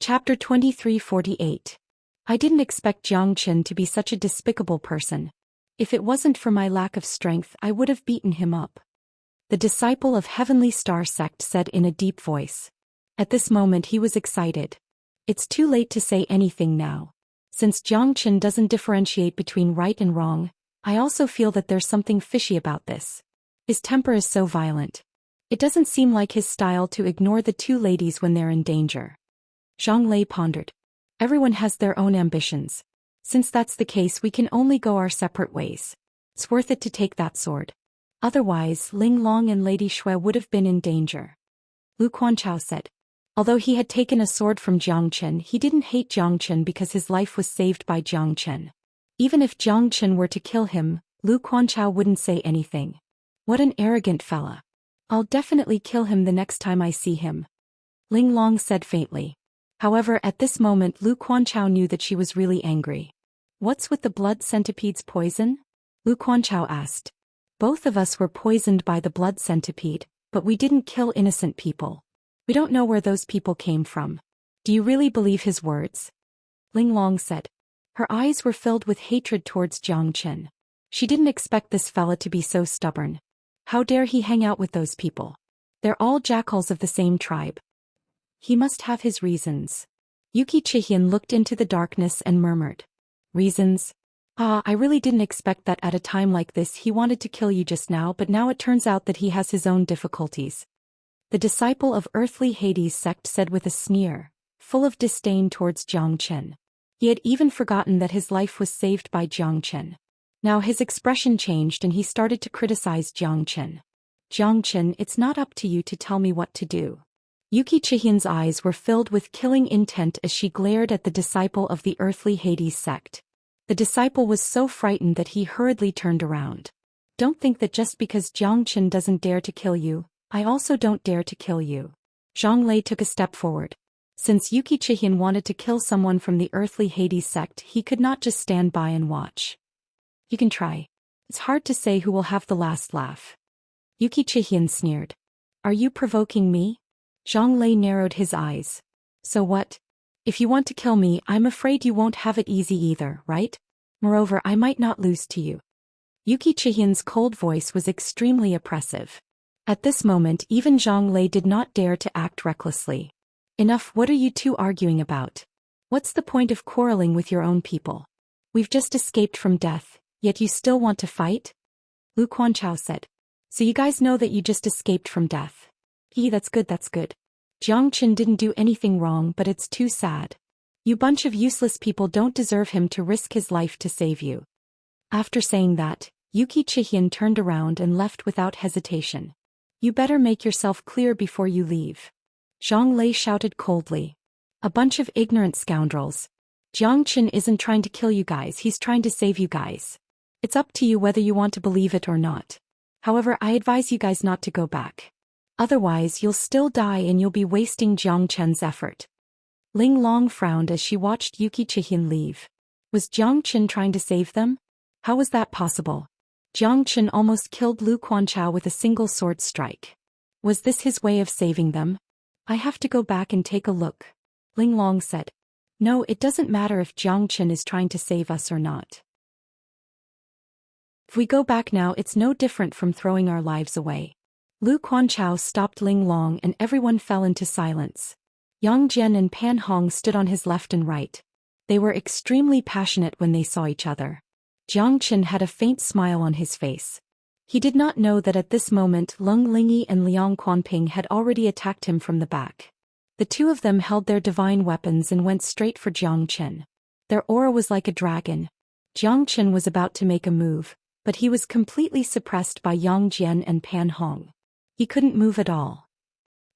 Chapter 2348. I didn't expect Xianxia to be such a despicable person. If it wasn't for my lack of strength, I would have beaten him up. The disciple of Heavenly Star Sect said in a deep voice. At this moment he was excited. It's too late to say anything now. Since Xianxia doesn't differentiate between right and wrong, I also feel that there's something fishy about this. His temper is so violent. It doesn't seem like his style to ignore the two ladies when they're in danger. Zhang Lei pondered. Everyone has their own ambitions. Since that's the case, we can only go our separate ways. It's worth it to take that sword. Otherwise, Ling Long and Lady Shui would have been in danger. Lu Quanchao said. Although he had taken a sword from Xianxia, he didn't hate Xianxia because his life was saved by Xianxia. Even if Xianxia were to kill him, Lu Quanchao wouldn't say anything. What an arrogant fella. I'll definitely kill him the next time I see him. Ling Long said faintly. However, at this moment Lu Quanchao knew that she was really angry. What's with the blood centipede's poison? Lu Quanchao asked. Both of us were poisoned by the blood centipede, but we didn't kill innocent people. We don't know where those people came from. Do you really believe his words? Ling Long said. Her eyes were filled with hatred towards Xianxia. She didn't expect this fella to be so stubborn. How dare he hang out with those people? They're all jackals of the same tribe. He must have his reasons. Yuki Chihian looked into the darkness and murmured. Reasons? I really didn't expect that at a time like this he wanted to kill you just now, but now it turns out that he has his own difficulties. The disciple of Earthly Hades sect said with a sneer, full of disdain towards Xianxia. He had even forgotten that his life was saved by Xianxia. Now his expression changed and he started to criticize Xianxia. Xianxia, it's not up to you to tell me what to do. Yuki Chihian's eyes were filled with killing intent as she glared at the disciple of the Earthly Hades sect. The disciple was so frightened that he hurriedly turned around. Don't think that just because Xianxia doesn't dare to kill you, I also don't dare to kill you. Zhang Lei took a step forward. Since Yuki Chihian wanted to kill someone from the Earthly Hades sect, he could not just stand by and watch. You can try. It's hard to say who will have the last laugh. Yuki Chihian sneered. Are you provoking me? Zhang Lei narrowed his eyes. So what? If you want to kill me, I'm afraid you won't have it easy either, right? Moreover, I might not lose to you. Yuki Chihian's cold voice was extremely oppressive. At this moment, even Zhang Lei did not dare to act recklessly. Enough, what are you two arguing about? What's the point of quarreling with your own people? We've just escaped from death, yet you still want to fight? Lu Quanchao said. So you guys know that you just escaped from death. That's good, that's good. Xianxia didn't do anything wrong, but it's too sad. You bunch of useless people don't deserve him to risk his life to save you. After saying that, Yuki Chihian turned around and left without hesitation. You better make yourself clear before you leave. Zhang Lei shouted coldly. A bunch of ignorant scoundrels. Xianxia isn't trying to kill you guys, he's trying to save you guys. It's up to you whether you want to believe it or not. However, I advise you guys not to go back. Otherwise you'll still die and you'll be wasting Xianxia's effort. Ling Long frowned as she watched Yuki Chihian leave. Was Xianxia trying to save them? How was that possible? Xianxia almost killed Lu Quanchao with a single sword strike. Was this his way of saving them? I have to go back and take a look. Ling Long said. No, it doesn't matter if Xianxia is trying to save us or not. If we go back now, it's no different from throwing our lives away. Lu Quanchao stopped Ling Long and everyone fell into silence. Yang Jian and Pan Hong stood on his left and right. They were extremely passionate when they saw each other. Xianxia had a faint smile on his face. He did not know that at this moment Leng Lingyi and Liang Quanping had already attacked him from the back. The two of them held their divine weapons and went straight for Xianxia. Their aura was like a dragon. Xianxia was about to make a move, but he was completely suppressed by Yang Jian and Pan Hong. He couldn't move at all.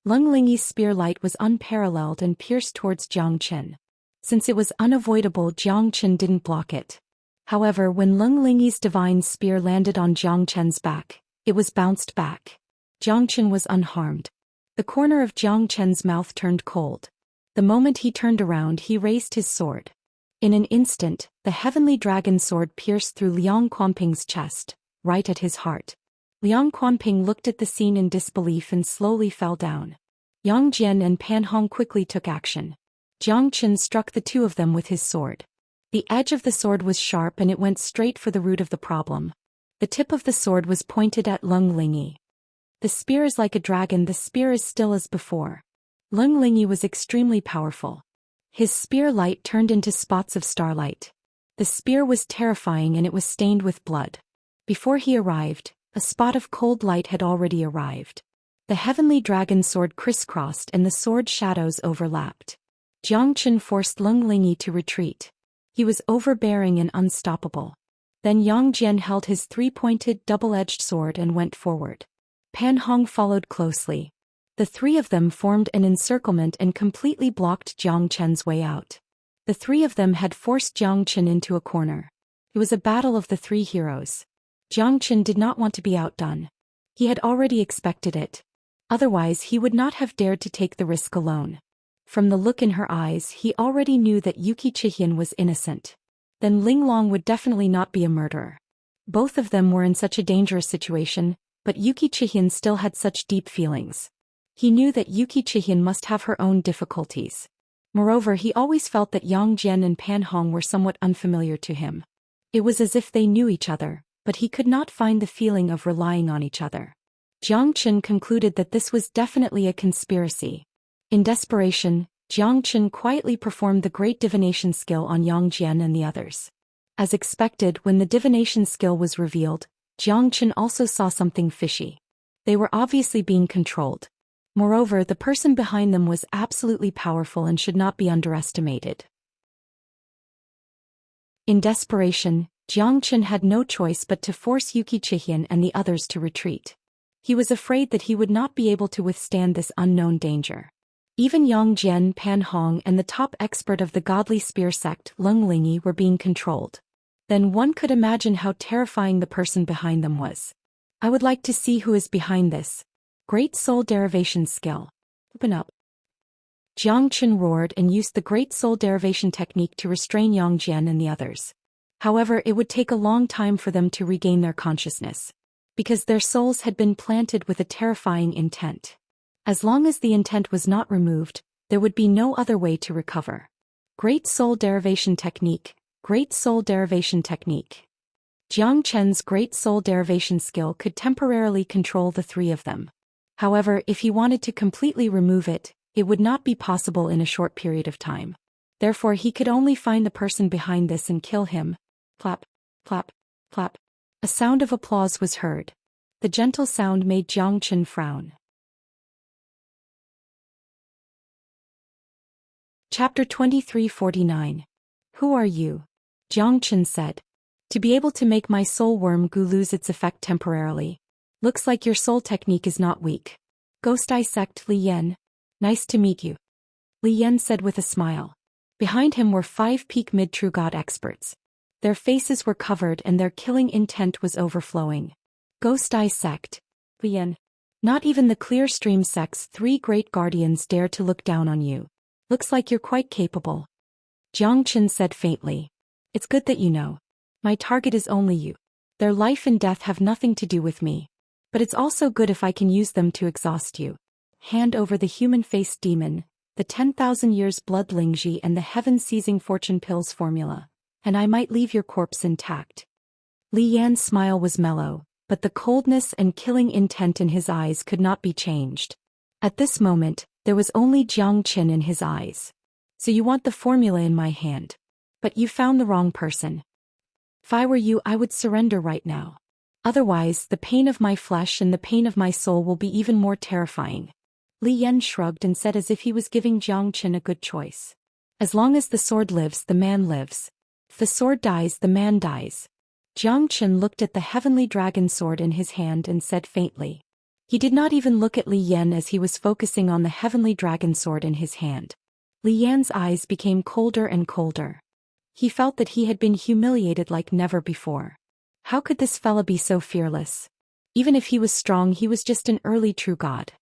Leng Lingyi's spear light was unparalleled and pierced towards Xianxia. Since it was unavoidable, Xianxia didn't block it. However, when Leng Lingyi's divine spear landed on Xianxia's back, it was bounced back. Xianxia was unharmed. The corner of Xianxia's mouth turned cold. The moment he turned around, he raised his sword. In an instant, the heavenly dragon sword pierced through Liang Quanping's chest, right at his heart. Liang Quanping looked at the scene in disbelief and slowly fell down. Yang Jian and Pan Hong quickly took action. Jiang Chen struck the two of them with his sword. The edge of the sword was sharp and it went straight for the root of the problem. The tip of the sword was pointed at Lung Lingyi. The spear is like a dragon, the spear is still as before. Lung Lingyi was extremely powerful. His spear light turned into spots of starlight. The spear was terrifying and it was stained with blood. Before he arrived, a spot of cold light had already arrived. The heavenly dragon sword crisscrossed and the sword shadows overlapped. Jiang Chen forced Lung Lingyi to retreat. He was overbearing and unstoppable. Then Yang Jian held his three-pointed, double-edged sword and went forward. Pan Hong followed closely. The three of them formed an encirclement and completely blocked Jiang Chen's way out. The three of them had forced Jiang Chen into a corner. It was a battle of the three heroes. Jiang Chen did not want to be outdone. He had already expected it. Otherwise he would not have dared to take the risk alone. From the look in her eyes he already knew that Yuki Xian was innocent. Then Ling Long would definitely not be a murderer. Both of them were in such a dangerous situation, but Yuki Xian still had such deep feelings. He knew that Yuki Xian must have her own difficulties. Moreover, he always felt that Yang Jian and Pan Hong were somewhat unfamiliar to him. It was as if they knew each other, but he could not find the feeling of relying on each other. Jiang Chen concluded that this was definitely a conspiracy. In desperation, Jiang Chen quietly performed the great divination skill on Yang Jian and the others. As expected, when the divination skill was revealed, Jiang Chen also saw something fishy. They were obviously being controlled. Moreover, the person behind them was absolutely powerful and should not be underestimated. In desperation, Jiang Chen had no choice but to force Yuki Xian and the others to retreat. He was afraid that he would not be able to withstand this unknown danger. Even Yang Jian, Pan Hong and the top expert of the godly spear sect, Lung Lingyi, were being controlled. Then one could imagine how terrifying the person behind them was. I would like to see who is behind this. Great Soul Derivation skill. Open up. Jiang Chen roared and used the Great Soul Derivation technique to restrain Yang Jian and the others. However, it would take a long time for them to regain their consciousness. Because their souls had been planted with a terrifying intent. As long as the intent was not removed, there would be no other way to recover. Great Soul Derivation Technique. Great Soul Derivation Technique. Jiang Chen's Great Soul Derivation skill could temporarily control the three of them. However, if he wanted to completely remove it, it would not be possible in a short period of time. Therefore he could only find the person behind this and kill him. Clap, clap, clap. A sound of applause was heard. The gentle sound made Jiang Chen frown. Chapter 2349. Who are you? Jiang Chen said. To be able to make my soul worm goo lose its effect temporarily. Looks like your soul technique is not weak. Ghost Eye Sect Li Yan. Nice to meet you. Li Yan said with a smile. Behind him were 5 peak mid-true god experts. Their faces were covered and their killing intent was overflowing. Ghost Eye Sect. Li Yan. Not even the Clear Stream Sect's 3 great guardians dare to look down on you. Looks like you're quite capable. Jiang Chen said faintly. It's good that you know. My target is only you. Their life and death have nothing to do with me. But it's also good if I can use them to exhaust you. Hand over the human-faced demon, the 10,000 years blood Lingji and the heaven-seizing fortune pills formula, and I might leave your corpse intact. Li Yan's smile was mellow, but the coldness and killing intent in his eyes could not be changed. At this moment, there was only Jiang Chen in his eyes. So you want the formula in my hand. But you found the wrong person. If I were you, I would surrender right now. Otherwise, the pain of my flesh and the pain of my soul will be even more terrifying. Li Yan shrugged and said as if he was giving Jiang Chen a good choice. As long as the sword lives, the man lives. If the sword dies, the man dies. Jiang Chen looked at the heavenly dragon sword in his hand and said faintly. He did not even look at Li Yan as he was focusing on the heavenly dragon sword in his hand. Li Yan's eyes became colder and colder. He felt that he had been humiliated like never before. How could this fella be so fearless? Even if he was strong, he was just an early true god.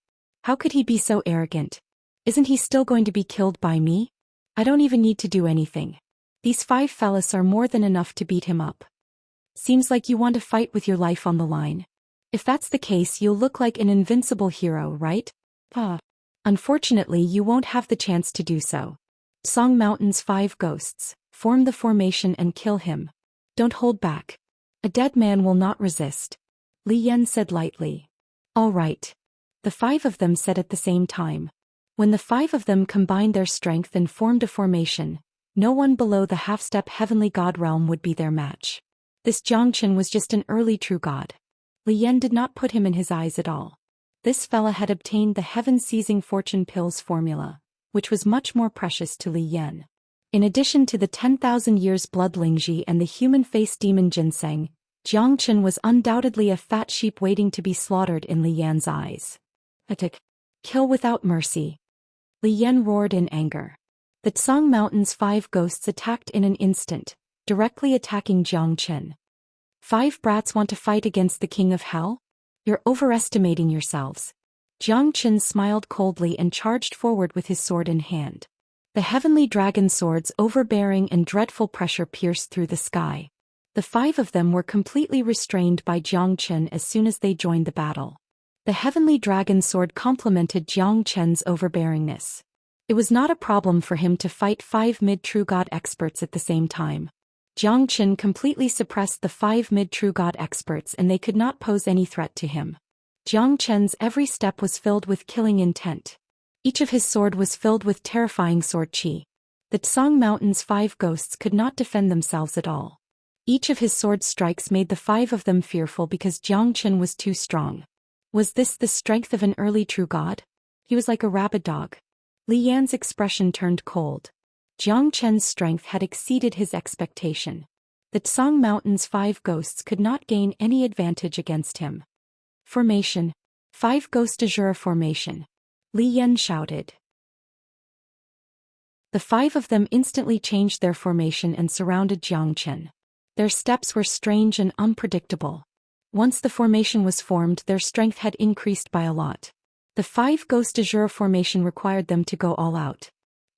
How could he be so arrogant? Isn't he still going to be killed by me? I don't even need to do anything. These 5 fellas are more than enough to beat him up. Seems like you want to fight with your life on the line. If that's the case, you'll look like an invincible hero, right? Unfortunately, you won't have the chance to do so. Song Mountain's 5 ghosts, form the formation and kill him. Don't hold back. A dead man will not resist. Li Yan said lightly. All right. The 5 of them said at the same time. When the 5 of them combined their strength and formed a formation, no one below the half-step heavenly god realm would be their match. This Xianxia was just an early true god. Li Yan did not put him in his eyes at all. This fella had obtained the heaven-seizing fortune pills formula, which was much more precious to Li Yan. In addition to the 10,000 years blood Lingji and the human-faced demon ginseng, Xianxia was undoubtedly a fat sheep waiting to be slaughtered in Li Yan's eyes. Attack! Kill without mercy! Li Yan roared in anger. The Song Mountain's 5 ghosts attacked in an instant, directly attacking Xianxia. 5 brats want to fight against the king of hell? You're overestimating yourselves. Xianxia smiled coldly and charged forward with his sword in hand. The heavenly dragon sword's overbearing and dreadful pressure pierced through the sky. The 5 of them were completely restrained by Xianxia as soon as they joined the battle. The heavenly dragon sword complemented Xianxia's overbearingness. It was not a problem for him to fight 5 mid-true god experts at the same time. Xianxia completely suppressed the 5 mid-true god experts and they could not pose any threat to him. Xianxia's every step was filled with killing intent. Each of his sword was filled with terrifying sword qi. The Song Mountain's 5 ghosts could not defend themselves at all. Each of his sword strikes made the 5 of them fearful because Xianxia was too strong. Was this the strength of an early true god? He was like a rabid dog. Li Yan's expression turned cold. Xianxia's strength had exceeded his expectation. The Song Mountain's 5 ghosts could not gain any advantage against him. Formation. 5 Ghost Azura formation. Li Yan shouted. The 5 of them instantly changed their formation and surrounded Xianxia. Their steps were strange and unpredictable. Once the formation was formed, their strength had increased by a lot. The 5 Ghost Azura formation required them to go all out.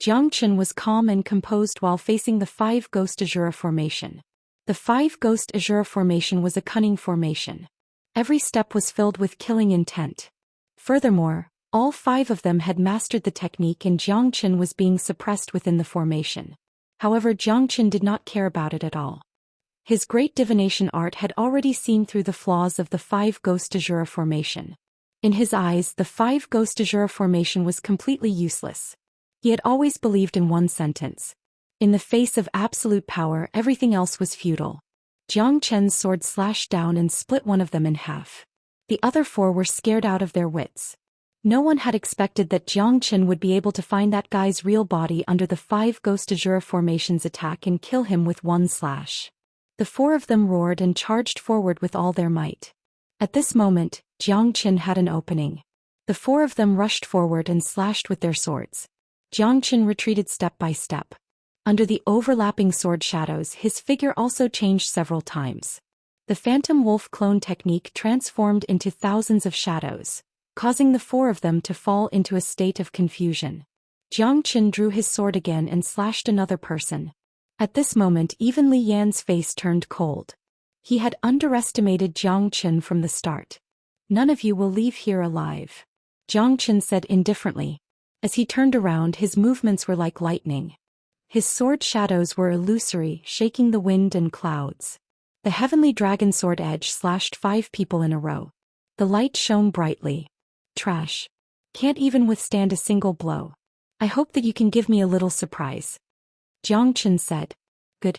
Xianxia was calm and composed while facing the 5 Ghost Azura formation. The 5 Ghost Azura formation was a cunning formation. Every step was filled with killing intent. Furthermore, all 5 of them had mastered the technique and Xianxia was being suppressed within the formation. However, Xianxia did not care about it at all. His great divination art had already seen through the flaws of the 5 Ghost Azura formation. In his eyes, the 5 Ghost Azura formation was completely useless. He had always believed in one sentence. In the face of absolute power, everything else was futile. Xianxia's sword slashed down and split one of them in half. The other 4 were scared out of their wits. No one had expected that Xianxia would be able to find that guy's real body under the 5 Ghost Azura formation's attack and kill him with one slash. The 4 of them roared and charged forward with all their might. At this moment, Xianxia had an opening. The 4 of them rushed forward and slashed with their swords. Xianxia retreated step by step. Under the overlapping sword shadows, his figure also changed several times. The phantom wolf clone technique transformed into thousands of shadows, causing the 4 of them to fall into a state of confusion. Xianxia drew his sword again and slashed another person. At this moment, even Li Yan's face turned cold. He had underestimated Xianxia from the start. None of you will leave here alive, Xianxia said indifferently. As he turned around, his movements were like lightning. His sword shadows were illusory, shaking the wind and clouds. The heavenly dragon sword edge slashed 5 people in a row. The light shone brightly. Trash. Can't even withstand a single blow. I hope that you can give me a little surprise. Xianxia said. Good.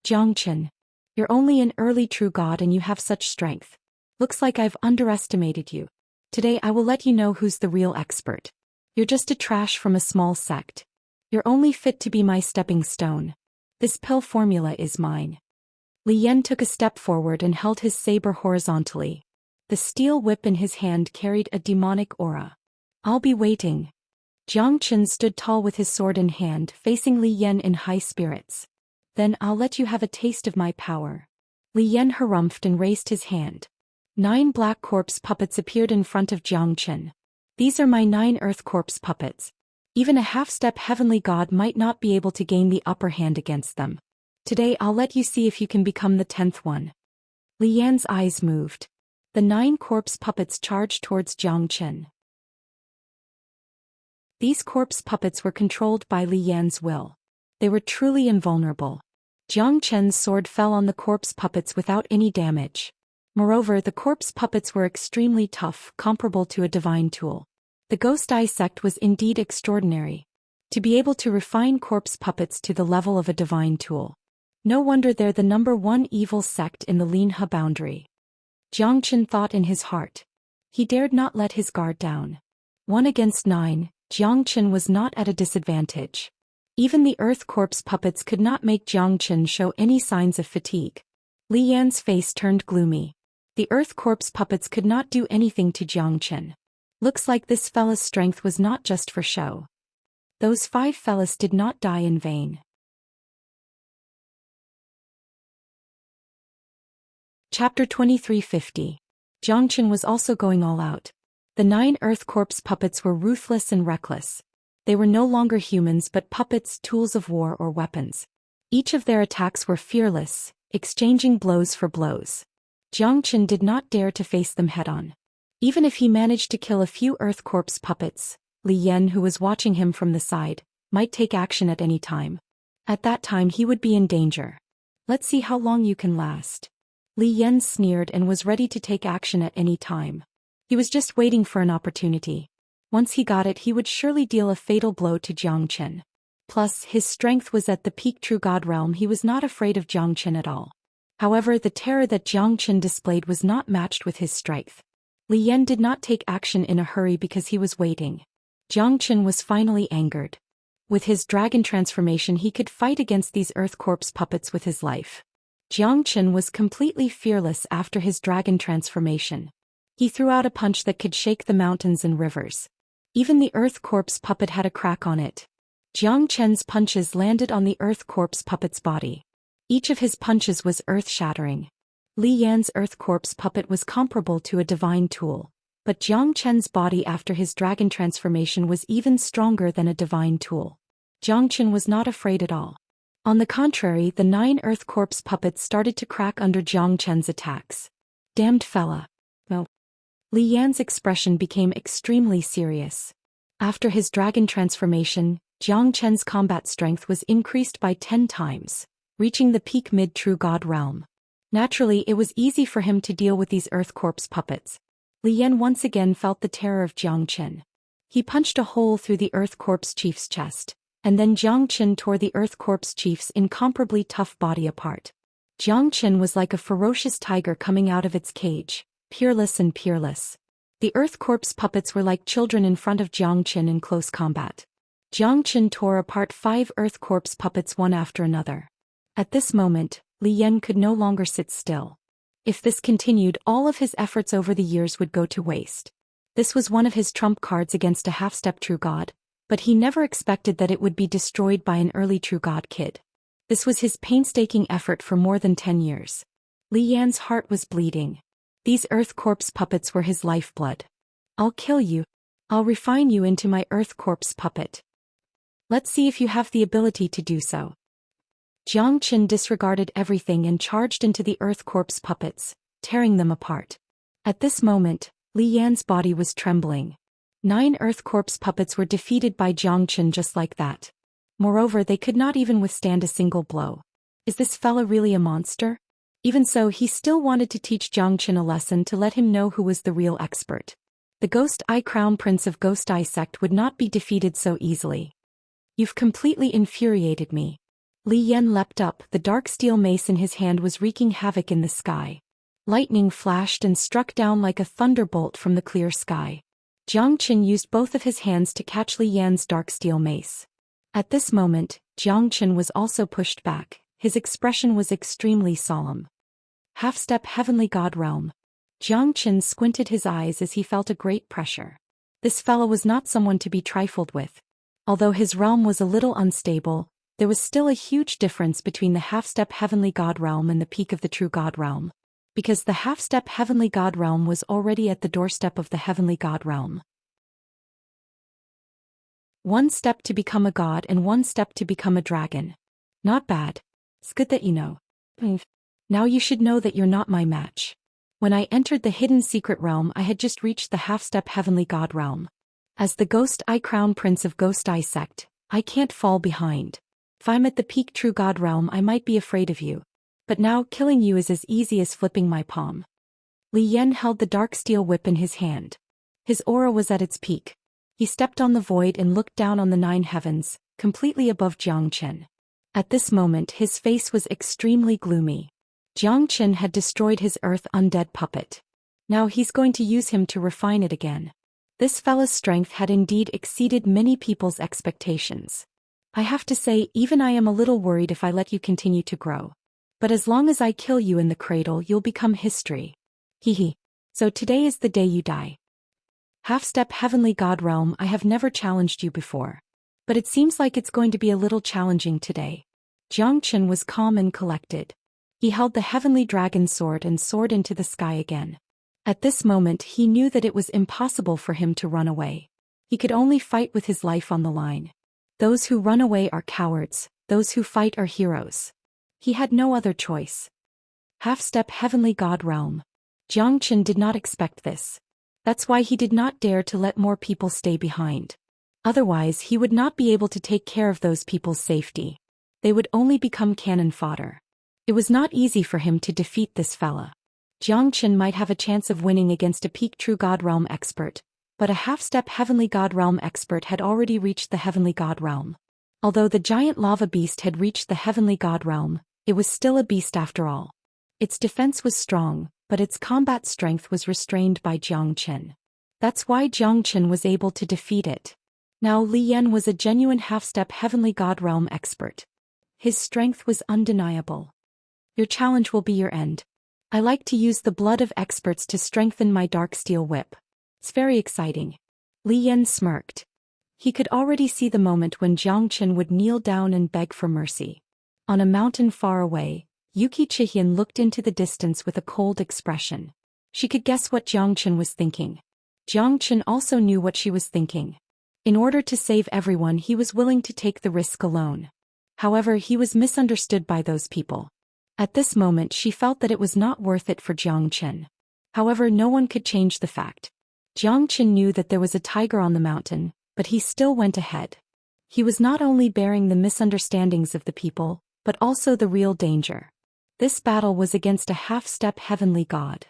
Xianxia. You're only an early true god and you have such strength. Looks like I've underestimated you. Today I will let you know who's the real expert. You're just a trash from a small sect. You're only fit to be my stepping stone. This pill formula is mine. Li Yan took a step forward and held his saber horizontally. The steel whip in his hand carried a demonic aura. I'll be waiting. Xianxia stood tall with his sword in hand, facing Li Yan in high spirits. Then I'll let you have a taste of my power. Li Yan harumphed and raised his hand. 9 black corpse puppets appeared in front of Xianxia. These are my 9 earth corpse puppets. Even a half-step heavenly god might not be able to gain the upper hand against them. Today I'll let you see if you can become the 10th one. Li Yan's eyes moved. The 9 corpse puppets charged towards Xianxia. These corpse puppets were controlled by Li Yan's will. They were truly invulnerable. Jiang Chen's sword fell on the corpse puppets without any damage. Moreover, the corpse puppets were extremely tough, comparable to a divine tool. The Ghost Eye sect was indeed extraordinary. To be able to refine corpse puppets to the level of a divine tool. No wonder they're the #1 evil sect in the Linhe boundary. Jiang Chen thought in his heart. He dared not let his guard down. 1 against 9, Jiang Chen was not at a disadvantage. Even the earth corpse puppets could not make Jiang Chen show any signs of fatigue. Li Yan's face turned gloomy. The earth corpse puppets could not do anything to Jiang Chen. Looks like this fella's strength was not just for show. Those 5 fellas did not die in vain. Chapter 2350. Jiang Chen was also going all out. The 9 earth corpse puppets were ruthless and reckless. They were no longer humans but puppets, tools of war or weapons. Each of their attacks were fearless, exchanging blows for blows. Jiang Chen did not dare to face them head-on. Even if he managed to kill a few earth corpse puppets, Li Yan, who was watching him from the side, might take action at any time. At that time he would be in danger. Let's see how long you can last. Li Yan sneered and was ready to take action at any time. He was just waiting for an opportunity. Once he got it, he would surely deal a fatal blow to Jiang Chen. Plus, his strength was at the peak true god realm. He was not afraid of Jiang Chen at all. However, the terror that Jiang Chen displayed was not matched with his strength. Li Yan did not take action in a hurry because he was waiting. Jiang Chen was finally angered. With his dragon transformation he could fight against these earth corpse puppets with his life. Jiang Chen was completely fearless after his dragon transformation. He threw out a punch that could shake the mountains and rivers. Even the earth corpse puppet had a crack on it. Jiang Chen's punches landed on the earth corpse puppet's body. Each of his punches was earth-shattering. Li Yan's earth corpse puppet was comparable to a divine tool, but Jiang Chen's body after his dragon transformation was even stronger than a divine tool. Jiang Chen was not afraid at all. On the contrary, the 9 earth corpse puppets started to crack under Jiang Chen's attacks. Damned fella. Well, Li Yan's expression became extremely serious. After his dragon transformation, Jiang Chen's combat strength was increased by 10 times, reaching the peak mid-true god realm. Naturally, it was easy for him to deal with these earth corpse puppets. Li Yan once again felt the terror of Jiang Chen. He punched a hole through the earth corpse chief's chest, and then Jiang Chen tore the earth corpse chief's incomparably tough body apart. Jiang Chen was like a ferocious tiger coming out of its cage, peerless and peerless. The earth corpse puppets were like children in front of Jiang Chen in close combat. Jiang Chen tore apart 5 earth corpse puppets one after another. At this moment, Li Yan could no longer sit still. If this continued, all of his efforts over the years would go to waste. This was one of his trump cards against a half-step true god, but he never expected that it would be destroyed by an early true god kid. This was his painstaking effort for more than 10 years. Li Yan's heart was bleeding. These earth corpse puppets were his lifeblood. I'll kill you. I'll refine you into my earth corpse puppet. Let's see if you have the ability to do so. Jiang Chen disregarded everything and charged into the earth corpse puppets, tearing them apart. At this moment, Li Yan's body was trembling. 9 earth corpse puppets were defeated by Jiang Chen just like that. Moreover, they could not even withstand a single blow. Is this fella really a monster? Even so, he still wanted to teach Jiang Chen a lesson to let him know who was the real expert. The Ghost Eye Crown Prince of Ghost Eye sect would not be defeated so easily. You've completely infuriated me. Li Yan leapt up, the dark steel mace in his hand was wreaking havoc in the sky. Lightning flashed and struck down like a thunderbolt from the clear sky. Jiang Chen used both of his hands to catch Li Yan's dark steel mace. At this moment, Jiang Chen was also pushed back. His expression was extremely solemn. Half-step heavenly god realm. Jiang Chen squinted his eyes as he felt a great pressure. This fellow was not someone to be trifled with. Although his realm was a little unstable, there was still a huge difference between the half-step heavenly god realm and the peak of the true god realm. Because the half-step heavenly god realm was already at the doorstep of the heavenly god realm. 1 step to become a god and 1 step to become a dragon. Not bad. It's good that you know. Now you should know that you're not my match. When I entered the hidden secret realm, I had just reached the half-step heavenly god realm. As the Ghost Eye Crown Prince of Ghost Eye Sect, I can't fall behind. If I'm at the peak True God realm, I might be afraid of you. But now killing you is as easy as flipping my palm. Li Yan held the dark steel whip in his hand. His aura was at its peak. He stepped on the void and looked down on the 9 heavens, completely above Jiang Chen. At this moment his face was extremely gloomy. Jiang Chen had destroyed his earth undead puppet. Now he's going to use him to refine it again. This fella's strength had indeed exceeded many people's expectations. I have to say, even I am a little worried if I let you continue to grow. But as long as I kill you in the cradle, you'll become history. Hehe. So today is the day you die. Half-step Heavenly God Realm, I have never challenged you before. But it seems like it's going to be a little challenging today. Jiang Chen was calm and collected. He held the Heavenly Dragon Sword and soared into the sky again. At this moment he knew that it was impossible for him to run away. He could only fight with his life on the line. Those who run away are cowards, those who fight are heroes. He had no other choice. Half-step Heavenly God Realm. Jiang Chen did not expect this. That's why he did not dare to let more people stay behind. Otherwise he would not be able to take care of those people's safety. They would only become cannon fodder. It was not easy for him to defeat this fella. Jiang Chen might have a chance of winning against a peak True God Realm expert, but a half-step Heavenly God Realm expert had already reached the Heavenly God Realm. Although the giant lava beast had reached the Heavenly God Realm, it was still a beast after all. Its defense was strong, but its combat strength was restrained by Jiang Chen. That's why Jiang Chen was able to defeat it. Now Li Yan was a genuine half-step Heavenly God Realm expert. His strength was undeniable. Your challenge will be your end. I like to use the blood of experts to strengthen my dark steel whip. It's very exciting. Li Yan smirked. He could already see the moment when Jiang Chen would kneel down and beg for mercy. On a mountain far away, Yuki Chihian looked into the distance with a cold expression. She could guess what Jiang Chen was thinking. Jiang Chen also knew what she was thinking. In order to save everyone, he was willing to take the risk alone. However, he was misunderstood by those people. At this moment she felt that it was not worth it for Jiang Chen. However, no one could change the fact. Jiang Chen knew that there was a tiger on the mountain, but he still went ahead. He was not only bearing the misunderstandings of the people, but also the real danger. This battle was against a half-step Heavenly God.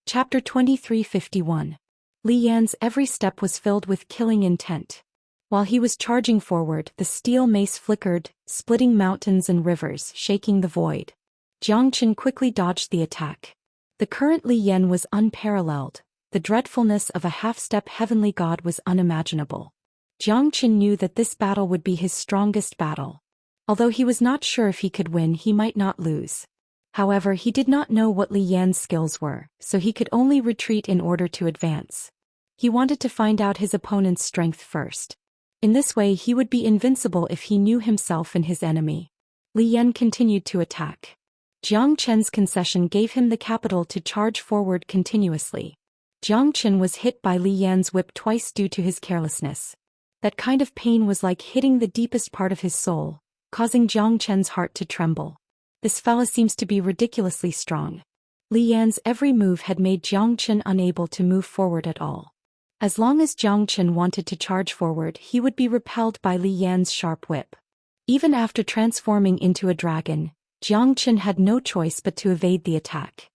Chapter 2351. Li Yan's every step was filled with killing intent. While he was charging forward, the steel mace flickered, splitting mountains and rivers, shaking the void. Jiang Chen quickly dodged the attack. The current Li Yan was unparalleled. The dreadfulness of a half-step Heavenly God was unimaginable. Jiang Chen knew that this battle would be his strongest battle. Although he was not sure if he could win, he might not lose. However, he did not know what Li Yan's skills were, so he could only retreat in order to advance. He wanted to find out his opponent's strength first. In this way he would be invincible if he knew himself and his enemy. Li Yan continued to attack. Jiang Chen's concession gave him the capital to charge forward continuously. Jiang Chen was hit by Li Yan's whip twice due to his carelessness. That kind of pain was like hitting the deepest part of his soul, causing Jiang Chen's heart to tremble. This fella seems to be ridiculously strong. Li Yan's every move had made Jiang Chen unable to move forward at all. As long as Jiang Chen wanted to charge forward, he would be repelled by Li Yan's sharp whip. Even after transforming into a dragon, Jiang Chen had no choice but to evade the attack.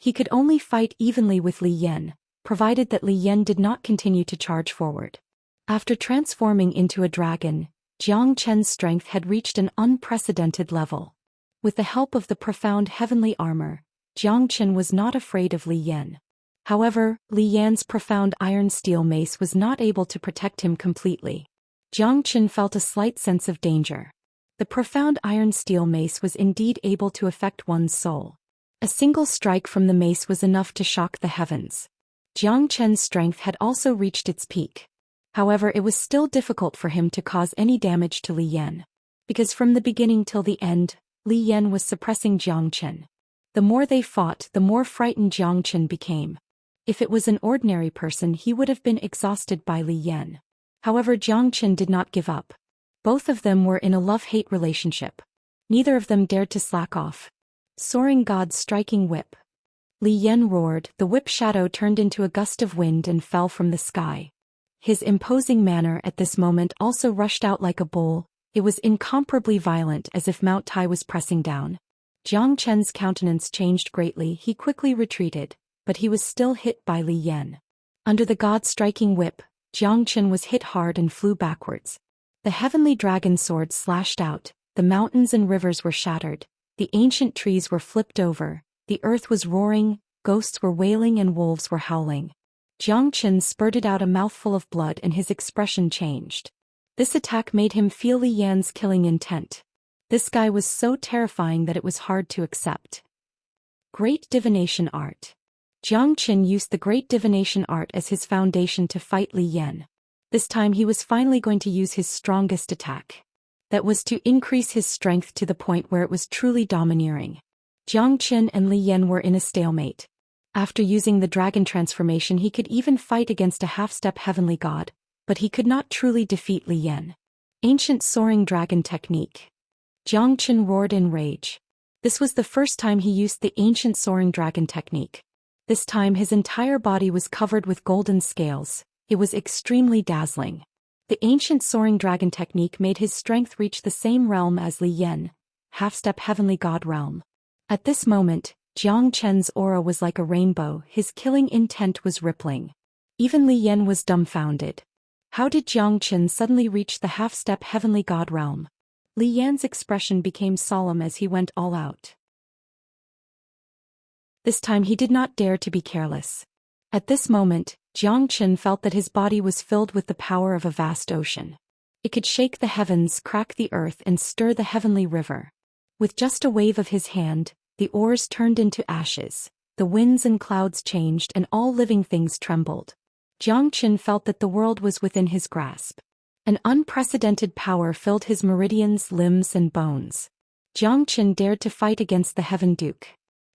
He could only fight evenly with Li Yan, provided that Li Yan did not continue to charge forward. After transforming into a dragon, Jiang Chen's strength had reached an unprecedented level. With the help of the profound heavenly armor, Jiang Chen was not afraid of Li Yan. However, Li Yan's profound iron steel mace was not able to protect him completely. Jiang Chen felt a slight sense of danger. The profound iron steel mace was indeed able to affect one's soul. A single strike from the mace was enough to shock the heavens. Jiang Chen's strength had also reached its peak. However, it was still difficult for him to cause any damage to Li Yan. Because from the beginning till the end, Li Yan was suppressing Jiang Chen. The more they fought, the more frightened Jiang Chen became. If it was an ordinary person, he would have been exhausted by Li Yan. However, Jiang Chen did not give up. Both of them were in a love-hate relationship. Neither of them dared to slack off. Soaring God's striking whip. Li Yan roared, the whip shadow turned into a gust of wind and fell from the sky. His imposing manner at this moment also rushed out like a bull. It was incomparably violent, as if Mount Tai was pressing down. Jiang Chen's countenance changed greatly. He quickly retreated, but he was still hit by Li Yan. Under the god-striking whip, Jiang Chen was hit hard and flew backwards. The heavenly dragon sword slashed out, the mountains and rivers were shattered, the ancient trees were flipped over, the earth was roaring, ghosts were wailing and wolves were howling. Jiang Chen spurted out a mouthful of blood and his expression changed. This attack made him feel Li Yan's killing intent. This guy was so terrifying that it was hard to accept. Great Divination Art. Jiang Chen used the Great Divination Art as his foundation to fight Li Yan. This time he was finally going to use his strongest attack. That was to increase his strength to the point where it was truly domineering. Jiang Chen and Li Yan were in a stalemate. After using the dragon transformation he could even fight against a half-step heavenly god, but he could not truly defeat Li Yan. Ancient soaring dragon technique. Jiang Chen roared in rage. This was the first time he used the ancient soaring dragon technique. This time his entire body was covered with golden scales. It was extremely dazzling. The ancient soaring dragon technique made his strength reach the same realm as Li Yan, half-step heavenly god realm. At this moment, Jiang Chen's aura was like a rainbow. His killing intent was rippling. Even Li Yan was dumbfounded. How did Jiang Chen suddenly reach the half-step heavenly god realm? Li Yan's expression became solemn as he went all out. This time he did not dare to be careless. At this moment, Jiang Chen felt that his body was filled with the power of a vast ocean. It could shake the heavens, crack the earth, and stir the heavenly river. With just a wave of his hand, the oars turned into ashes, the winds and clouds changed, and all living things trembled. Jiang Chen felt that the world was within his grasp. An unprecedented power filled his meridians, limbs, and bones. Jiang Chen dared to fight against the Heaven Duke.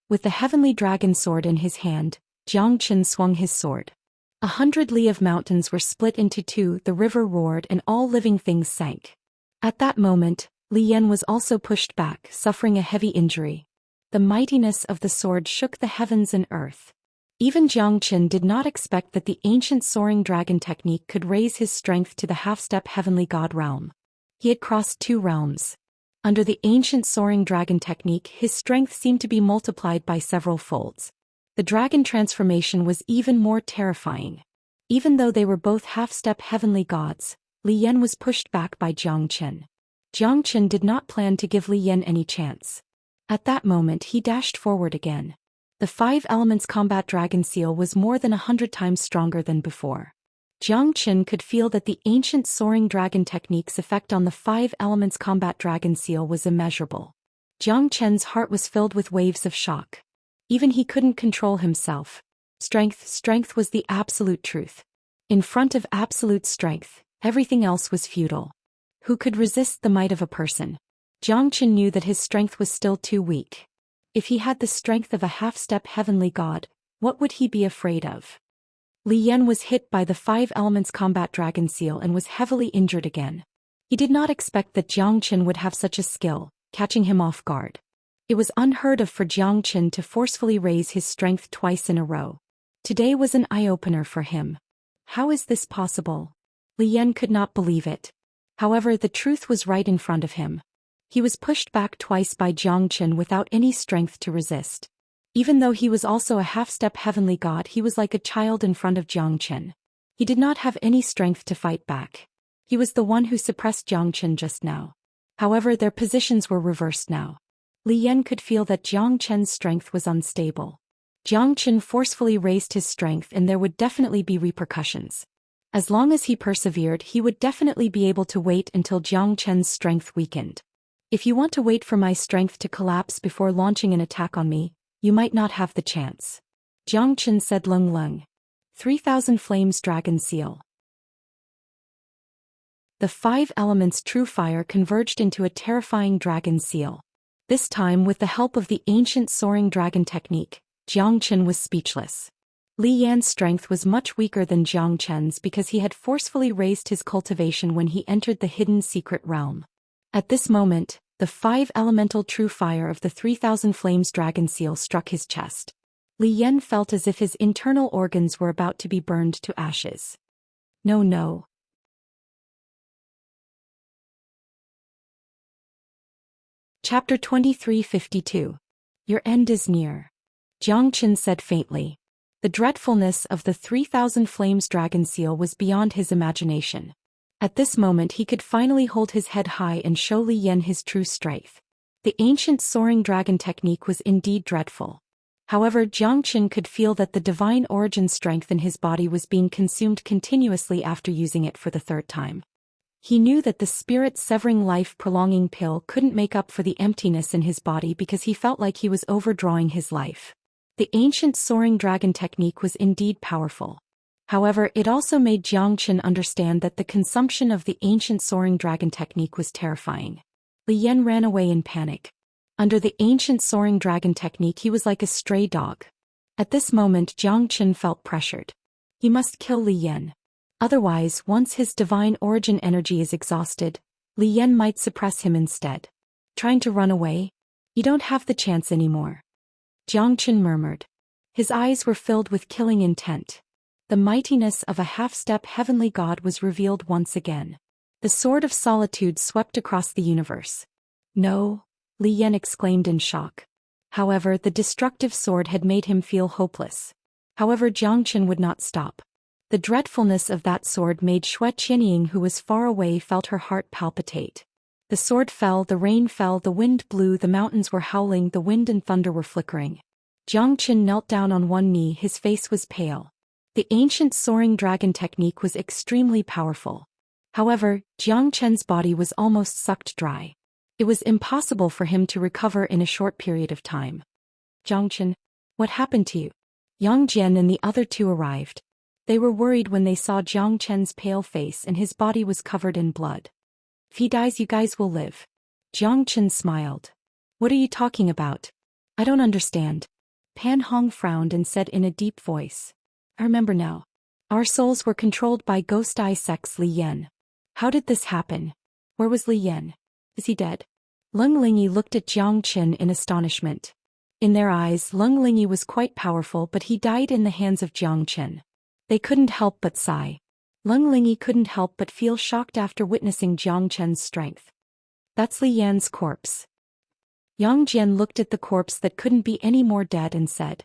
With the heavenly dragon sword in his hand, Jiang Chen swung his sword. 100 li of mountains were split into two, the river roared, and all living things sank. At that moment, Li Yan was also pushed back, suffering a heavy injury. The mightiness of the sword shook the heavens and earth. Even Jiang Chen did not expect that the ancient soaring dragon technique could raise his strength to the half-step heavenly god realm. He had crossed 2 realms. Under the ancient soaring dragon technique, his strength seemed to be multiplied by several folds. The dragon transformation was even more terrifying. Even though they were both half-step heavenly gods, Li Yan was pushed back by Jiang Chen. Jiang Chen did not plan to give Li Yan any chance. At that moment he dashed forward again. The 5 elements combat dragon seal was more than 100 times stronger than before. Jiang Chen could feel that the ancient soaring dragon technique's effect on the 5 elements combat dragon seal was immeasurable. Jiang Chen's heart was filled with waves of shock. Even he couldn't control himself. Strength was the absolute truth. In front of absolute strength, everything else was futile. Who could resist the might of a person? Jiang Chen knew that his strength was still too weak. If he had the strength of a half-step heavenly god, what would he be afraid of? Li Yan was hit by the 5 elements combat dragon seal and was heavily injured again. He did not expect that Jiang Chen would have such a skill, catching him off guard. It was unheard of for Jiang Chen to forcefully raise his strength twice in a row. Today was an eye-opener for him. How is this possible? Li Yan could not believe it. However, the truth was right in front of him. He was pushed back twice by Jiang Chen without any strength to resist. Even though he was also a half-step heavenly god, he was like a child in front of Jiang Chen. He did not have any strength to fight back. He was the one who suppressed Jiang Chen just now. However, their positions were reversed now. Li Yan could feel that Jiang Chen's strength was unstable. Jiang Chen forcefully raised his strength and there would definitely be repercussions. As long as he persevered, he would definitely be able to wait until Jiang Chen's strength weakened. If you want to wait for my strength to collapse before launching an attack on me, you might not have the chance. Jiang Chen said Lung Lung. 3000 Flames Dragon Seal. The 5 elements true fire converged into a terrifying dragon seal. This time with the help of the ancient soaring dragon technique, Jiang Chen was speechless. Li Yan's strength was much weaker than Jiang Chen's because he had forcefully raised his cultivation when he entered the hidden secret realm. At this moment, The 5-elemental true fire of the 3,000 flames dragon seal struck his chest. Li Yan felt as if his internal organs were about to be burned to ashes. No, no. Chapter 2352. Your end is near. Xianxia said faintly. The dreadfulness of the 3,000 flames dragon seal was beyond his imagination. At this moment he could finally hold his head high and show Li Yan his true strength. The ancient soaring dragon technique was indeed dreadful. However, Xianxia could feel that the divine origin strength in his body was being consumed continuously after using it for the third time. He knew that the spirit-severing life-prolonging pill couldn't make up for the emptiness in his body because he felt like he was overdrawing his life. The ancient soaring dragon technique was indeed powerful. However, it also made Xianxia understand that the consumption of the ancient soaring dragon technique was terrifying. Li Yan ran away in panic. Under the ancient soaring dragon technique he was like a stray dog. At this moment Xianxia felt pressured. He must kill Li Yan. Otherwise, once his divine origin energy is exhausted, Li Yan might suppress him instead. Trying to run away? You don't have the chance anymore. Xianxia murmured. His eyes were filled with killing intent. The mightiness of a half-step heavenly god was revealed once again. The sword of solitude swept across the universe. No, Li Yan exclaimed in shock. However, the destructive sword had made him feel hopeless. However, Xianxia would not stop. The dreadfulness of that sword made Xue Qianying, who was far away, felt her heart palpitate. The sword fell, the rain fell, the wind blew, the mountains were howling, the wind and thunder were flickering. Xianxia knelt down on one knee, his face was pale. The ancient soaring dragon technique was extremely powerful. However, Xianxia's body was almost sucked dry. It was impossible for him to recover in a short period of time. Xianxia, what happened to you? Yang Jian and the other two arrived. They were worried when they saw Xianxia's pale face and his body was covered in blood. If he dies, you guys will live. Xianxia smiled. What are you talking about? I don't understand. Pan Hong frowned and said in a deep voice. I remember now. Our souls were controlled by Ghost Eye Sect's Li Yan. How did this happen? Where was Li Yan? Is he dead? Lung Lingyi looked at Xianxia in astonishment. In their eyes, Lung Lingyi was quite powerful, but he died in the hands of Xianxia. They couldn't help but sigh. Lung Lingyi couldn't help but feel shocked after witnessing Xianxia's strength. That's Li Yan's corpse. Yang Jian looked at the corpse that couldn't be any more dead and said.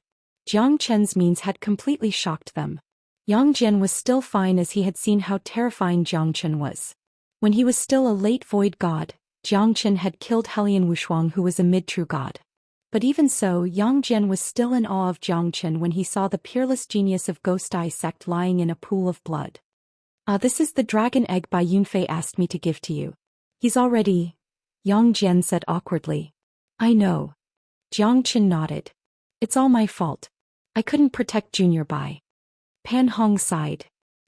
Xianxia's means had completely shocked them. Yang Jian was still fine as he had seen how terrifying Xianxia was. When he was still a late void god, Xianxia had killed Helian Wushuang, who was a mid-true god. But even so, Yang Jian was still in awe of Xianxia when he saw the peerless genius of Ghost Eye Sect lying in a pool of blood. This is the dragon egg Bai Yunfei asked me to give to you. He's already... Yang Jian said awkwardly. I know. Xianxia nodded. It's all my fault. I couldn't protect Junior Bai. Pan Hong sighed.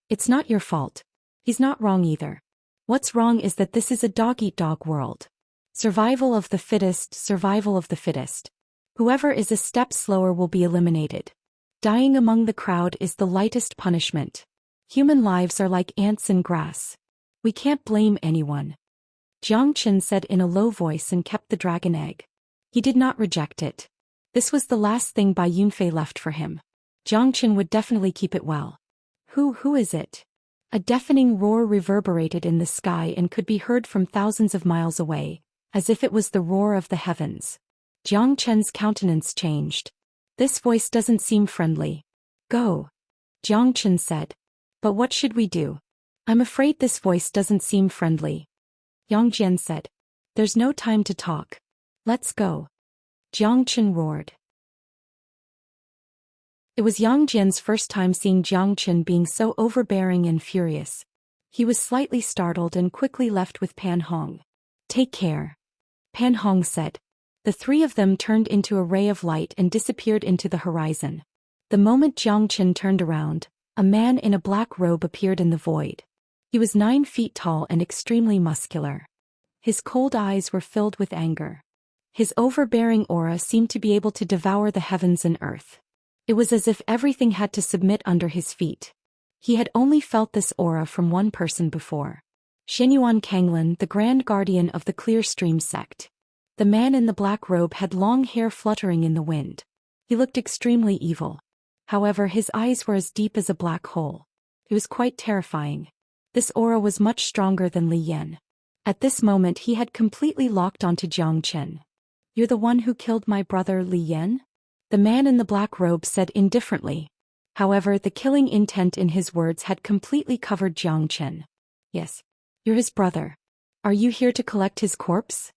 It's not your fault. He's not wrong either. What's wrong is that this is a dog-eat-dog world. Survival of the fittest, survival of the fittest. Whoever is a step slower will be eliminated. Dying among the crowd is the lightest punishment. Human lives are like ants in grass. We can't blame anyone. Xianxia said in a low voice and kept the dragon egg. He did not reject it. This was the last thing Bai Yunfei left for him. Xianxia would definitely keep it well. Who is it? A deafening roar reverberated in the sky and could be heard from thousands of miles away, as if it was the roar of the heavens. Xianxia's countenance changed. This voice doesn't seem friendly. Go. Xianxia said. But what should we do? I'm afraid this voice doesn't seem friendly. Yang Jian said. There's no time to talk. Let's go. Xianxia roared. It was Yang Jian's first time seeing Xianxia being so overbearing and furious. He was slightly startled and quickly left with Pan Hong. Take care. Pan Hong said. The three of them turned into a ray of light and disappeared into the horizon. The moment Xianxia turned around, a man in a black robe appeared in the void. He was 9 feet tall and extremely muscular. His cold eyes were filled with anger. His overbearing aura seemed to be able to devour the heavens and earth. It was as if everything had to submit under his feet. He had only felt this aura from one person before. Xianyuan Kanglin, the Grand Guardian of the Clear Stream sect. The man in the black robe had long hair fluttering in the wind. He looked extremely evil. However, his eyes were as deep as a black hole. It was quite terrifying. This aura was much stronger than Li Yan. At this moment he had completely locked onto Jiang Chen. "You're the one who killed my brother Li Yan?" The man in the black robe said indifferently. However, the killing intent in his words had completely covered Jiang Chen. "Yes. You're his brother. Are you here to collect his corpse?"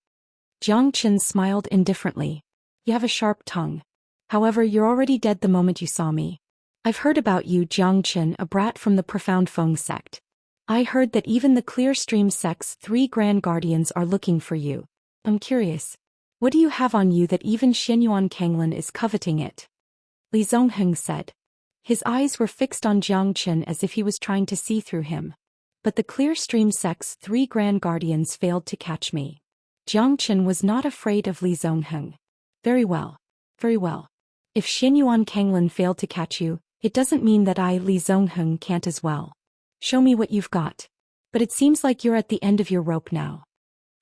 Jiang Chen smiled indifferently. "You have a sharp tongue. However, you're already dead the moment you saw me. I've heard about you, Jiang Chen, a brat from the Profound Feng sect. I heard that even the Clear Stream sect's 3 Grand Guardians are looking for you. I'm curious. What do you have on you that even Xianyuan Kanglin is coveting it?" Li Zongheng said. His eyes were fixed on Jiang Chen as if he was trying to see through him. "But the Clear Stream sect's 3 Grand Guardians failed to catch me." Jiang Chen was not afraid of Li Zongheng. Very well. Very well. If Xianyuan Kanglin failed to catch you, it doesn't mean that I, Li Zongheng, can't as well. Show me what you've got. But it seems like you're at the end of your rope now."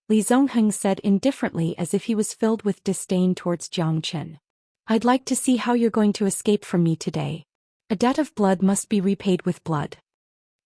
Li Zongheng said indifferently as if he was filled with disdain towards Jiang Chen. "I'd like to see how you're going to escape from me today. A debt of blood must be repaid with blood."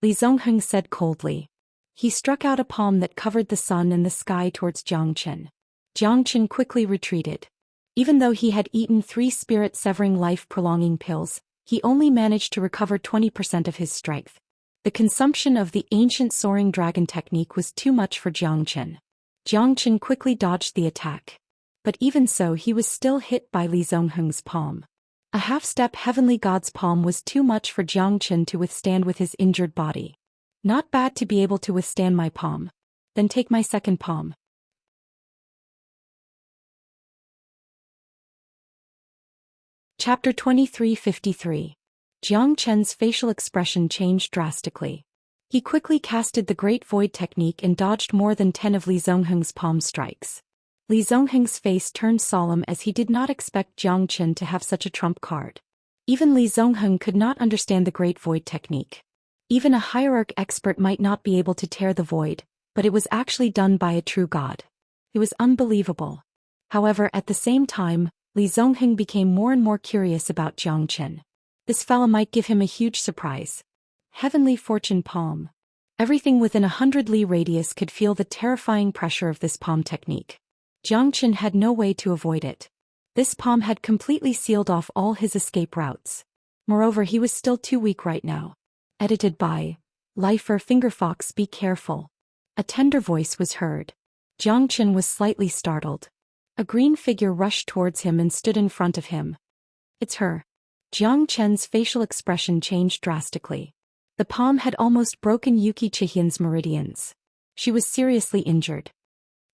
Li Zongheng said coldly. He struck out a palm that covered the sun and the sky towards Jiang Chen. Jiang Chen quickly retreated. Even though he had eaten 3 spirit-severing life-prolonging pills, he only managed to recover 20% of his strength. The consumption of the ancient soaring dragon technique was too much for Jiang Chen. Jiang Chen quickly dodged the attack. But even so, he was still hit by Li Zongheng's palm. A half-step heavenly god's palm was too much for Jiang Chen to withstand with his injured body. "Not bad to be able to withstand my palm. Then take my second palm." Chapter 2353. Jiang Chen's facial expression changed drastically. He quickly casted the Great Void technique and dodged more than 10 of Li Zongheng's palm strikes. Li Zongheng's face turned solemn as he did not expect Jiang Chen to have such a trump card. Even Li Zongheng could not understand the Great Void technique. Even a hierarch expert might not be able to tear the void, but it was actually done by a true god. It was unbelievable. However, at the same time, Li Zongheng became more and more curious about Jiang Chen. This fella might give him a huge surprise. Heavenly Fortune Palm. Everything within 100 li radius could feel the terrifying pressure of this palm technique. Jiang Chen had no way to avoid it. This palm had completely sealed off all his escape routes. Moreover, he was still too weak right now. Edited by Lifer Fingerfox. Be careful. A tender voice was heard. Jiang Chen was slightly startled. A green figure rushed towards him and stood in front of him. "It's her." Jiang Chen's facial expression changed drastically. The palm had almost broken Yuki Chihian's meridians. She was seriously injured.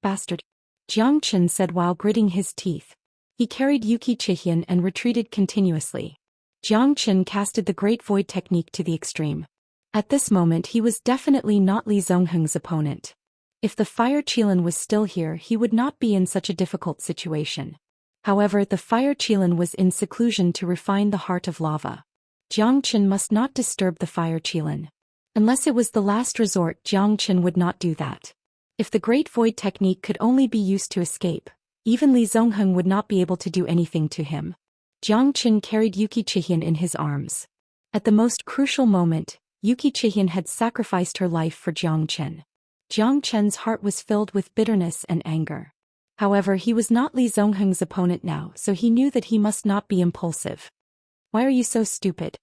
"Bastard," Jiang Chen said while gritting his teeth. He carried Yuki Chihian and retreated continuously. Jiang Chen casted the Great Void technique to the extreme. At this moment he was definitely not Li Zongheng's opponent. If the Fire Qilin was still here, he would not be in such a difficult situation. However, the Fire Qilin was in seclusion to refine the heart of lava. Jiang Chen must not disturb the Fire Qilin. Unless it was the last resort, Jiang Chen would not do that. If the Great Void technique could only be used to escape, even Li Zongheng would not be able to do anything to him. Jiang Chen carried Yuki Chihian in his arms. At the most crucial moment, Yuki Chihian had sacrificed her life for Jiang Chen. Jiang Chen's heart was filled with bitterness and anger. However, he was not Li Zongheng's opponent now, so he knew that he must not be impulsive. "Why are you so stupid?"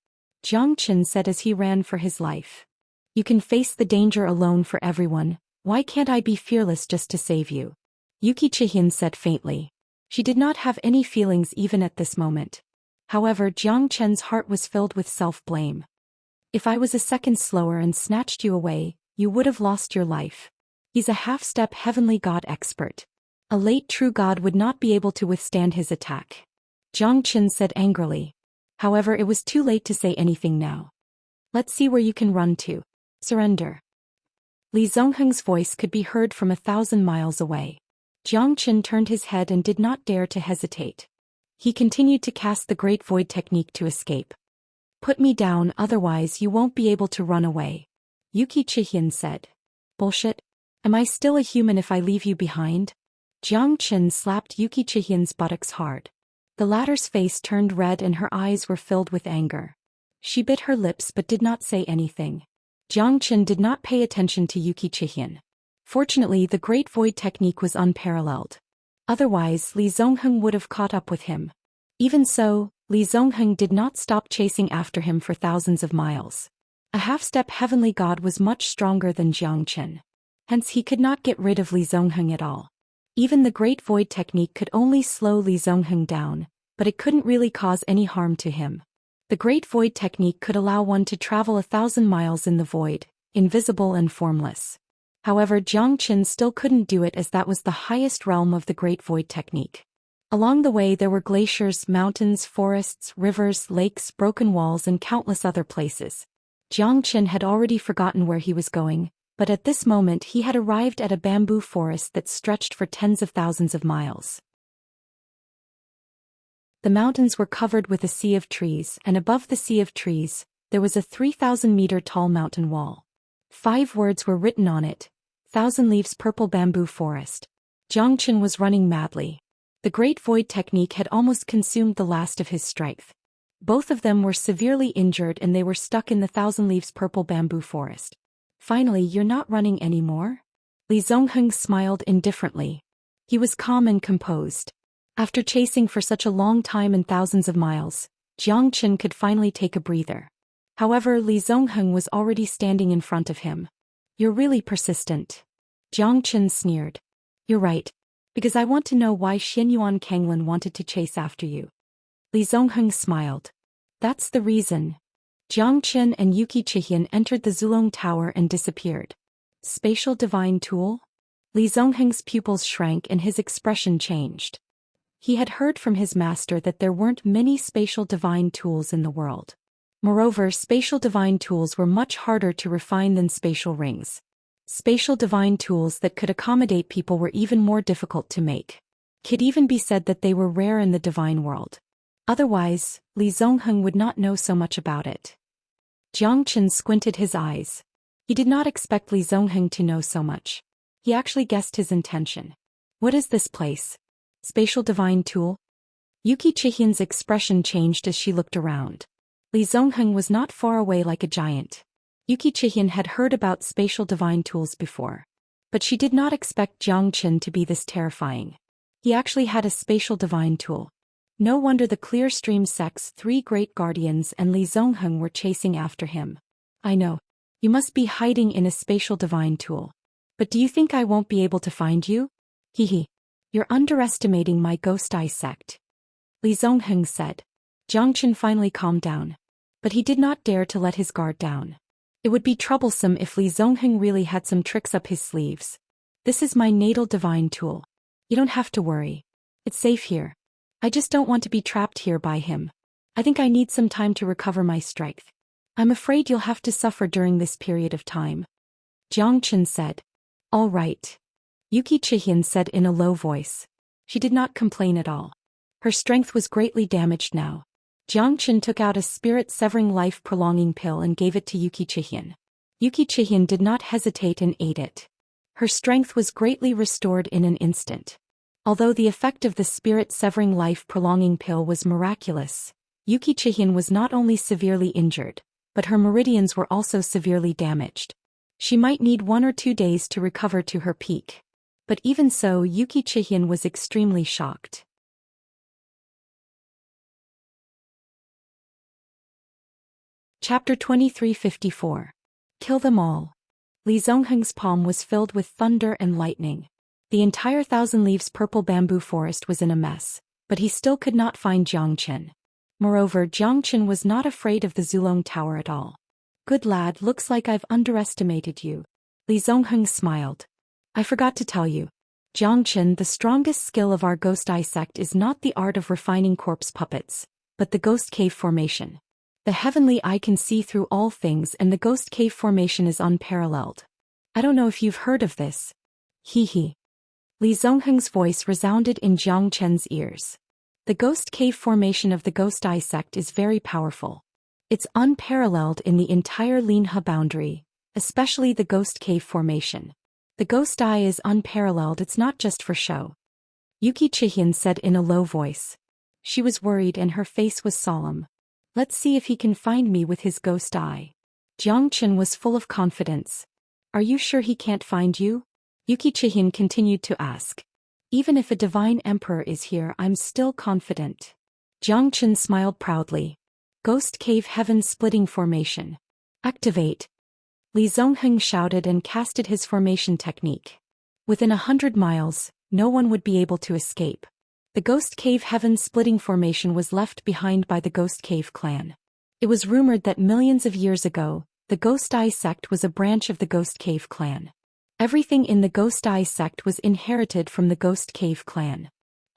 Jiang Chen said as he ran for his life. "You can face the danger alone for everyone. Why can't I be fearless just to save you?" Yuki Chihian said faintly. She did not have any feelings even at this moment. However, Jiang Chen's heart was filled with self-blame. "If I was a second slower and snatched you away, you would have lost your life. He's a half-step heavenly god expert. A late true god would not be able to withstand his attack." Jiang Chen said angrily. However, it was too late to say anything now. "Let's see where you can run to. Surrender." Li Zongheng's voice could be heard from 1,000 miles away. Jiang Chen turned his head and did not dare to hesitate. He continued to cast the Great Void technique to escape. "Put me down, otherwise you won't be able to run away," Yuki Chihian said. "Bullshit. Am I still a human if I leave you behind?" Jiang Qin slapped Yuki Chihian's buttocks hard. The latter's face turned red and her eyes were filled with anger. She bit her lips but did not say anything. Jiang Qin did not pay attention to Yuki Chihian. Fortunately, the Great Void technique was unparalleled. Otherwise, Li Zongheng would have caught up with him. Even so, Li Zongheng did not stop chasing after him for thousands of miles. A half-step heavenly god was much stronger than Jiang Qin. Hence he could not get rid of Li Zongheng at all. Even the Great Void technique could only slow Li Zongheng down, but it couldn't really cause any harm to him. The Great Void technique could allow one to travel 1,000 miles in the void, invisible and formless. However, Jiang Qin still couldn't do it as that was the highest realm of the Great Void technique. Along the way there were glaciers, mountains, forests, rivers, lakes, broken walls and countless other places. Jiang Qin had already forgotten where he was going, but at this moment he had arrived at a bamboo forest that stretched for tens of thousands of miles. The mountains were covered with a sea of trees, and above the sea of trees, there was a 3,000-meter-tall mountain wall. 5 words were written on it: 1,000 leaves purple bamboo forest. Jiang Qin was running madly. The Great Void technique had almost consumed the last of his strength. Both of them were severely injured and they were stuck in the 1,000 leaves purple bamboo forest. Finally, you're not running anymore? Li Zongheng smiled indifferently. He was calm and composed. After chasing for such a long time and thousands of miles, Jiang Qin could finally take a breather. However, Li Zongheng was already standing in front of him. You're really persistent. Jiang Qin sneered. You're right. Because I want to know why Xianyuan Kanglin wanted to chase after you. Li Zongheng smiled. That's the reason. Jiang Qin and Yuki Chihian entered the Zulong Tower and disappeared. Spatial divine tool? Li Zongheng's pupils shrank and his expression changed. He had heard from his master that there weren't many spatial divine tools in the world. Moreover, spatial divine tools were much harder to refine than spatial rings. Spatial divine tools that could accommodate people were even more difficult to make. Could even be said that they were rare in the divine world. Otherwise, Li Zongheng would not know so much about it. Jiang Qin squinted his eyes. He did not expect Li Zongheng to know so much. He actually guessed his intention. What is this place? Spatial divine tool? Yuki Chihian's expression changed as she looked around. Li Zongheng was not far away like a giant. Yuki Chihian had heard about spatial divine tools before. But she did not expect Jiang Qin to be this terrifying. He actually had a spatial divine tool. No wonder the Clear Stream sect's 3 great guardians and Li Zongheng were chasing after him. I know. You must be hiding in a spatial divine tool. But do you think I won't be able to find you? Hehe. You're underestimating my Ghost Eye sect. Li Zongheng said. Jiang Qin finally calmed down. But he did not dare to let his guard down. It would be troublesome if Li Zongheng really had some tricks up his sleeves. This is my natal divine tool. You don't have to worry. It's safe here. I just don't want to be trapped here by him. I think I need some time to recover my strength. I'm afraid you'll have to suffer during this period of time. Jiang Qin said. All right. Yuki Chihian said in a low voice. She did not complain at all. Her strength was greatly damaged now. Jiang Qin took out a spirit-severing life-prolonging pill and gave it to Yuki Chihian. Yuki Chihian did not hesitate and ate it. Her strength was greatly restored in an instant. Although the effect of the spirit-severing life-prolonging pill was miraculous, Yuki Chihian was not only severely injured, but her meridians were also severely damaged. She might need 1 or 2 days to recover to her peak. But even so, Yuki Chihian was extremely shocked. Chapter 2354. Kill them all. Li Zongheng's palm was filled with thunder and lightning. The entire 1,000 leaves purple bamboo forest was in a mess, but he still could not find Jiang Qin. Moreover, Jiang Qin was not afraid of the Zulong Tower at all. Good lad, looks like I've underestimated you. Li Zongheng smiled. I forgot to tell you. Jiang Qin, the strongest skill of our Ghost Eye sect is not the art of refining corpse puppets, but the Ghost Cave formation. The heavenly eye can see through all things and the Ghost Cave formation is unparalleled. I don't know if you've heard of this. Hehe. Li Zongheng's voice resounded in Jiang Qin's ears. The Ghost Cave formation of the Ghost Eye sect is very powerful. It's unparalleled in the entire Linhe boundary, especially the Ghost Cave formation. The Ghost Eye is unparalleled, it's not just for show. Xian said in a low voice. She was worried and her face was solemn. Let's see if he can find me with his ghost eye. Xianxia was full of confidence. Are you sure he can't find you? Xian continued to ask. Even if a divine emperor is here, I'm still confident. Xianxia smiled proudly. Ghost Cave Heaven Splitting Formation. Activate. Li Zongheng shouted and casted his formation technique. Within 100 miles, no one would be able to escape. The Ghost Cave Heaven Splitting Formation was left behind by the Ghost Cave clan. It was rumored that millions of years ago, the Ghost Eye sect was a branch of the Ghost Cave clan. Everything in the Ghost Eye sect was inherited from the Ghost Cave clan.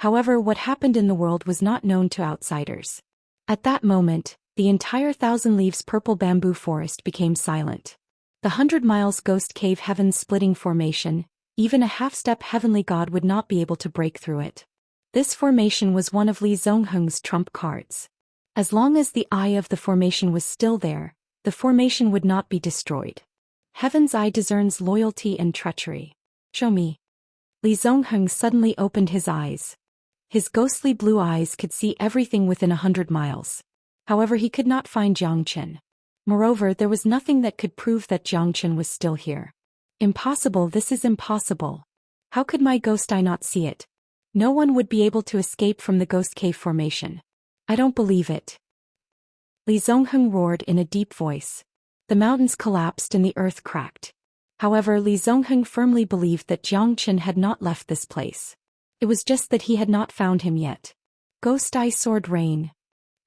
However, what happened in the world was not known to outsiders. At that moment, the entire Thousand Leaves purple bamboo forest became silent. The 100 miles Ghost Cave Heaven Splitting Formation, even a half-step heavenly god would not be able to break through it. This formation was one of Li Zongheng's trump cards. As long as the eye of the formation was still there, the formation would not be destroyed. Heaven's eye discerns loyalty and treachery. Show me. Li Zongheng suddenly opened his eyes. His ghostly blue eyes could see everything within 100 miles. However, he could not find Xianxia. Moreover, there was nothing that could prove that Xianxia was still here. Impossible, this is impossible. How could my ghost eye not see it? No one would be able to escape from the Ghost Cave formation. I don't believe it. Li Zongheng roared in a deep voice. The mountains collapsed and the earth cracked. However, Li Zongheng firmly believed that Xianxia had not left this place. It was just that he had not found him yet. Ghost Eye Sword Rain.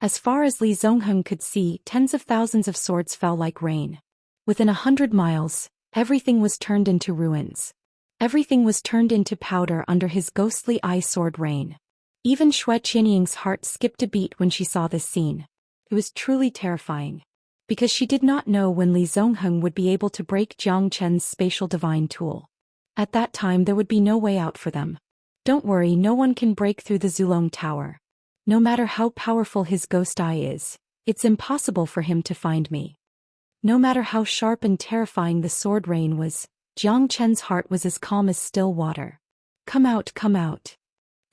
As far as Li Zongheng could see, tens of thousands of swords fell like rain. Within 100 miles, everything was turned into ruins. Everything was turned into powder under his ghostly eye sword rain. Even Shui Qianying's heart skipped a beat when she saw this scene. It was truly terrifying. Because she did not know when Li Zongheng would be able to break Xianxia's spatial divine tool. At that time there would be no way out for them. Don't worry, no one can break through the Zulong Tower. No matter how powerful his ghost eye is, it's impossible for him to find me. No matter how sharp and terrifying the sword rain was, Xianxia's heart was as calm as still water. Come out, come out.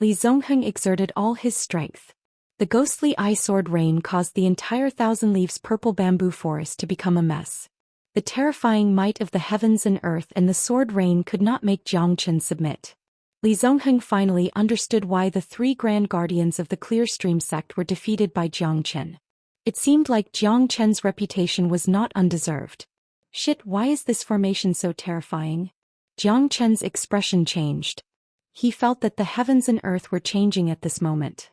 Li Zongheng exerted all his strength. The ghostly eye sword rain caused the entire Thousand Leaves purple bamboo forest to become a mess. The terrifying might of the heavens and earth and the sword rain could not make Xianxia submit. Li Zongheng finally understood why the 3 Grand Guardians of the Clear Stream sect were defeated by Xianxia. It seemed like Xianxia's reputation was not undeserved. Shit, why is this formation so terrifying? Xianxia's expression changed. He felt that the heavens and earth were changing at this moment.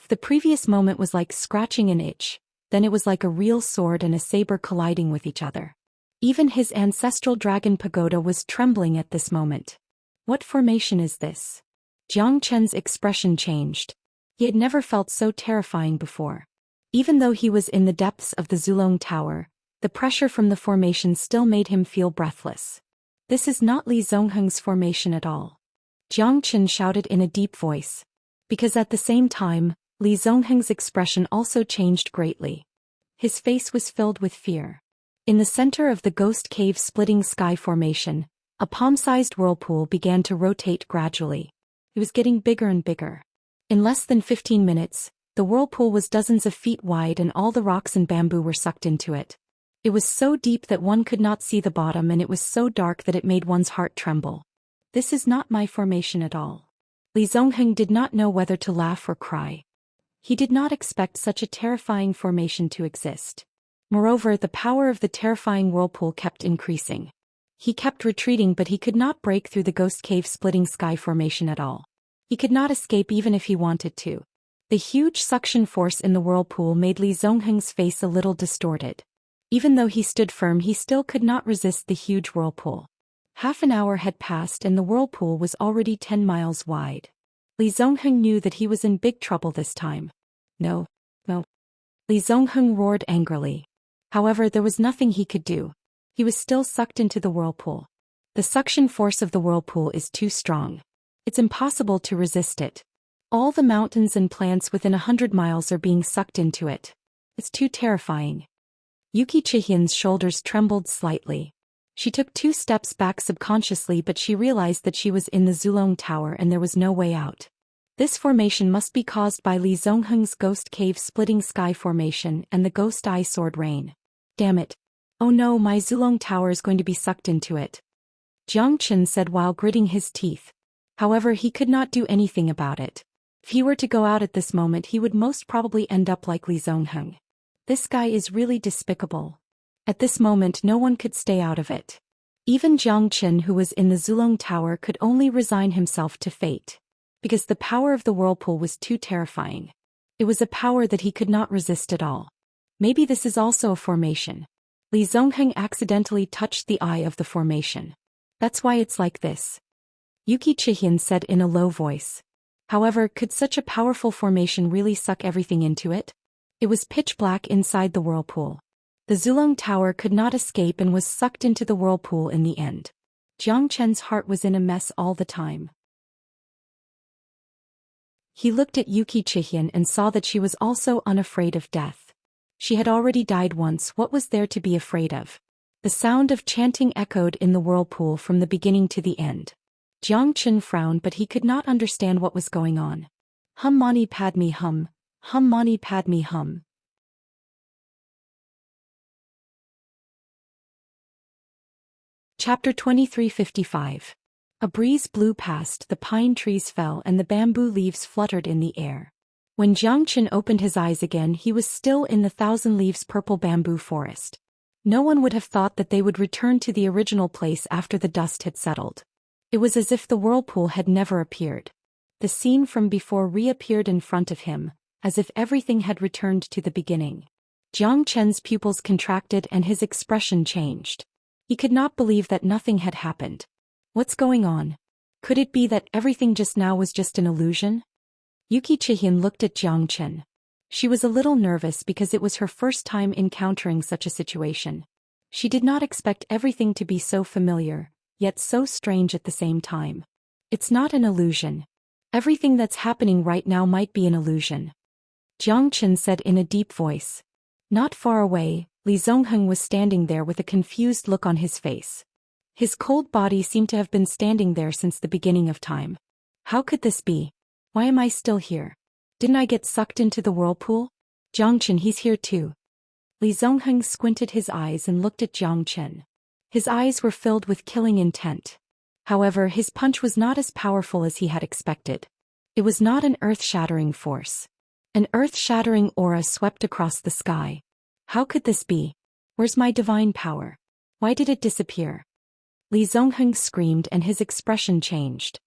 The previous moment was like scratching an itch, then it was like a real sword and a saber colliding with each other. Even his ancestral dragon pagoda was trembling at this moment. What formation is this? Xianxia's expression changed. He had never felt so terrifying before. Even though he was in the depths of the Zulong Tower, the pressure from the formation still made him feel breathless. This is not Li Zongheng's formation at all. Xianxia shouted in a deep voice. Because at the same time, Li Zongheng's expression also changed greatly. His face was filled with fear. In the center of the Ghost Cave Splitting Sky Formation, a palm-sized whirlpool began to rotate gradually. It was getting bigger and bigger. In less than 15 minutes, the whirlpool was dozens of feet wide and all the rocks and bamboo were sucked into it. It was so deep that one could not see the bottom and it was so dark that it made one's heart tremble. This is not my formation at all. Li Zongheng did not know whether to laugh or cry. He did not expect such a terrifying formation to exist. Moreover, the power of the terrifying whirlpool kept increasing. He kept retreating, but he could not break through the Ghost Cave Splitting Sky Formation at all. He could not escape even if he wanted to. The huge suction force in the whirlpool made Li Zongheng's face a little distorted. Even though he stood firm, he still could not resist the huge whirlpool. Half an hour had passed and the whirlpool was already 10 miles wide. Li Zongheng knew that he was in big trouble this time. No. Li Zongheng roared angrily. However, there was nothing he could do. He was still sucked into the whirlpool. The suction force of the whirlpool is too strong. It's impossible to resist it. All the mountains and plants within 100 miles are being sucked into it. It's too terrifying. Xianxia's shoulders trembled slightly. She took 2 steps back subconsciously, but she realized that she was in the Zulong Tower and there was no way out. This formation must be caused by Li Zongheng's Ghost Cave Splitting Sky Formation and the Ghost Eye Sword Rain. Damn it. Oh no, my Zulong Tower is going to be sucked into it. Jiang Chen said while gritting his teeth. However, he could not do anything about it. If he were to go out at this moment, he would most probably end up like Li Zongheng. This guy is really despicable. At this moment, no one could stay out of it. Even Jiang Chen, who was in the Zulong Tower, could only resign himself to fate. Because the power of the whirlpool was too terrifying. It was a power that he could not resist at all. Maybe this is also a formation. Li Zongheng accidentally touched the eye of the formation. That's why it's like this. Yuki Chihian said in a low voice. However, could such a powerful formation really suck everything into it? It was pitch black inside the whirlpool. The Zulong Tower could not escape and was sucked into the whirlpool in the end. Jiang Chen's heart was in a mess all the time. He looked at Yuki Chihian and saw that she was also unafraid of death. She had already died once, what was there to be afraid of? The sound of chanting echoed in the whirlpool from the beginning to the end. Jiang Chen frowned, but he could not understand what was going on. Hum mani padme hum, hum mani padme hum. Chapter 2355. A breeze blew past, the pine trees fell and the bamboo leaves fluttered in the air. When Jiang Chen opened his eyes again, he was still in the Thousand Leaves Purple Bamboo Forest. No one would have thought that they would return to the original place after the dust had settled. It was as if the whirlpool had never appeared. The scene from before reappeared in front of him, as if everything had returned to the beginning. Jiang Chen's pupils contracted and his expression changed. He could not believe that nothing had happened. What's going on? Could it be that everything just now was just an illusion? Yuki Chihian looked at Jiang Chen. She was a little nervous because it was her first time encountering such a situation. She did not expect everything to be so familiar, yet so strange at the same time. It's not an illusion. Everything that's happening right now might be an illusion. Jiang Chen said in a deep voice. Not far away, Li Zongheng was standing there with a confused look on his face. His cold body seemed to have been standing there since the beginning of time. How could this be? Why am I still here? Didn't I get sucked into the whirlpool? Jiang Chen, he's here too. Li Zongheng squinted his eyes and looked at Jiang Chen. His eyes were filled with killing intent. However, his punch was not as powerful as he had expected. It was not an earth-shattering force. An earth-shattering aura swept across the sky. How could this be? Where's my divine power? Why did it disappear? Li Zongheng screamed and his expression changed.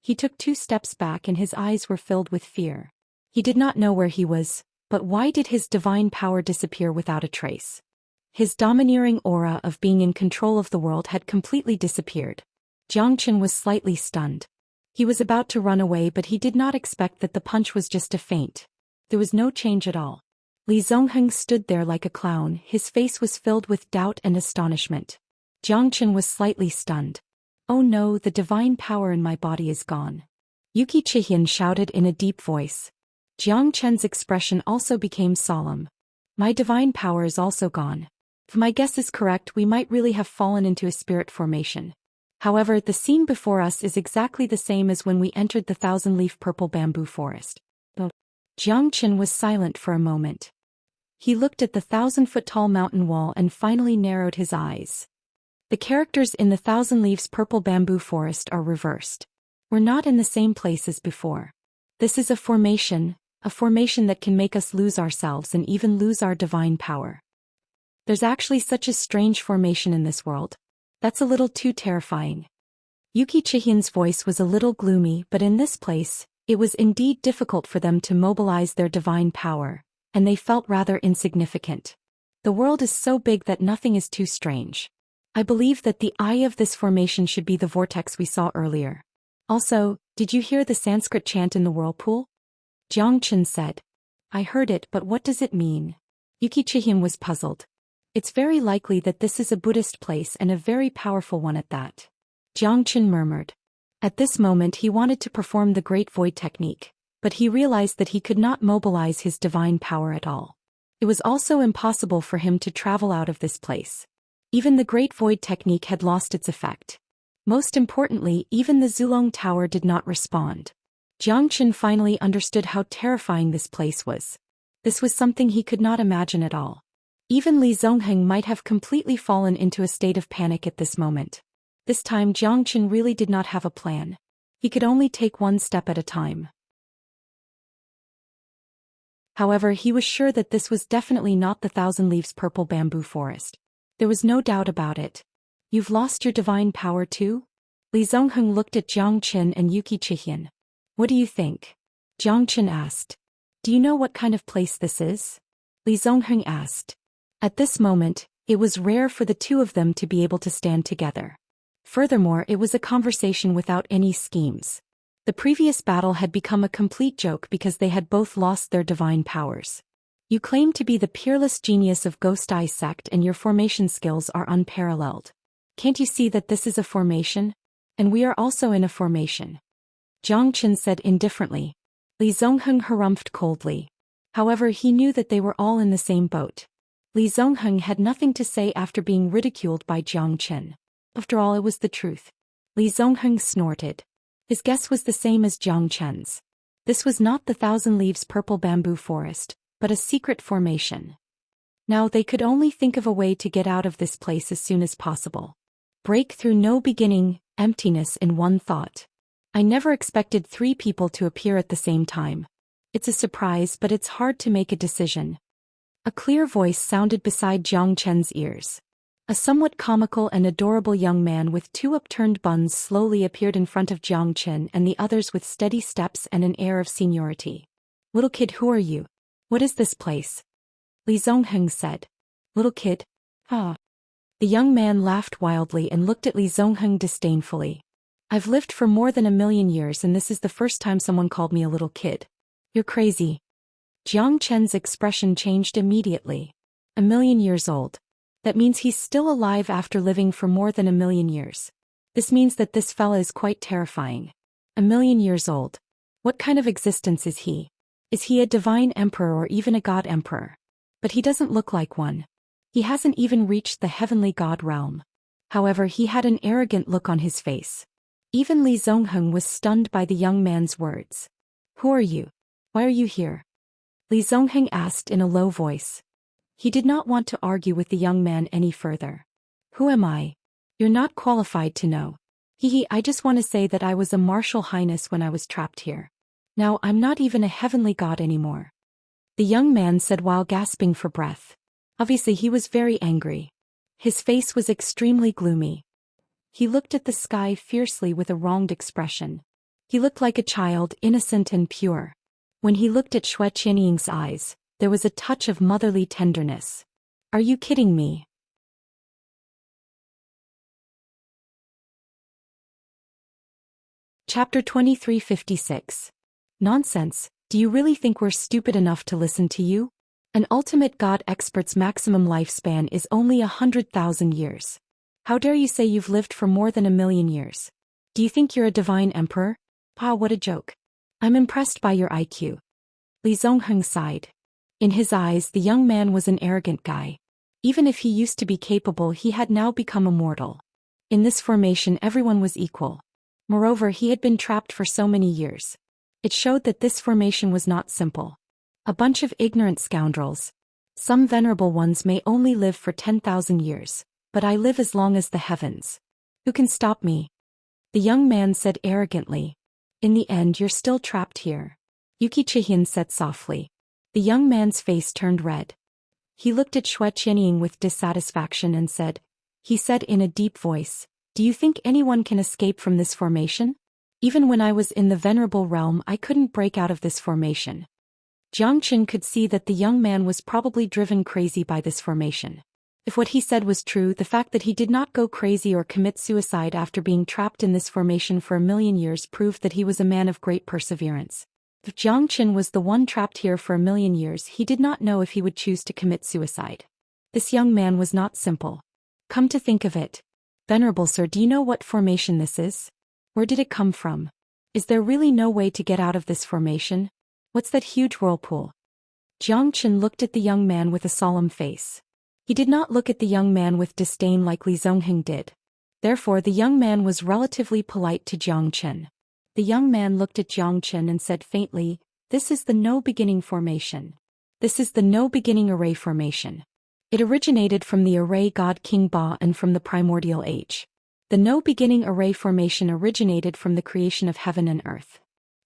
He took 2 steps back and his eyes were filled with fear. He did not know where he was, but why did his divine power disappear without a trace? His domineering aura of being in control of the world had completely disappeared. Jiang Chen was slightly stunned. He was about to run away, but he did not expect that the punch was just a feint. There was no change at all. Li Zongheng stood there like a clown, his face was filled with doubt and astonishment. Jiang Chen was slightly stunned. Oh no, the divine power in my body is gone. Yuki Chihian shouted in a deep voice. Jiang Chen's expression also became solemn. My divine power is also gone. If my guess is correct, we might really have fallen into a spirit formation. However, the scene before us is exactly the same as when we entered the thousand-leaf purple bamboo forest. Jiang Chen was silent for a moment. He looked at the 1,000-foot-tall mountain wall and finally narrowed his eyes. The characters in the Thousand Leaves Purple Bamboo Forest are reversed. We're not in the same place as before. This is a formation that can make us lose ourselves and even lose our divine power. There's actually such a strange formation in this world. That's a little too terrifying. Yuki Chihian's voice was a little gloomy, but in this place, it was indeed difficult for them to mobilize their divine power, and they felt rather insignificant. The world is so big that nothing is too strange. I believe that the eye of this formation should be the vortex we saw earlier. Also, did you hear the Sanskrit chant in the whirlpool? Jiang Chen said. I heard it, but what does it mean? Yuki Chihian was puzzled. It's very likely that this is a Buddhist place and a very powerful one at that. Jiang Chen murmured. At this moment he wanted to perform the Great Void technique, but he realized that he could not mobilize his divine power at all. It was also impossible for him to travel out of this place. Even the Great Void technique had lost its effect. Most importantly, even the Zulong Tower did not respond. Jiang Chen finally understood how terrifying this place was. This was something he could not imagine at all. Even Li Zongheng might have completely fallen into a state of panic at this moment. This time Jiang Chen really did not have a plan. He could only take one step at a time. However, he was sure that this was definitely not the Thousand Leaves Purple Bamboo Forest. There was no doubt about it. You've lost your divine power too? Li Zongheng looked at Jiang Chen and Yuki Chihian. What do you think? Jiang Chen asked. Do you know what kind of place this is? Li Zongheng asked. At this moment, it was rare for the two of them to be able to stand together. Furthermore, it was a conversation without any schemes. The previous battle had become a complete joke because they had both lost their divine powers. You claim to be the peerless genius of Ghost Eye sect and your formation skills are unparalleled. Can't you see that this is a formation? And we are also in a formation. Jiang Chen said indifferently. Li Zongheng harumphed coldly. However, he knew that they were all in the same boat. Li Zongheng had nothing to say after being ridiculed by Jiang Chen. After all, it was the truth. Li Zongheng snorted. His guess was the same as Jiang Chen's. This was not the Thousand Leaves Purple Bamboo Forest, but a secret formation. Now they could only think of a way to get out of this place as soon as possible. Break through no beginning, emptiness in one thought. I never expected 3 people to appear at the same time. It's a surprise, but it's hard to make a decision. A clear voice sounded beside Jiang Chen's ears. A somewhat comical and adorable young man with 2 upturned buns slowly appeared in front of Jiang Chen and the others with steady steps and an air of seniority. Little kid, who are you? What is this place? Li Zongheng said. Little kid? Ah. The young man laughed wildly and looked at Li Zongheng disdainfully. I've lived for more than 1,000,000 years and this is the first time someone called me a little kid. You're crazy. Jiang Chen's expression changed immediately. 1,000,000 years old. That means he's still alive after living for more than 1,000,000 years. This means that this fella is quite terrifying. 1,000,000 years old. What kind of existence is he? Is he a divine emperor or even a god emperor? But he doesn't look like one. He hasn't even reached the heavenly god realm. However, he had an arrogant look on his face. Even Li Zongheng was stunned by the young man's words. Who are you? Why are you here? Li Zongheng asked in a low voice. He did not want to argue with the young man any further. Who am I? You're not qualified to know. I just want to say that I was a martial highness when I was trapped here. Now I'm not even a heavenly god anymore. The young man said while gasping for breath. Obviously he was very angry. His face was extremely gloomy. He looked at the sky fiercely with a wronged expression. He looked like a child, innocent and pure. When he looked at Xue Qianying's eyes, there was a touch of motherly tenderness. Are you kidding me? Chapter 2356. Nonsense, do you really think we're stupid enough to listen to you? An ultimate god expert's maximum lifespan is only 100,000 years. How dare you say you've lived for more than 1,000,000 years? Do you think you're a divine emperor? Ah, what a joke. I'm impressed by your IQ. Li Zongheng sighed. In his eyes, the young man was an arrogant guy. Even if he used to be capable, he had now become a mortal. In this formation, everyone was equal. Moreover, he had been trapped for so many years. It showed that this formation was not simple. A bunch of ignorant scoundrels. Some venerable ones may only live for 10,000 years, but I live as long as the heavens. Who can stop me? The young man said arrogantly. In the end, you're still trapped here. Yuki Chihian said softly. The young man's face turned red. He looked at Xue Qianying with dissatisfaction and said, he said in a deep voice, do you think anyone can escape from this formation? Even when I was in the venerable realm, I couldn't break out of this formation. Jiang Chen could see that the young man was probably driven crazy by this formation. If what he said was true, the fact that he did not go crazy or commit suicide after being trapped in this formation for 1,000,000 years proved that he was a man of great perseverance. If Jiang Chen was the one trapped here for 1,000,000 years, he did not know if he would choose to commit suicide. This young man was not simple. Come to think of it. Venerable sir, do you know what formation this is? Where did it come from? Is there really no way to get out of this formation? What's that huge whirlpool? Jiang Chen looked at the young man with a solemn face. He did not look at the young man with disdain like Li Zhongheng did. Therefore the young man was relatively polite to Zhang Chen. The young man looked at Zhang Chen and said faintly, "This is the no-beginning formation. This is the no-beginning array formation. It originated from the array god King Ba and from the primordial age. The no-beginning array formation originated from the creation of heaven and earth.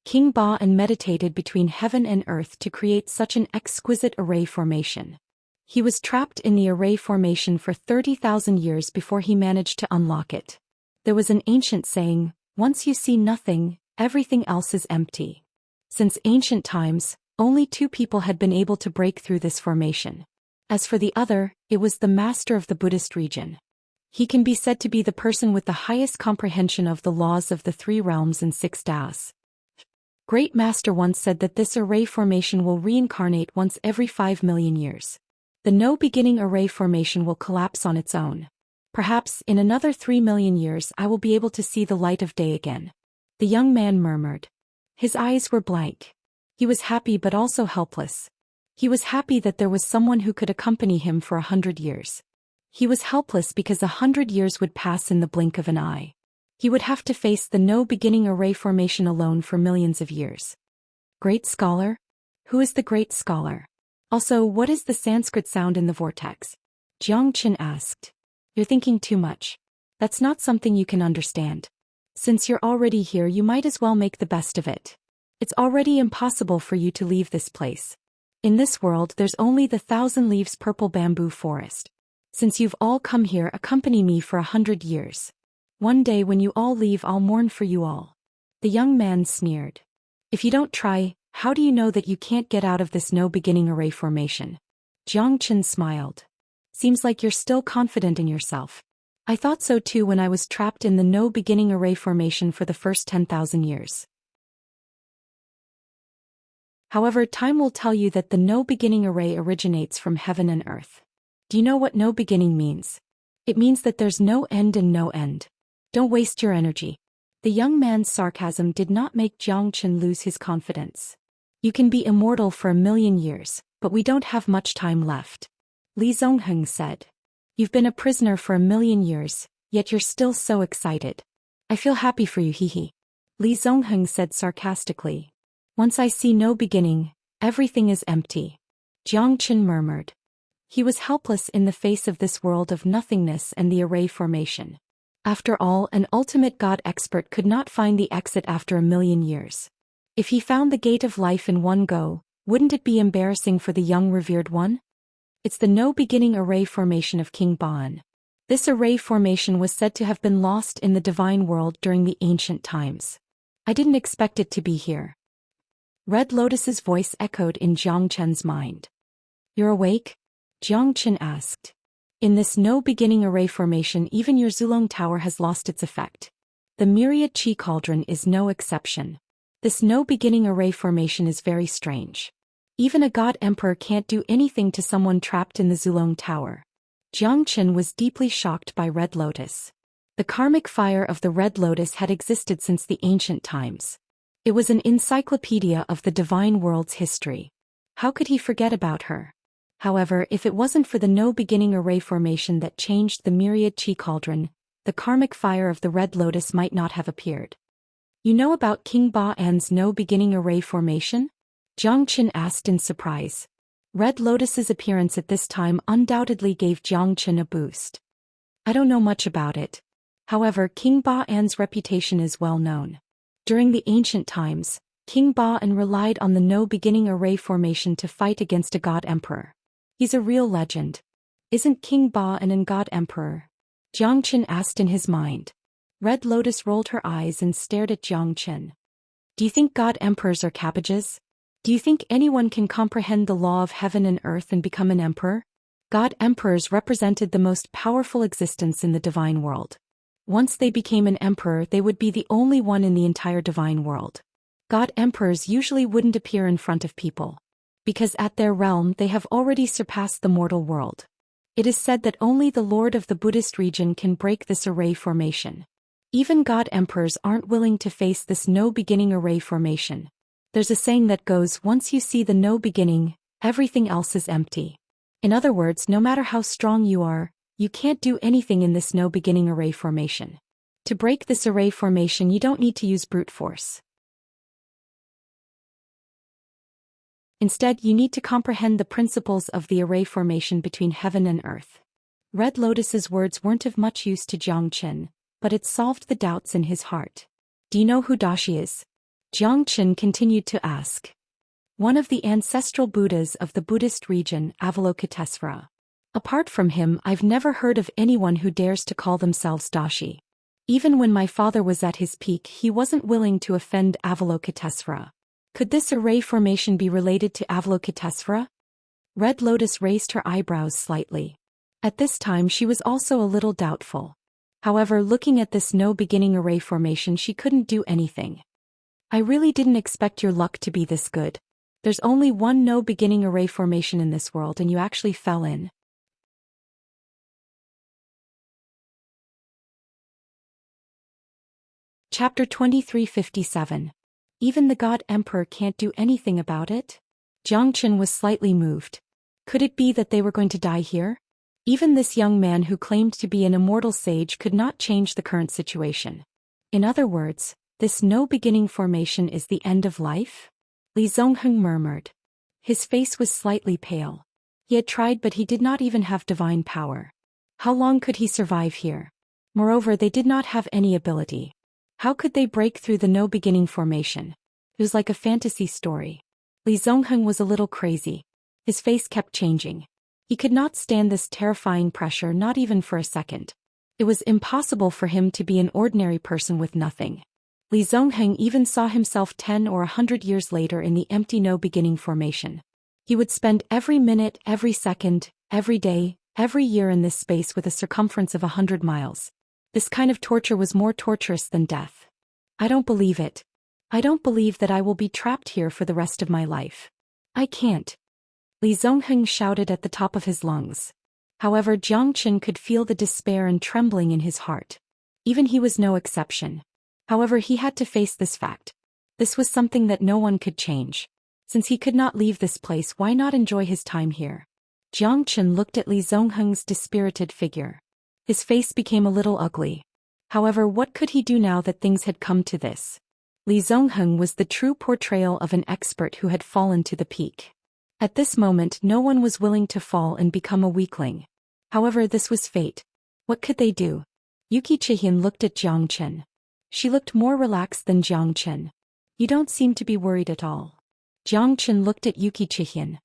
King Ba and meditated between heaven and earth to create such an exquisite array formation. He was trapped in the array formation for 30,000 years before he managed to unlock it. There was an ancient saying, once you see nothing, everything else is empty. Since ancient times, only 2 people had been able to break through this formation. As for the other, it was the master of the Buddhist region. He can be said to be the person with the highest comprehension of the laws of the 3 realms and 6 das. Great Master once said that this array formation will reincarnate once every 5 million years. The no-beginning array formation will collapse on its own. Perhaps, in another 3 million years I will be able to see the light of day again. The young man murmured. His eyes were blank. He was happy but also helpless. He was happy that there was someone who could accompany him for 100 years. He was helpless because 100 years would pass in the blink of an eye. He would have to face the no-beginning array formation alone for millions of years. Great scholar? Who is the great scholar? Also, what is the Sanskrit sound in the vortex? Zhang Chen asked. You're thinking too much. That's not something you can understand. Since you're already here, you might as well make the best of it. It's already impossible for you to leave this place. In this world there's only the 1,000 leaves purple bamboo forest. Since you've all come here, accompany me for 100 years. One day when you all leave, I'll mourn for you all. The young man sneered. If you don't try, how do you know that you can't get out of this no-beginning array formation? Zhang Chen smiled. Seems like you're still confident in yourself. I thought so too when I was trapped in the no-beginning array formation for the first 10,000 years. However, time will tell you that the no-beginning array originates from heaven and earth. Do you know what no-beginning means? It means that there's no end and no end. Don't waste your energy. The young man's sarcasm did not make Zhang Chen lose his confidence. You can be immortal for 1,000,000 years, but we don't have much time left. Li Zhongheng said. You've been a prisoner for 1,000,000 years, yet you're still so excited. I feel happy for you, hee. Li Zhongheng said sarcastically. Once I see no beginning, everything is empty. Zhang Chen murmured. He was helpless in the face of this world of nothingness and the array formation. After all, an ultimate God expert could not find the exit after 1,000,000 years. If he found the gate of life in one go, wouldn't it be embarrassing for the young revered one? It's the no-beginning array formation of King Baan. This array formation was said to have been lost in the divine world during the ancient times. I didn't expect it to be here. Red Lotus's voice echoed in Zhang Chen's mind. You're awake? Zhang Chen asked. In this no-beginning array formation, even your Zulong Tower has lost its effect. The myriad chi cauldron is no exception. This no-beginning array formation is very strange. Even a god emperor can't do anything to someone trapped in the Zulong Tower. Zhang Chen was deeply shocked by Red Lotus. The karmic fire of the Red Lotus had existed since the ancient times. It was an encyclopedia of the divine world's history. How could he forget about her? However, if it wasn't for the no-beginning array formation that changed the myriad chi cauldron, the karmic fire of the Red Lotus might not have appeared. You know about King Baan's no-beginning array formation? Zhang Chen asked in surprise. Red Lotus's appearance at this time undoubtedly gave Zhang Chen a boost. I don't know much about it. However, King Baan's reputation is well known. During the ancient times, King Baan relied on the no-beginning array formation to fight against a god emperor. He's a real legend. Isn't King Baan a god emperor? Zhang Chen asked in his mind. Red Lotus rolled her eyes and stared at Zhang Chen. Do you think god emperors are cabbages? Do you think anyone can comprehend the law of heaven and earth and become an emperor? God emperors represented the most powerful existence in the divine world. Once they became an emperor, they would be the only one in the entire divine world. God emperors usually wouldn't appear in front of people, because at their realm they have already surpassed the mortal world. It is said that only the Lord of the Buddhist region can break this array formation. Even god emperors aren't willing to face this no-beginning array formation. There's a saying that goes, once you see the no beginning, everything else is empty. In other words, no matter how strong you are, you can't do anything in this no-beginning array formation. To break this array formation, you don't need to use brute force. Instead, you need to comprehend the principles of the array formation between heaven and earth. Red Lotus's words weren't of much use to Zhou Xian, but it solved the doubts in his heart. Do you know who Dashi is? Zhou Xian continued to ask. One of the ancestral Buddhas of the Buddhist region, Avalokitesvara. Apart from him, I've never heard of anyone who dares to call themselves Dashi. Even when my father was at his peak, he wasn't willing to offend Avalokitesvara. Could this array formation be related to Avalokitesvara? Red Lotus raised her eyebrows slightly. At this time she was also a little doubtful. However, looking at this no-beginning array formation, she couldn't do anything. I really didn't expect your luck to be this good. There's only one no-beginning array formation in this world and you actually fell in. Chapter 2357. Even the God Emperor can't do anything about it? Zhou Xian was slightly moved. Could it be that they were going to die here? Even this young man who claimed to be an immortal sage could not change the current situation. In other words, this no-beginning formation is the end of life? Li Zongheng murmured. His face was slightly pale. He had tried, but he did not even have divine power. How long could he survive here? Moreover, they did not have any ability. How could they break through the no-beginning formation? It was like a fantasy story. Li Zongheng was a little crazy. His face kept changing. He could not stand this terrifying pressure, not even for a second. It was impossible for him to be an ordinary person with nothing. Li Zongheng even saw himself 10 or 100 years later in the empty no-beginning formation. He would spend every minute, every second, every day, every year in this space with a circumference of 100 miles. This kind of torture was more torturous than death. I don't believe it. I don't believe that I will be trapped here for the rest of my life. I can't. Li Zongheng shouted at the top of his lungs. However, Zhou Xian could feel the despair and trembling in his heart. Even he was no exception. However, he had to face this fact. This was something that no one could change. Since he could not leave this place, why not enjoy his time here? Zhou Xian looked at Li Zongheng's dispirited figure. His face became a little ugly. However, what could he do now that things had come to this? Li Zongheng was the true portrayal of an expert who had fallen to the peak. At this moment, no one was willing to fall and become a weakling. However, this was fate. What could they do? Yuki Chihian looked at Zhou Xian. She looked more relaxed than Zhou Xian. You don't seem to be worried at all. Zhou Xian looked at Yuki Chihian.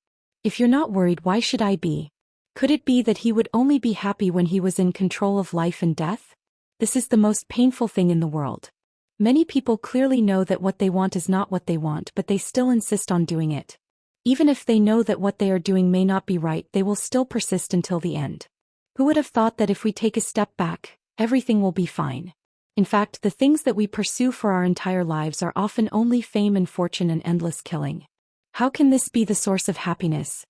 If you're not worried, why should I be? Could it be that he would only be happy when he was in control of life and death? This is the most painful thing in the world. Many people clearly know that what they want is not what they want, but they still insist on doing it. Even if they know that what they are doing may not be right, they will still persist until the end. Who would have thought that if we take a step back, everything will be fine? In fact, the things that we pursue for our entire lives are often only fame and fortune and endless killing. How can this be the source of happiness?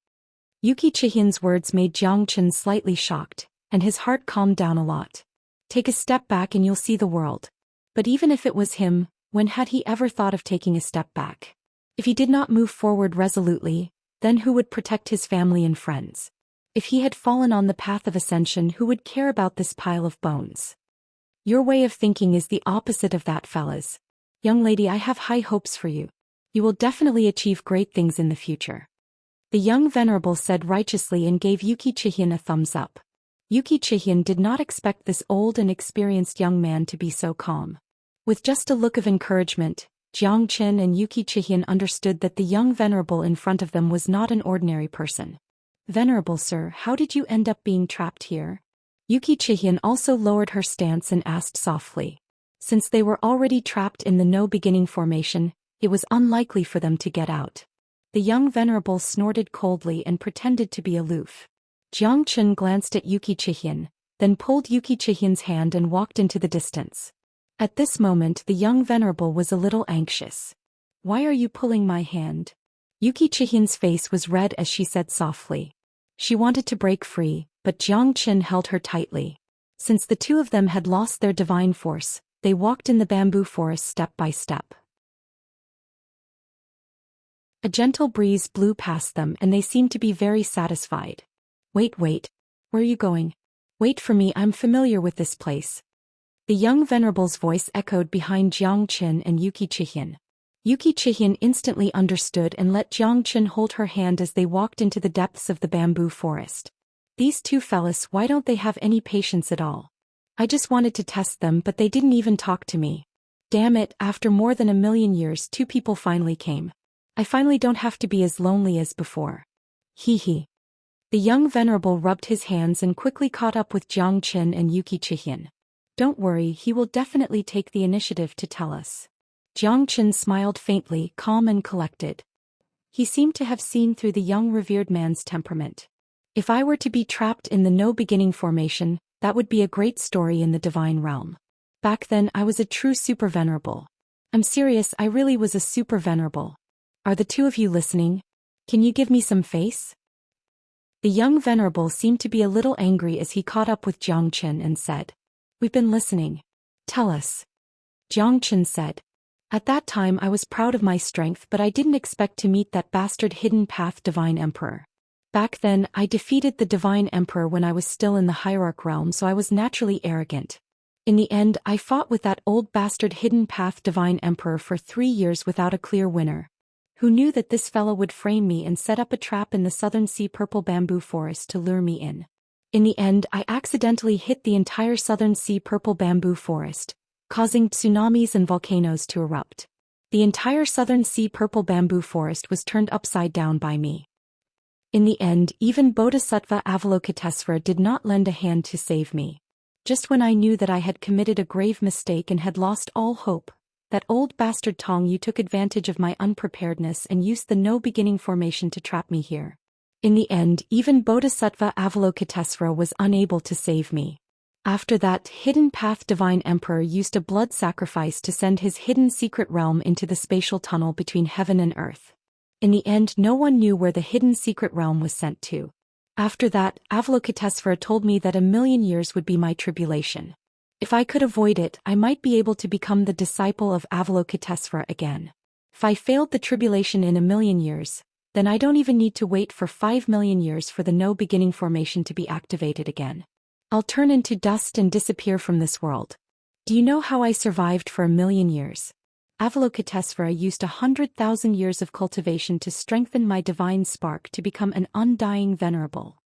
Yuki Chihian's words made Zhou Xian slightly shocked, and his heart calmed down a lot. Take a step back and you'll see the world. But even if it was him, when had he ever thought of taking a step back? If he did not move forward resolutely, then who would protect his family and friends? If he had fallen on the path of ascension, who would care about this pile of bones? Your way of thinking is the opposite of that, fellas. Young lady, I have high hopes for you. You will definitely achieve great things in the future. The young venerable said righteously and gave Yuki Chihian a thumbs up. Yuki Chihian did not expect this old and experienced young man to be so calm. With just a look of encouragement, Zhou Xian and Yuki Chihian understood that the young venerable in front of them was not an ordinary person. Venerable sir, how did you end up being trapped here? Yuki Chihian also lowered her stance and asked softly. Since they were already trapped in the no-beginning formation, it was unlikely for them to get out. The young venerable snorted coldly and pretended to be aloof. Zhou Xian glanced at Yuki Chihian, then pulled Yuki Chihian's hand and walked into the distance. At this moment, the young venerable was a little anxious. Why are you pulling my hand? Yuki Chihian's face was red as she said softly. She wanted to break free, but Zhou Xian held her tightly. Since the two of them had lost their divine force, they walked in the bamboo forest step by step. A gentle breeze blew past them and they seemed to be very satisfied. Wait. Where are you going? Wait for me, I'm familiar with this place. The young venerable's voice echoed behind Zhou Xian and Xian. Xian instantly understood and let Zhou Xian hold her hand as they walked into the depths of the bamboo forest. These two fellas, why don't they have any patience at all? I just wanted to test them, but they didn't even talk to me. Damn it, after more than 1,000,000 years, two people finally came. I finally don't have to be as lonely as before. Hee. The young venerable rubbed his hands and quickly caught up with Zhou Xian and Xian. Don't worry, he will definitely take the initiative to tell us. Zhou Xian smiled faintly, calm and collected. He seemed to have seen through the young revered man's temperament. If I were to be trapped in the no-beginning formation, that would be a great story in the divine realm. Back then I was a true super venerable. I'm serious, I really was a super venerable. Are the two of you listening? Can you give me some face? The young venerable seemed to be a little angry as he caught up with Zhou Xian and said, We've been listening. Tell us. Zhou Xian said. At that time I was proud of my strength, but I didn't expect to meet that bastard hidden path divine emperor. Back then, I defeated the divine emperor when I was still in the hierarch realm, so I was naturally arrogant. In the end, I fought with that old bastard hidden path divine emperor for 3 years without a clear winner. Who knew that this fellow would frame me and set up a trap in the southern sea purple bamboo forest to lure me in? In the end, I accidentally hit the entire southern sea purple bamboo forest, causing tsunamis and volcanoes to erupt. The entire southern sea purple bamboo forest was turned upside down by me. In the end, even Bodhisattva Avalokitesvara did not lend a hand to save me. Just when I knew that I had committed a grave mistake and had lost all hope, that old bastard Tong Yu took advantage of my unpreparedness and used the no-beginning formation to trap me here. In the end, even Bodhisattva Avalokitesvara was unable to save me. After that, Hidden Path Divine Emperor used a blood sacrifice to send his hidden secret realm into the spatial tunnel between heaven and earth. In the end, no one knew where the hidden secret realm was sent to. After that, Avalokitesvara told me that 1,000,000 years would be my tribulation. If I could avoid it, I might be able to become the disciple of Avalokitesvara again. If I failed the tribulation in 1,000,000 years, then I don't even need to wait for 5,000,000 years for the no-beginning formation to be activated again. I'll turn into dust and disappear from this world. Do you know how I survived for 1,000,000 years? Avalokitesvara used 100,000 years of cultivation to strengthen my divine spark to become an undying venerable.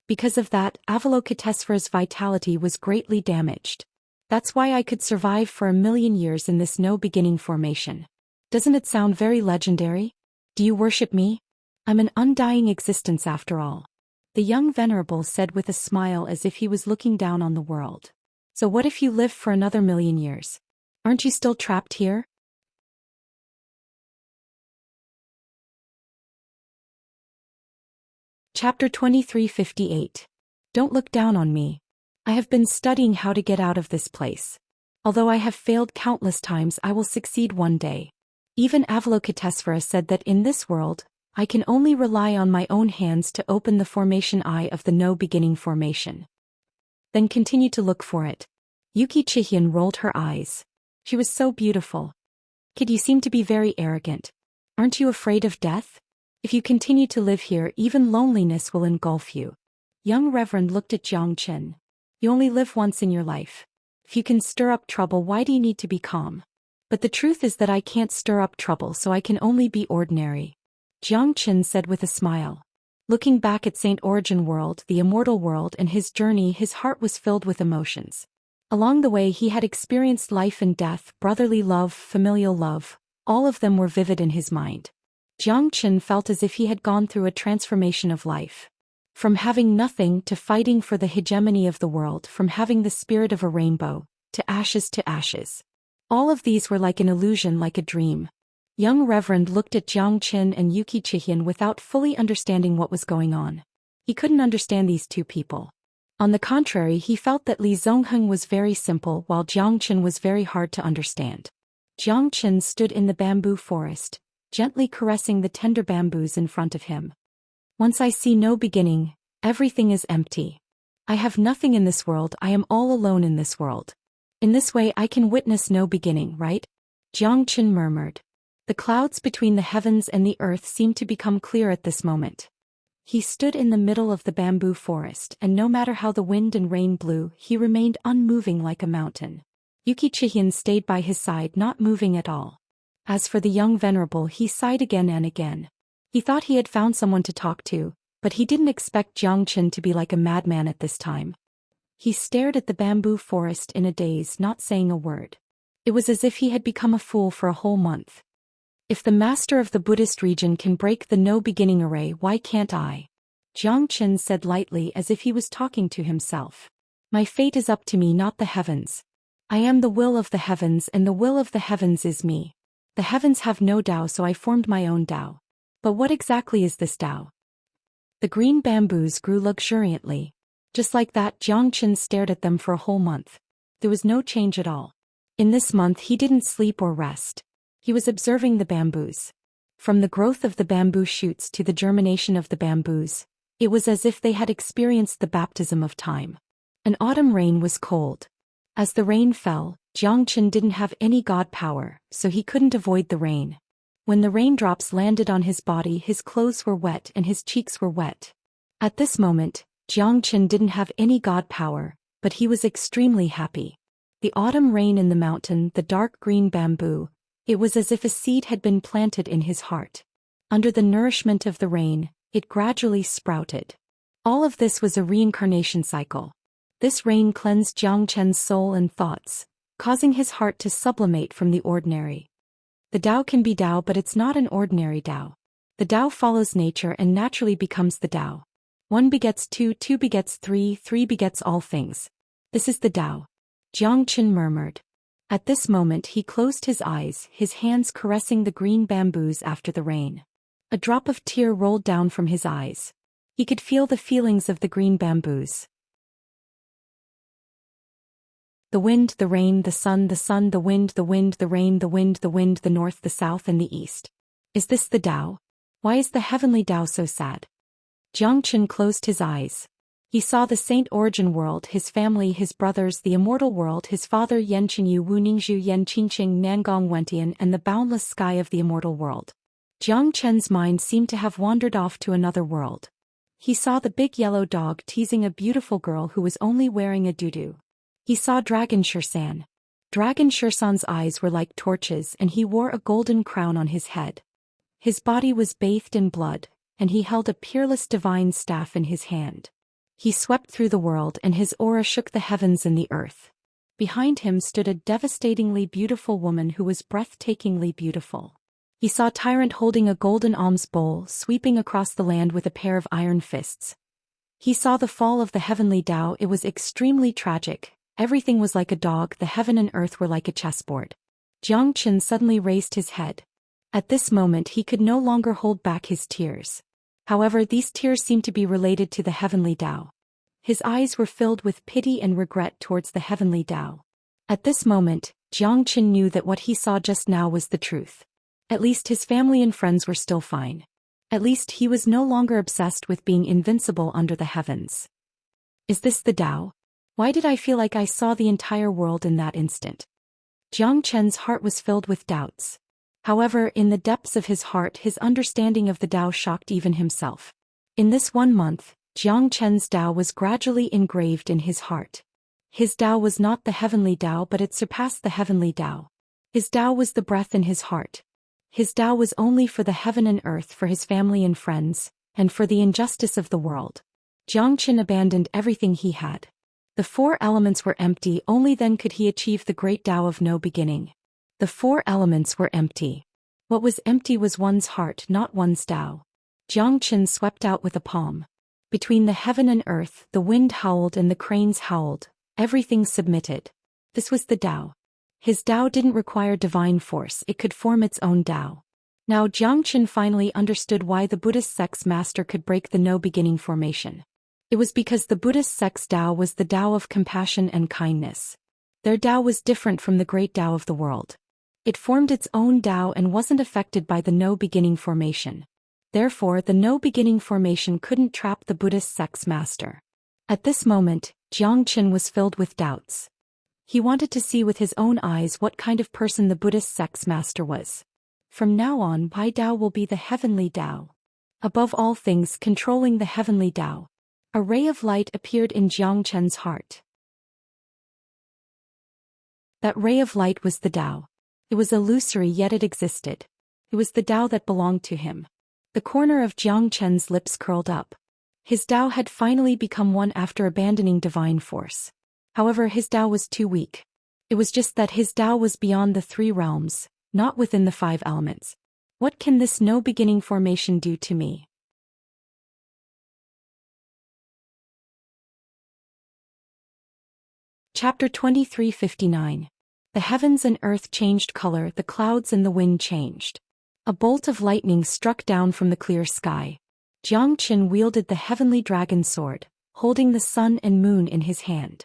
Because of that, Avalokitesvara's vitality was greatly damaged. That's why I could survive for 1,000,000 years in this no-beginning formation. Doesn't it sound very legendary? Do you worship me? I'm an undying existence after all. The young venerable said with a smile as if he was looking down on the world. So what if you live for another 1,000,000 years? Aren't you still trapped here? Chapter 2358. Don't look down on me. I have been studying how to get out of this place. Although I have failed countless times, I will succeed one day. Even Avalokitesvara said that in this world, I can only rely on my own hands to open the formation eye of the no-beginning formation. Then continue to look for it. Xian rolled her eyes. She was so beautiful. Kid, you seem to be very arrogant. Aren't you afraid of death? If you continue to live here, even loneliness will engulf you. Young Reverend looked at Zhou Xian. You only live once in your life. If you can stir up trouble, why do you need to be calm? But the truth is that I can't stir up trouble, so I can only be ordinary. Zhou Xian said with a smile. Looking back at Saint Origin World, the immortal world, and his journey, his heart was filled with emotions. Along the way he had experienced life and death, brotherly love, familial love, all of them were vivid in his mind. Zhou Xian felt as if he had gone through a transformation of life. From having nothing to fighting for the hegemony of the world, from having the spirit of a rainbow, to ashes to ashes. All of these were like an illusion, like a dream. Young Reverend looked at Zhou Xian and Xian without fully understanding what was going on. He couldn't understand these two people. On the contrary, he felt that Li Zongheng was very simple while Zhou Xian was very hard to understand. Zhou Xian stood in the bamboo forest, gently caressing the tender bamboos in front of him. Once I see no beginning, everything is empty. I have nothing in this world, I am all alone in this world. In this way I can witness no beginning, right? Zhou Xian murmured. The clouds between the heavens and the earth seemed to become clear at this moment. He stood in the middle of the bamboo forest, and no matter how the wind and rain blew, he remained unmoving like a mountain. Xian stayed by his side, not moving at all. As for the young venerable, he sighed again and again. He thought he had found someone to talk to, but he didn't expect Xianxia to be like a madman at this time. He stared at the bamboo forest in a daze, not saying a word. It was as if he had become a fool for a whole month. If the master of the Buddhist region can break the no-beginning array, why can't I? Xianxia said lightly, as if he was talking to himself. My fate is up to me, not the heavens. I am the will of the heavens, and the will of the heavens is me. The heavens have no Tao, so I formed my own Tao. But what exactly is this Tao? The green bamboos grew luxuriantly. Just like that, Xianxia stared at them for a whole month. There was no change at all. In this month he didn't sleep or rest. He was observing the bamboos. From the growth of the bamboo shoots to the germination of the bamboos, it was as if they had experienced the baptism of time. An autumn rain was cold. As the rain fell, Xianxia didn't have any god power, so he couldn't avoid the rain. When the raindrops landed on his body, his clothes were wet and his cheeks were wet. At this moment, Xianxia didn't have any god power, but he was extremely happy. The autumn rain in the mountain, the dark green bamboo, it was as if a seed had been planted in his heart. Under the nourishment of the rain, it gradually sprouted. All of this was a reincarnation cycle. This rain cleansed Xianxia's soul and thoughts, causing his heart to sublimate from the ordinary. The Tao can be Tao, but it's not an ordinary Tao. The Tao follows nature and naturally becomes the Tao. 1 begets 2, 2 begets 3, 3 begets all things. This is the Tao. Xianxia murmured. At this moment he closed his eyes, his hands caressing the green bamboos after the rain. A drop of tear rolled down from his eyes. He could feel the feelings of the green bamboos. The wind, the rain, the sun, the wind, the wind, the rain, the wind, the wind, the north, the south and the east. Is this the Tao? Why is the heavenly Tao so sad? Xianxia closed his eyes. He saw the saint origin world, his family, his brothers, the immortal world, his father Yanqingyu Wu Ningzhu Yan Qingqing Nangong Wentian, and the boundless sky of the immortal world. Xianxia's mind seemed to have wandered off to another world. He saw the big yellow dog teasing a beautiful girl who was only wearing a tutu. He saw Dragon Zhou Xian. Dragon Zhou Xian's eyes were like torches and he wore a golden crown on his head. His body was bathed in blood, and he held a peerless divine staff in his hand. He swept through the world and his aura shook the heavens and the earth. Behind him stood a devastatingly beautiful woman who was breathtakingly beautiful. He saw Tyrant holding a golden alms bowl sweeping across the land with a pair of iron fists. He saw the fall of the heavenly Tao. It was extremely tragic. Everything was like a dog, the heaven and earth were like a chessboard. Xianxia suddenly raised his head. At this moment he could no longer hold back his tears. However, these tears seemed to be related to the heavenly Tao. His eyes were filled with pity and regret towards the heavenly Tao. At this moment, Xianxia knew that what he saw just now was the truth. At least his family and friends were still fine. At least he was no longer obsessed with being invincible under the heavens. Is this the Tao? Why did I feel like I saw the entire world in that instant? Xianxia's heart was filled with doubts. However, in the depths of his heart, his understanding of the Tao shocked even himself. In this 1 month, Xianxia's Tao was gradually engraved in his heart. His Tao was not the heavenly Tao, but it surpassed the heavenly Tao. His Tao was the breath in his heart. His Tao was only for the heaven and earth, for his family and friends, and for the injustice of the world. Xianxia abandoned everything he had. The 4 elements were empty, only then could he achieve the great Tao of no beginning. The 4 elements were empty. What was empty was one's heart, not one's Tao. Xianxia swept out with a palm. Between the heaven and earth, the wind howled and the cranes howled. Everything submitted. This was the Tao. His Tao didn't require divine force, it could form its own Tao. Now Xianxia finally understood why the Buddhist sect's master could break the no-beginning formation. It was because the Buddhist sect's Tao was the Tao of compassion and kindness. Their Tao was different from the great Tao of the world. It formed its own Tao and wasn't affected by the no-beginning formation. Therefore, the no-beginning formation couldn't trap the Buddhist sect's master. At this moment, Xianxia was filled with doubts. He wanted to see with his own eyes what kind of person the Buddhist sect's master was. From now on, my Tao will be the heavenly Tao. above all things controlling the heavenly Tao. A ray of light appeared in Jiang Chen's heart. That ray of light was the Tao. It was illusory, yet it existed. It was the Tao that belonged to him. The corner of Jiang Chen's lips curled up. His Tao had finally become one after abandoning divine force. However, his Tao was too weak. It was just that his Tao was beyond the 3 realms, not within the 5 elements. What can this no-beginning formation do to me? Chapter 23:59. The heavens and earth changed color, the clouds and the wind changed. A bolt of lightning struck down from the clear sky. Jiang Chen wielded the heavenly dragon sword, holding the sun and moon in his hand.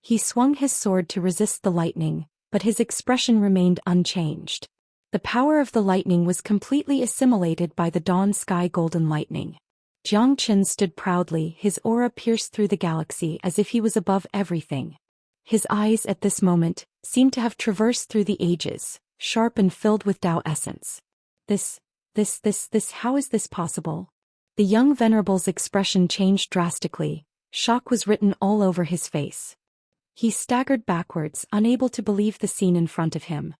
He swung his sword to resist the lightning, but his expression remained unchanged. The power of the lightning was completely assimilated by the dawn sky golden lightning. Jiang Chen stood proudly, his aura pierced through the galaxy as if he was above everything. His eyes at this moment seemed to have traversed through the ages, sharp and filled with Tao essence. How is this possible? The young venerable's expression changed drastically. Shock was written all over his face. He staggered backwards, unable to believe the scene in front of him.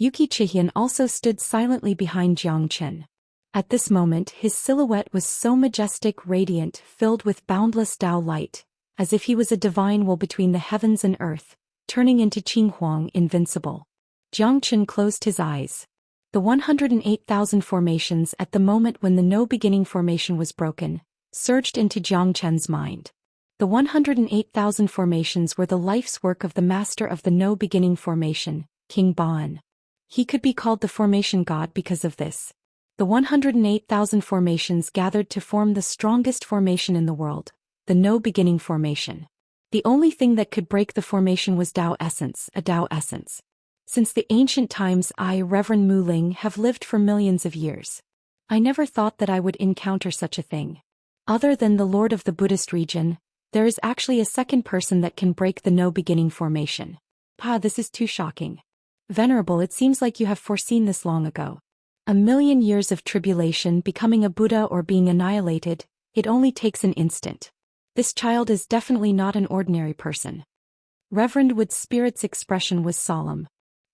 Xian also stood silently behind Jiang Chen. At this moment, his silhouette was so majestic, radiant, filled with boundless Tao light, as if he was a divine will between the heavens and earth, turning into Qinghuang invincible. Jiang Chen closed his eyes. The 108,000 formations at the moment when the no-beginning formation was broken, surged into Jiang Chen's mind. The 108,000 formations were the life's work of the master of the no-beginning formation, King Baan. He could be called the formation god because of this. The 108,000 formations gathered to form the strongest formation in the world, the no-beginning formation. The only thing that could break the formation was Tao essence, a Tao essence. Since the ancient times, I, Reverend Mu Ling, have lived for millions of years. I never thought that I would encounter such a thing. Other than the Lord of the Buddhist region, there is actually a second person that can break the no-beginning formation. This is too shocking. Venerable, it seems like you have foreseen this long ago. 1,000,000 years of tribulation, becoming a Buddha or being annihilated, it only takes an instant. This child is definitely not an ordinary person. Reverend Wood's spirit's expression was solemn.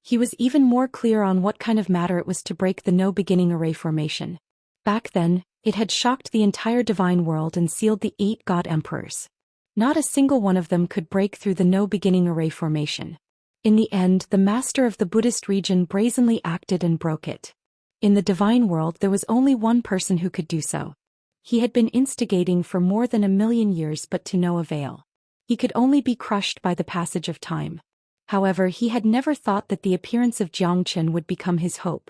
He was even more clear on what kind of matter it was to break the no-beginning array formation. Back then, it had shocked the entire divine world and sealed the 8 god emperors. Not a single one of them could break through the no-beginning array formation. In the end, the master of the Buddhist region brazenly acted and broke it. In the divine world, there was only one person who could do so. He had been instigating for more than 1,000,000 years, but to no avail. He could only be crushed by the passage of time. However, he had never thought that the appearance of Jiang Chen would become his hope.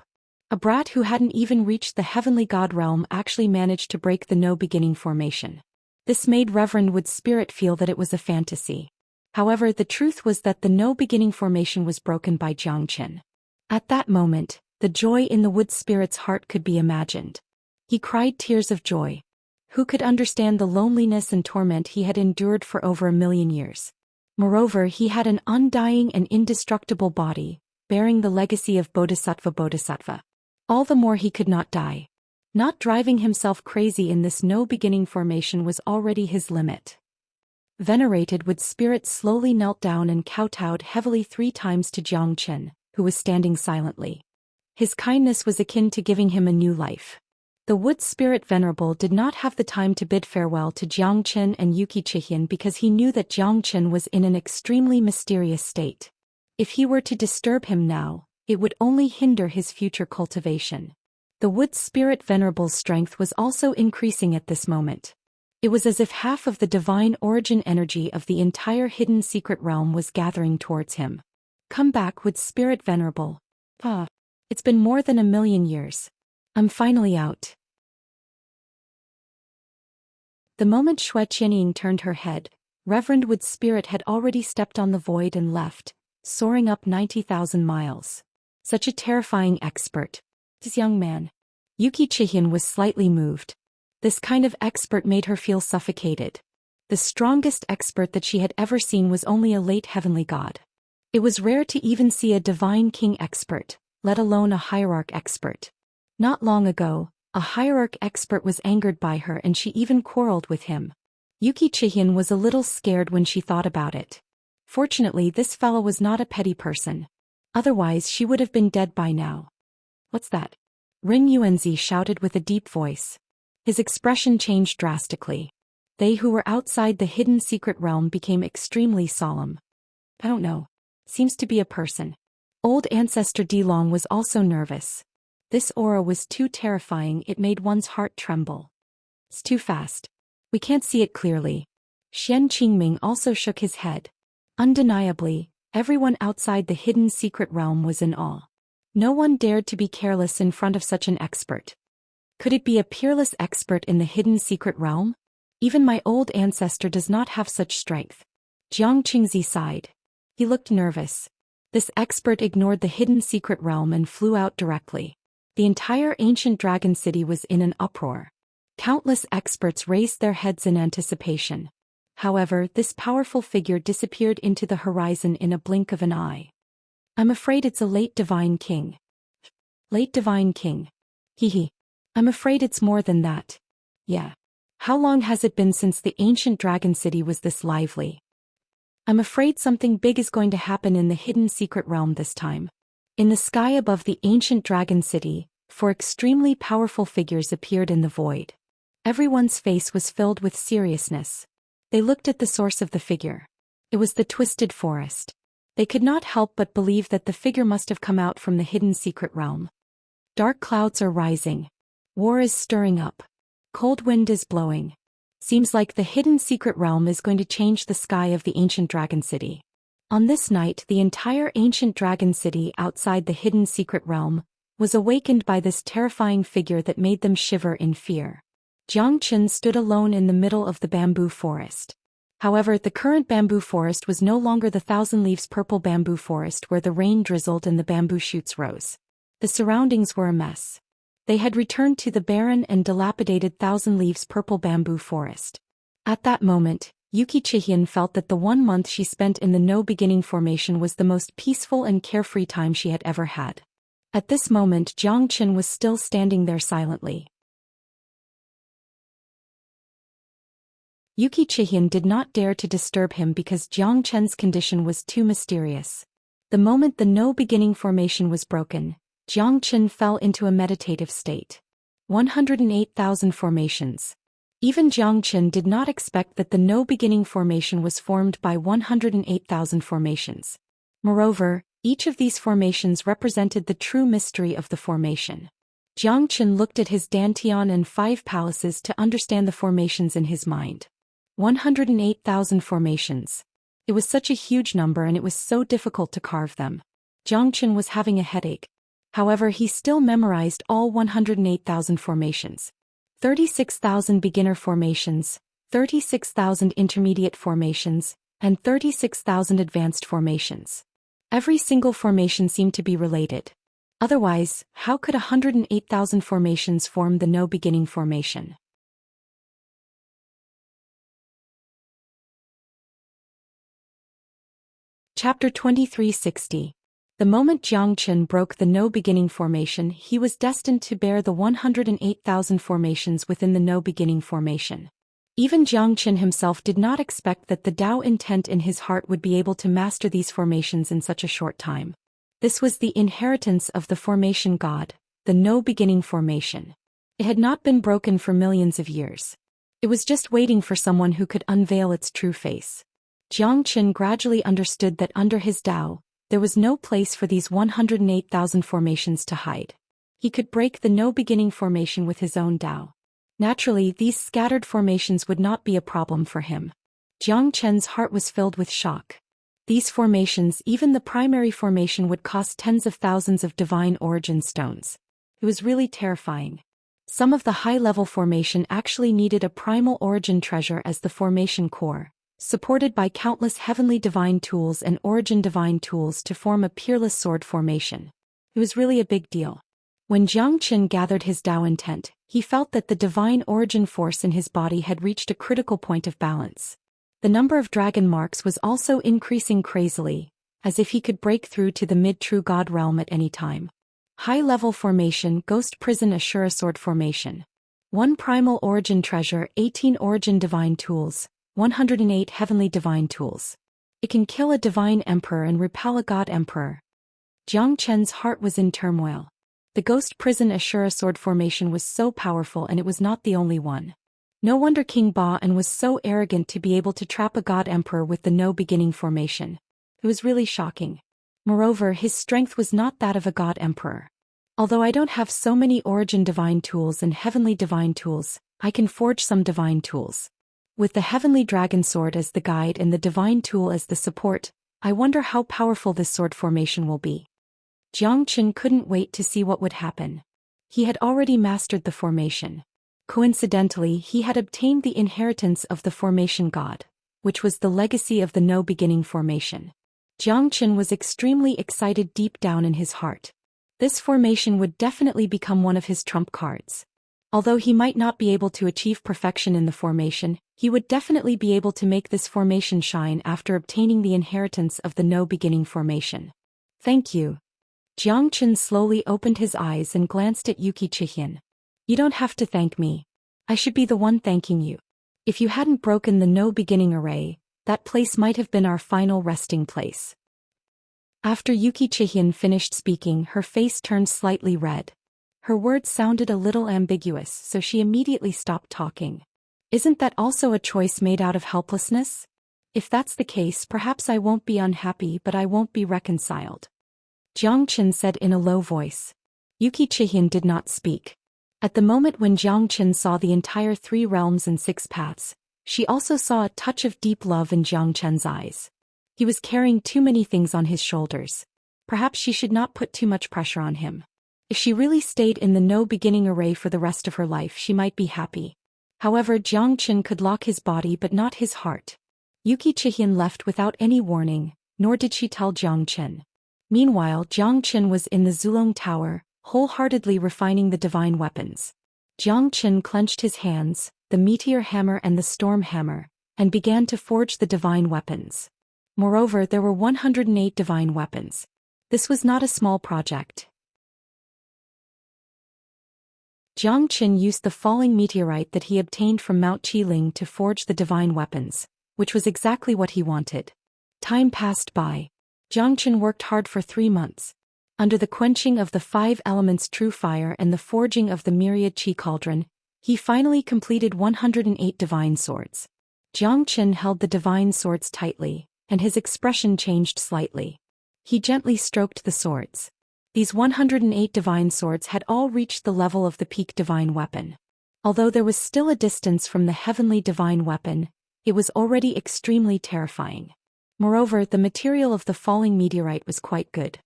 A brat who hadn't even reached the heavenly god realm actually managed to break the no-beginning formation. This made Reverend Wood's spirit feel that it was a fantasy. However, the truth was that the no-beginning formation was broken by Jiang Chen. At that moment, the joy in the Wood spirit's heart could be imagined. He cried tears of joy. Who could understand the loneliness and torment he had endured for over 1,000,000 years? Moreover, he had an undying and indestructible body, bearing the legacy of Bodhisattva. All the more he could not die. Not driving himself crazy in this no-beginning formation was already his limit. Venerated Wood spirit slowly knelt down and kowtowed heavily 3 times to Jiang Chen, who was standing silently. His kindness was akin to giving him a new life. The Wood Spirit Venerable did not have the time to bid farewell to Jiang Chen and Xian because he knew that Jiang Chen was in an extremely mysterious state. If he were to disturb him now, it would only hinder his future cultivation. The Wood Spirit Venerable's strength was also increasing at this moment. It was as if half of the divine origin energy of the entire hidden secret realm was gathering towards him. Come back, Wood Spirit Venerable. It's been more than 1,000,000 years. I'm finally out. The moment Xue Qianying turned her head, Reverend Wood's spirit had already stepped on the void and left, soaring up 90,000 miles. Such a terrifying expert. This young man. Xian was slightly moved. This kind of expert made her feel suffocated. The strongest expert that she had ever seen was only a late heavenly god. It was rare to even see a divine king expert, let alone a hierarch expert. Not long ago, A hierarch expert was angered by her and she even quarreled with him. Yuki Chihian was a little scared when she thought about it. Fortunately, this fellow was not a petty person. Otherwise, she would have been dead by now. What's that? Rin Yuanzi shouted with a deep voice. His expression changed drastically. They who were outside the hidden secret realm became extremely solemn. I don't know. Seems to be a person. Old Ancestor Dilong was also nervous. This aura was too terrifying, it made one's heart tremble. It's too fast. We can't see it clearly. Xian Qingming also shook his head. Undeniably, everyone outside the hidden secret realm was in awe. No one dared to be careless in front of such an expert. Could it be a peerless expert in the hidden secret realm? Even my old ancestor does not have such strength. Jiang Qingzi sighed. He looked nervous. This expert ignored the hidden secret realm and flew out directly. The entire ancient dragon city was in an uproar. Countless experts raised their heads in anticipation. However, this powerful figure disappeared into the horizon in a blink of an eye. I'm afraid it's a late divine king. Late divine king. Hehe. I'm afraid it's more than that. Yeah. How long has it been since the ancient dragon city was this lively? I'm afraid something big is going to happen in the hidden secret realm this time. In the sky above the ancient dragon city, four extremely powerful figures appeared in the void. Everyone's face was filled with seriousness. They looked at the source of the figure. It was the twisted forest. They could not help but believe that the figure must have come out from the hidden secret realm. Dark clouds are rising. War is stirring up. Cold wind is blowing. Seems like the hidden secret realm is going to change the sky of the ancient dragon city. On this night, the entire ancient dragon city outside the hidden secret realm was awakened by this terrifying figure that made them shiver in fear. Jiang Chen stood alone in the middle of the bamboo forest. However, the current bamboo forest was no longer the thousand leaves purple bamboo forest where the rain drizzled and the bamboo shoots rose. The surroundings were a mess. They had returned to the barren and dilapidated thousand leaves purple bamboo forest. At that moment, Yuki Chihian felt that the 1 month she spent in the No Beginning formation was the most peaceful and carefree time she had ever had. At this moment, Jiang Chen was still standing there silently. Yuki Chihian did not dare to disturb him because Jiang Chen's condition was too mysterious. The moment the No Beginning formation was broken, Jiang Chen fell into a meditative state. 108,000 formations. Even Jiang Chen did not expect that the No Beginning formation was formed by 108,000 formations. Moreover, each of these formations represented the true mystery of the formation. Jiang Chen looked at his dantian and 5 palaces to understand the formations in his mind. 108,000 formations. It was such a huge number and it was so difficult to carve them. Jiang Chen was having a headache. However, he still memorized all 108,000 formations. 36,000 beginner formations, 36,000 intermediate formations, and 36,000 advanced formations. Every single formation seemed to be related. Otherwise, how could 108,000 formations form the No Beginning formation? Chapter 2360. The moment Jiang Chen broke the No Beginning formation, he was destined to bear the 108,000 formations within the No Beginning formation. Even Jiang Chen himself did not expect that the Tao intent in his heart would be able to master these formations in such a short time. This was the inheritance of the formation god, the No Beginning formation. It had not been broken for millions of years. It was just waiting for someone who could unveil its true face. Jiang Chen gradually understood that under his Tao, there was no place for these 108,000 formations to hide. He could break the No Beginning formation with his own Tao. Naturally, these scattered formations would not be a problem for him. Jiang Chen's heart was filled with shock. These formations, even the primary formation, would cost tens of thousands of divine origin stones. It was really terrifying. Some of the high-level formation actually needed a primal origin treasure as the formation core, supported by countless heavenly divine tools and origin divine tools to form a peerless sword formation. It was really a big deal. When Jiang Chen gathered his Tao intent, he felt that the divine origin force in his body had reached a critical point of balance. The number of dragon marks was also increasing crazily, as if he could break through to the mid-true god realm at any time. High-level formation, Ghost Prison, Ashura Sword Formation. 1 Primal Origin Treasure, 18 Origin Divine Tools, 108 Heavenly Divine Tools. It can kill a Divine Emperor and repel a God Emperor. Jiang Chen's heart was in turmoil. The Ghost Prison Ashura Sword Formation was so powerful, and it was not the only one. No wonder King Ba-an was so arrogant to be able to trap a God Emperor with the No Beginning Formation. It was really shocking. Moreover, his strength was not that of a God Emperor. Although I don't have so many Origin Divine Tools and Heavenly Divine Tools, I can forge some Divine Tools. With the Heavenly Dragon Sword as the guide and the Divine Tool as the support, I wonder how powerful this sword formation will be. Jiang Chen couldn't wait to see what would happen. He had already mastered the formation. Coincidentally, he had obtained the inheritance of the Formation God, which was the legacy of the No Beginning Formation. Jiang Chen was extremely excited deep down in his heart. This formation would definitely become one of his trump cards. Although he might not be able to achieve perfection in the formation, he would definitely be able to make this formation shine after obtaining the inheritance of the No Beginning Formation. Thank you. Jiang Chen slowly opened his eyes and glanced at Yuki Chihian. You don't have to thank me. I should be the one thanking you. If you hadn't broken the No Beginning Array, that place might have been our final resting place. After Yuki Chihian finished speaking, her face turned slightly red. Her words sounded a little ambiguous, so she immediately stopped talking. Isn't that also a choice made out of helplessness? If that's the case, perhaps I won't be unhappy, but I won't be reconciled. Jiang Chen said in a low voice. Yuki Chihian did not speak. At the moment when Jiang Chen saw the entire 3 realms and 6 paths, she also saw a touch of deep love in Jiang Chen's eyes. He was carrying too many things on his shoulders. Perhaps she should not put too much pressure on him. If she really stayed in the No Beginning Array for the rest of her life, she might be happy. However, Jiang Chen could lock his body but not his heart. Yuki Chihian left without any warning, nor did she tell Jiang Chen. Meanwhile, Jiang Chen was in the Zulong Tower, wholeheartedly refining the divine weapons. Jiang Chen clenched his hands, the Meteor Hammer and the Storm Hammer, and began to forge the divine weapons. Moreover, there were 108 divine weapons. This was not a small project. Jiang Chen used the falling meteorite that he obtained from Mount Qiling to forge the divine weapons, which was exactly what he wanted. Time passed by. Jiang Chen worked hard for 3 months. Under the quenching of the 5 elements true fire and the forging of the myriad Qi cauldron, he finally completed 108 divine swords. Jiang Chen held the divine swords tightly, and his expression changed slightly. He gently stroked the swords. These 108 divine swords had all reached the level of the peak divine weapon. Although there was still a distance from the heavenly divine weapon, it was already extremely terrifying. Moreover, the material of the falling meteorite was quite good.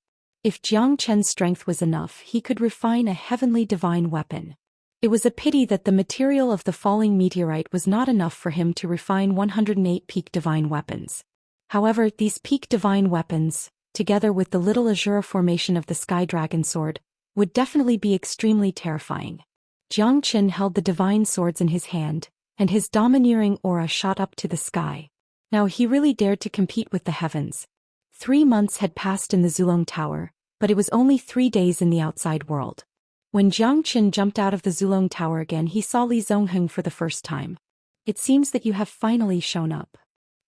If Jiang Chen's strength was enough, he could refine a heavenly divine weapon. It was a pity that the material of the falling meteorite was not enough for him to refine 108 peak divine weapons. However, these peak divine weapons, together with the little Azura formation of the Sky Dragon Sword, would definitely be extremely terrifying. Jiang Chen held the divine swords in his hand, and his domineering aura shot up to the sky. Now he really dared to compete with the heavens. 3 months had passed in the Zulong Tower, but it was only 3 days in the outside world. When Jiang Chen jumped out of the Zulong Tower again, he saw Li Zongheng for the first time. It seems that you have finally shown up.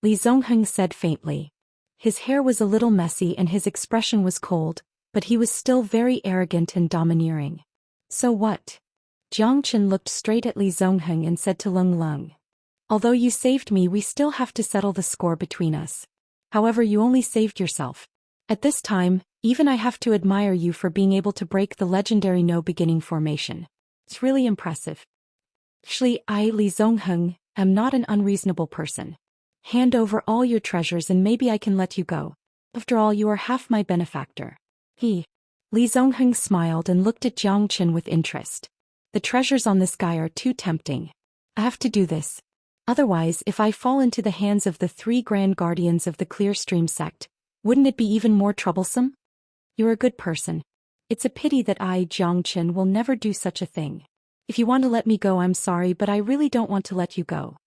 Li Zongheng said faintly. His hair was a little messy and his expression was cold, but he was still very arrogant and domineering. So what? Jiang Chen looked straight at Li Zongheng and said to Lung Lung. Although you saved me, we still have to settle the score between us. However, you only saved yourself. At this time, even I have to admire you for being able to break the legendary No Beginning formation. It's really impressive. Actually, I, Li Zongheng, am not an unreasonable person. Hand over all your treasures and maybe I can let you go. After all, you are half my benefactor. Li Zongheng smiled and looked at Jiang Chen with interest. The treasures on this guy are too tempting. I have to do this. Otherwise, if I fall into the hands of the 3 grand guardians of the Clear Stream sect, wouldn't it be even more troublesome? You're a good person. It's a pity that I, Jiang Chen, will never do such a thing. If you want to let me go, I'm sorry, but I really don't want to let you go.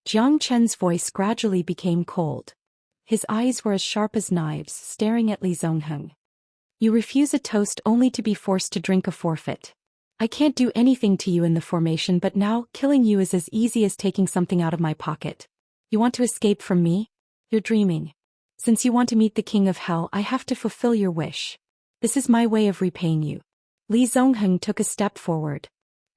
Jiang Chen's voice gradually became cold. His eyes were as sharp as knives, staring at Li Zongheng. You refuse a toast only to be forced to drink a forfeit. I can't do anything to you in the formation, but now, killing you is as easy as taking something out of my pocket. You want to escape from me? You're dreaming. Since you want to meet the king of hell, I have to fulfill your wish. This is my way of repaying you. Li Zongheng took a step forward.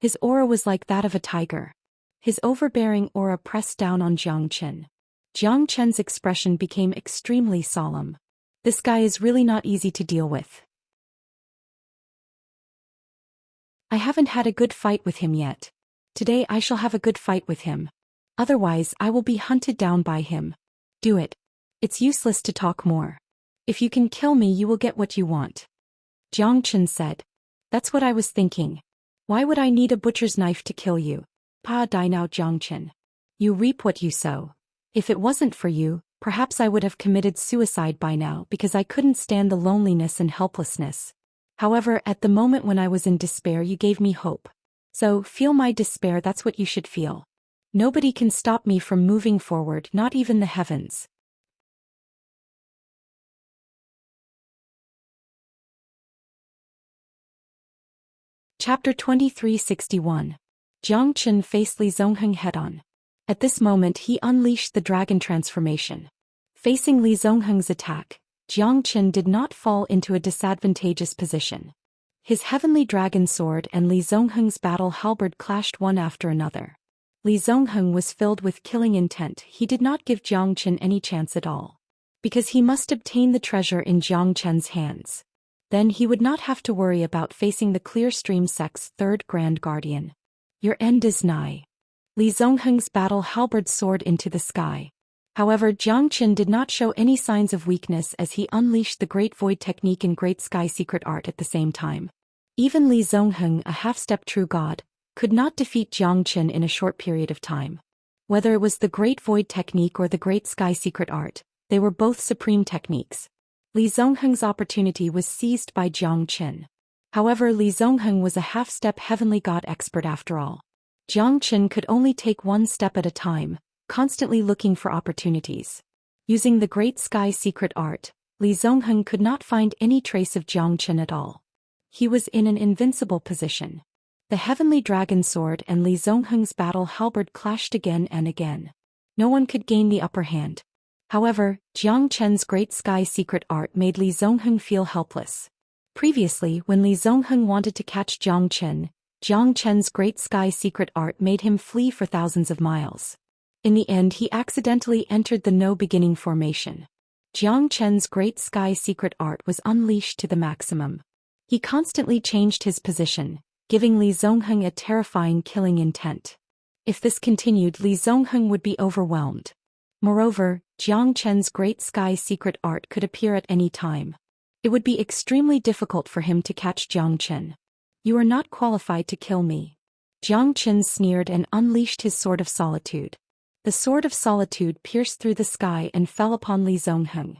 His aura was like that of a tiger. His overbearing aura pressed down on Jiang Chen. Jiang Chen's expression became extremely solemn. This guy is really not easy to deal with. I haven't had a good fight with him yet. Today I shall have a good fight with him. Otherwise I will be hunted down by him. Do it. It's useless to talk more. If you can kill me, you will get what you want. Jiang Chen said. That's what I was thinking. Why would I need a butcher's knife to kill you? Pa die now, Jiang Chen. You reap what you sow. If it wasn't for you, perhaps I would have committed suicide by now because I couldn't stand the loneliness and helplessness. However, at the moment when I was in despair, you gave me hope. So, feel my despair, that's what you should feel. Nobody can stop me from moving forward, not even the heavens. Chapter 2361. Jiang Chen faced Li Zongheng head-on. At this moment he unleashed the dragon transformation. Facing Li Zongheng's attack, Jiang Chen did not fall into a disadvantageous position. His heavenly dragon sword and Li Zongheng's battle halberd clashed one after another. Li Zongheng was filled with killing intent. He did not give Jiang Chen any chance at all. Because he must obtain the treasure in Jiang Chen's hands. Then he would not have to worry about facing the Clear Stream sect's third Grand Guardian. Your end is nigh. Li Zongheng's battle halberd soared into the sky. However, Jiang Chen did not show any signs of weakness as he unleashed the Great Void Technique and Great Sky Secret Art at the same time. Even Li Zongheng, a half-step true god, could not defeat Jiang Chen in a short period of time. Whether it was the Great Void Technique or the Great Sky Secret Art, they were both supreme techniques. Li Zongheng's opportunity was seized by Jiang Chen. However, Li Zongheng was a half-step heavenly god expert after all. Jiang Chen could only take one step at a time, constantly looking for opportunities. Using the Great Sky Secret Art, Li Zongheng could not find any trace of Jiang Chen at all. He was in an invincible position. The heavenly dragon sword and Li Zongheng's battle halberd clashed again and again. No one could gain the upper hand. However, Jiang Chen's Great Sky Secret Art made Li Zongheng feel helpless. Previously, when Li Zongheng wanted to catch Jiang Chen's Great Sky Secret Art made him flee for thousands of miles. In the end, he accidentally entered the No Beginning formation. Jiang Chen's Great Sky Secret Art was unleashed to the maximum. He constantly changed his position, giving Li Zongheng a terrifying killing intent. If this continued, Li Zongheng would be overwhelmed. Moreover, Jiang Chen's Great Sky Secret Art could appear at any time. It would be extremely difficult for him to catch Jiang Chen. You are not qualified to kill me. Jiang Chen sneered and unleashed his Sword of Solitude. The Sword of Solitude pierced through the sky and fell upon Li Zongheng.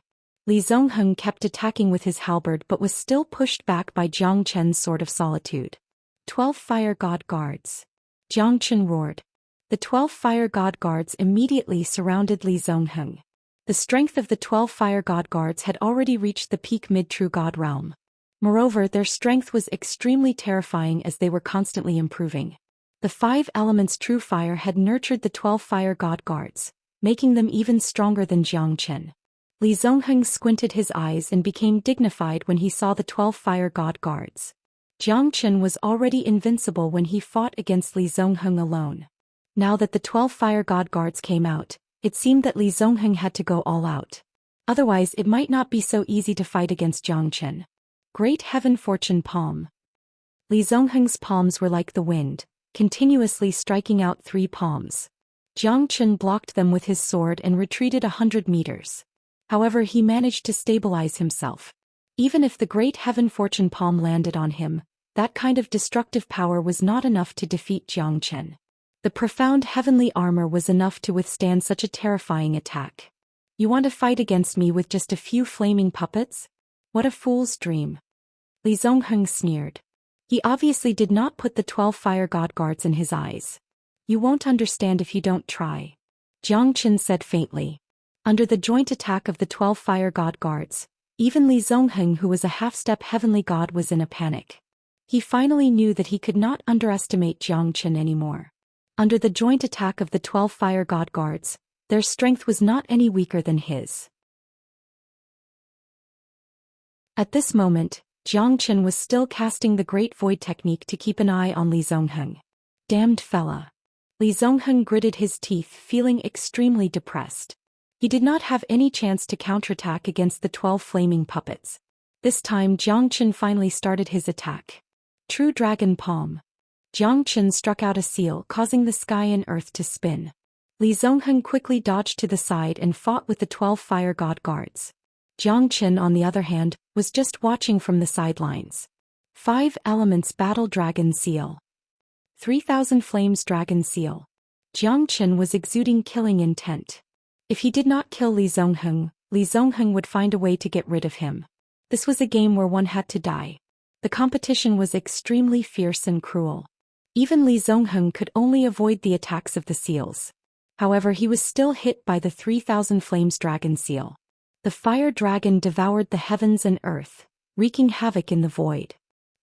Li Zongheng kept attacking with his halberd but was still pushed back by Jiang Chen's Sword of Solitude. 12 Fire God Guards. Jiang Chen roared. The 12 Fire God Guards immediately surrounded Li Zongheng. The strength of the 12 Fire God Guards had already reached the peak mid-true god realm. Moreover, their strength was extremely terrifying as they were constantly improving. The 5 elements true fire had nurtured the 12 Fire God Guards, making them even stronger than Jiang Chen. Li Zongheng squinted his eyes and became dignified when he saw the 12 Fire God Guards. Jiang Chen was already invincible when he fought against Li Zongheng alone. Now that the 12 Fire God Guards came out, it seemed that Li Zongheng had to go all out. Otherwise it might not be so easy to fight against Jiang Chen. Great Heaven Fortune Palm. Li Zongheng's palms were like the wind, continuously striking out 3 palms. Jiang Chen blocked them with his sword and retreated 100 meters. However, he managed to stabilize himself. Even if the Great Heaven Fortune Palm landed on him, that kind of destructive power was not enough to defeat Jiang Chen. The profound heavenly armor was enough to withstand such a terrifying attack. You want to fight against me with just a few flaming puppets? What a fool's dream. Li Zongheng sneered. He obviously did not put the 12 Fire God Guards in his eyes. You won't understand if you don't try. Jiang Chen said faintly. Under the joint attack of the 12 Fire God Guards, Even Li Zongheng, who was a half-step heavenly god, was in a panic. He finally knew that he could not underestimate Jiang Chen anymore. Under the joint attack of the 12 fire god guards, their strength was not any weaker than his. At this moment, Jiang Chen was still casting the Great Void technique to keep an eye on Li Zongheng. Damned fella. Li Zongheng gritted his teeth, feeling extremely depressed. He did not have any chance to counterattack against the 12 flaming puppets. This time Jiang Chen finally started his attack. True Dragon Palm. Jiang Chen struck out a seal, causing the sky and earth to spin. Li Zongheng quickly dodged to the side and fought with the 12 fire god guards. Jiang Chen, on the other hand, was just watching from the sidelines. 5 Elements Battle Dragon Seal. 3000 Flames Dragon Seal. Jiang Chen was exuding killing intent. If he did not kill Li Zongheng would find a way to get rid of him. This was a game where one had to die. The competition was extremely fierce and cruel. Even Li Zongheng could only avoid the attacks of the seals. However, he was still hit by the 3000 Flames Dragon Seal. The fire dragon devoured the heavens and earth, wreaking havoc in the void.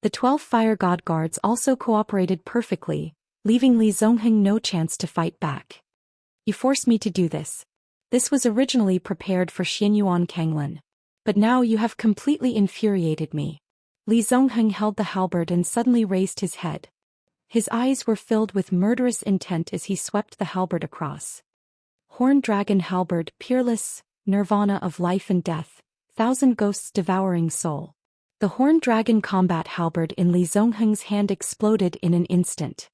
The 12 fire god guards also cooperated perfectly, leaving Li Zongheng no chance to fight back. You forced me to do this. This was originally prepared for Xianyuan Kanglin. But now you have completely infuriated me. Li Zongheng held the halberd and suddenly raised his head. His eyes were filled with murderous intent as he swept the halberd across. Horn Dragon Halberd, Peerless, Nirvana of Life and Death, 1000 Ghosts Devouring Soul. The Horn Dragon Combat Halberd in Li Zongheng's hand exploded in an instant.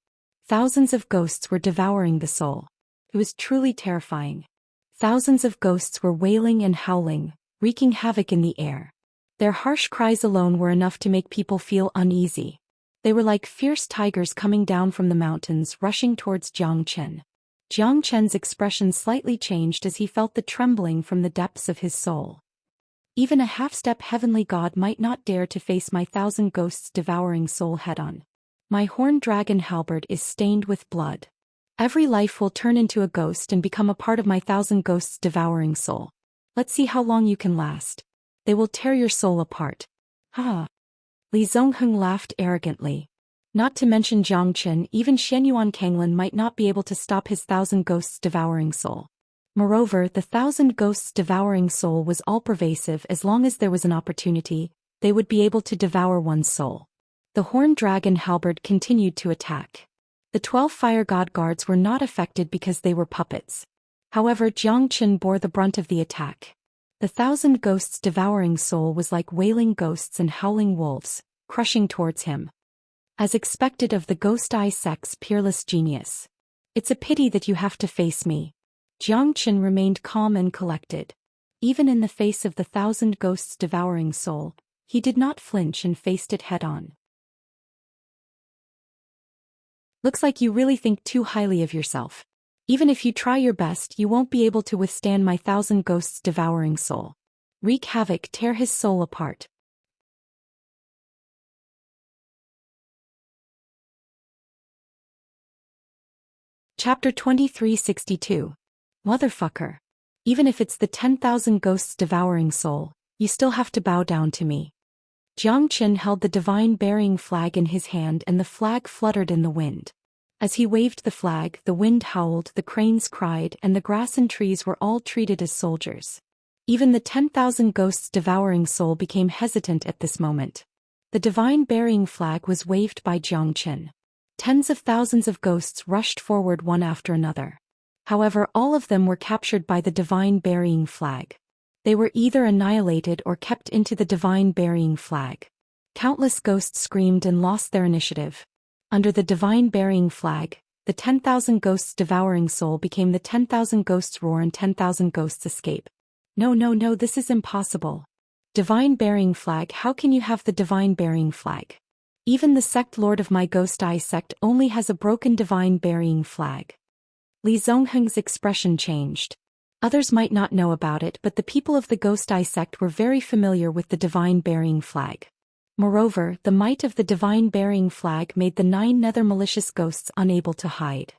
Thousands of ghosts were devouring the soul. It was truly terrifying. Thousands of ghosts were wailing and howling, wreaking havoc in the air. Their harsh cries alone were enough to make people feel uneasy. They were like fierce tigers coming down from the mountains, rushing towards Jiang Chen. Jiang Chen's expression slightly changed as he felt the trembling from the depths of his soul. Even a half-step heavenly god might not dare to face my 1000 ghosts devouring soul head-on. My horn dragon halberd is stained with blood. Every life will turn into a ghost and become a part of my 1000 ghosts devouring soul. Let's see how long you can last. They will tear your soul apart. Ha! Li Zongheng laughed arrogantly. Not to mention Jiang Chen, even Xianyuan Kanglin might not be able to stop his 1000 ghosts devouring soul. Moreover, the 1000 ghosts devouring soul was all-pervasive. As long as there was an opportunity, they would be able to devour one's soul. The horned dragon halberd continued to attack. The 12 fire god guards were not affected because they were puppets. However, Jiang Chen bore the brunt of the attack. The 1000 ghosts devouring soul was like wailing ghosts and howling wolves, crushing towards him. As expected of the Ghost Eye Sect's peerless genius. It's a pity that you have to face me. Jiang Chen remained calm and collected. Even in the face of the 1000 ghosts devouring soul, he did not flinch and faced it head-on. Looks like you really think too highly of yourself. Even if you try your best, you won't be able to withstand my 1000 ghosts devouring soul. Wreak havoc, tear his soul apart. Chapter 2362. Motherfucker. Even if it's the 10,000 ghosts devouring soul, you still have to bow down to me. Jiang Chen held the divine burying flag in his hand and the flag fluttered in the wind. As he waved the flag, the wind howled, the cranes cried, and the grass and trees were all treated as soldiers. Even the 10,000 ghosts devouring soul became hesitant at this moment. The divine burying flag was waved by Jiang Chen. Tens of thousands of ghosts rushed forward one after another. However, all of them were captured by the divine burying flag. They were either annihilated or kept into the divine burying flag. Countless ghosts screamed and lost their initiative. Under the divine burying flag, the 10,000 ghosts devouring soul became the 10,000 ghosts roar and 10,000 ghosts escape. No, this is impossible. Divine burying flag, how can you have the divine burying flag? Even the sect lord of my Ghost Eye sect only has a broken divine burying flag. Li Zongheng's expression changed. Others might not know about it, but the people of the Ghost Eye sect were very familiar with the divine burying flag. Moreover, the might of the divine burying flag made the 9 nether malicious ghosts unable to hide.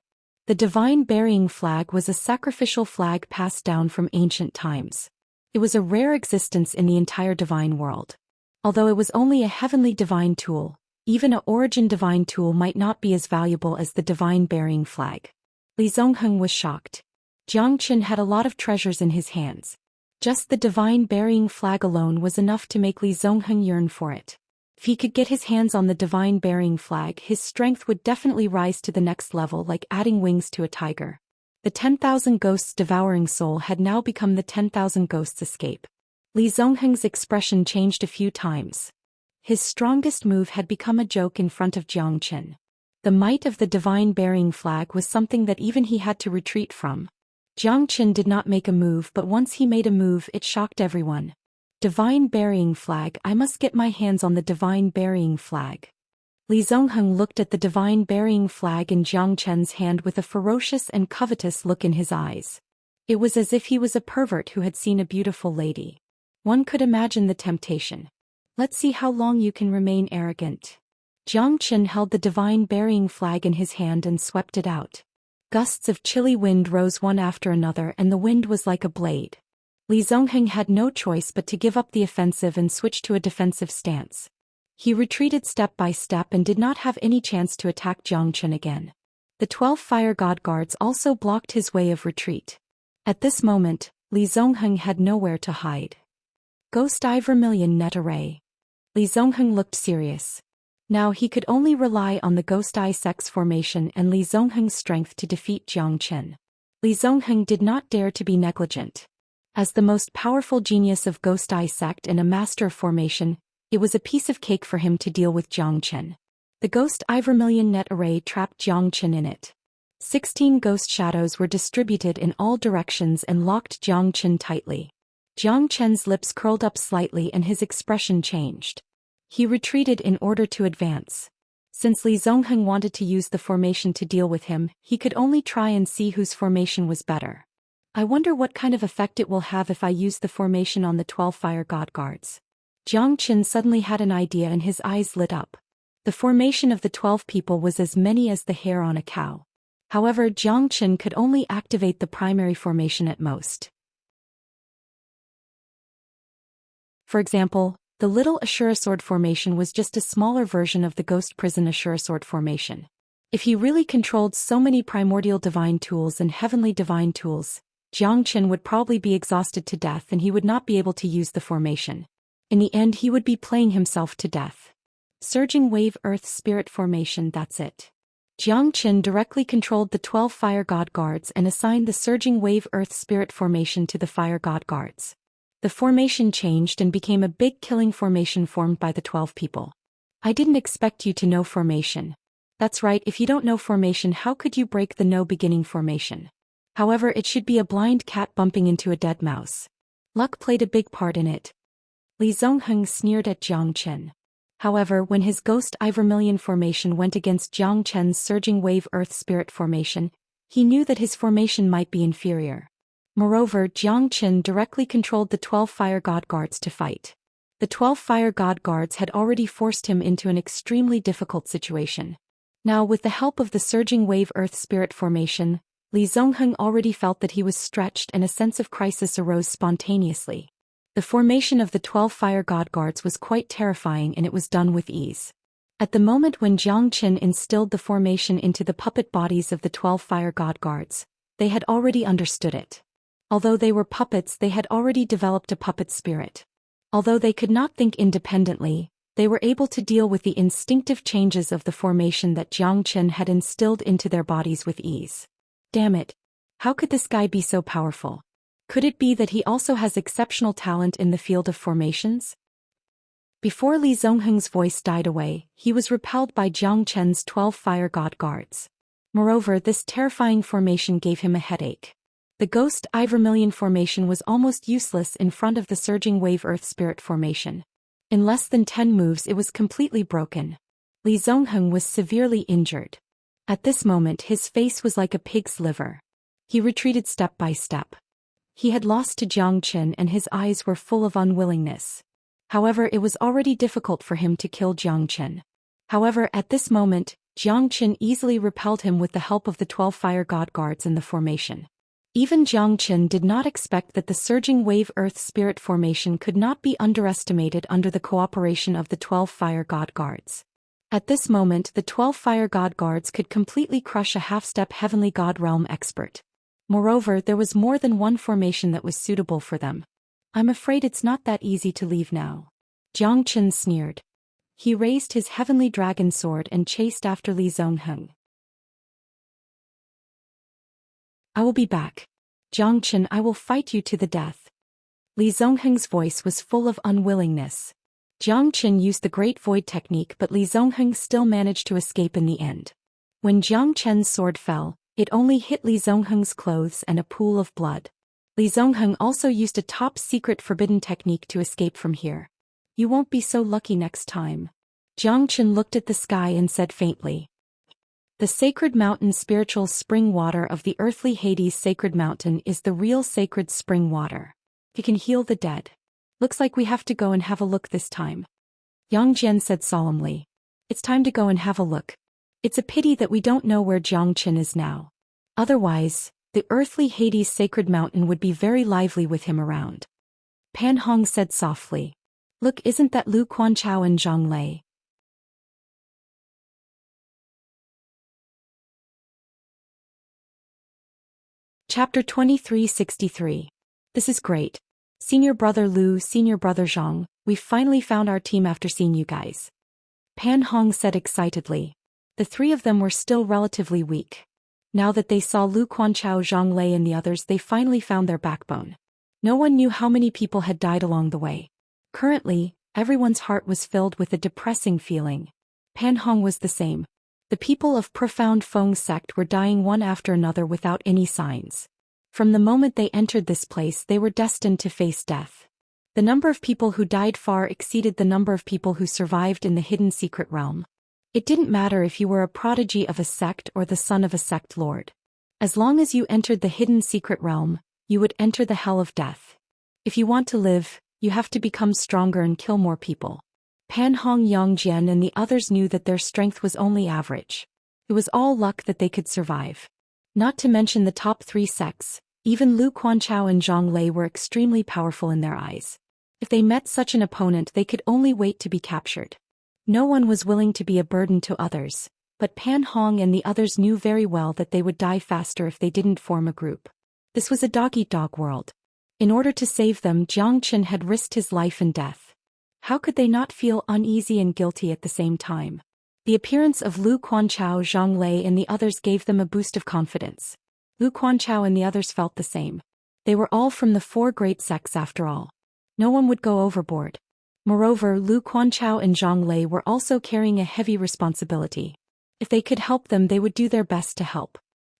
The divine burying flag was a sacrificial flag passed down from ancient times. It was a rare existence in the entire divine world. Although it was only a heavenly divine tool, even a origin divine tool might not be as valuable as the divine burying flag. Li Zongheng was shocked. Jiang Qin had a lot of treasures in his hands. Just the divine burying flag alone was enough to make Li Zongheng yearn for it. If he could get his hands on the divine burying flag, his strength would definitely rise to the next level, like adding wings to a tiger. The 10,000 ghosts devouring soul had now become the 10,000 ghosts escape. Li Zongheng's expression changed a few times. His strongest move had become a joke in front of Jiang Qin. The might of the divine burying flag was something that even he had to retreat from. Jiang Qin did not make a move, but once he made a move, it shocked everyone. Divine burying flag, I must get my hands on the divine burying flag. Li Zongheng looked at the divine burying flag in Jiang Qin's hand with a ferocious and covetous look in his eyes. It was as if he was a pervert who had seen a beautiful lady. One could imagine the temptation. Let's see how long you can remain arrogant. Jiang Qin held the divine burying flag in his hand and swept it out. Gusts of chilly wind rose one after another, and the wind was like a blade. Li Zongheng had no choice but to give up the offensive and switch to a defensive stance. He retreated step by step and did not have any chance to attack Jiang Qin again. The 12 fire god guards also blocked his way of retreat. At this moment, Li Zongheng had nowhere to hide. Ghost Eye Vermilion Net Array. Li Zongheng looked serious. Now he could only rely on the Ghost Eye Sex formation and Li Zongheng's strength to defeat Jiang Qin. Li Zongheng did not dare to be negligent. As the most powerful genius of Ghost Eye Sect and a master of formation, it was a piece of cake for him to deal with Jiang Qin. The Ghost Eye Vermilion Net Array trapped Jiang Qin in it. 16 ghost shadows were distributed in all directions and locked Jiang Qin tightly. Jiang Qin's lips curled up slightly and his expression changed. He retreated in order to advance. Since Li Zongheng wanted to use the formation to deal with him, he could only try and see whose formation was better. I wonder what kind of effect it will have if I use the formation on the 12 fire god guards. Jiang Qin suddenly had an idea and his eyes lit up. The formation of the 12 people was as many as the hair on a cow. However, Jiang Qin could only activate the primary formation at most. For example, the little Ashura Sword formation was just a smaller version of the Ghost Prison Ashura Sword formation. If he really controlled so many primordial divine tools and heavenly divine tools, Jiang Qin would probably be exhausted to death and he would not be able to use the formation. In the end, he would be playing himself to death. Surging Wave Earth Spirit formation, that's it. Jiang Qin directly controlled the 12 fire god guards and assigned the Surging Wave Earth Spirit formation to the fire god guards. The formation changed and became a big killing formation formed by the 12 people. I didn't expect you to know formation. That's right, if you don't know formation, how could you break the no beginning formation? However, it should be a blind cat bumping into a dead mouse. Luck played a big part in it. Li Zongheng sneered at Jiang Qin. However, when his Ghost Eye Vermilion formation went against Jiang Qin's Surging Wave Earth Spirit formation, he knew that his formation might be inferior. Moreover, Jiang Qin directly controlled the 12 fire god guards to fight. The 12 fire god guards had already forced him into an extremely difficult situation. Now, with the help of the Surging Wave Earth Spirit formation, Li Zongheng already felt that he was stretched and a sense of crisis arose spontaneously. The formation of the 12 fire god guards was quite terrifying and it was done with ease. At the moment when Jiang Qin instilled the formation into the puppet bodies of the 12 fire god guards, they had already understood it. Although they were puppets, they had already developed a puppet spirit. Although they could not think independently, they were able to deal with the instinctive changes of the formation that Jiang Qin had instilled into their bodies with ease. Damn it! How could this guy be so powerful? Could it be that he also has exceptional talent in the field of formations? Before Li Zongheng's voice died away, he was repelled by Jiang Qin's 12 fire god guards. Moreover, this terrifying formation gave him a headache. The Ghost Eye Vermilion formation was almost useless in front of the Surging Wave Earth Spirit formation. In less than 10 moves it was completely broken. Li Zongheng was severely injured. At this moment his face was like a pig's liver. He retreated step by step. He had lost to Jiang Qin and his eyes were full of unwillingness. However, it was already difficult for him to kill Jiang Qin. However, at this moment, Jiang Qin easily repelled him with the help of the 12 fire god guards and the formation. Even Xianxia did not expect that the surging wave Earth Spirit formation could not be underestimated under the cooperation of the 12 Fire God Guards. At this moment the 12 Fire God Guards could completely crush a half-step Heavenly God Realm expert. Moreover, there was more than one formation that was suitable for them. I'm afraid it's not that easy to leave now. Xianxia sneered. He raised his Heavenly Dragon Sword and chased after Li Zongheng. I will be back. Xianxia, I will fight you to the death. Li Zongheng's voice was full of unwillingness. Xianxia used the Great Void technique, but Li Zongheng still managed to escape in the end. When Xianxia's sword fell, it only hit Li Zongheng's clothes and a pool of blood. Li Zongheng also used a top-secret forbidden technique to escape from here. You won't be so lucky next time. Xianxia looked at the sky and said faintly. The sacred mountain spiritual spring water of the earthly Hades sacred mountain is the real sacred spring water. It can heal the dead. Looks like we have to go and have a look this time. Xianxia said solemnly. It's time to go and have a look. It's a pity that we don't know where Xianxia is now. Otherwise, the earthly Hades sacred mountain would be very lively with him around. Pan Hong said softly. Look, isn't that Lu Quanchao and Zhang Lei? Chapter 2363. This is great. Senior brother Lu, senior brother Zhang, we finally found our team after seeing you guys. Pan Hong said excitedly. The three of them were still relatively weak. Now that they saw Lu Quanchao, Zhang Lei and the others, they finally found their backbone. No one knew how many people had died along the way. Currently, everyone's heart was filled with a depressing feeling. Pan Hong was the same. The people of profound Feng sect were dying one after another without any signs. From the moment they entered this place, they were destined to face death. The number of people who died far exceeded the number of people who survived in the hidden secret realm. It didn't matter if you were a prodigy of a sect or the son of a sect lord. As long as you entered the hidden secret realm, you would enter the hell of death. If you want to live, you have to become stronger and kill more people. Pan Hong, Yangjian and the others knew that their strength was only average. It was all luck that they could survive. Not to mention the top three sects, even Lu Quanchao and Zhang Lei were extremely powerful in their eyes. If they met such an opponent, they could only wait to be captured. No one was willing to be a burden to others, but Pan Hong and the others knew very well that they would die faster if they didn't form a group. This was a dog-eat-dog world. In order to save them, Xianxia had risked his life and death. How could they not feel uneasy and guilty at the same time? The appearance of Lu Quanchao, Zhang Lei and the others gave them a boost of confidence. Lu Quanchao and the others felt the same. They were all from the four great sects after all. No one would go overboard. Moreover, Lu Quanchao and Zhang Lei were also carrying a heavy responsibility. If they could help them, they would do their best to help.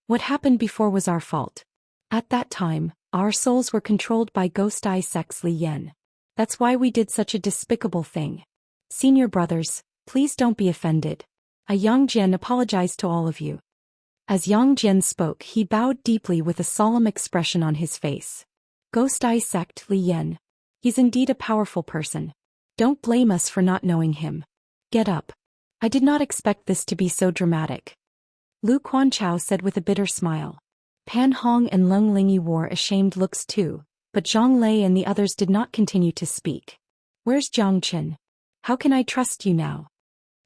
What happened before was our fault. At that time, our souls were controlled by Ghost Eye sect's Li Yan. That's why we did such a despicable thing. Senior brothers, please don't be offended. Yangjian apologized to all of you. As Yangjian spoke, he bowed deeply with a solemn expression on his face. Ghost Eye sect Li Yan. He's indeed a powerful person. Don't blame us for not knowing him. Get up. I did not expect this to be so dramatic. Lu Quanchao said with a bitter smile. Pan Hong and Leng Lingyi wore ashamed looks too. But Zhang Lei and the others did not continue to speak. Where's Xianxia? How can I trust you now?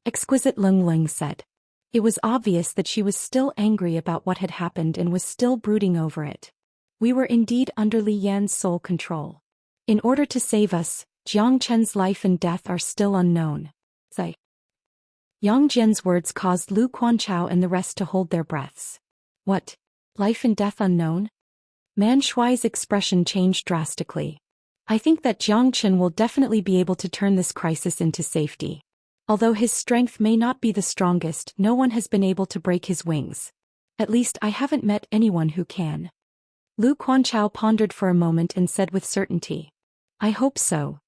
Exquisite Leng Ling said. It was obvious that she was still angry about what had happened and was still brooding over it. We were indeed under Li Yan's sole control. In order to save us, Xianxia's life and death are still unknown. Zai. Yang Jian's words caused Lu Quanchao and the rest to hold their breaths. What? Life and death unknown? Man Shuai's expression changed drastically. I think that Xianxia will definitely be able to turn this crisis into safety. Although his strength may not be the strongest, no one has been able to break his wings. At least I haven't met anyone who can. Lu Quanchao pondered for a moment and said with certainty. I hope so.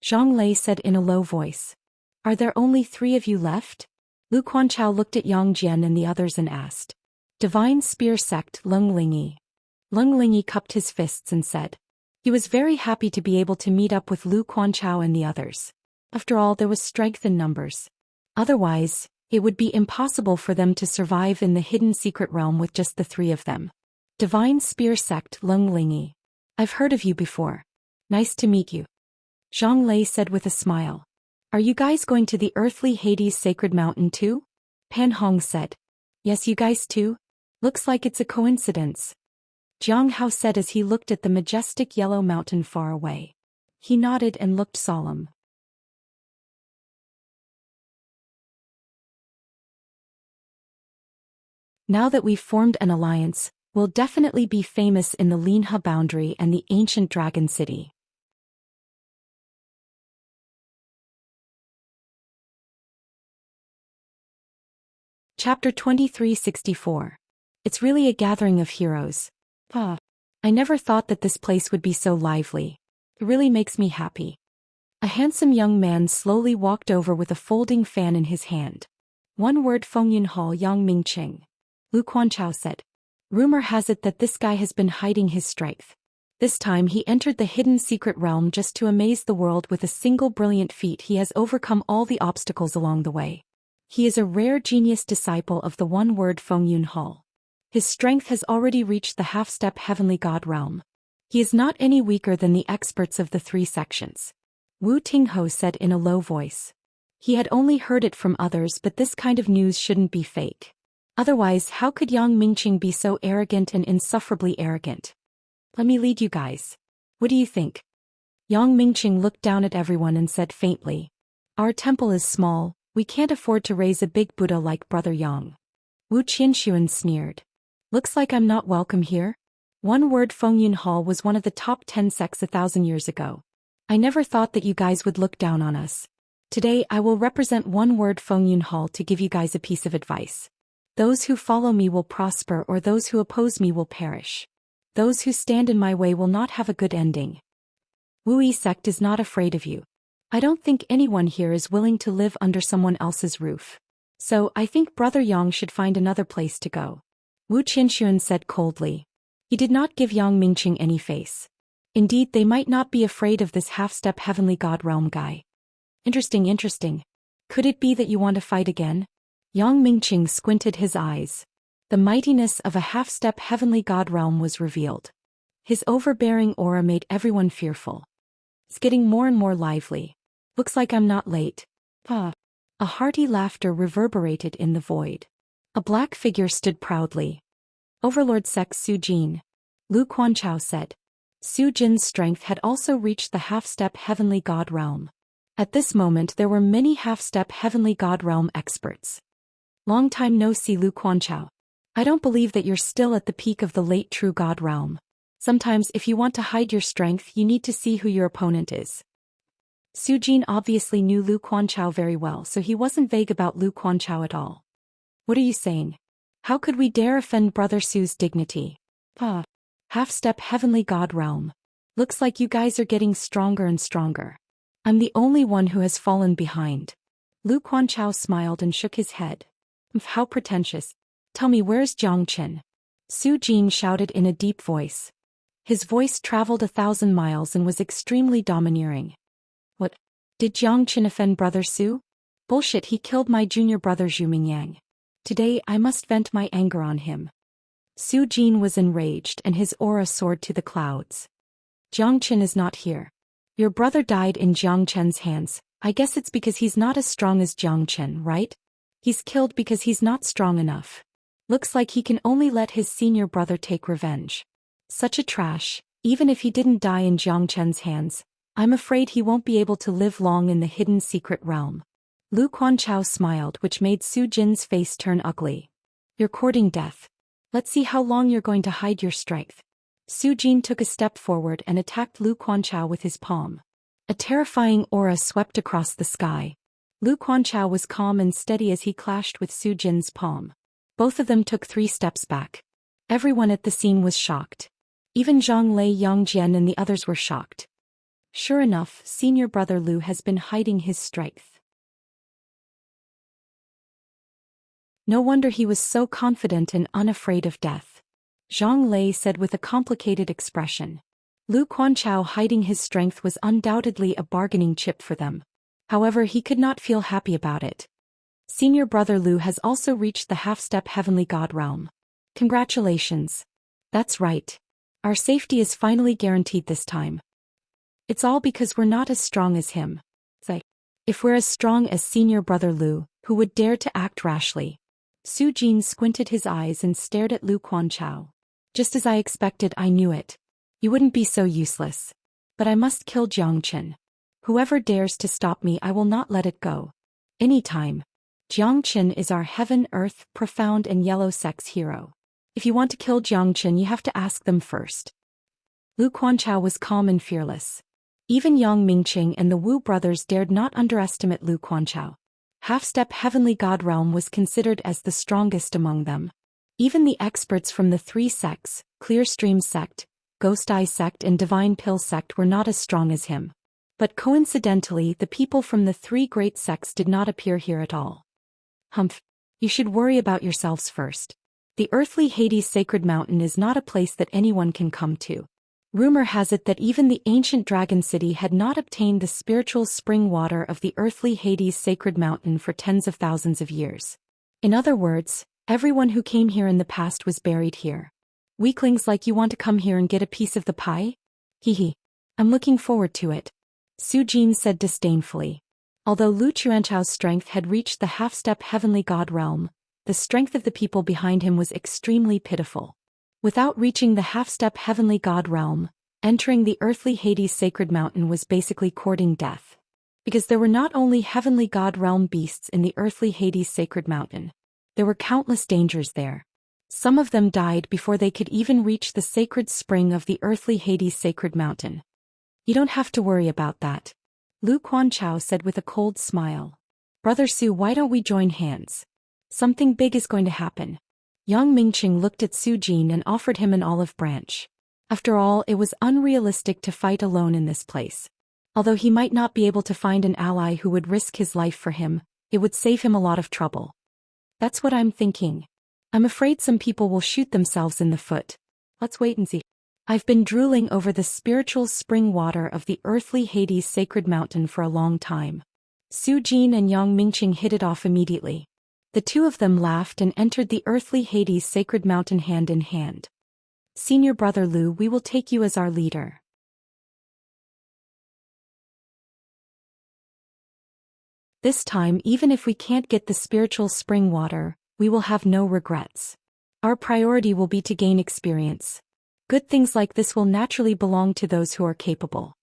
Zhang Lei said in a low voice. Are there only 3 of you left? Lu Quanchao looked at Yang Jian and the others and asked. Divine Spear Sect Leng Lingyi. Leng Lingyi cupped his fists and said. He was very happy to be able to meet up with Lu Quanchao and the others. After all, there was strength in numbers. Otherwise, it would be impossible for them to survive in the hidden secret realm with just the 3 of them. Divine Spear Sect Lunglingi. I've heard of you before. Nice to meet you. Zhang Lei said with a smile. Are you guys going to the earthly Hades sacred mountain too? Pan Hong said. Yes, you guys too? Looks like it's a coincidence. Jiang Hao said as he looked at the majestic yellow mountain far away. He nodded and looked solemn. Now that we've formed an alliance, we'll definitely be famous in the Linhe boundary and the ancient dragon city. Chapter 2364. It's really a gathering of heroes. I never thought that this place would be so lively. It really makes me happy. A handsome young man slowly walked over with a folding fan in his hand. One word Fengyun Hall Yang Mingqing. Lu Quanchao said. Rumor has it that this guy has been hiding his strength. This time he entered the hidden secret realm just to amaze the world with a single brilliant feat. He has overcome all the obstacles along the way. He is a rare genius disciple of the one-word Fengyun Hall. His strength has already reached the half-step heavenly god realm. He is not any weaker than the experts of the 3 sections. Wu Tingho said in a low voice. He had only heard it from others, but this kind of news shouldn't be fake. Otherwise, how could Yang Mingqing be so arrogant and insufferably arrogant? Let me lead you guys. What do you think? Yang Mingqing looked down at everyone and said faintly. Our temple is small. We can't afford to raise a big Buddha like Brother Yang. Wu Qianshuan sneered. Looks like I'm not welcome here. One word Fengyun Hall was one of the top 10 sects 1,000 years ago. I never thought that you guys would look down on us. Today I will represent one word Fengyun Hall to give you guys a piece of advice. Those who follow me will prosper, or those who oppose me will perish. Those who stand in my way will not have a good ending. Wu Yi sect is not afraid of you. I don't think anyone here is willing to live under someone else's roof. So I think Brother Yang should find another place to go. Wu Qianshuan said coldly. He did not give Yang Mingqing any face. Indeed, they might not be afraid of this half-step heavenly god realm guy. Interesting. Could it be that you want to fight again? Yang Mingqing squinted his eyes. The mightiness of a half-step heavenly god realm was revealed. His overbearing aura made everyone fearful. It's getting more and more lively. Looks like I'm not late. A hearty laughter reverberated in the void. A black figure stood proudly. Overlord Sect Su Jin. Lu Quanchao said. Su Jin's strength had also reached the half-step heavenly god realm. At this moment there were many half-step heavenly god realm experts. Long time no see, Lu Quanchao. I don't believe that you're still at the peak of the late true god realm. Sometimes if you want to hide your strength you need to see who your opponent is. Su Jin obviously knew Lu Quanchao very well, so he wasn't vague about Lu Quanchao at all. What are you saying? How could we dare offend Brother Su's dignity? Half-step heavenly god realm. Looks like you guys are getting stronger and stronger. I'm the only one who has fallen behind. Lu Quanchao smiled and shook his head. How pretentious. Tell me, where's Jiangchen? Su Jin shouted in a deep voice. His voice traveled 1,000 miles and was extremely domineering. What? Did Jiangchen offend Brother Su? Bullshit, he killed my junior brother Zhu Mingyang. Today I must vent my anger on him. Su Jin was enraged and his aura soared to the clouds. Jiangchen is not here. Your brother died in Jiangchen's hands. I guess it's because he's not as strong as Jiangchen, right? He's killed because he's not strong enough. Looks like he can only let his senior brother take revenge. Such a trash. Even if he didn't die in Jiangchen's hands, I'm afraid he won't be able to live long in the hidden secret realm. Lu Quanchao smiled, which made Su Jin's face turn ugly. You're courting death. Let's see how long you're going to hide your strength. Su Jin took a step forward and attacked Lu Quanchao with his palm. A terrifying aura swept across the sky. Lu Quanchao was calm and steady as he clashed with Su Jin's palm. Both of them took 3 steps back. Everyone at the scene was shocked. Even Zhang Lei, Yang Jian and the others were shocked. Sure enough, senior brother Lu has been hiding his strength. No wonder he was so confident and unafraid of death. Zhang Lei said with a complicated expression. Lu Quanchao hiding his strength was undoubtedly a bargaining chip for them. However, he could not feel happy about it. Senior brother Lu has also reached the half-step heavenly god realm. Congratulations. That's right. Our safety is finally guaranteed this time. It's all because we're not as strong as him. Say, if we're as strong as senior brother Lu, who would dare to act rashly? Su Jin squinted his eyes and stared at Lu Quanchao. Just as I expected, I knew it. You wouldn't be so useless. But I must kill Jiangchen. Whoever dares to stop me, I will not let it go. Anytime. Jiangchen is our heaven, earth, profound and yellow sex hero. If you want to kill Jiangchen, you have to ask them first. Lu Quanchao was calm and fearless. Even Yang Mingqing and the Wu brothers dared not underestimate Lu Quanchao. Half-step heavenly god realm was considered as the strongest among them. Even the experts from the three sects, Clear Stream sect, Ghost Eye sect and Divine Pill sect, were not as strong as him. But coincidentally, the people from the three great sects did not appear here at all. Humph. You should worry about yourselves first. The earthly Hades sacred mountain is not a place that anyone can come to. Rumor has it that even the ancient dragon city had not obtained the spiritual spring water of the earthly Hades sacred mountain for tens of thousands of years. In other words, everyone who came here in the past was buried here. Weaklings like you want to come here and get a piece of the pie? Hee. I'm looking forward to it. Su Jin said disdainfully. Although Lu Quanchao's strength had reached the half-step heavenly god realm, the strength of the people behind him was extremely pitiful. Without reaching the half-step heavenly god realm, entering the earthly Hades sacred mountain was basically courting death. Because there were not only heavenly god realm beasts in the earthly Hades sacred mountain. There were countless dangers there. Some of them died before they could even reach the sacred spring of the earthly Hades sacred mountain. You don't have to worry about that. Lu Quanchao said with a cold smile. Brother Su, why don't we join hands? Something big is going to happen. Yang Mingqing looked at Su Jin and offered him an olive branch. After all, it was unrealistic to fight alone in this place. Although he might not be able to find an ally who would risk his life for him, it would save him a lot of trouble. That's what I'm thinking. I'm afraid some people will shoot themselves in the foot. Let's wait and see. I've been drooling over the spiritual spring water of the earthly Hades sacred mountain for a long time. Su Jin and Yang Mingqing hit it off immediately. The two of them laughed and entered the earthly Hades sacred mountain hand in hand. Senior brother Lu, we will take you as our leader. This time, even if we can't get the spiritual spring water, we will have no regrets. Our priority will be to gain experience. Good things like this will naturally belong to those who are capable.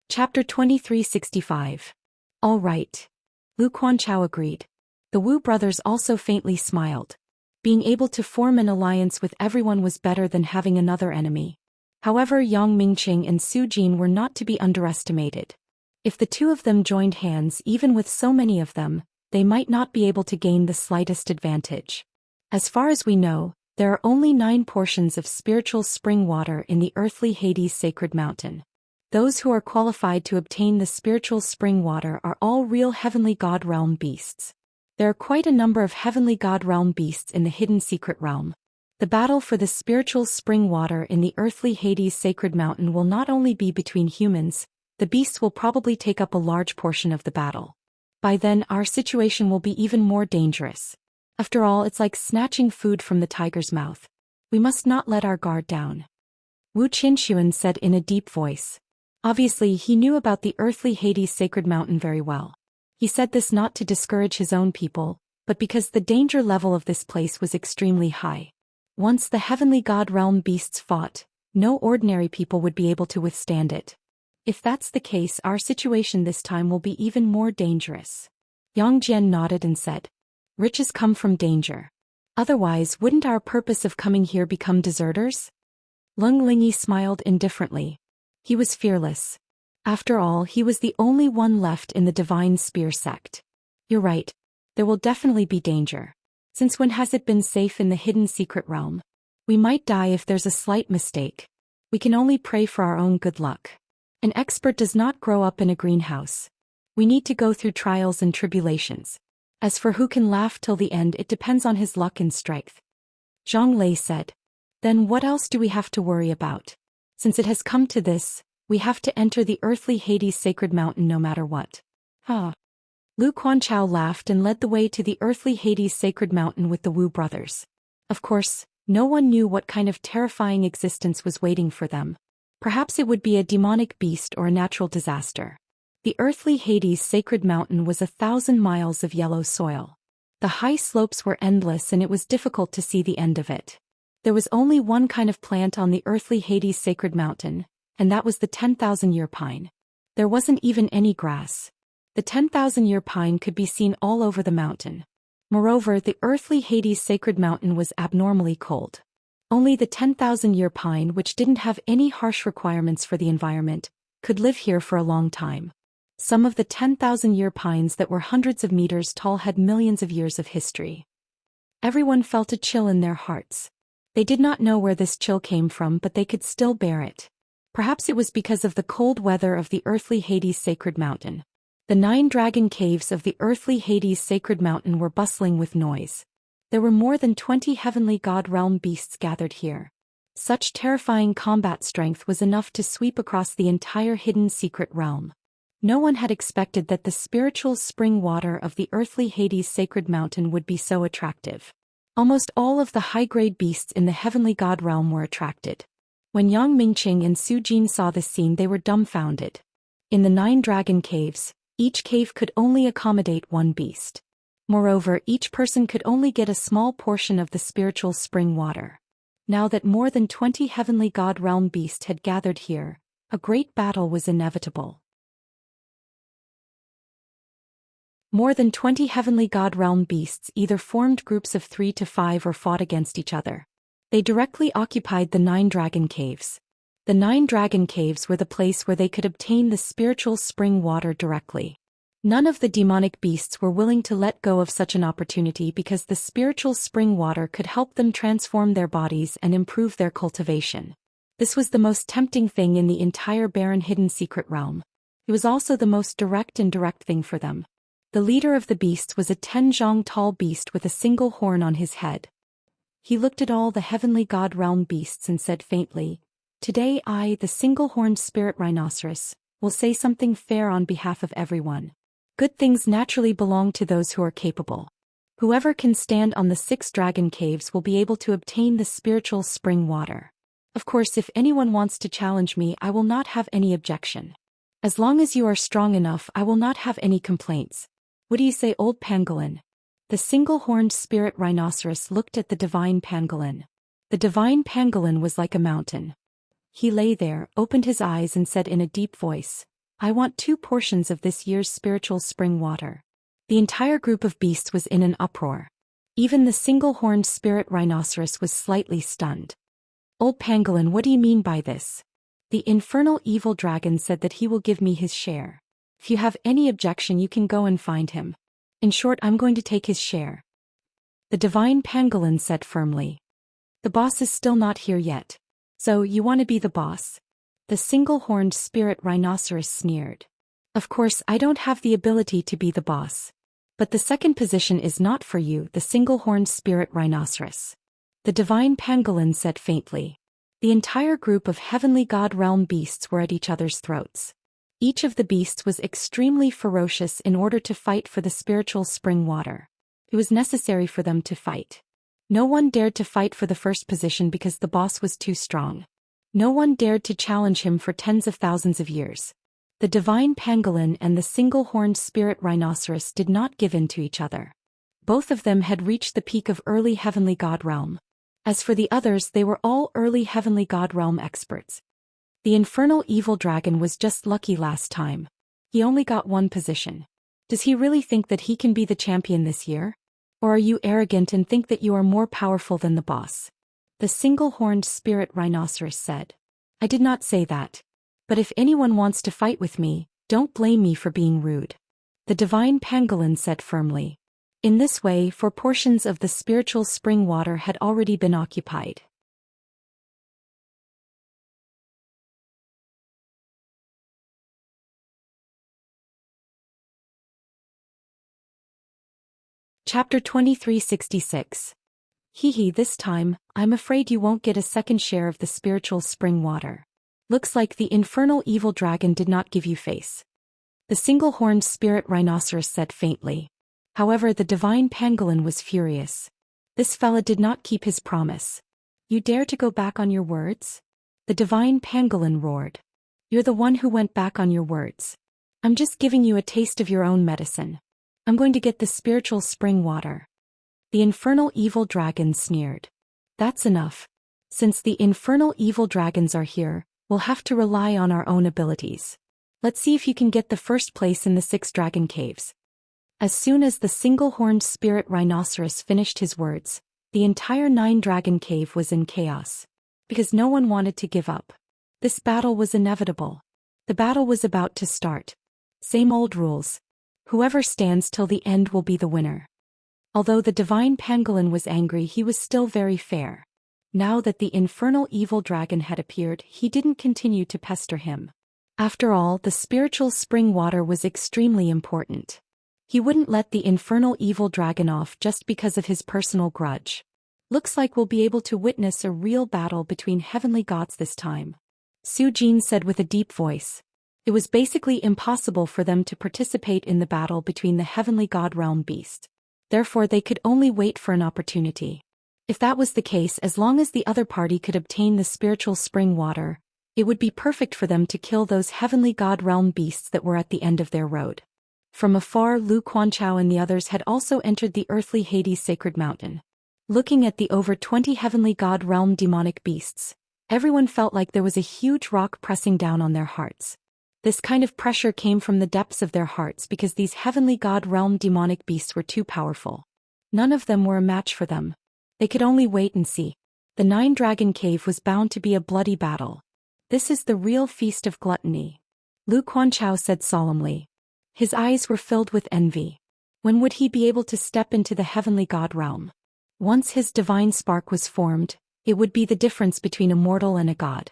Chapter 2365. All right. Lu Quanchao agreed. The Wu brothers also faintly smiled. Being able to form an alliance with everyone was better than having another enemy. However, Yang Mingqing and Su Jin were not to be underestimated. If the two of them joined hands, even with so many of them, they might not be able to gain the slightest advantage. As far as we know, there are only 9 portions of spiritual spring water in the earthly Hades sacred mountain. Those who are qualified to obtain the spiritual spring water are all real heavenly god realm beasts. There are quite a number of heavenly god realm beasts in the hidden secret realm. The battle for the spiritual spring water in the earthly Hades sacred mountain will not only be between humans, the beasts will probably take up a large portion of the battle. By then, our situation will be even more dangerous. After all, it's like snatching food from the tiger's mouth. We must not let our guard down. Wu Qinshuan said in a deep voice. Obviously, he knew about the earthly Hades sacred mountain very well. He said this not to discourage his own people, but because the danger level of this place was extremely high. Once the heavenly god realm beasts fought, no ordinary people would be able to withstand it. If that's the case, our situation this time will be even more dangerous. Yang Jian nodded and said, riches come from danger. Otherwise, wouldn't our purpose of coming here become deserters? Lung Lingyi smiled indifferently. He was fearless. After all, he was the only one left in the Divine Spear sect. You're right. There will definitely be danger. Since when has it been safe in the hidden secret realm? We might die if there's a slight mistake. We can only pray for our own good luck. An expert does not grow up in a greenhouse. We need to go through trials and tribulations. As for who can laugh till the end, it depends on his luck and strength. Zhang Lei said. Then what else do we have to worry about? Since it has come to this, we have to enter the earthly Hades sacred mountain no matter what. Lu Quanchao laughed and led the way to the earthly Hades sacred mountain with the Wu brothers. Of course, no one knew what kind of terrifying existence was waiting for them. Perhaps it would be a demonic beast or a natural disaster. The earthly Hades sacred mountain was 1,000 miles of yellow soil. The high slopes were endless and it was difficult to see the end of it. There was only one kind of plant on the earthly Hades sacred mountain, and that was the 10,000-year pine. There wasn't even any grass. The 10,000-year pine could be seen all over the mountain. Moreover, the earthly Hades sacred mountain was abnormally cold. Only the 10,000-year pine, which didn't have any harsh requirements for the environment, could live here for a long time. Some of the 10,000-year pines that were hundreds of meters tall had millions of years of history. Everyone felt a chill in their hearts. They did not know where this chill came from, but they could still bear it. Perhaps it was because of the cold weather of the earthly Hades sacred mountain. The 9 dragon caves of the earthly Hades sacred mountain were bustling with noise. There were more than 20 heavenly god realm beasts gathered here. Such terrifying combat strength was enough to sweep across the entire hidden secret realm. No one had expected that the spiritual spring water of the earthly Hades sacred mountain would be so attractive. Almost all of the high-grade beasts in the heavenly god realm were attracted. When Yang Mingqing and Su Jin saw this scene, they were dumbfounded. In the 9 dragon caves, each cave could only accommodate one beast. Moreover, each person could only get a small portion of the spiritual spring water. Now that more than 20 heavenly god realm beasts had gathered here, a great battle was inevitable. More than 20 heavenly god realm beasts either formed groups of 3 to 5 or fought against each other. They directly occupied the 9 dragon caves. The 9 dragon caves were the place where they could obtain the spiritual spring water directly. None of the demonic beasts were willing to let go of such an opportunity because the spiritual spring water could help them transform their bodies and improve their cultivation. This was the most tempting thing in the entire barren hidden secret realm. It was also the most direct thing for them. The leader of the beasts was a 10-zhang tall beast with a single horn on his head. He looked at all the heavenly god realm beasts and said faintly, "Today I, the single-horned spirit rhinoceros, will say something fair on behalf of everyone. Good things naturally belong to those who are capable. Whoever can stand on the 6 dragon caves will be able to obtain the spiritual spring water. Of course, if anyone wants to challenge me, I will not have any objection. As long as you are strong enough, I will not have any complaints. What do you say, old pangolin?" The single-horned spirit rhinoceros looked at the divine pangolin. The divine pangolin was like a mountain. He lay there, opened his eyes and said in a deep voice, "I want 2 portions of this year's spiritual spring water." The entire group of beasts was in an uproar. Even the single-horned spirit rhinoceros was slightly stunned. "Old pangolin, what do you mean by this?" The infernal evil dragon said that he will give me his share. If you have any objection, you can go and find him. In short, I'm going to take his share. The divine pangolin said firmly. "The boss is still not here yet. So, you want to be the boss?" The single-horned spirit rhinoceros sneered. "Of course, I don't have the ability to be the boss. But the second position is not for you," the single-horned spirit rhinoceros. The divine pangolin said faintly. The entire group of heavenly god realm beasts were at each other's throats. Each of the beasts was extremely ferocious in order to fight for the spiritual spring water. It was necessary for them to fight. No one dared to fight for the first position because the boss was too strong. No one dared to challenge him for tens of thousands of years. The divine pangolin and the single-horned spirit rhinoceros did not give in to each other. Both of them had reached the peak of early heavenly god realm. As for the others, they were all early heavenly god realm experts. The infernal evil dragon was just lucky last time. He only got 1 position. Does he really think that he can be the champion this year? Or are you arrogant and think that you are more powerful than the boss? The single-horned spirit rhinoceros said. "I did not say that. But if anyone wants to fight with me, don't blame me for being rude." The divine pangolin said firmly. In this way, 4 portions of the spiritual spring water had already been occupied. Chapter 2366. Hee, this time, I'm afraid you won't get a second share of the spiritual spring water. Looks like the infernal evil dragon did not give you face. the single-horned spirit rhinoceros said faintly. However, the divine pangolin was furious. This fella did not keep his promise. You dare to go back on your words? The divine pangolin roared. You're the one who went back on your words. I'm just giving you a taste of your own medicine. I'm going to get the spiritual spring water. The infernal evil dragon sneered. That's enough. Since the infernal evil dragons are here, we'll have to rely on our own abilities. Let's see if you can get the first place in the 6 dragon caves. As soon as the single-horned spirit rhinoceros finished his words, the entire 9 dragon cave was in chaos. Because no one wanted to give up. This battle was inevitable. The battle was about to start. Same old rules. Whoever stands till the end will be the winner. Although the divine pangolin was angry, he was still very fair. Now that the infernal evil dragon had appeared, he didn't continue to pester him. After all, the spiritual spring water was extremely important. He wouldn't let the infernal evil dragon off just because of his personal grudge. Looks like we'll be able to witness a real battle between heavenly gods this time. Zhou Xian said with a deep voice. It was basically impossible for them to participate in the battle between the heavenly god realm beast. Therefore they could only wait for an opportunity. If that was the case, as long as the other party could obtain the spiritual spring water, it would be perfect for them to kill those heavenly god realm beasts that were at the end of their road. From afar, Lu Quanchao and the others had also entered the earthly Hades sacred mountain. Looking at the over 20 heavenly god realm demonic beasts, everyone felt like there was a huge rock pressing down on their hearts. This kind of pressure came from the depths of their hearts because these heavenly god realm demonic beasts were too powerful. None of them were a match for them. They could only wait and see. The 9 dragon cave was bound to be a bloody battle. This is the real feast of gluttony. Lu Quanchao said solemnly. His eyes were filled with envy. When would he be able to step into the heavenly god realm? Once his divine spark was formed, it would be the difference between a mortal and a god.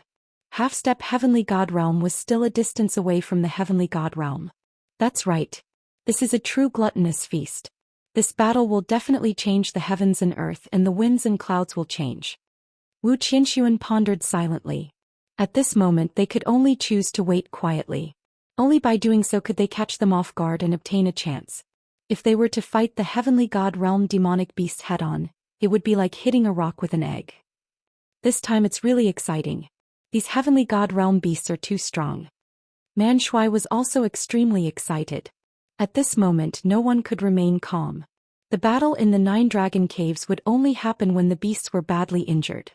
Half-step heavenly god realm was still a distance away from the heavenly god realm. That's right. This is a true gluttonous feast. This battle will definitely change the heavens and earth, and the winds and clouds will change. Wu Qianxuan pondered silently. At this moment they could only choose to wait quietly. Only by doing so could they catch them off guard and obtain a chance. If they were to fight the heavenly god realm demonic beasts head-on, it would be like hitting a rock with an egg. This time it's really exciting. These heavenly god realm beasts are too strong. Man Shui was also extremely excited. At this moment no one could remain calm. The battle in the 9 dragon caves would only happen when the beasts were badly injured.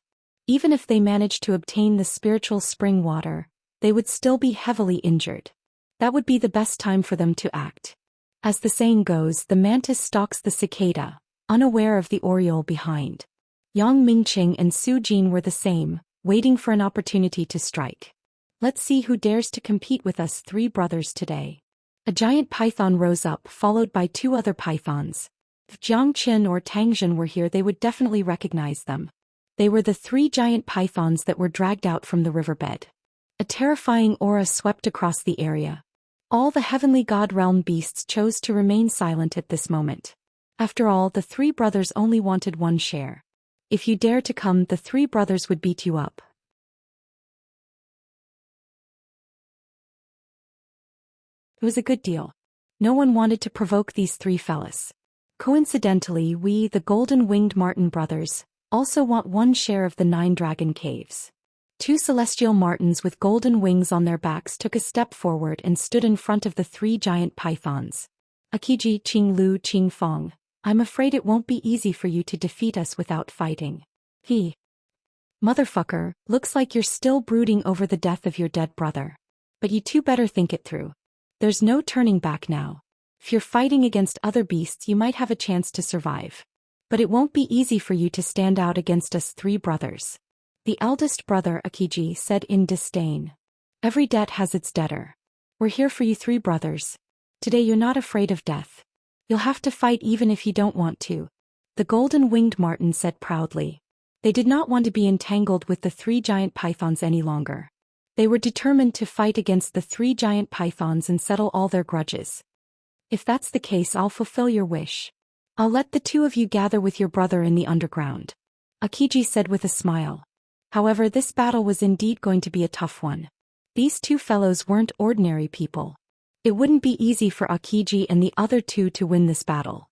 Even if they managed to obtain the spiritual spring water, they would still be heavily injured. That would be the best time for them to act. As the saying goes, the mantis stalks the cicada, unaware of the oriole behind. Yang Mingqing and Zhou Xian were the same, waiting for an opportunity to strike. Let's see who dares to compete with us 3 brothers today. A giant python rose up, followed by 2 other pythons. If Jiang Qin or Tang Zhen were here, they would definitely recognize them. They were the 3 giant pythons that were dragged out from the riverbed. A terrifying aura swept across the area. All the heavenly god realm beasts chose to remain silent at this moment. After all, the 3 brothers only wanted one share. If you dare to come, the 3 brothers would beat you up. It was a good deal. No one wanted to provoke these 3 fellas. Coincidentally, we, the golden-winged marten brothers, also want one share of the 9 dragon caves. 2 celestial martens with golden wings on their backs took a step forward and stood in front of the 3 giant pythons. Akiji, Qinglu, Qingfeng, I'm afraid it won't be easy for you to defeat us without fighting. Motherfucker, looks like you're still brooding over the death of your dead brother. But you 2 better think it through. There's no turning back now. If you're fighting against other beasts, you might have a chance to survive. But it won't be easy for you to stand out against us 3 brothers. The eldest brother, Akiji, said in disdain. Every debt has its debtor. We're here for you 3 brothers. Today you're not afraid of death. You'll have to fight even if you don't want to. The golden-winged marten said proudly. They did not want to be entangled with the 3 giant pythons any longer. They were determined to fight against the 3 giant pythons and settle all their grudges. If that's the case, I'll fulfill your wish. I'll let the 2 of you gather with your brother in the underground. Akiji said with a smile. However, this battle was indeed going to be a tough one. These 2 fellows weren't ordinary people. It wouldn't be easy for Akiji and the other two to win this battle.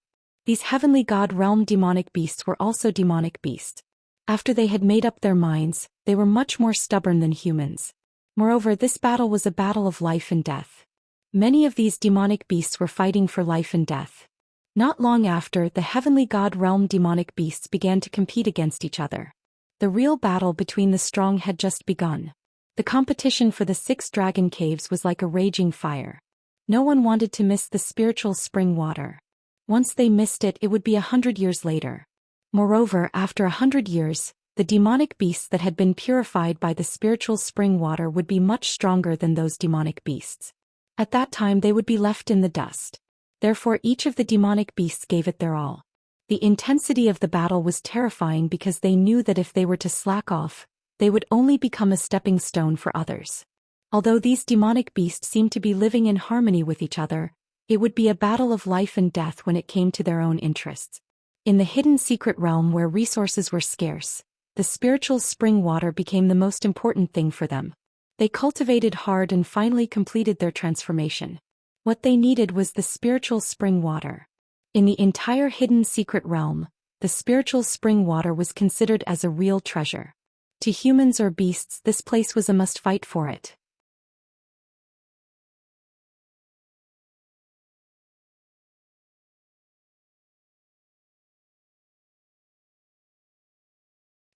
These heavenly god realm demonic beasts were also demonic beasts. After they had made up their minds, they were much more stubborn than humans. Moreover, this battle was a battle of life and death. Many of these demonic beasts were fighting for life and death. Not long after, the heavenly god realm demonic beasts began to compete against each other. The real battle between the strong had just begun. The competition for the 6 dragon caves was like a raging fire. No one wanted to miss the spiritual spring water. Once they missed it, it would be 100 years later. Moreover, after 100 years, the demonic beasts that had been purified by the spiritual spring water would be much stronger than those demonic beasts. At that time they would be left in the dust. Therefore each of the demonic beasts gave it their all. The intensity of the battle was terrifying because they knew that if they were to slack off, they would only become a stepping stone for others. Although these demonic beasts seemed to be living in harmony with each other, it would be a battle of life and death when it came to their own interests. In the hidden secret realm where resources were scarce, the spiritual spring water became the most important thing for them. They cultivated hard and finally completed their transformation. What they needed was the spiritual spring water. In the entire hidden secret realm, the spiritual spring water was considered as a real treasure. To humans or beasts, this place was a must fight for it.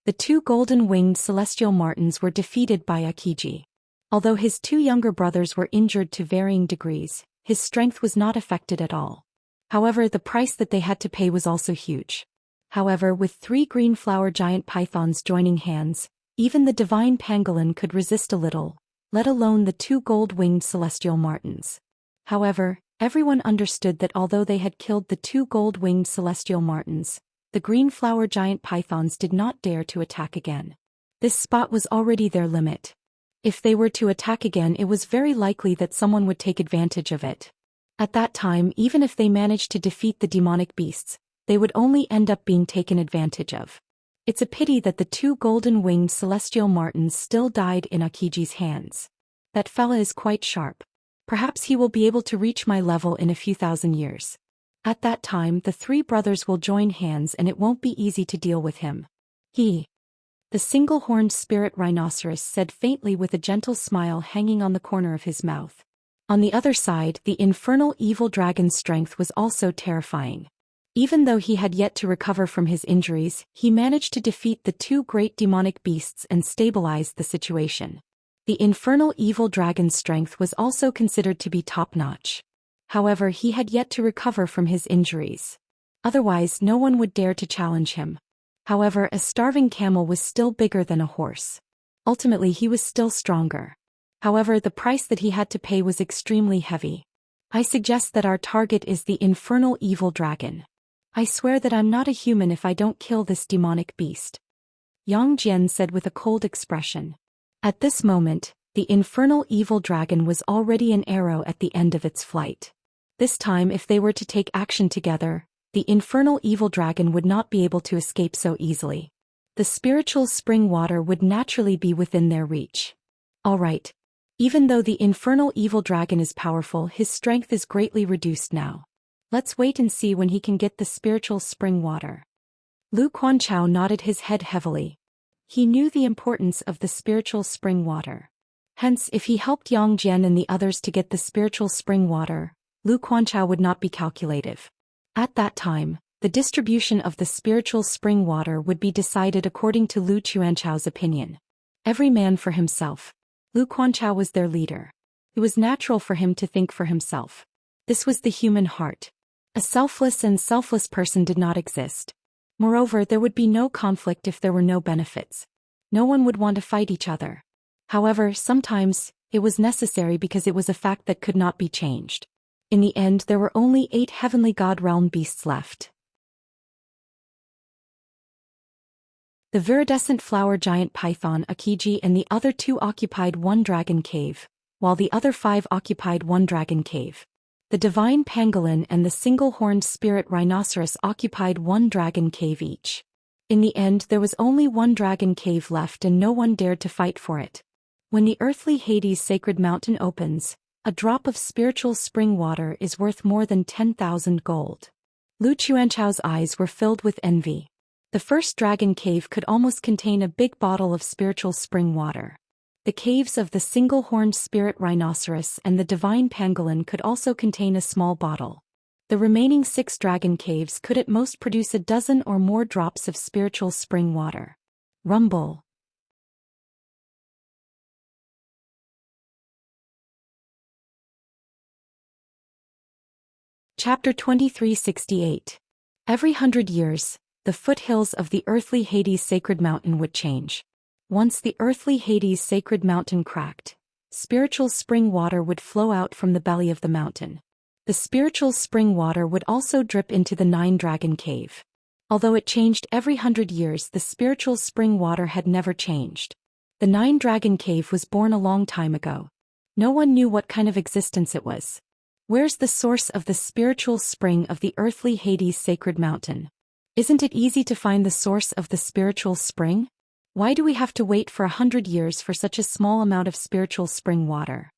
The 2 golden-winged celestial martens were defeated by Akiji. Although his 2 younger brothers were injured to varying degrees, his strength was not affected at all. However, the price that they had to pay was also huge. However, with 3 green flower giant pythons joining hands, even the divine pangolin could resist a little, let alone the 2 gold-winged celestial martens. However, everyone understood that although they had killed the 2 gold-winged celestial martens, the green flower giant pythons did not dare to attack again. This spot was already their limit. If they were to attack again, it was very likely that someone would take advantage of it. At that time, even if they managed to defeat the demonic beasts, they would only end up being taken advantage of. It's a pity that the 2 golden-winged celestial martens still died in Akiji's hands. That fella is quite sharp. Perhaps he will be able to reach my level in a few thousand years. At that time, the 3 brothers will join hands and it won't be easy to deal with him. The single-horned spirit rhinoceros said faintly with a gentle smile hanging on the corner of his mouth. On the other side, the infernal evil dragon's strength was also terrifying. Even though he had yet to recover from his injuries, he managed to defeat the 2 great demonic beasts and stabilize the situation. The infernal evil dragon's strength was also considered to be top-notch. However, he had yet to recover from his injuries. Otherwise, no one would dare to challenge him. However, a starving camel was still bigger than a horse. Ultimately, he was still stronger. However, the price that he had to pay was extremely heavy. I suggest that our target is the infernal evil dragon. I swear that I'm not a human if I don't kill this demonic beast. Yang Jian said with a cold expression. At this moment, the infernal evil dragon was already an arrow at the end of its flight. This time, if they were to take action together, the infernal evil dragon would not be able to escape so easily. The spiritual spring water would naturally be within their reach. Alright. Even though the infernal evil dragon is powerful, his strength is greatly reduced now. Let's wait and see when he can get the spiritual spring water. Lu Quanchao nodded his head heavily. He knew the importance of the spiritual spring water. Hence, if he helped Yang Jian and the others to get the spiritual spring water, Lu Quanchao would not be calculative. At that time, the distribution of the spiritual spring water would be decided according to Lu Quanchao's opinion. Every man for himself. Lu Quanchao was their leader. It was natural for him to think for himself. This was the human heart. A selfless and selfless person did not exist. Moreover, there would be no conflict if there were no benefits. No one would want to fight each other. However, sometimes, it was necessary because it was a fact that could not be changed. In the end, there were only 8 heavenly god realm beasts left. The viridescent flower giant python Akiji and the other 2 occupied 1 dragon cave, while the other 5 occupied 1 dragon cave. The divine pangolin and the single-horned spirit rhinoceros occupied 1 dragon cave each. In the end, there was only 1 dragon cave left and no one dared to fight for it. When the earthly Hades sacred mountain opens, A drop of spiritual spring water is worth more than 10,000 gold. Lu Chuanchao's eyes were filled with envy. The first dragon cave could almost contain a big bottle of spiritual spring water. The caves of the single-horned spirit rhinoceros and the divine pangolin could also contain a small bottle. The remaining 6 dragon caves could at most produce a dozen or more drops of spiritual spring water. Rumble. Chapter 2368. Every 100 years, the foothills of the earthly Hades sacred mountain would change. Once the earthly Hades sacred mountain cracked, spiritual spring water would flow out from the belly of the mountain. The spiritual spring water would also drip into the 9-dragon cave. Although it changed every 100 years, the spiritual spring water had never changed. The 9-dragon cave was born a long time ago. No one knew what kind of existence it was. Where's the source of the spiritual spring of the earthly Hades sacred mountain? Isn't it easy to find the source of the spiritual spring? Why do we have to wait for 100 years for such a small amount of spiritual spring water?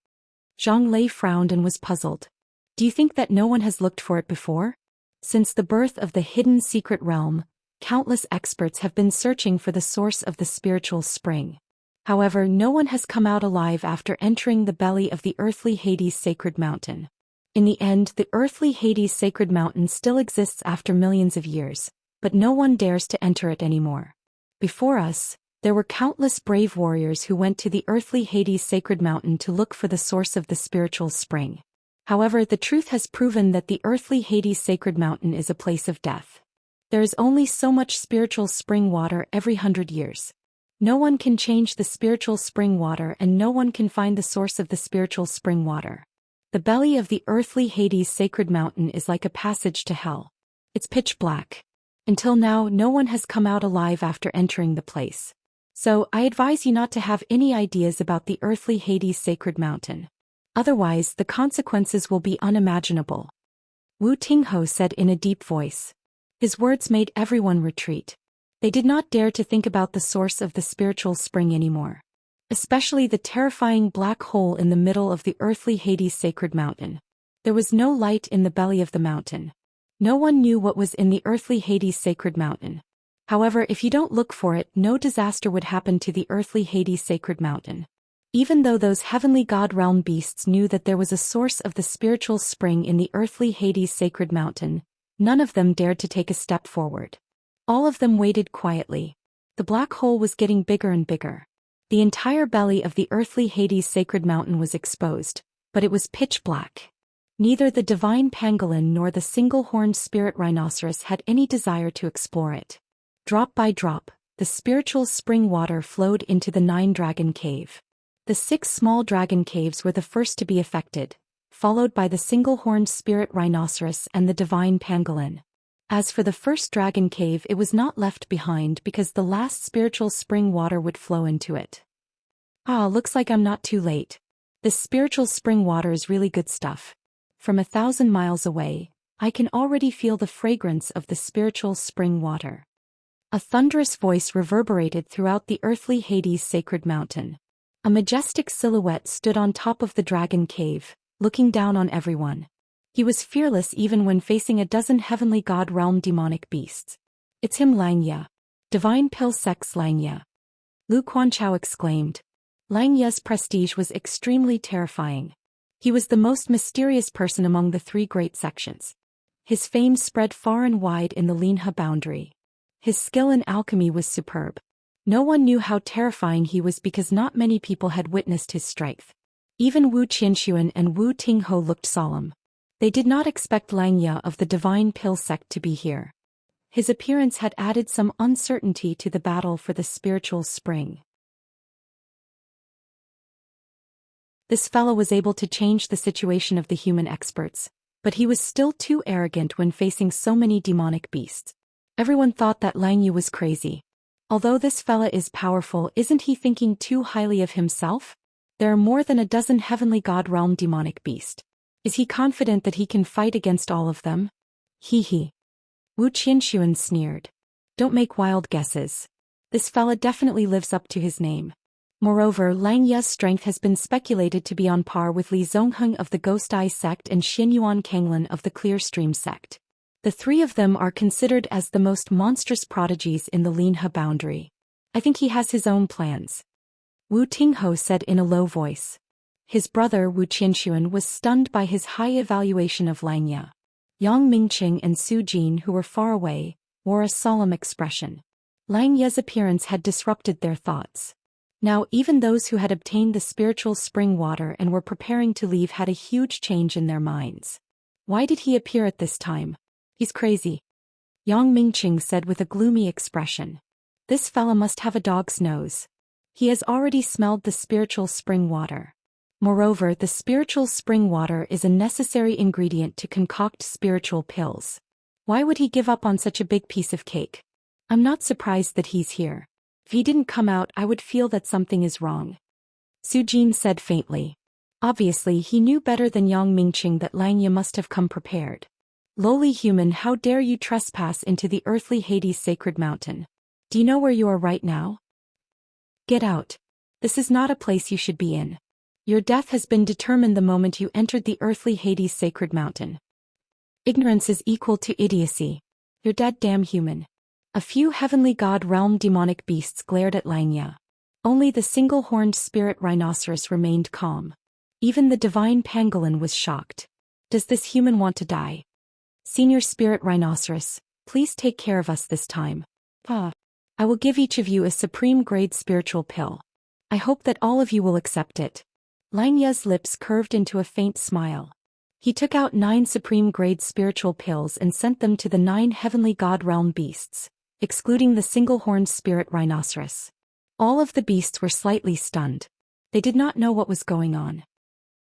Zhang Lei frowned and was puzzled. Do you think that no one has looked for it before? Since the birth of the hidden secret realm, countless experts have been searching for the source of the spiritual spring. However, no one has come out alive after entering the belly of the earthly Hades sacred mountain. In the end, the earthly Hades sacred mountain still exists after millions of years, but no one dares to enter it anymore. Before us, there were countless brave warriors who went to the earthly Hades sacred mountain to look for the source of the spiritual spring. However, the truth has proven that the earthly Hades sacred mountain is a place of death. There is only so much spiritual spring water every 100 years. No one can change the spiritual spring water, and no one can find the source of the spiritual spring water. The belly of the earthly Hades sacred mountain is like a passage to hell. It's pitch black. Until now, no one has come out alive after entering the place. So, I advise you not to have any ideas about the earthly Hades sacred mountain. Otherwise, the consequences will be unimaginable. Wu Tingho said in a deep voice. His words made everyone retreat. They did not dare to think about the source of the spiritual spring anymore. Especially the terrifying black hole in the middle of the earthly Hades sacred mountain. There was no light in the belly of the mountain. No one knew what was in the earthly Hades sacred mountain. However, if you don't look for it, no disaster would happen to the earthly Hades sacred mountain. Even though those heavenly god realm beasts knew that there was a source of the spiritual spring in the earthly Hades sacred mountain, none of them dared to take a step forward. All of them waited quietly. The black hole was getting bigger and bigger. The entire belly of the earthly Hades sacred mountain was exposed, but it was pitch black. Neither the divine pangolin nor the single-horned spirit rhinoceros had any desire to explore it. Drop by drop, the spiritual spring water flowed into the 9-dragon cave. The 6 small dragon caves were the first to be affected, followed by the single-horned spirit rhinoceros and the divine pangolin. As for the first dragon cave, it was not left behind because the last spiritual spring water would flow into it. Ah, looks like I'm not too late. This spiritual spring water is really good stuff. From 1,000 miles away, I can already feel the fragrance of the spiritual spring water. A thunderous voice reverberated throughout the earthly Hades sacred mountain. A majestic silhouette stood on top of the dragon cave, looking down on everyone. He was fearless even when facing a dozen heavenly god realm demonic beasts. It's him, Xianxia. Divine pill sex Xianxia. Lu Quanchao exclaimed. Xianxia's prestige was extremely terrifying. He was the most mysterious person among the 3 great sections. His fame spread far and wide in the Linhe boundary. His skill in alchemy was superb. No one knew how terrifying he was because not many people had witnessed his strength. Even Wu Qianxuan and Wu Tingho looked solemn. They did not expect Xianxia of the divine pill sect to be here. His appearance had added some uncertainty to the battle for the spiritual spring. This fellow was able to change the situation of the human experts, but he was still too arrogant when facing so many demonic beasts. Everyone thought that Xianxia was crazy. Although this fella is powerful, isn't he thinking too highly of himself? There are more than a dozen heavenly god realm demonic beasts. Is he confident that he can fight against all of them? Hee hee. Wu Qianxuan sneered. Don't make wild guesses. This fella definitely lives up to his name. Moreover, Lang Ye's strength has been speculated to be on par with Li Zongheng of the Ghost Eye sect and Xianyuan Kanglan of the Clear Stream sect. The three of them are considered as the most monstrous prodigies in the Linhe boundary. I think he has his own plans. Wu Tingho said in a low voice. His brother Wu Qianxuan was stunned by his high evaluation of Lang Ye. Yang Mingqing and Su Jin, who were far away, wore a solemn expression. Lang Ye's appearance had disrupted their thoughts. Now even those who had obtained the spiritual spring water and were preparing to leave had a huge change in their minds. Why did he appear at this time? He's crazy. Yang Mingqing said with a gloomy expression. This fella must have a dog's nose. He has already smelled the spiritual spring water. Moreover, the spiritual spring water is a necessary ingredient to concoct spiritual pills. Why would he give up on such a big piece of cake? I'm not surprised that he's here. If he didn't come out, I would feel that something is wrong. Su Jin said faintly. Obviously, he knew better than Yang Mingqing that Lang Ye must have come prepared. Lowly human, how dare you trespass into the earthly Hades sacred mountain? Do you know where you are right now? Get out. This is not a place you should be in. Your death has been determined the moment you entered the earthly Hades sacred mountain. Ignorance is equal to idiocy. You're dead, damn human. A few heavenly god realm demonic beasts glared at Lang Ye. Only the single-horned spirit rhinoceros remained calm. Even the divine pangolin was shocked. Does this human want to die? Senior spirit rhinoceros, please take care of us this time. I will give each of you a supreme-grade spiritual pill. I hope that all of you will accept it. Lang Ye's lips curved into a faint smile. He took out 9 supreme-grade spiritual pills and sent them to the 9 heavenly god realm beasts, excluding the single-horned spirit rhinoceros. All of the beasts were slightly stunned. They did not know what was going on.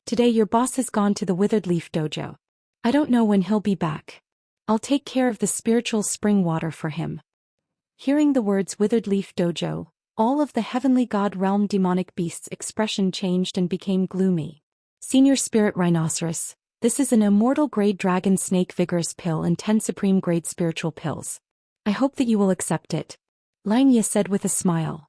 Today your boss has gone to the Withered Leaf Dojo. I don't know when he'll be back. I'll take care of the spiritual spring water for him. Hearing the words Withered Leaf Dojo, all of the heavenly god realm demonic beasts' expression changed and became gloomy. Senior spirit rhinoceros, this is an immortal grade dragon snake vigorous pill and 10 supreme grade spiritual pills. I hope that you will accept it. Lang Ye said with a smile.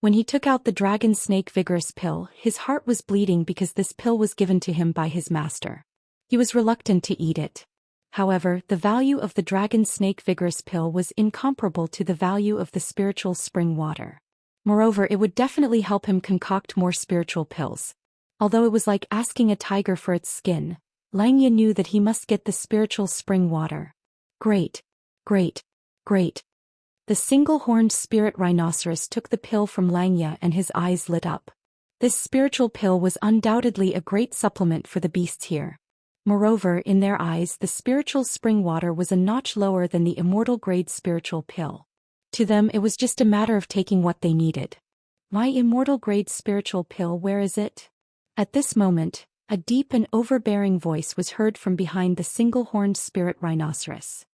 When he took out the dragon snake vigorous pill, his heart was bleeding because this pill was given to him by his master. He was reluctant to eat it. However, the value of the dragon snake vigorous pill was incomparable to the value of the spiritual spring water. Moreover, it would definitely help him concoct more spiritual pills. Although it was like asking a tiger for its skin, Lang Ye knew that he must get the spiritual spring water. Great. Great. Great. The single-horned spirit rhinoceros took the pill from Lang Ye and his eyes lit up. This spiritual pill was undoubtedly a great supplement for the beasts here. Moreover, in their eyes, the spiritual spring water was a notch lower than the immortal-grade spiritual pill. To them, it was just a matter of taking what they needed. My immortal-grade spiritual pill, where is it? At this moment, a deep and overbearing voice was heard from behind the single-horned spirit rhinoceros.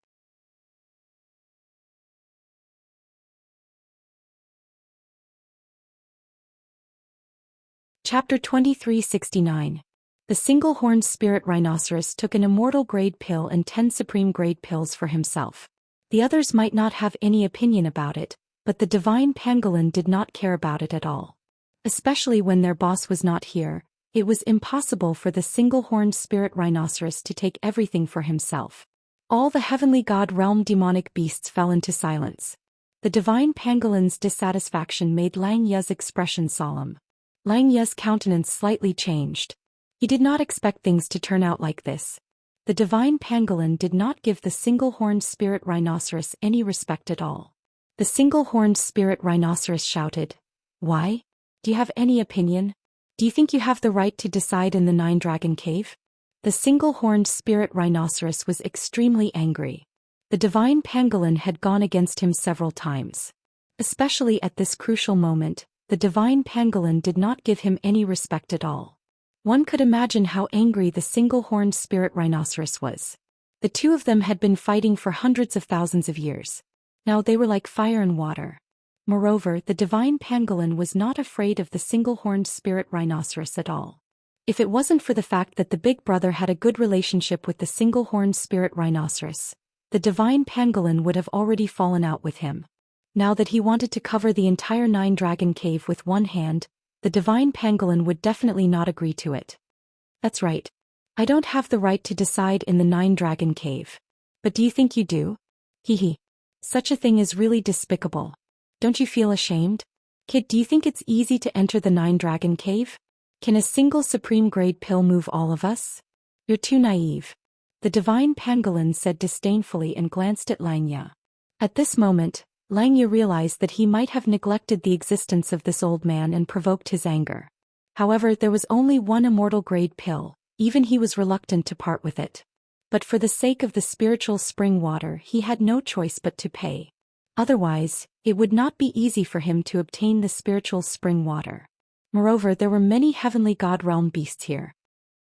Chapter 2369. The single-horned spirit rhinoceros took an immortal-grade pill and 10 supreme-grade pills for himself. The others might not have any opinion about it, but the divine pangolin did not care about it at all. Especially when their boss was not here, it was impossible for the single-horned spirit rhinoceros to take everything for himself. All the heavenly god realm demonic beasts fell into silence. The divine pangolin's dissatisfaction made Lang Ye's expression solemn. Lang Ye's countenance slightly changed. He did not expect things to turn out like this. The divine pangolin did not give the single-horned spirit rhinoceros any respect at all. The single-horned spirit rhinoceros shouted, "Why? Do you have any opinion? Do you think you have the right to decide in the Nine-Dragon Cave?" The single-horned spirit rhinoceros was extremely angry. The divine pangolin had gone against him several times. Especially at this crucial moment, the divine pangolin did not give him any respect at all. One could imagine how angry the single-horned spirit rhinoceros was. The two of them had been fighting for hundreds of thousands of years. Now they were like fire and water. Moreover, the divine pangolin was not afraid of the single-horned spirit rhinoceros at all. If it wasn't for the fact that the big brother had a good relationship with the single-horned spirit rhinoceros, the divine pangolin would have already fallen out with him. Now that he wanted to cover the entire Nine-Dragon Cave with one hand, the divine pangolin would definitely not agree to it. That's right. I don't have the right to decide in the Nine-Dragon Cave. But do you think you do? Hee. Such a thing is really despicable. Don't you feel ashamed? Kid, do you think it's easy to enter the Nine-Dragon Cave? Can a single supreme-grade pill move all of us? You're too naive. The divine pangolin said disdainfully and glanced at Xianxia. At this moment, Xianxia realized that he might have neglected the existence of this old man and provoked his anger. However, there was only one immortal-grade pill, even he was reluctant to part with it. But for the sake of the spiritual spring water he had no choice but to pay. Otherwise, it would not be easy for him to obtain the spiritual spring water. Moreover, there were many heavenly god realm beasts here.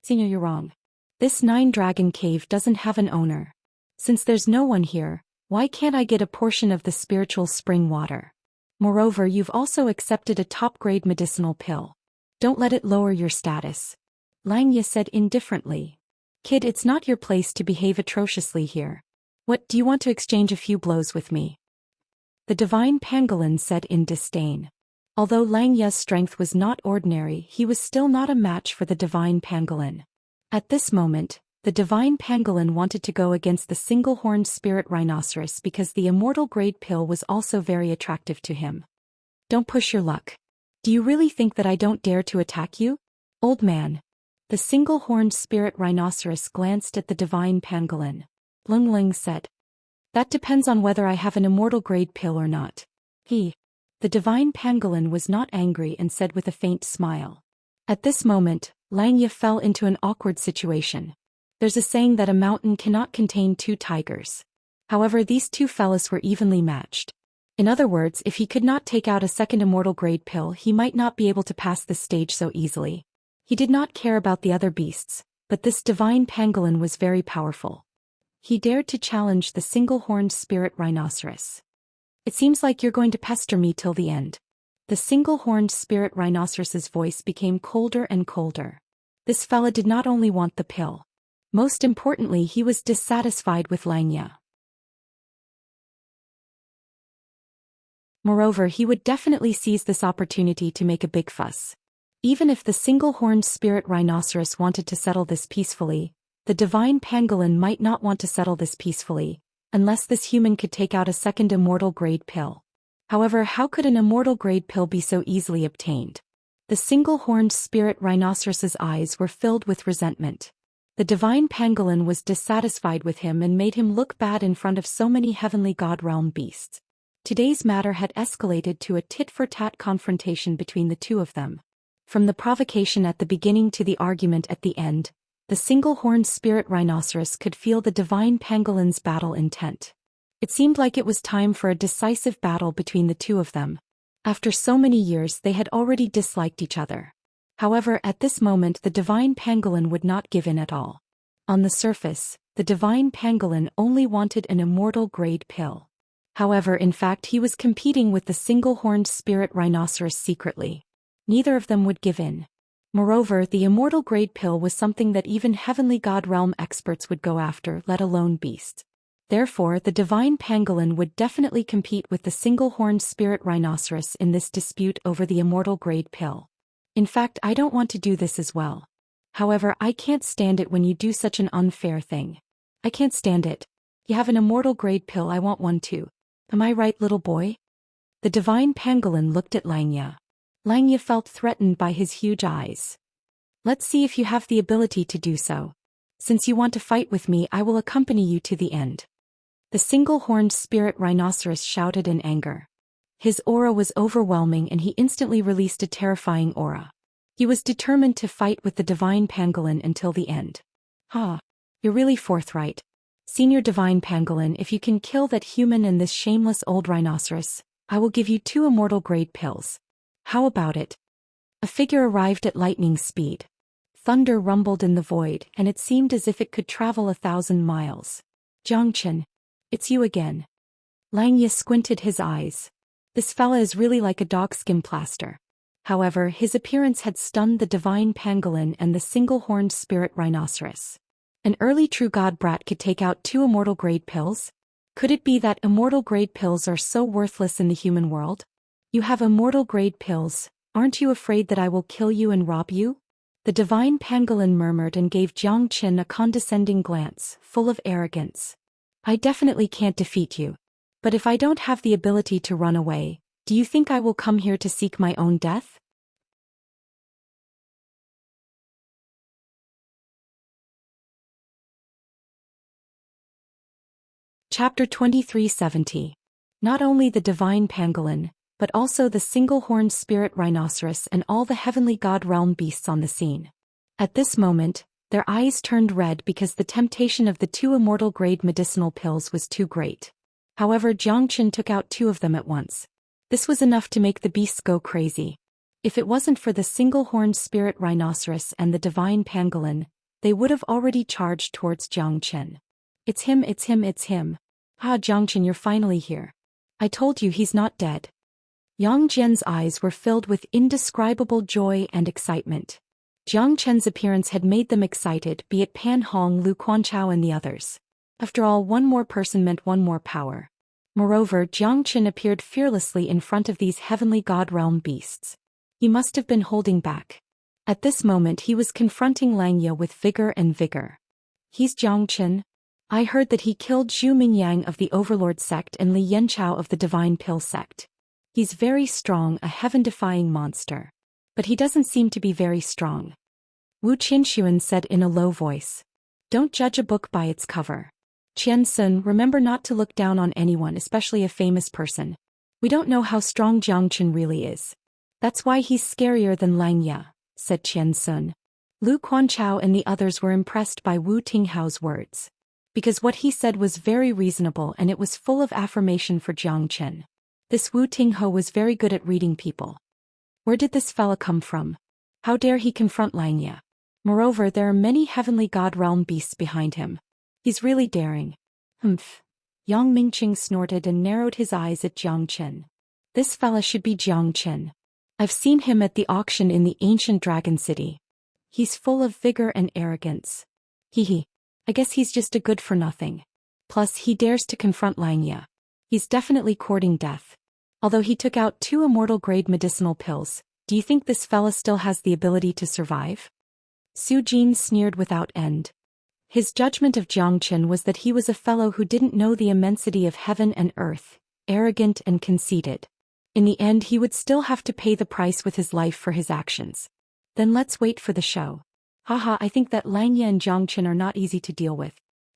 Senior, you're wrong. This Nine-Dragon Cave doesn't have an owner. Since there's no one here, why can't I get a portion of the spiritual spring water? Moreover, you've also accepted a top-grade medicinal pill. Don't let it lower your status. Xianxia said indifferently. Kid, it's not your place to behave atrociously here. What, do you want to exchange a few blows with me? The divine pangolin said in disdain. Although Xianxia's strength was not ordinary, he was still not a match for the divine pangolin. At this moment, the divine pangolin wanted to go against the single-horned spirit rhinoceros because the immortal-grade pill was also very attractive to him. Don't push your luck. Do you really think that I don't dare to attack you? Old man. The single-horned spirit rhinoceros glanced at the divine pangolin. Ling said. That depends on whether I have an immortal-grade pill or not. The divine pangolin was not angry and said with a faint smile. At this moment, Xianxia fell into an awkward situation. There's a saying that a mountain cannot contain two tigers. However, these two fellas were evenly matched. In other words, if he could not take out a second immortal-grade pill, he might not be able to pass this stage so easily. He did not care about the other beasts, but this divine pangolin was very powerful. He dared to challenge the single-horned spirit rhinoceros. It seems like you're going to pester me till the end. The single-horned spirit rhinoceros's voice became colder and colder. This fella did not only want the pill. Most importantly, he was dissatisfied with Xianxia. Moreover, he would definitely seize this opportunity to make a big fuss. Even if the single-horned spirit rhinoceros wanted to settle this peacefully, the divine pangolin might not want to settle this peacefully, unless this human could take out a second immortal-grade pill. However, how could an immortal-grade pill be so easily obtained? The single-horned spirit rhinoceros's eyes were filled with resentment. The divine pangolin was dissatisfied with him and made him look bad in front of so many heavenly god realm beasts. Today's matter had escalated to a tit-for-tat confrontation between the two of them. From the provocation at the beginning to the argument at the end, the single-horned spirit rhinoceros could feel the divine pangolin's battle intent. It seemed like it was time for a decisive battle between the two of them. After so many years they had already disliked each other. However, at this moment the divine pangolin would not give in at all. On the surface, the divine pangolin only wanted an immortal-grade pill. However, in fact he was competing with the single-horned spirit rhinoceros secretly. Neither of them would give in. Moreover, the immortal-grade pill was something that even heavenly god realm experts would go after, let alone beasts. Therefore, the divine pangolin would definitely compete with the single-horned spirit rhinoceros in this dispute over the immortal-grade pill. In fact, I don't want to do this as well. However, I can't stand it when you do such an unfair thing. I can't stand it. You have an immortal-grade pill, I want one too. Am I right, little boy? The divine pangolin looked at Xianxia. Xianxia felt threatened by his huge eyes. Let's see if you have the ability to do so. Since you want to fight with me, I will accompany you to the end. The single-horned spirit rhinoceros shouted in anger. His aura was overwhelming and he instantly released a terrifying aura. He was determined to fight with the divine pangolin until the end. You're really forthright. Senior divine pangolin, if you can kill that human and this shameless old rhinoceros, I will give you 2 immortal-grade pills. How about it? A figure arrived at lightning speed. Thunder rumbled in the void, and it seemed as if it could travel 1,000 miles. Xianxia, it's you again. Xianxia squinted his eyes. This fella is really like a dogskin plaster. However, his appearance had stunned the divine pangolin and the single-horned spirit rhinoceros. An early true god brat could take out 2 immortal-grade pills? Could it be that immortal-grade pills are so worthless in the human world? You have immortal-grade pills, aren't you afraid that I will kill you and rob you? The divine pangolin murmured and gave Xianxia a condescending glance, full of arrogance. I definitely can't defeat you. But if I don't have the ability to run away, do you think I will come here to seek my own death? Chapter 2370. Not only the divine pangolin, but also the single-horned spirit rhinoceros and all the heavenly god realm beasts on the scene. At this moment, their eyes turned red because the temptation of the 2 immortal-grade medicinal pills was too great. However, Xianxia took out 2 of them at once. This was enough to make the beasts go crazy. If it wasn't for the single-horned spirit rhinoceros and the divine pangolin, they would have already charged towards Xianxia. It's him, it's him, it's him. Ah, Xianxia, you're finally here. I told you he's not dead. Xianxia's eyes were filled with indescribable joy and excitement. Xianxia's appearance had made them excited, be it Pan Hong, Lu Quanchao and the others. After all, one more person meant one more power. Moreover, Xianxia appeared fearlessly in front of these heavenly god realm beasts. He must have been holding back. At this moment he was confronting Langya with vigor and vigor. He's Xianxia. I heard that he killed Zhu Mingyang of the Overlord sect and Li Yanchao of the Divine Pill sect. He's very strong, a heaven-defying monster. But he doesn't seem to be very strong. Wu Qinshuan said in a low voice. Don't judge a book by its cover. Qian Sun, remember not to look down on anyone, especially a famous person. We don't know how strong Xianxia really is. That's why he's scarier than Langya, said Qian Sun. Lu Quanchao and the others were impressed by Wu Tinghao's words. Because what he said was very reasonable and it was full of affirmation for Xianxia. This Wu Tinghao was very good at reading people. Where did this fella come from? How dare he confront Langya? Moreover, there are many heavenly god realm beasts behind him. He's really daring. Humph. Yang Mingqing snorted and narrowed his eyes at Xianxia. This fella should be Xianxia. I've seen him at the auction in the ancient dragon city. He's full of vigor and arrogance. Hee. I guess he's just a good-for-nothing. Plus, he dares to confront Langya. He's definitely courting death. Although he took out 2 immortal-grade medicinal pills, do you think this fella still has the ability to survive? Su Jin sneered without end. His judgment of Xianxia was that he was a fellow who didn't know the immensity of heaven and earth, arrogant and conceited. In the end, he would still have to pay the price with his life for his actions. Then let's wait for the show. Haha, I think that Langya and Xianxia are not easy to deal with.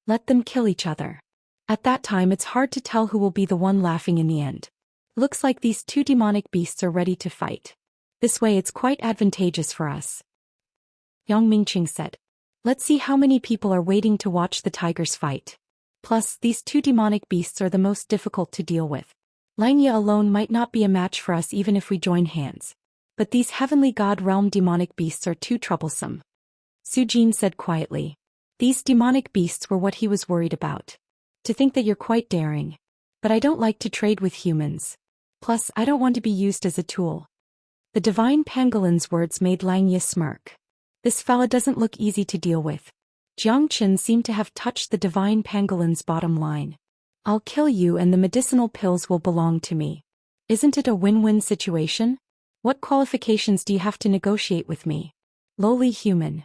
Let them kill each other. At that time it's hard to tell who will be the one laughing in the end. Looks like these 2 demonic beasts are ready to fight. This way it's quite advantageous for us. Yang Mingqing said. Let's see how many people are waiting to watch the tigers fight. Plus, these 2 demonic beasts are the most difficult to deal with. Langya alone might not be a match for us even if we join hands. But these heavenly god realm demonic beasts are too troublesome. Su Jin said quietly. These demonic beasts were what he was worried about. To think that you're quite daring. But I don't like to trade with humans. Plus, I don't want to be used as a tool. The divine pangolin's words made Langya smirk. This fella doesn't look easy to deal with. Xianxia seemed to have touched the divine pangolin's bottom line. I'll kill you and the medicinal pills will belong to me. Isn't it a win-win situation? What qualifications do you have to negotiate with me? Lowly human.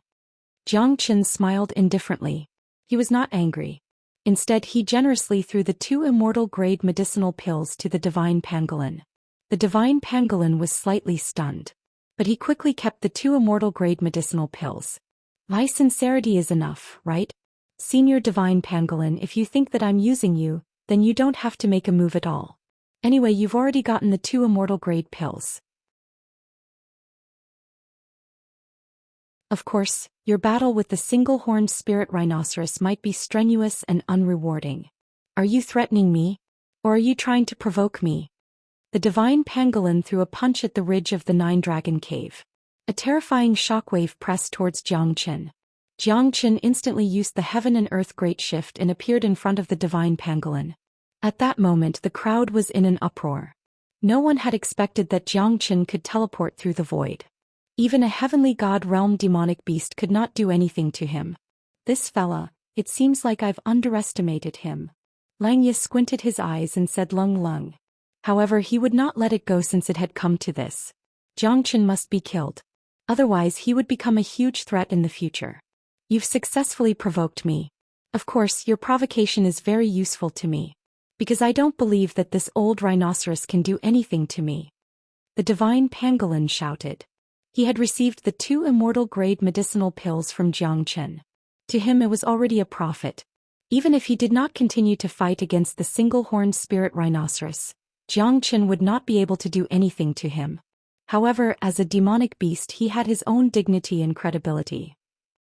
Xianxia smiled indifferently. He was not angry. Instead, he generously threw the 2 immortal-grade medicinal pills to the divine pangolin. The divine pangolin was slightly stunned. But he quickly kept the 2 immortal-grade medicinal pills. My sincerity is enough, right? Senior divine pangolin, if you think that I'm using you, then you don't have to make a move at all. Anyway, you've already gotten the 2 immortal-grade pills. Of course, your battle with the single-horned spirit rhinoceros might be strenuous and unrewarding. Are you threatening me? Or are you trying to provoke me? The divine pangolin threw a punch at the ridge of the 9-dragon cave. A terrifying shockwave pressed towards Xianxia. Xianxia instantly used the heaven and earth great shift and appeared in front of the divine pangolin. At that moment the crowd was in an uproar. No one had expected that Xianxia could teleport through the void. Even a heavenly god realm demonic beast could not do anything to him. This fella, it seems like I've underestimated him. Langya squinted his eyes and said lung lung. However, he would not let it go since it had come to this. Xianxia must be killed. Otherwise he would become a huge threat in the future. You've successfully provoked me. Of course, your provocation is very useful to me. Because I don't believe that this old rhinoceros can do anything to me. The divine pangolin shouted. He had received the 2 immortal-grade medicinal pills from Xianxia. To him it was already a profit. Even if he did not continue to fight against the single-horned spirit rhinoceros, Xianxia would not be able to do anything to him. However, as a demonic beast he had his own dignity and credibility.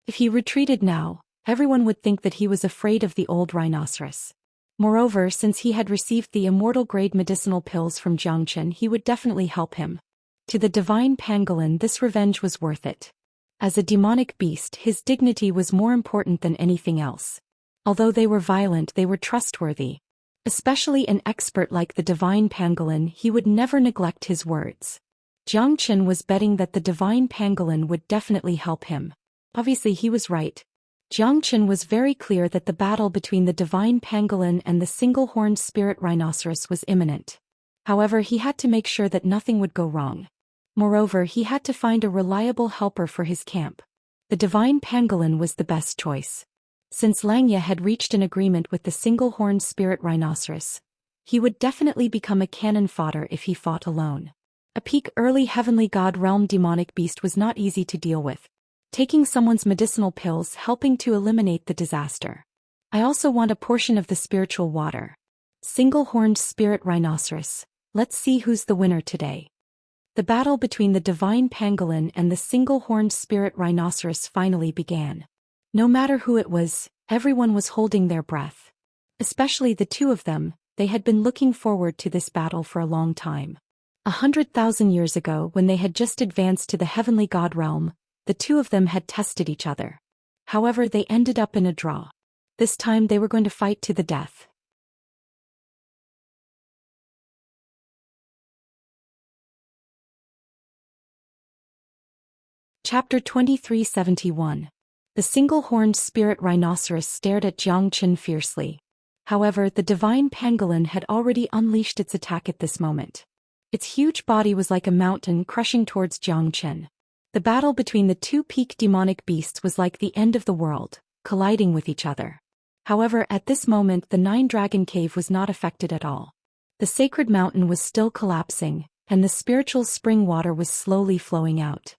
If he retreated now, everyone would think that he was afraid of the old rhinoceros. Moreover, since he had received the immortal-grade medicinal pills from Xianxia, he would definitely help him. To the divine pangolin this revenge was worth it. As a demonic beast his dignity was more important than anything else. Although they were violent they were trustworthy. Especially an expert like the divine pangolin, he would never neglect his words. Xianxia was betting that the divine pangolin would definitely help him. Obviously he was right. Xianxia was very clear that the battle between the divine pangolin and the single-horned spirit rhinoceros was imminent. However, he had to make sure that nothing would go wrong. Moreover, he had to find a reliable helper for his camp. The divine pangolin was the best choice. Since Langya had reached an agreement with the single-horned spirit rhinoceros, he would definitely become a cannon fodder if he fought alone. A peak early heavenly god realm demonic beast was not easy to deal with. Taking someone's medicinal pills helping to eliminate the disaster. I also want a portion of the spiritual water. Single-horned spirit rhinoceros. Let's see who's the winner today. The battle between the divine pangolin and the single-horned spirit rhinoceros finally began. No matter who it was, everyone was holding their breath. Especially the 2 of them, they had been looking forward to this battle for a long time. 100,000 years ago, when they had just advanced to the heavenly god realm, the 2 of them had tested each other. However, they ended up in a draw. This time they were going to fight to the death. Chapter 2371. The single-horned spirit rhinoceros stared at Xianxia fiercely. However, the divine pangolin had already unleashed its attack at this moment. Its huge body was like a mountain crushing towards Xianxia. The battle between the 2 peak demonic beasts was like the end of the world, colliding with each other. However, at this moment the 9-dragon cave was not affected at all. The sacred mountain was still collapsing, and the spiritual spring water was slowly flowing out.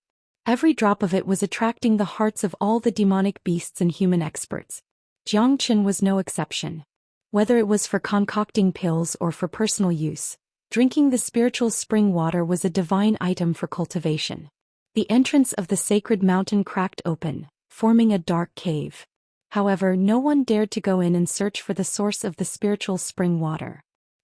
Every drop of it was attracting the hearts of all the demonic beasts and human experts. Xianxia was no exception. Whether it was for concocting pills or for personal use, drinking the spiritual spring water was a divine item for cultivation. The entrance of the sacred mountain cracked open, forming a dark cave. However, no one dared to go in and search for the source of the spiritual spring water.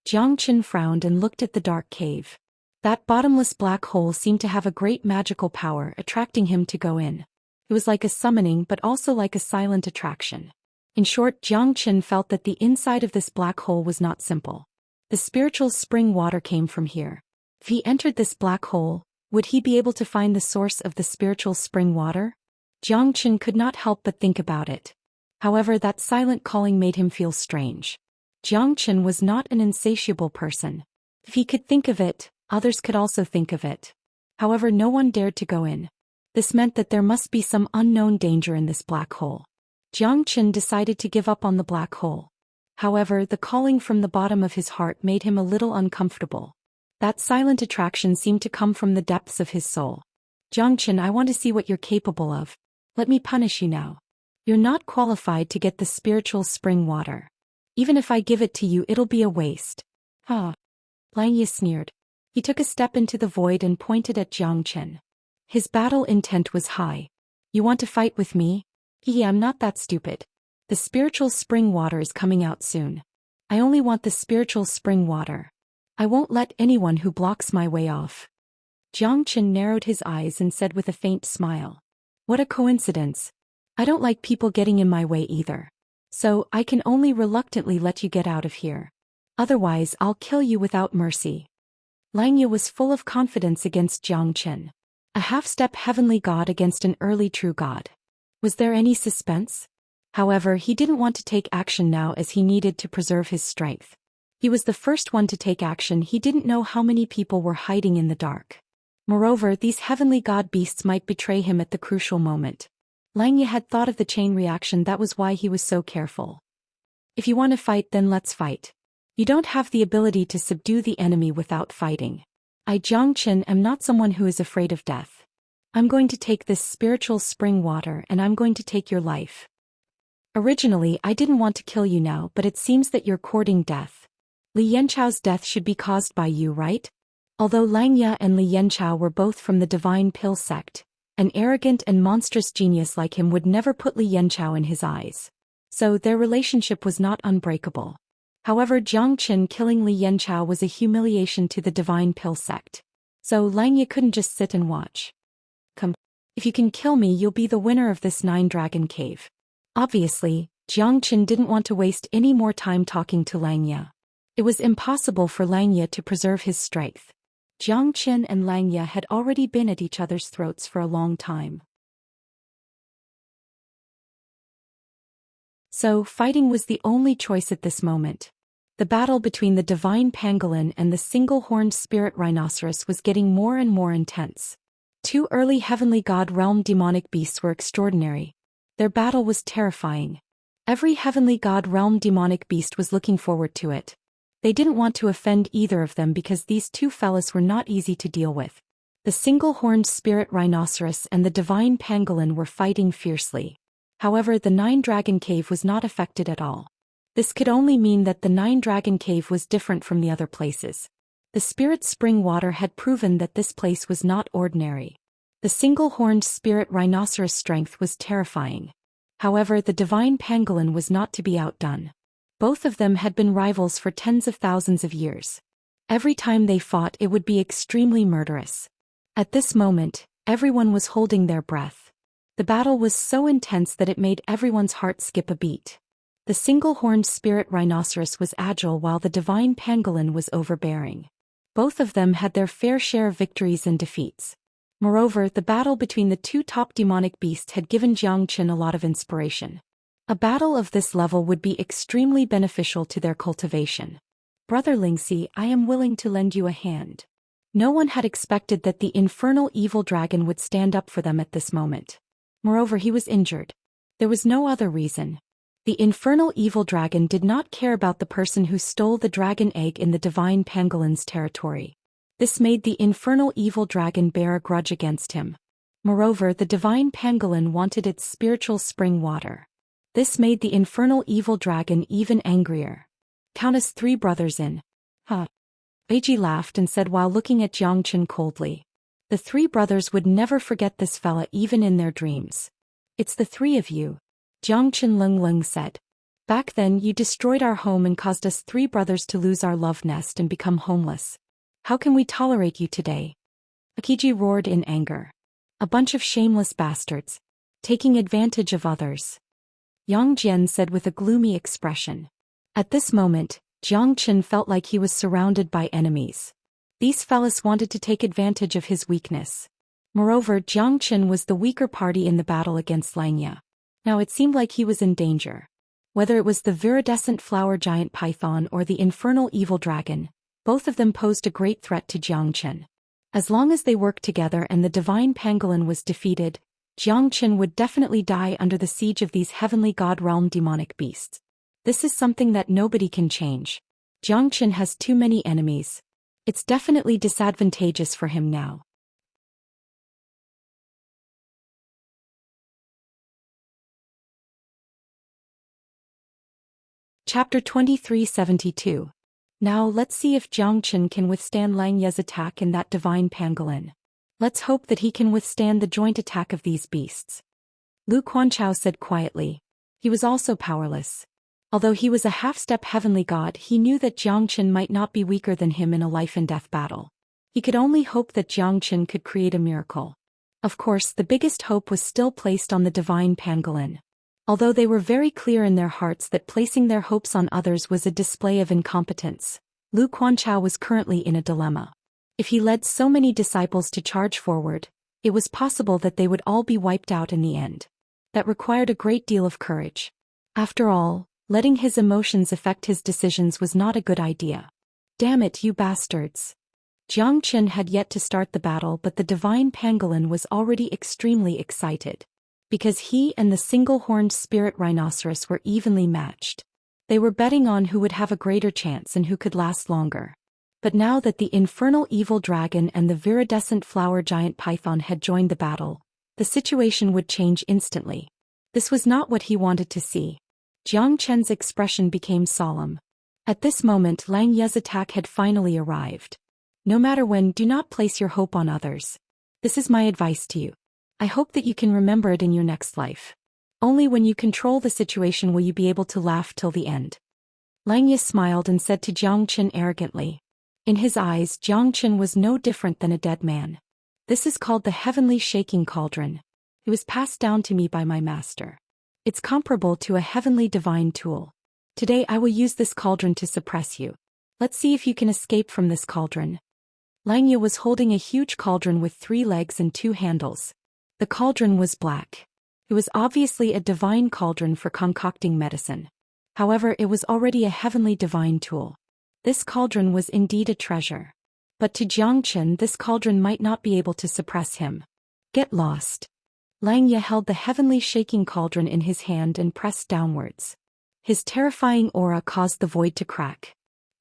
Xianxia frowned and looked at the dark cave. That bottomless black hole seemed to have a great magical power attracting him to go in. It was like a summoning but also like a silent attraction. In short, Xianxia felt that the inside of this black hole was not simple. The spiritual spring water came from here. If he entered this black hole, would he be able to find the source of the spiritual spring water? Xianxia could not help but think about it. However, that silent calling made him feel strange. Xianxia was not an insatiable person. If he could think of it, others could also think of it. However, no one dared to go in. This meant that there must be some unknown danger in this black hole. Xianxia decided to give up on the black hole. However, the calling from the bottom of his heart made him a little uncomfortable. That silent attraction seemed to come from the depths of his soul. Xianxia, I want to see what you're capable of. Let me punish you now. You're not qualified to get the spiritual spring water. Even if I give it to you, it'll be a waste. Langya sneered. He took a step into the void and pointed at Xianxia. His battle intent was high. You want to fight with me? I'm not that stupid. The spiritual spring water is coming out soon. I only want the spiritual spring water. I won't let anyone who blocks my way off. Xianxia narrowed his eyes and said with a faint smile. What a coincidence. I don't like people getting in my way either. So, I can only reluctantly let you get out of here. Otherwise, I'll kill you without mercy. Langya was full of confidence against Xianxia. A half-step heavenly god against an early true god. Was there any suspense? However, he didn't want to take action now as he needed to preserve his strength. He was the first one to take action. He didn't know how many people were hiding in the dark. Moreover, these heavenly god beasts might betray him at the crucial moment. Xianxia had thought of the chain reaction. That was why he was so careful. If you want to fight, then let's fight. You don't have the ability to subdue the enemy without fighting. I, Zhou Xian, am not someone who is afraid of death. I'm going to take this spiritual spring water and I'm going to take your life. Originally, I didn't want to kill you now, but it seems that you're courting death. Li Yanchao's death should be caused by you, right? Although Xianxia and Li Yanchao were both from the Divine Pill sect, an arrogant and monstrous genius like him would never put Li Yanchao in his eyes. So their relationship was not unbreakable. However, Zhou Xian killing Li Yanchao was a humiliation to the Divine Pill sect. So Xianxia couldn't just sit and watch. Come. If you can kill me, you'll be the winner of this 9-dragon cave. Obviously, Zhou Xian didn't want to waste any more time talking to Xianxia. It was impossible for Xianxia to preserve his strength. Zhou Xian and Xianxia had already been at each other's throats for a long time. So, fighting was the only choice at this moment. The battle between the divine pangolin and the single-horned spirit rhinoceros was getting more and more intense. Two early heavenly god realm demonic beasts were extraordinary. Their battle was terrifying. Every heavenly god realm demonic beast was looking forward to it. They didn't want to offend either of them because these two fellas were not easy to deal with. The single-horned spirit rhinoceros and the divine pangolin were fighting fiercely. However, the 9-dragon cave was not affected at all. This could only mean that the 9-dragon cave was different from the other places. The spirit spring water had proven that this place was not ordinary. The single-horned spirit rhinoceros' strength was terrifying. However, the divine pangolin was not to be outdone. Both of them had been rivals for tens of thousands of years. Every time they fought, it would be extremely murderous. At this moment, everyone was holding their breath. The battle was so intense that it made everyone's heart skip a beat. The single-horned spirit rhinoceros was agile while the divine pangolin was overbearing. Both of them had their fair share of victories and defeats. Moreover, the battle between the two top demonic beasts had given Zhou Xian a lot of inspiration. A battle of this level would be extremely beneficial to their cultivation. Brother Lingxi, I am willing to lend you a hand. No one had expected that the infernal evil dragon would stand up for them at this moment. Moreover, he was injured. There was no other reason. The infernal evil dragon did not care about the person who stole the dragon egg in the divine pangolin's territory. This made the infernal evil dragon bear a grudge against him. Moreover, the divine pangolin wanted its spiritual spring water. This made the infernal evil dragon even angrier. Count us 3 brothers in. Huh? Eiji laughed and said while looking at Zhou Xian coldly. The 3 brothers would never forget this fella even in their dreams. It's the 3 of you. Zhou Xian Lung said. Back then you destroyed our home and caused us 3 brothers to lose our love nest and become homeless. How can we tolerate you today? Akiji roared in anger. A bunch of shameless bastards. Taking advantage of others. Yang Jian said with a gloomy expression. At this moment, Zhou Xian felt like he was surrounded by enemies. These fellas wanted to take advantage of his weakness. Moreover, Zhou Xian was the weaker party in the battle against Xianxia. Now it seemed like he was in danger. Whether it was the viridescent flower giant python or the infernal evil dragon, both of them posed a great threat to Zhou Xian. As long as they worked together and the divine pangolin was defeated, Zhou Xian would definitely die under the siege of these heavenly god realm demonic beasts. This is something that nobody can change. Zhou Xian has too many enemies. It's definitely disadvantageous for him now. Chapter 2372. Now let's see if Zhou Xian can withstand Xianxia's attack in that divine pangolin. Let's hope that he can withstand the joint attack of these beasts. Lu Quanchao said quietly. He was also powerless. Although he was a half-step heavenly god, he knew that Zhou Xian might not be weaker than him in a life-and-death battle. He could only hope that Zhou Xian could create a miracle. Of course, the biggest hope was still placed on the divine pangolin. Although they were very clear in their hearts that placing their hopes on others was a display of incompetence, Lu Quanchao was currently in a dilemma. If he led so many disciples to charge forward, it was possible that they would all be wiped out in the end. That required a great deal of courage. After all, letting his emotions affect his decisions was not a good idea. Damn it, you bastards. Jiang Qin had yet to start the battle, but the divine pangolin was already extremely excited. Because he and the single-horned spirit rhinoceros were evenly matched. They were betting on who would have a greater chance and who could last longer. But now that the infernal evil dragon and the viridescent flower giant python had joined the battle, the situation would change instantly. This was not what he wanted to see. Jiang Chen's expression became solemn. At this moment, Lang Ye's attack had finally arrived. No matter when, do not place your hope on others. This is my advice to you. I hope that you can remember it in your next life. Only when you control the situation will you be able to laugh till the end. Lang Ye smiled and said to Jiang Qin arrogantly. In his eyes, Jiang Qin was no different than a dead man. This is called the heavenly shaking cauldron. It was passed down to me by my master. It's comparable to a heavenly divine tool. Today I will use this cauldron to suppress you. Let's see if you can escape from this cauldron. Lang Ye was holding a huge cauldron with 3 legs and 2 handles. The cauldron was black. It was obviously a divine cauldron for concocting medicine. However, it was already a heavenly divine tool. This cauldron was indeed a treasure. But to Jiang Qin, this cauldron might not be able to suppress him. Get lost. Lang Ye held the heavenly shaking cauldron in his hand and pressed downwards. His terrifying aura caused the void to crack.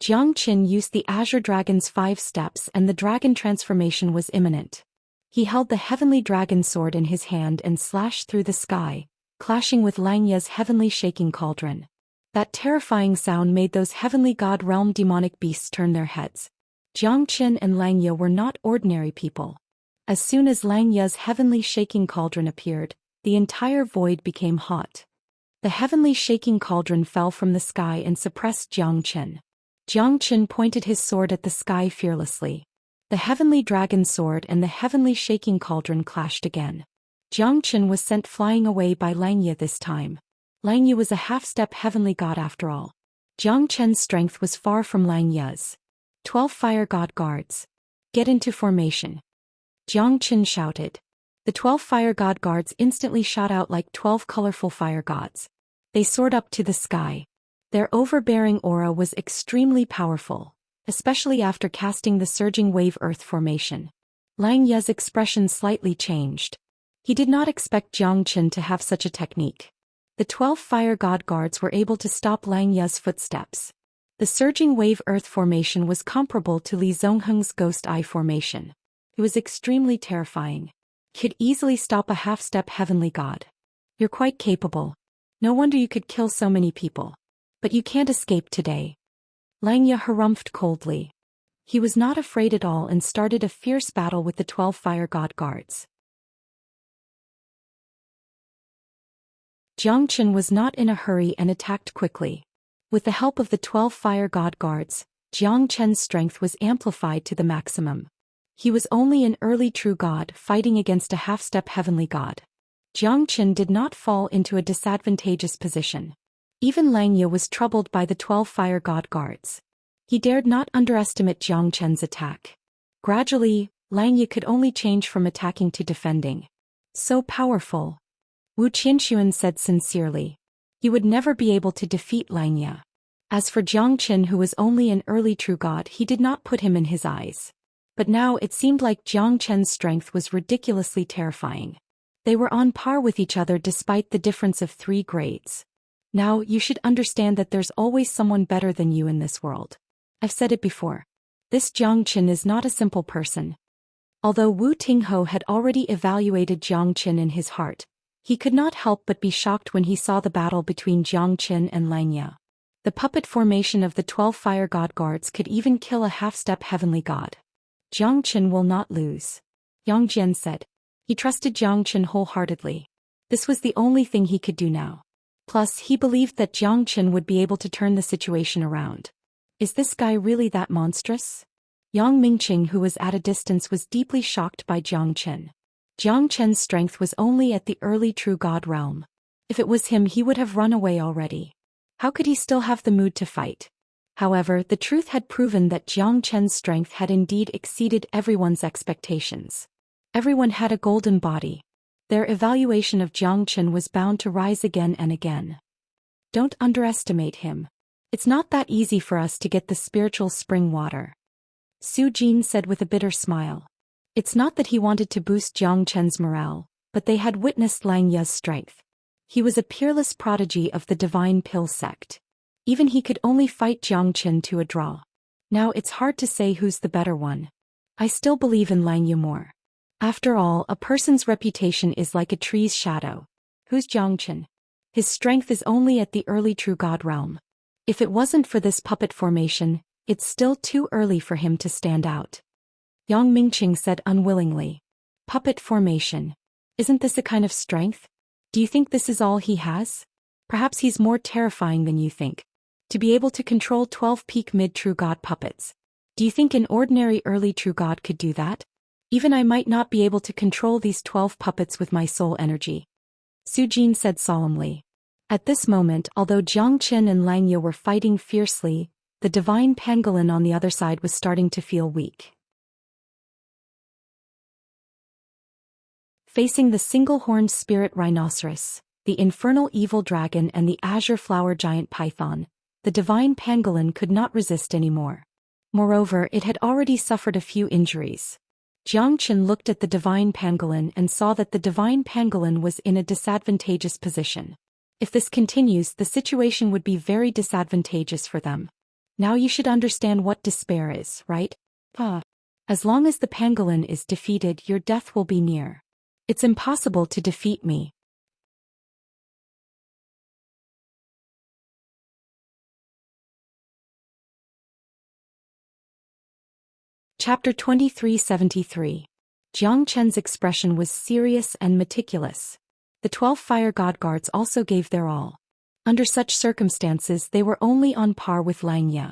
Jiang Qin used the Azure Dragon's 5 steps and the dragon transformation was imminent. He held the heavenly dragon sword in his hand and slashed through the sky, clashing with Lang Ye's heavenly shaking cauldron. That terrifying sound made those heavenly god realm demonic beasts turn their heads. Jiang Qin and Lang Ye were not ordinary people. As soon as Lang Ye's heavenly shaking cauldron appeared, the entire void became hot. The heavenly shaking cauldron fell from the sky and suppressed Jiang Qin. Jiang Qin pointed his sword at the sky fearlessly. The heavenly dragon sword and the heavenly shaking cauldron clashed again. Jiang Qin was sent flying away by Lang Ye this time. Lang Ye was a half-step heavenly god after all. Jiang Qin's strength was far from Lang Ye's. 12 fire god guards. Get into formation. Jiang Qin shouted. The 12 fire god guards instantly shot out like 12 colorful fire gods. They soared up to the sky. Their overbearing aura was extremely powerful, especially after casting the surging wave earth formation. Lang Ye's expression slightly changed. He did not expect Jiang Qin to have such a technique. The 12 fire god guards were able to stop Lang Ye's footsteps. The surging wave earth formation was comparable to Li Zongheng's ghost eye formation. It was extremely terrifying. Could easily stop a half-step heavenly god. You're quite capable. No wonder you could kill so many people. But you can't escape today. Lang Ye harumphed coldly. He was not afraid at all and started a fierce battle with the 12 fire god guards. Jiang Qin was not in a hurry and attacked quickly. With the help of the 12 fire god guards, Jiang Qin's strength was amplified to the maximum. He was only an early true god fighting against a half-step heavenly god. Jiang Qin did not fall into a disadvantageous position. Even Lang Ye was troubled by the 12 fire god guards. He dared not underestimate Jiang Qin's attack. Gradually, Lang Ye could only change from attacking to defending. So powerful. Wu Qianxuan said sincerely. He would never be able to defeat Lang Ye. As for Jiang Qin, who was only an early true god, he did not put him in his eyes. But now it seemed like Jiang Qin's strength was ridiculously terrifying. They were on par with each other despite the difference of 3 grades. Now, you should understand that there's always someone better than you in this world. I've said it before. This Jiang Qin is not a simple person. Although Wu Tingho had already evaluated Jiang Qin in his heart, he could not help but be shocked when he saw the battle between Jiang Qin and Lang Ye. The puppet formation of the 12 fire god guards could even kill a half-step heavenly god. Jiang Qin will not lose. Yang Jian said. He trusted Jiang Qin wholeheartedly. This was the only thing he could do now. Plus, he believed that Jiang Qin would be able to turn the situation around. Is this guy really that monstrous? Yang Mingqing, who was at a distance, was deeply shocked by Jiang Qin. Jiang Qin's strength was only at the early true god realm. If it was him, he would have run away already. How could he still have the mood to fight? However, the truth had proven that Jiang Qin's strength had indeed exceeded everyone's expectations. Everyone had a golden body. Their evaluation of Jiang Qin was bound to rise again and again. Don't underestimate him. It's not that easy for us to get the spiritual spring water. Su Jin said with a bitter smile. It's not that he wanted to boost Jiang Chen's morale, but they had witnessed Lang Ye's strength. He was a peerless prodigy of the divine pill sect. Even he could only fight Jiang Chen to a draw. Now it's hard to say who's the better one. I still believe in Lang Ye more. After all, a person's reputation is like a tree's shadow. Who's Jiang Chen? His strength is only at the early true god realm. If it wasn't for this puppet formation, it's still too early for him to stand out. Yang Mingqing said unwillingly. Puppet formation. Isn't this a kind of strength? Do you think this is all he has? Perhaps he's more terrifying than you think. To be able to control 12 peak mid-true god puppets. Do you think an ordinary early true god could do that? Even I might not be able to control these 12 puppets with my soul energy. Su Jin said solemnly. At this moment, although Jiang Chen and Lang Ye were fighting fiercely, the divine pangolin on the other side was starting to feel weak. Facing the single-horned spirit rhinoceros, the infernal evil dragon and the azure flower giant python, the divine pangolin could not resist anymore. Moreover, it had already suffered a few injuries. Jiang Chen looked at the divine pangolin and saw that the divine pangolin was in a disadvantageous position. If this continues, the situation would be very disadvantageous for them. Now you should understand what despair is, right? As long as the pangolin is defeated, your death will be near. It's impossible to defeat me. Chapter 2373. Jiang Chen's expression was serious and meticulous. The 12 fire god guards also gave their all. Under such circumstances they were only on par with Lang Ye.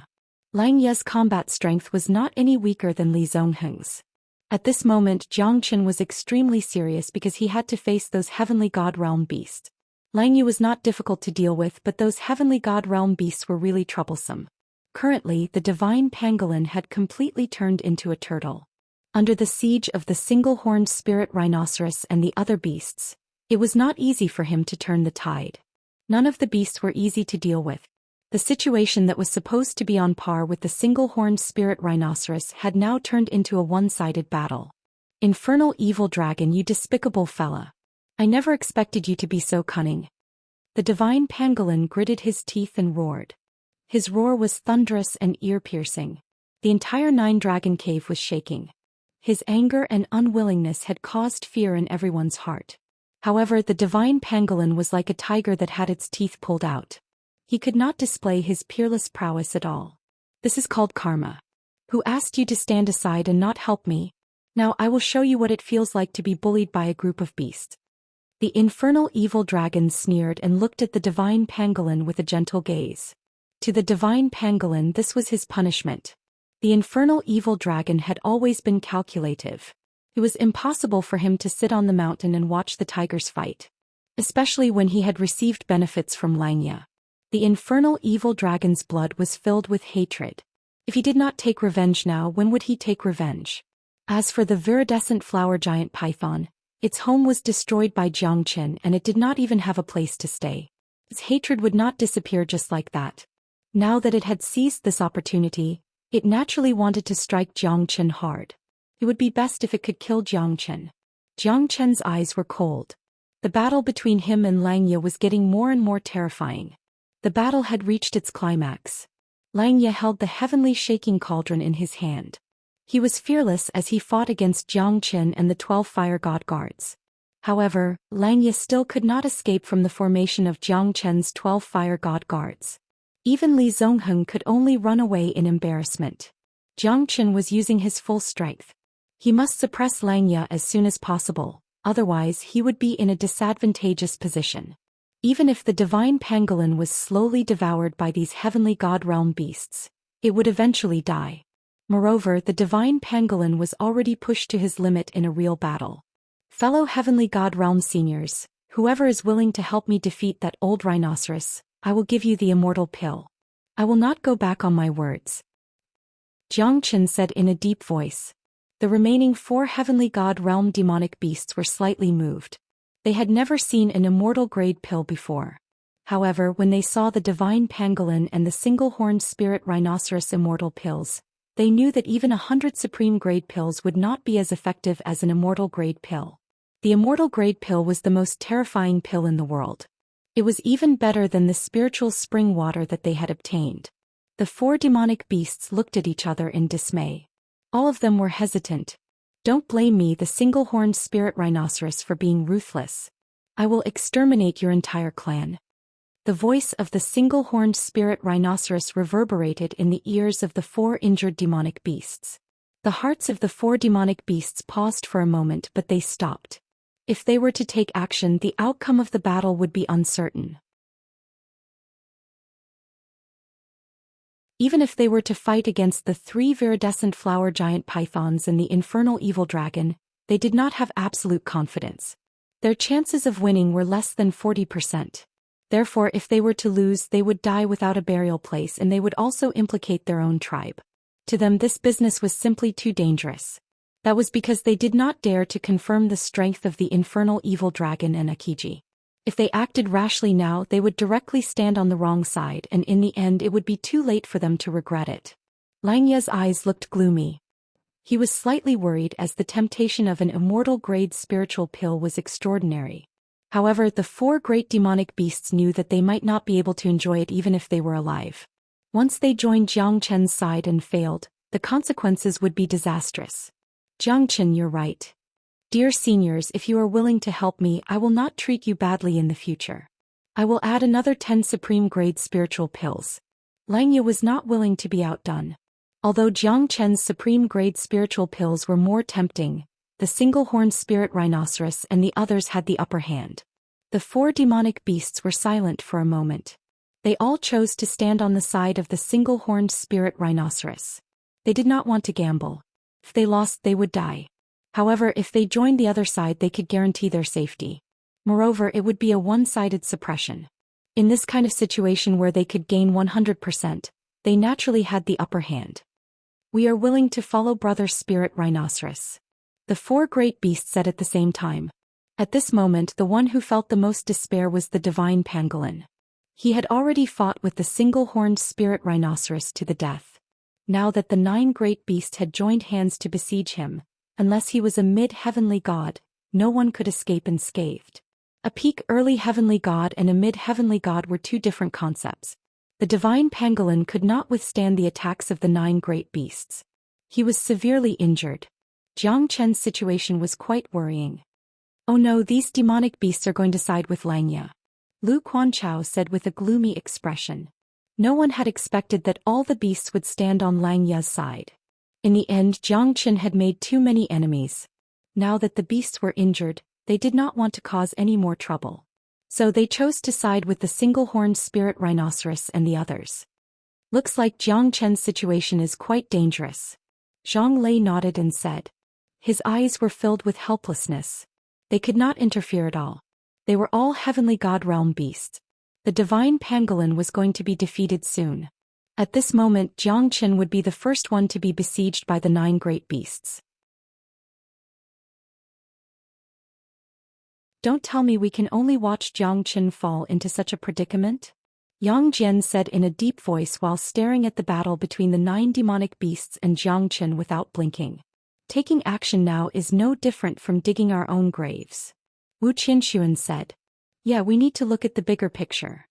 Lang Ye's combat strength was not any weaker than Li Zongheng's. At this moment Jiang Chen was extremely serious because he had to face those heavenly god realm beasts. Lang Ye was not difficult to deal with, but those heavenly god realm beasts were really troublesome. Currently, the divine pangolin had completely turned into a turtle. Under the siege of the single-horned spirit rhinoceros and the other beasts, it was not easy for him to turn the tide. None of the beasts were easy to deal with. The situation that was supposed to be on par with the single-horned spirit rhinoceros had now turned into a one-sided battle. Infernal evil dragon, you despicable fella. I never expected you to be so cunning. The divine pangolin gritted his teeth and roared. His roar was thunderous and ear-piercing. The entire nine-dragon cave was shaking. His anger and unwillingness had caused fear in everyone's heart. However, the divine pangolin was like a tiger that had its teeth pulled out. He could not display his peerless prowess at all. This is called karma. Who asked you to stand aside and not help me? Now I will show you what it feels like to be bullied by a group of beasts. The infernal evil dragon sneered and looked at the divine pangolin with a gentle gaze. To the divine pangolin, this was his punishment. The infernal evil dragon had always been calculative. It was impossible for him to sit on the mountain and watch the tigers fight. Especially when he had received benefits from Lang Ye. The infernal evil dragon's blood was filled with hatred. If he did not take revenge now, when would he take revenge? As for the viridescent flower giant python, its home was destroyed by Jiang Chen and it did not even have a place to stay. Its hatred would not disappear just like that. Now that it had seized this opportunity, it naturally wanted to strike Jiang Chen hard. It would be best if it could kill Jiang Chen. Jiang Chen's eyes were cold. The battle between him and Lang Ye was getting more and more terrifying. The battle had reached its climax. Lang Ye held the heavenly shaking cauldron in his hand. He was fearless as he fought against Jiang Chen and the 12 fire god guards. However, Lang Ye still could not escape from the formation of Jiang Chen's 12 fire god guards. Even Li Zongheng could only run away in embarrassment. Jiang Chen was using his full strength. He must suppress Lang Ye as soon as possible, otherwise he would be in a disadvantageous position. Even if the divine pangolin was slowly devoured by these heavenly god realm beasts, it would eventually die. Moreover, the divine pangolin was already pushed to his limit in a real battle. Fellow heavenly god realm seniors, whoever is willing to help me defeat that old rhinoceros, I will give you the immortal pill. I will not go back on my words. Jiang Chen said in a deep voice. The remaining 4 heavenly god realm demonic beasts were slightly moved. They had never seen an immortal grade pill before. However, when they saw the divine pangolin and the single-horned spirit rhinoceros immortal pills, they knew that even 100 supreme-grade pills would not be as effective as an immortal-grade pill. The immortal-grade pill was the most terrifying pill in the world. It was even better than the spiritual spring water that they had obtained. The 4 demonic beasts looked at each other in dismay. All of them were hesitant. "Don't blame me, the single-horned spirit rhinoceros, for being ruthless. I will exterminate your entire clan." The voice of the single-horned spirit rhinoceros reverberated in the ears of the 4 injured demonic beasts. The hearts of the 4 demonic beasts paused for a moment, but they stopped. If they were to take action, the outcome of the battle would be uncertain. Even if they were to fight against the 3 viridescent flower giant pythons and the infernal evil dragon, they did not have absolute confidence. Their chances of winning were less than 40%. Therefore, if they were to lose, they would die without a burial place, and they would also implicate their own tribe. To them, this business was simply too dangerous. That was because they did not dare to confirm the strength of the infernal evil dragon and Akiji. If they acted rashly now, they would directly stand on the wrong side, and in the end it would be too late for them to regret it. Langya's eyes looked gloomy. He was slightly worried, as the temptation of an immortal-grade spiritual pill was extraordinary. However, the 4 great demonic beasts knew that they might not be able to enjoy it even if they were alive. Once they joined Jiang Chen's side and failed, the consequences would be disastrous. "Jiang Chen, you're right. Dear seniors, if you are willing to help me, I will not treat you badly in the future. I will add another 10 supreme-grade spiritual pills." Langya was not willing to be outdone. Although Jiang Chen's supreme-grade spiritual pills were more tempting, the single-horned spirit rhinoceros and the others had the upper hand. The 4 demonic beasts were silent for a moment. They all chose to stand on the side of the single-horned spirit rhinoceros. They did not want to gamble. If they lost, they would die. However, if they joined the other side, they could guarantee their safety. Moreover, it would be a one-sided suppression. In this kind of situation where they could gain 100%, they naturally had the upper hand. "We are willing to follow Brother Spirit Rhinoceros," the 4 great beasts said at the same time. At this moment, the one who felt the most despair was the divine pangolin. He had already fought with the single-horned spirit rhinoceros to the death. Now that the 9 great beasts had joined hands to besiege him, unless he was a mid-heavenly god, no one could escape unscathed. A peak early heavenly god and a mid-heavenly god were 2 different concepts. The divine pangolin could not withstand the attacks of the 9 great beasts. He was severely injured. Jiang Chen's situation was quite worrying. "Oh no, these demonic beasts are going to side with Langya," Lu Quanchao said with a gloomy expression. No one had expected that all the beasts would stand on Langya's side. In the end, Jiang Chen had made too many enemies. Now that the beasts were injured, they did not want to cause any more trouble. So they chose to side with the single-horned spirit rhinoceros and the others. "Looks like Jiang Chen's situation is quite dangerous." Zhang Lei nodded and said. His eyes were filled with helplessness. They could not interfere at all. They were all heavenly god realm beasts. The divine pangolin was going to be defeated soon. At this moment, Jiang Chen would be the first one to be besieged by the 9 great beasts. "Don't tell me we can only watch Jiang Chen fall into such a predicament?" Yang Jian said in a deep voice while staring at the battle between the 9 demonic beasts and Jiang Chen without blinking. "Taking action now is no different from digging our own graves." Wu Qinshuan said. "Yeah, we need to look at the bigger picture."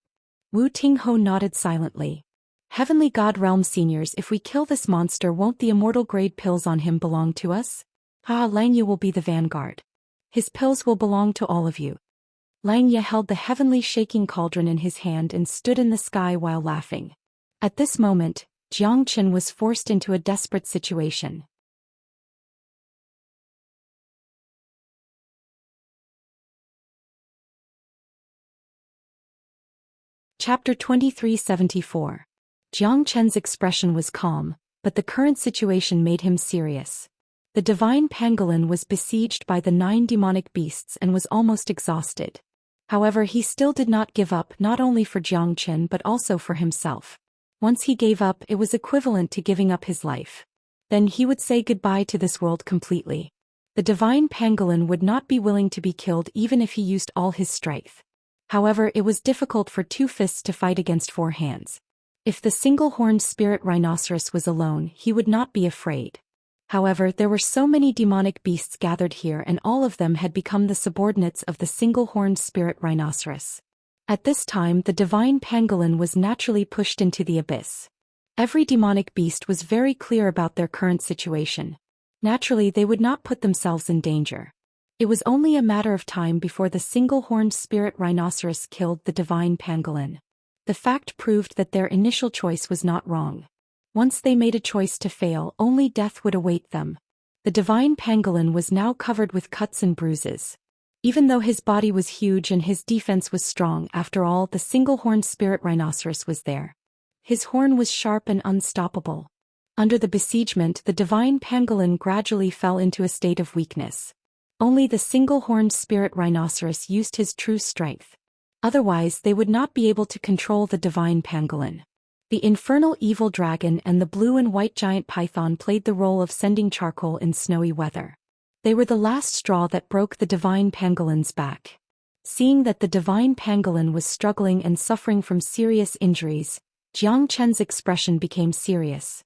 Wu Tingho nodded silently. "Heavenly God Realm seniors, if we kill this monster, won't the immortal grade pills on him belong to us? Langya will be the vanguard. His pills will belong to all of you." Langya held the heavenly shaking cauldron in his hand and stood in the sky while laughing. At this moment, Jiang Chen was forced into a desperate situation. Chapter 2374. Jiang Chen's expression was calm, but the current situation made him serious. The divine pangolin was besieged by the 9 demonic beasts and was almost exhausted. However, he still did not give up, not only for Jiang Chen but also for himself. Once he gave up, it was equivalent to giving up his life. Then he would say goodbye to this world completely. The divine pangolin would not be willing to be killed even if he used all his strength. However, it was difficult for two fists to fight against four hands. If the single-horned spirit rhinoceros was alone, he would not be afraid. However, there were so many demonic beasts gathered here, and all of them had become the subordinates of the single-horned spirit rhinoceros. At this time, the divine pangolin was naturally pushed into the abyss. Every demonic beast was very clear about their current situation. Naturally, they would not put themselves in danger. It was only a matter of time before the single-horned spirit rhinoceros killed the divine pangolin. The fact proved that their initial choice was not wrong. Once they made a choice to fail, only death would await them. The divine pangolin was now covered with cuts and bruises. Even though his body was huge and his defense was strong, after all, the single-horned spirit rhinoceros was there. His horn was sharp and unstoppable. Under the besiegement, the divine pangolin gradually fell into a state of weakness. Only the single-horned spirit rhinoceros used his true strength. Otherwise, they would not be able to control the divine pangolin. The infernal evil dragon and the blue and white giant python played the role of sending charcoal in snowy weather. They were the last straw that broke the divine pangolin's back. Seeing that the divine pangolin was struggling and suffering from serious injuries, Xianxia's expression became serious.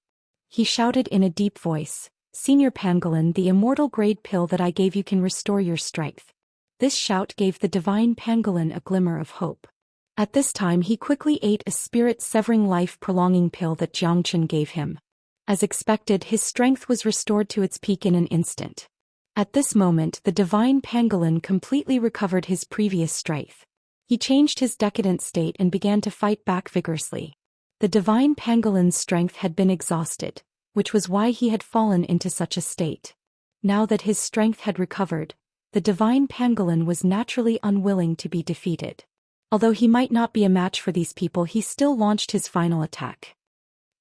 He shouted in a deep voice, "Senior pangolin, the immortal grade pill that I gave you can restore your strength." This shout gave the divine pangolin a glimmer of hope. At this time he quickly ate a spirit-severing life-prolonging pill that Xianxia gave him. As expected, his strength was restored to its peak in an instant. At this moment, the divine pangolin completely recovered his previous strength. He changed his decadent state and began to fight back vigorously. The divine pangolin's strength had been exhausted, which was why he had fallen into such a state. Now that his strength had recovered, the divine pangolin was naturally unwilling to be defeated. Although he might not be a match for these people, he still launched his final attack.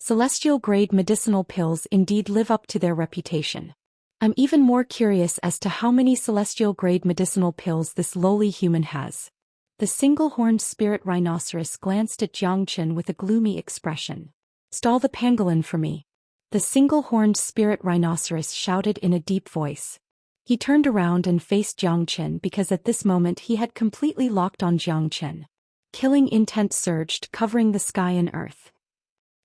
Celestial-grade medicinal pills indeed live up to their reputation. I'm even more curious as to how many celestial-grade medicinal pills this lowly human has. The single-horned spirit rhinoceros glanced at Xianxia with a gloomy expression. "Stall the pangolin for me." The single-horned spirit rhinoceros shouted in a deep voice. He turned around and faced Xianxia because at this moment he had completely locked on Xianxia. Killing intent surged, covering the sky and earth.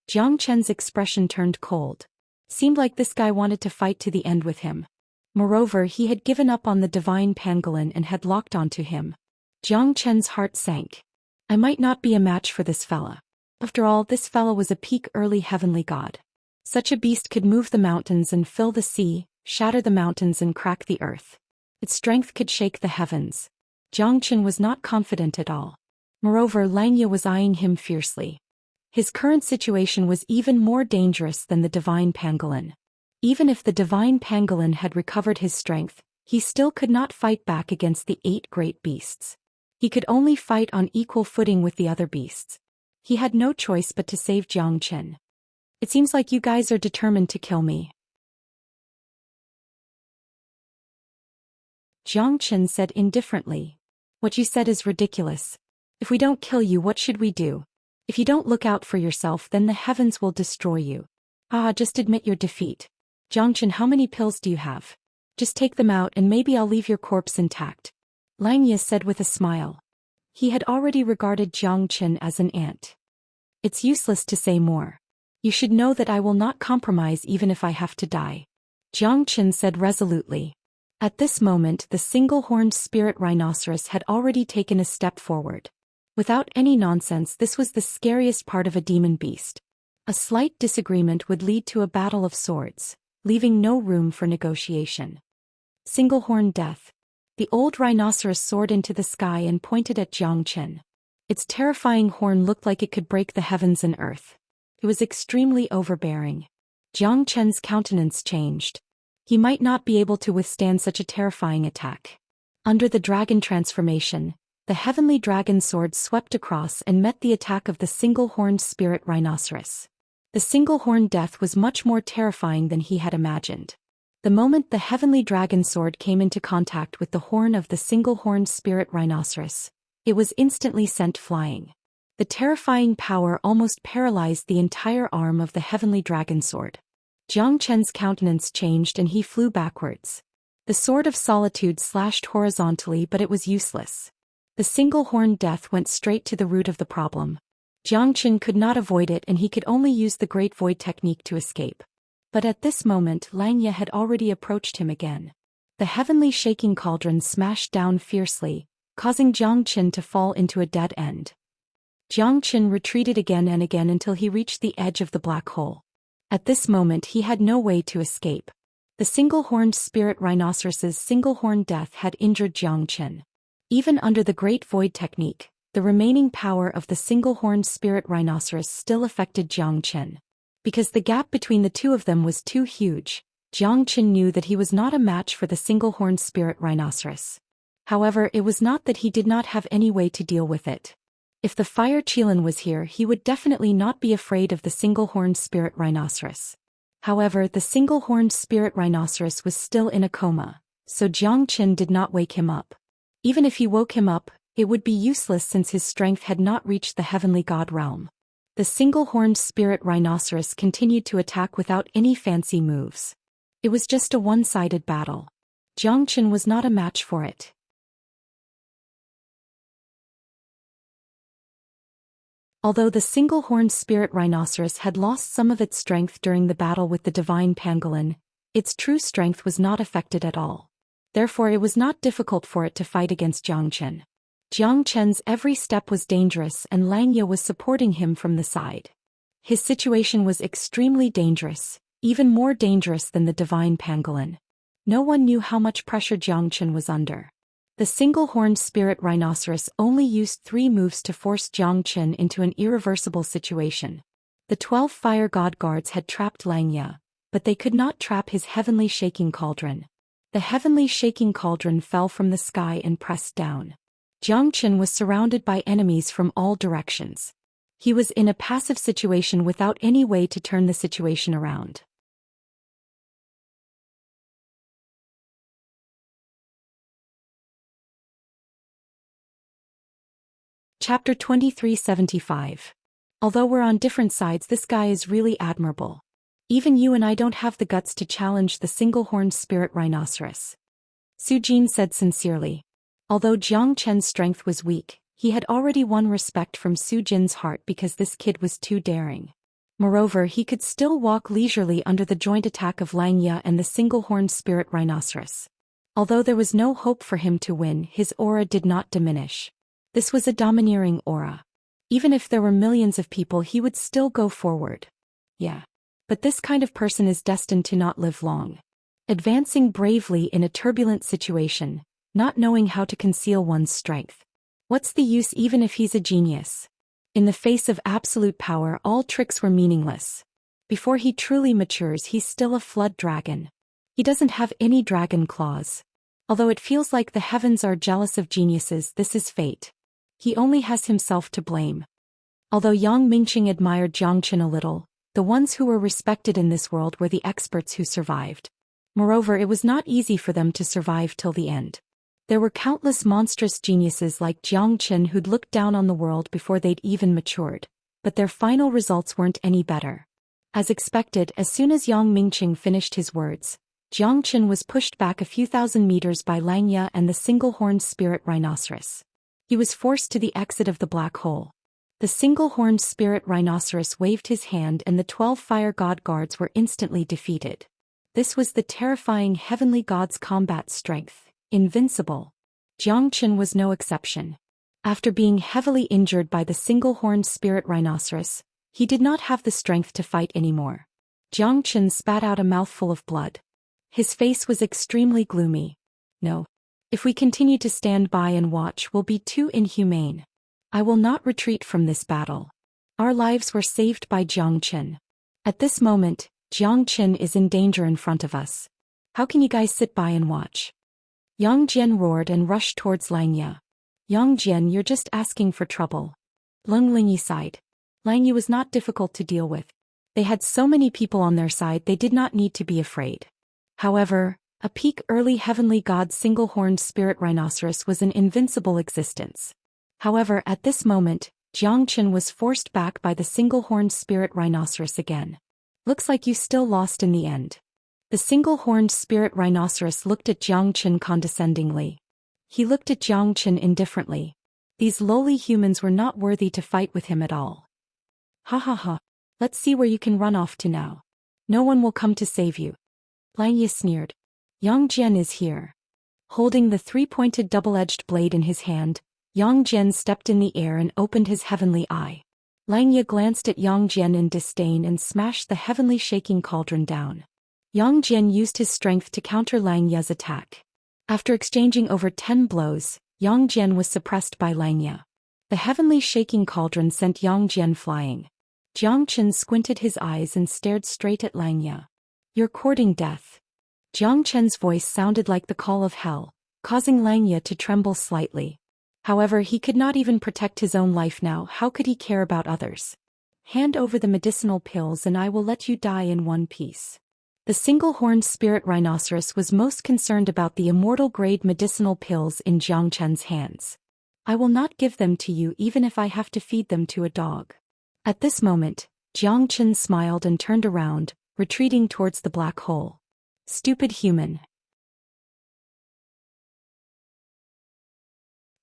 Xianxia's expression turned cold. Seemed like this guy wanted to fight to the end with him. Moreover, he had given up on the divine pangolin and had locked onto him. Xianxia's heart sank. I might not be a match for this fella. After all, this fella was a peak early heavenly god. Such a beast could move the mountains and fill the sea, shatter the mountains and crack the earth. Its strength could shake the heavens. Xianxia was not confident at all. Moreover, Langya was eyeing him fiercely. His current situation was even more dangerous than the divine pangolin. Even if the divine pangolin had recovered his strength, he still could not fight back against the 8 great beasts. He could only fight on equal footing with the other beasts. He had no choice but to save Xianxia. "It seems like you guys are determined to kill me." Xianxia said indifferently. "What you said is ridiculous. If we don't kill you, what should we do? If you don't look out for yourself, then the heavens will destroy you. Just admit your defeat. Xianxia, how many pills do you have? Just take them out and maybe I'll leave your corpse intact." Langya said with a smile. He had already regarded Xianxia as an ant. "It's useless to say more. You should know that I will not compromise even if I have to die," Xianxia said resolutely. At this moment, the single-horned spirit rhinoceros had already taken a step forward. Without any nonsense, this was the scariest part of a demon beast. A slight disagreement would lead to a battle of swords, leaving no room for negotiation. Single-horned death. The old rhinoceros soared into the sky and pointed at Xianxia. Its terrifying horn looked like it could break the heavens and earth. It was extremely overbearing. Xianxia's countenance changed. He might not be able to withstand such a terrifying attack. Under the dragon transformation, the heavenly dragon sword swept across and met the attack of the single-horned spirit rhinoceros. The single-horned death was much more terrifying than he had imagined. The moment the heavenly dragon sword came into contact with the horn of the single-horned spirit rhinoceros, it was instantly sent flying. The terrifying power almost paralyzed the entire arm of the heavenly dragon sword. Xianxia's countenance changed and he flew backwards. The sword of solitude slashed horizontally, but it was useless. The The single-horned death went straight to the root of the problem. Jiang Qin could not avoid it and he could only use the Great Void technique to escape. But at this moment Xianxia had already approached him again. The heavenly shaking cauldron smashed down fiercely, causing Jiang Qin to fall into a dead end. Jiang Qin retreated again and again until he reached the edge of the black hole. At this moment he had no way to escape. The single-horned spirit rhinoceros's single-horned death had injured Jiang Qin. Even under the Great Void technique, the remaining power of the single-horned spirit rhinoceros still affected Jiang Qin. Because the gap between the two of them was too huge, Jiang Qin knew that he was not a match for the single-horned spirit rhinoceros. However, it was not that he did not have any way to deal with it. If the fire Qilin was here, he would definitely not be afraid of the single-horned spirit rhinoceros. However, the single-horned spirit rhinoceros was still in a coma, so Jiang Qin did not wake him up. Even if he woke him up, it would be useless since his strength had not reached the heavenly god realm. The single-horned spirit rhinoceros continued to attack without any fancy moves. It was just a one-sided battle. Jiang Qin was not a match for it. Although the single-horned spirit rhinoceros had lost some of its strength during the battle with the divine pangolin, its true strength was not affected at all. Therefore it was not difficult for it to fight against Jiang Qin. Jiang Qin's every step was dangerous and Xianxia was supporting him from the side. His situation was extremely dangerous, even more dangerous than the divine pangolin. No one knew how much pressure Jiang Qin was under. The single-horned spirit rhinoceros only used 3 moves to force Jiang Qin into an irreversible situation. The 12 fire god guards had trapped Xianxia, but they could not trap his heavenly shaking cauldron. The heavenly shaking cauldron fell from the sky and pressed down. Jiang Qin was surrounded by enemies from all directions. He was in a passive situation without any way to turn the situation around. Chapter 2375. Although we're on different sides, this guy is really admirable. Even you and I don't have the guts to challenge the single-horned spirit rhinoceros. Su Jin said sincerely. Although Jiang Qin's strength was weak, he had already won respect from Su Jin's heart because this kid was too daring. Moreover, he could still walk leisurely under the joint attack of Xianxia and the single-horned spirit rhinoceros. Although there was no hope for him to win, his aura did not diminish. This was a domineering aura. Even if there were millions of people, he would still go forward. Yeah. But this kind of person is destined to not live long. Advancing bravely in a turbulent situation, not knowing how to conceal one's strength. What's the use even if he's a genius? In the face of absolute power, all tricks were meaningless. Before he truly matures, he's still a flood dragon. He doesn't have any dragon claws. Although it feels like the heavens are jealous of geniuses, this is fate. He only has himself to blame. Although Yang Mingqing admired Jiang Qin a little, the ones who were respected in this world were the experts who survived. Moreover, it was not easy for them to survive till the end. There were countless monstrous geniuses like Jiang Qin who'd looked down on the world before they'd even matured, but their final results weren't any better. As expected, as soon as Yang Mingqing finished his words, Jiang Qin was pushed back a few thousand meters by Xianxia and the single-horned spirit rhinoceros. He was forced to the exit of the black hole. The single-horned spirit rhinoceros waved his hand and the 12 fire god guards were instantly defeated. This was the terrifying heavenly god's combat strength, invincible. Jiang Qin was no exception. After being heavily injured by the single-horned spirit rhinoceros, he did not have the strength to fight anymore. Jiang Qin spat out a mouthful of blood. His face was extremely gloomy. No. If we continue to stand by and watch, we'll be too inhumane. I will not retreat from this battle. Our lives were saved by Jiang Qin. At this moment, Jiang Qin is in danger in front of us. How can you guys sit by and watch? Yang Jian roared and rushed towards Xianxia. Yang Jian, you're just asking for trouble. Leng Lingyi sighed. Xianxia was not difficult to deal with. They had so many people on their side they did not need to be afraid. However, a peak early heavenly god single-horned spirit rhinoceros was an invincible existence. However, at this moment, Jiang Qin was forced back by the single-horned spirit rhinoceros again. Looks like you still lost in the end. The single-horned spirit rhinoceros looked at Jiang Qin condescendingly. He looked at Jiang Qin indifferently. These lowly humans were not worthy to fight with him at all. Ha ha ha. Let's see where you can run off to now. No one will come to save you. Xianxia sneered. Xianxia is here. Holding the three-pointed double-edged blade in his hand, Xianxia stepped in the air and opened his heavenly eye. Xianxia glanced at Xianxia in disdain and smashed the heavenly shaking cauldron down. Xianxia used his strength to counter Xianxia's attack. After exchanging over 10 blows, Xianxia was suppressed by Xianxia. The heavenly shaking cauldron sent Xianxia flying. Xianxia squinted his eyes and stared straight at Xianxia. You're courting death. Xianxia's voice sounded like the call of hell, causing Xianxia to tremble slightly. However, he could not even protect his own life now. How could he care about others? Hand over the medicinal pills and I will let you die in one piece. The single-horned spirit rhinoceros was most concerned about the immortal-grade medicinal pills in Xianxia's hands. I will not give them to you even if I have to feed them to a dog. At this moment, Xianxia smiled and turned around, retreating towards the black hole. Stupid human.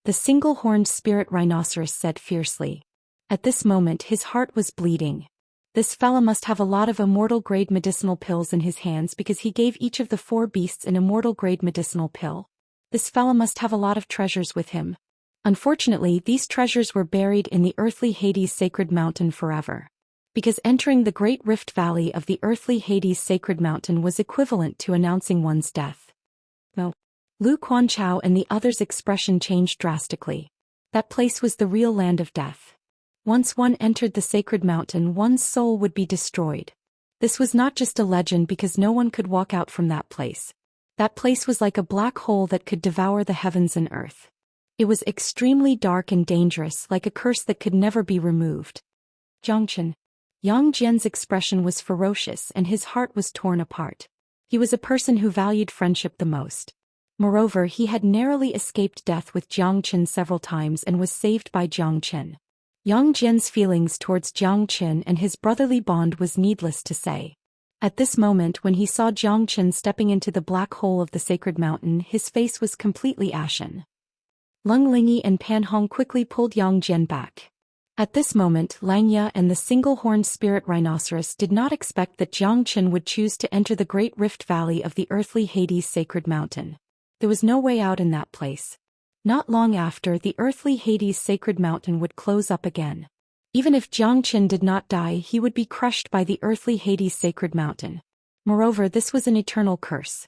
The single-horned spirit rhinoceros said fiercely. At this moment his heart was bleeding. This fella must have a lot of immortal-grade medicinal pills in his hands because he gave each of the 4 beasts an immortal-grade medicinal pill. This fella must have a lot of treasures with him. Unfortunately, these treasures were buried in the earthly Hades sacred mountain forever. Because entering the Great Rift Valley of the earthly Hades sacred mountain was equivalent to announcing one's death. No. Lu Quanchao and the others' expression changed drastically. That place was the real land of death. Once one entered the sacred mountain, one's soul would be destroyed. This was not just a legend because no one could walk out from that place. That place was like a black hole that could devour the heavens and earth. It was extremely dark and dangerous, like a curse that could never be removed. Xianxia's expression was ferocious and his heart was torn apart. He was a person who valued friendship the most. Moreover, he had narrowly escaped death with Xianxia several times and was saved by Xianxia. Xianxia's feelings towards Xianxia and his brotherly bond was needless to say. At this moment when he saw Xianxia stepping into the black hole of the sacred mountain, his face was completely ashen. Lung Lingyi and Pan Hong quickly pulled Xianxia back. At this moment Xianxia and the single-horned spirit rhinoceros did not expect that Xianxia would choose to enter the Great Rift Valley of the earthly Hades sacred mountain. There was no way out in that place. Not long after, the earthly Hades sacred mountain would close up again. Even if Xianxia did not die, he would be crushed by the earthly Hades sacred mountain. Moreover, this was an eternal curse.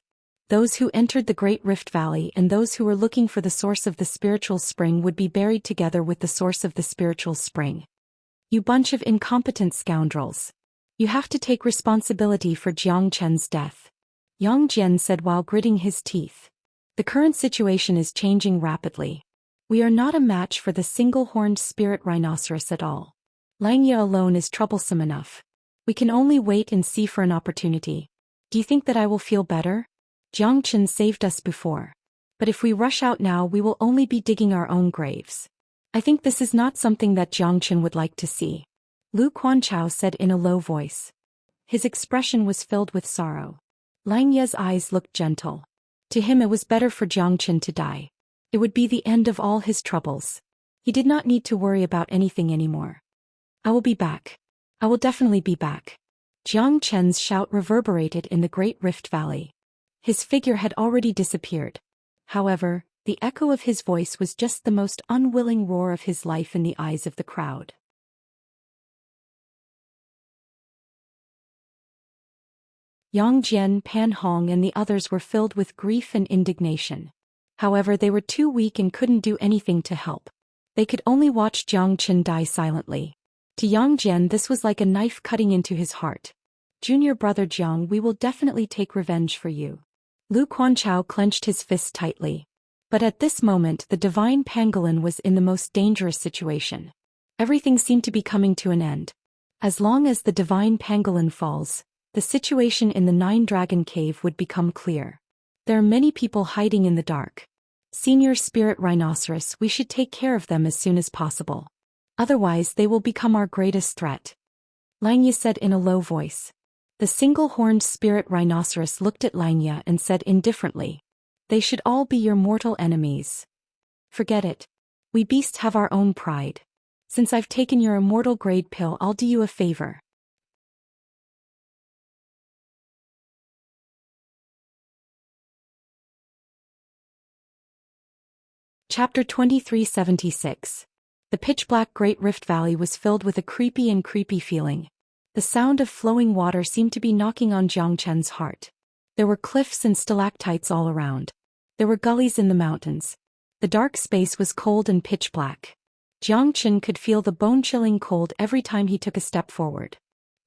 Those who entered the Great Rift Valley and those who were looking for the source of the spiritual spring would be buried together with the source of the spiritual spring. You bunch of incompetent scoundrels. You have to take responsibility for Xianxia's death. Xianxia said while gritting his teeth. The current situation is changing rapidly. We are not a match for the single-horned spirit rhinoceros at all. Xianxia alone is troublesome enough. We can only wait and see for an opportunity. Do you think that I will feel better? Xianxia saved us before. But if we rush out now, we will only be digging our own graves. I think this is not something that Xianxia would like to see. Lu Quanchao said in a low voice. His expression was filled with sorrow. Xianxia's eyes looked gentle. To him it was better for Xianxia to die. It would be the end of all his troubles. He did not need to worry about anything anymore. I will be back. I will definitely be back. Xianxia's shout reverberated in the Great Rift Valley. His figure had already disappeared. However, the echo of his voice was just the most unwilling roar of his life in the eyes of the crowd. Xianxia, Pan Hong and the others were filled with grief and indignation. However, they were too weak and couldn't do anything to help. They could only watch Xianxia die silently. To Xianxia this was like a knife cutting into his heart. Junior brother Jiang, we will definitely take revenge for you. Lu Quanchao clenched his fist tightly. But at this moment the divine pangolin was in the most dangerous situation. Everything seemed to be coming to an end. As long as the divine pangolin falls, the situation in the Nine-Dragon Cave would become clear. There are many people hiding in the dark. Senior Spirit Rhinoceros, we should take care of them as soon as possible. Otherwise they will become our greatest threat. Xianxia said in a low voice. The single-horned Spirit Rhinoceros looked at Xianxia and said indifferently. They should all be your mortal enemies. Forget it. We beasts have our own pride. Since I've taken your immortal grade pill, I'll do you a favor. Chapter 2376. The pitch-black Great Rift Valley was filled with a creepy feeling. The sound of flowing water seemed to be knocking on Zhou Xian's heart. There were cliffs and stalactites all around. There were gullies in the mountains. The dark space was cold and pitch-black. Zhou Xian could feel the bone-chilling cold every time he took a step forward.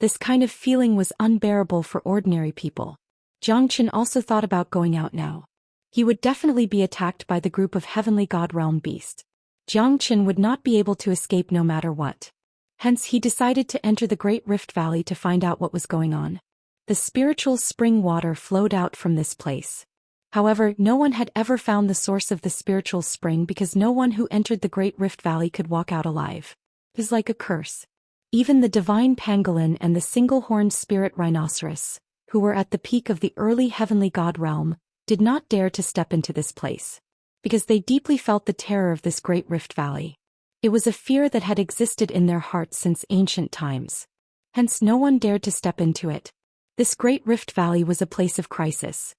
This kind of feeling was unbearable for ordinary people. Zhou Xian also thought about going out now. He would definitely be attacked by the group of heavenly god realm beasts. Zhou Xian would not be able to escape no matter what. Hence he decided to enter the Great Rift Valley to find out what was going on. The spiritual spring water flowed out from this place. However, no one had ever found the source of the spiritual spring because no one who entered the Great Rift Valley could walk out alive. It was like a curse. Even the divine pangolin and the single-horned spirit rhinoceros, who were at the peak of the early heavenly god realm, did not dare to step into this place, because they deeply felt the terror of this Great Rift Valley. It was a fear that had existed in their hearts since ancient times. Hence no one dared to step into it. This Great Rift Valley was a place of crisis.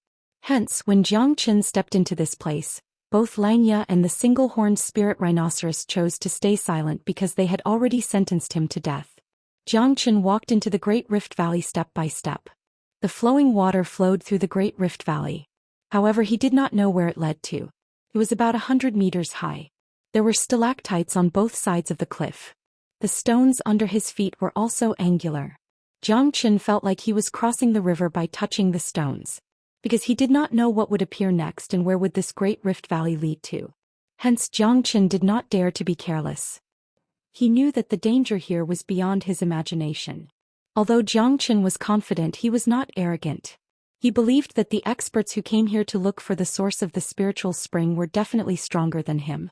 Hence, when Zhou Xian stepped into this place, both Xianxia and the single-horned spirit rhinoceros chose to stay silent because they had already sentenced him to death. Zhou Xian walked into the Great Rift Valley step by step. The flowing water flowed through the Great Rift Valley. However, he did not know where it led to. It was about 100 meters high. There were stalactites on both sides of the cliff. The stones under his feet were also angular. Zhou Xian felt like he was crossing the river by touching the stones, because he did not know what would appear next and where would this Great Rift Valley lead to. Hence Zhou Xian did not dare to be careless. He knew that the danger here was beyond his imagination. Although Zhou Xian was confident, he was not arrogant. He believed that the experts who came here to look for the source of the spiritual spring were definitely stronger than him.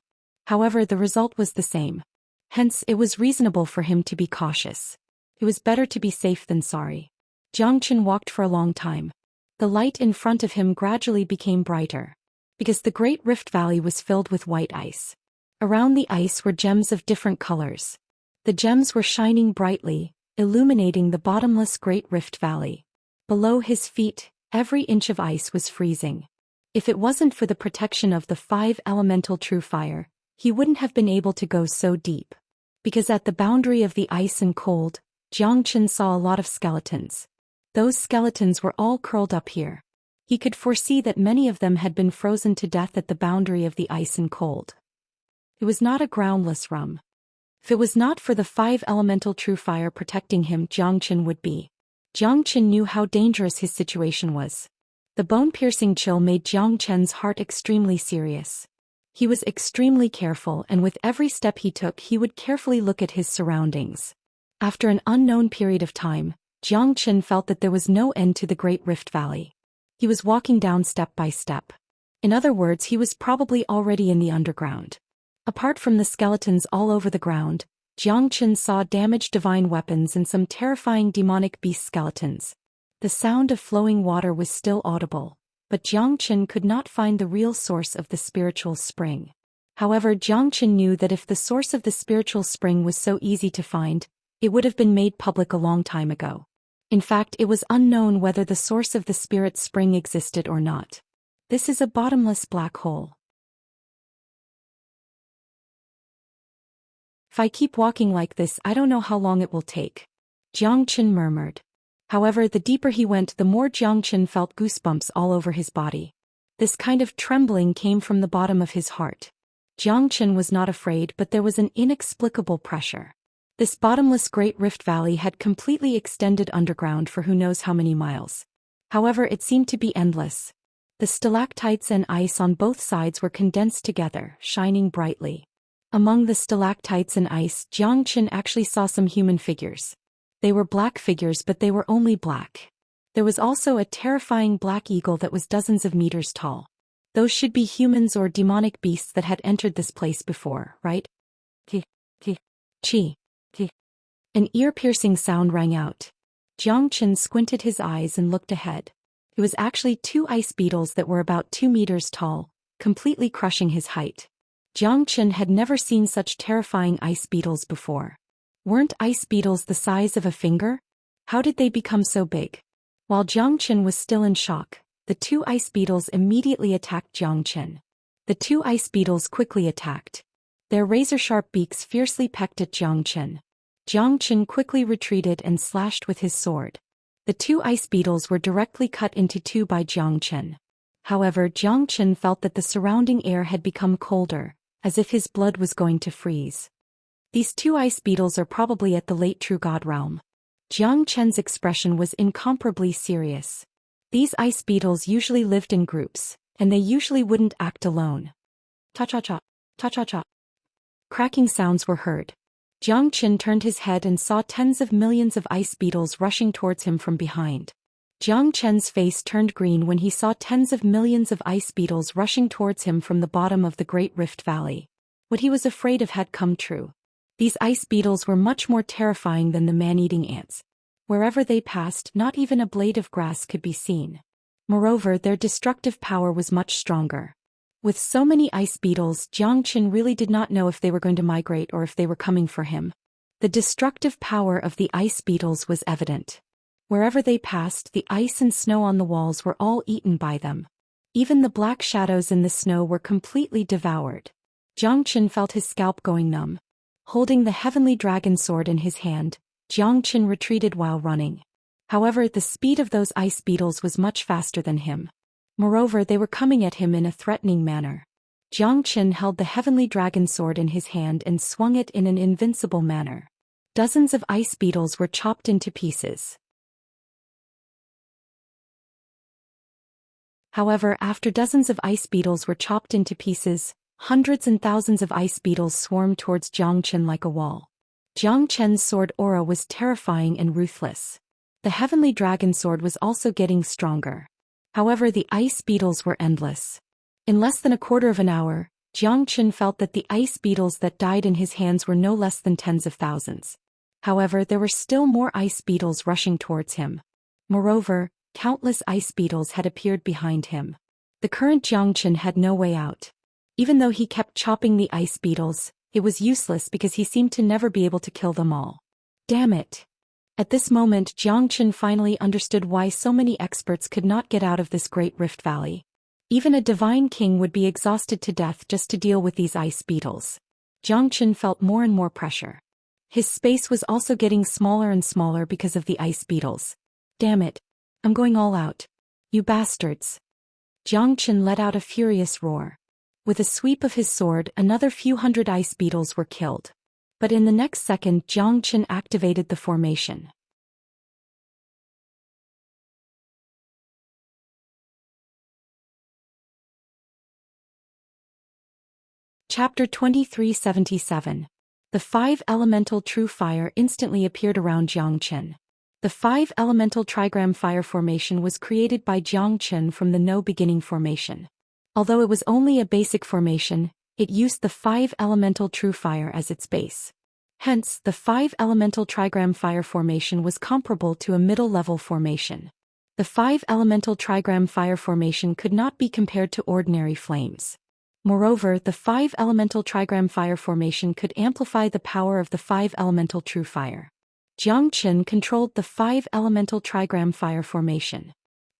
However, the result was the same. Hence, it was reasonable for him to be cautious. It was better to be safe than sorry. Zhou Xian walked for a long time. The light in front of him gradually became brighter, because the Great Rift Valley was filled with white ice. Around the ice were gems of different colors. The gems were shining brightly, illuminating the bottomless Great Rift Valley. Below his feet, every inch of ice was freezing. If it wasn't for the protection of the 5 elemental true fire, he wouldn't have been able to go so deep. Because at the boundary of the ice and cold, Zhou Xian saw a lot of skeletons. Those skeletons were all curled up here. He could foresee that many of them had been frozen to death at the boundary of the ice and cold. It was not a groundless room. If it was not for the 5 elemental true fire protecting him, Zhou Xian would be. Zhou Xian knew how dangerous his situation was. The bone-piercing chill made Zhou Xian's heart extremely serious. He was extremely careful, and with every step he took he would carefully look at his surroundings. After an unknown period of time, Zhou Xian felt that there was no end to the Great Rift Valley. He was walking down step by step. In other words, he was probably already in the underground. Apart from the skeletons all over the ground, Zhou Xian saw damaged divine weapons and some terrifying demonic beast skeletons. The sound of flowing water was still audible, but Zhou Xian could not find the real source of the spiritual spring. However, Zhou Xian knew that if the source of the spiritual spring was so easy to find, it would have been made public a long time ago. In fact, it was unknown whether the source of the spirit spring existed or not. This is a bottomless black hole. If I keep walking like this, I don't know how long it will take, Zhou Xian murmured. However, the deeper he went, the more Zhou Xian felt goosebumps all over his body. This kind of trembling came from the bottom of his heart. Zhou Xian was not afraid, but there was an inexplicable pressure. This bottomless Great Rift Valley had completely extended underground for who knows how many miles. However, it seemed to be endless. The stalactites and ice on both sides were condensed together, shining brightly. Among the stalactites and ice, Zhou Xian actually saw some human figures. They were black figures, but they were only black. There was also a terrifying black eagle that was dozens of meters tall. Those should be humans or demonic beasts that had entered this place before, right? Chi. An ear-piercing sound rang out. Zhou Xian squinted his eyes and looked ahead. It was actually 2 ice beetles that were about 2 meters tall, completely crushing his height. Jiang Chen had never seen such terrifying ice beetles before. Weren't ice beetles the size of a finger? How did they become so big? While Jiang Chen was still in shock, the two ice beetles immediately attacked Jiang Chen. The two ice beetles quickly attacked. Their razor-sharp beaks fiercely pecked at Jiang Chen. Jiang Chen quickly retreated and slashed with his sword. The two ice beetles were directly cut into two by Jiang Chen. However, Jiang Chen felt that the surrounding air had become colder, as if his blood was going to freeze. These two ice beetles are probably at the late True God realm. Jiang Chen's expression was incomparably serious. These ice beetles usually lived in groups, and they usually wouldn't act alone. Ta-cha-cha, ta-cha-cha. Cracking sounds were heard. Jiang Chen turned his head and saw tens of millions of ice beetles rushing towards him from behind. Jiang Chen's face turned green when he saw tens of millions of ice beetles rushing towards him from the bottom of the Great Rift Valley. What he was afraid of had come true. These ice beetles were much more terrifying than the man-eating ants. Wherever they passed, not even a blade of grass could be seen. Moreover, their destructive power was much stronger. With so many ice beetles, Jiang Chen really did not know if they were going to migrate or if they were coming for him. The destructive power of the ice beetles was evident. Wherever they passed, the ice and snow on the walls were all eaten by them. Even the black shadows in the snow were completely devoured. Jiang Chen felt his scalp going numb. Holding the heavenly dragon sword in his hand, Jiang Chen retreated while running. However, the speed of those ice beetles was much faster than him. Moreover, they were coming at him in a threatening manner. Jiang Chen held the heavenly dragon sword in his hand and swung it in an invincible manner. Dozens of ice beetles were chopped into pieces. However, after dozens of ice beetles were chopped into pieces, hundreds and thousands of ice beetles swarmed towards Jiang Chen like a wall. Jiang Chen's sword aura was terrifying and ruthless. The heavenly dragon sword was also getting stronger. However, the ice beetles were endless. In less than a quarter of an hour, Jiang Chen felt that the ice beetles that died in his hands were no less than tens of thousands. However, there were still more ice beetles rushing towards him. Moreover, countless ice beetles had appeared behind him. The current Jiang Chen had no way out. Even though he kept chopping the ice beetles, it was useless because he seemed to never be able to kill them all. Damn it! At this moment, Jiang Chen finally understood why so many experts could not get out of this Great Rift Valley. Even a divine king would be exhausted to death just to deal with these ice beetles. Jiang Chen felt more and more pressure. His space was also getting smaller and smaller because of the ice beetles. Damn it! I'm going all out. You bastards! Jiang Chen let out a furious roar. With a sweep of his sword, another few hundred ice beetles were killed. But in the next second, Jiang Chen activated the formation. Chapter 2377. The five elemental true fire instantly appeared around Jiang Chen. The five elemental trigram fire formation was created by Jiang Chen from the no beginning formation. Although it was only a basic formation, it used the five elemental true fire as its base. Hence, the five elemental trigram fire formation was comparable to a middle-level formation. The five elemental trigram fire formation could not be compared to ordinary flames. Moreover, the five elemental trigram fire formation could amplify the power of the five elemental true fire. Jiang Chen controlled the five elemental trigram fire formation.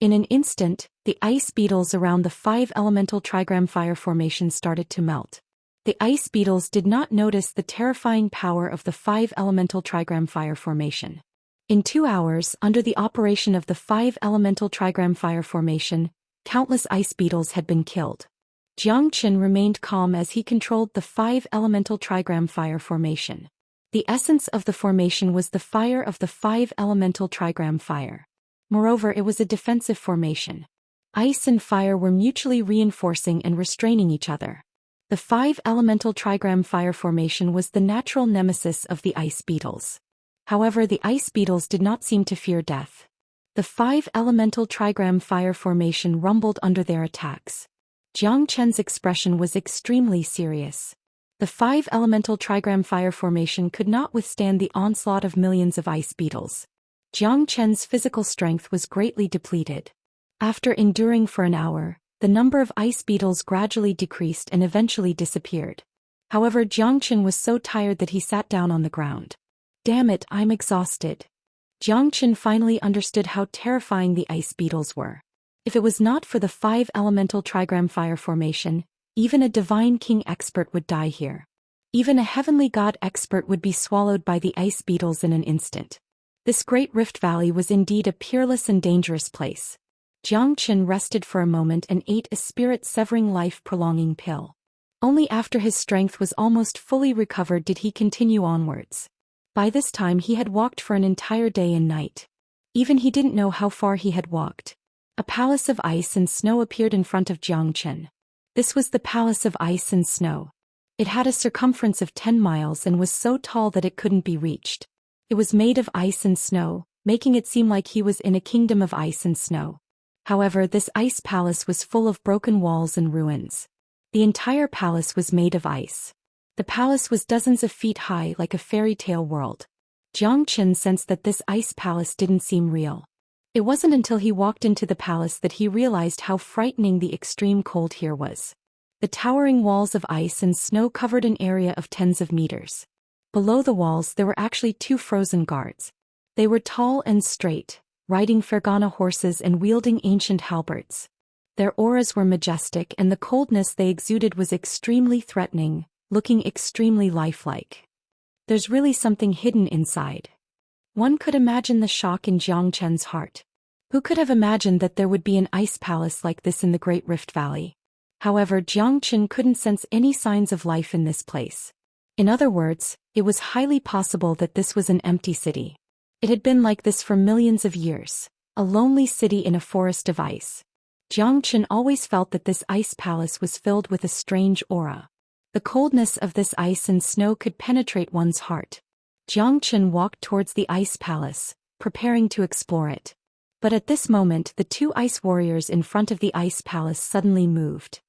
In an instant, the ice beetles around the five elemental trigram fire formation started to melt. The ice beetles did not notice the terrifying power of the five elemental trigram fire formation. In 2 hours, under the operation of the five elemental trigram fire formation, countless ice beetles had been killed. Jiang Chen remained calm as he controlled the five elemental trigram fire formation. The essence of the formation was the fire of the five elemental trigram fire. Moreover, it was a defensive formation. Ice and fire were mutually reinforcing and restraining each other. The five elemental trigram fire formation was the natural nemesis of the ice beetles. However, the ice beetles did not seem to fear death. The five elemental trigram fire formation rumbled under their attacks. Jiang Chen's expression was extremely serious. The five elemental trigram fire formation could not withstand the onslaught of millions of ice beetles. Jiang Chen's physical strength was greatly depleted. After enduring for an hour, The number of ice beetles gradually decreased and eventually disappeared. However, Xianxia was so tired that he sat down on the ground. Damn it, I'm exhausted. Xianxia finally understood how terrifying the ice beetles were. If it was not for the 5 elemental trigram fire formation, even a divine king expert would die here. Even a heavenly god expert would be swallowed by the ice beetles in an instant. This great rift valley was indeed a peerless and dangerous place. Xianxia rested for a moment and ate a spirit-severing life-prolonging pill. Only after his strength was almost fully recovered did he continue onwards. By this time he had walked for an entire day and night. Even he didn't know how far he had walked. A palace of ice and snow appeared in front of Xianxia. This was the palace of ice and snow. It had a circumference of 10 miles and was so tall that it couldn't be reached. It was made of ice and snow, making it seem like he was in a kingdom of ice and snow. However, this ice palace was full of broken walls and ruins. The entire palace was made of ice. The palace was dozens of feet high like a fairy tale world. Xianxia sensed that this ice palace didn't seem real. It wasn't until he walked into the palace that he realized how frightening the extreme cold here was. The towering walls of ice and snow covered an area of tens of meters. Below the walls there were actually 2 frozen guards. They were tall and straight, riding Fergana horses and wielding ancient halberds. Their auras were majestic and the coldness they exuded was extremely threatening, looking extremely lifelike. There's really something hidden inside. One could imagine the shock in Xianxia's heart. Who could have imagined that there would be an ice palace like this in the Great Rift Valley? However, Xianxia couldn't sense any signs of life in this place. In other words, it was highly possible that this was an empty city. It had been like this for millions of years, a lonely city in a forest of ice. Xianxia always felt that this ice palace was filled with a strange aura. The coldness of this ice and snow could penetrate one's heart. Xianxia walked towards the ice palace, preparing to explore it. But at this moment the 2 ice warriors in front of the ice palace suddenly moved.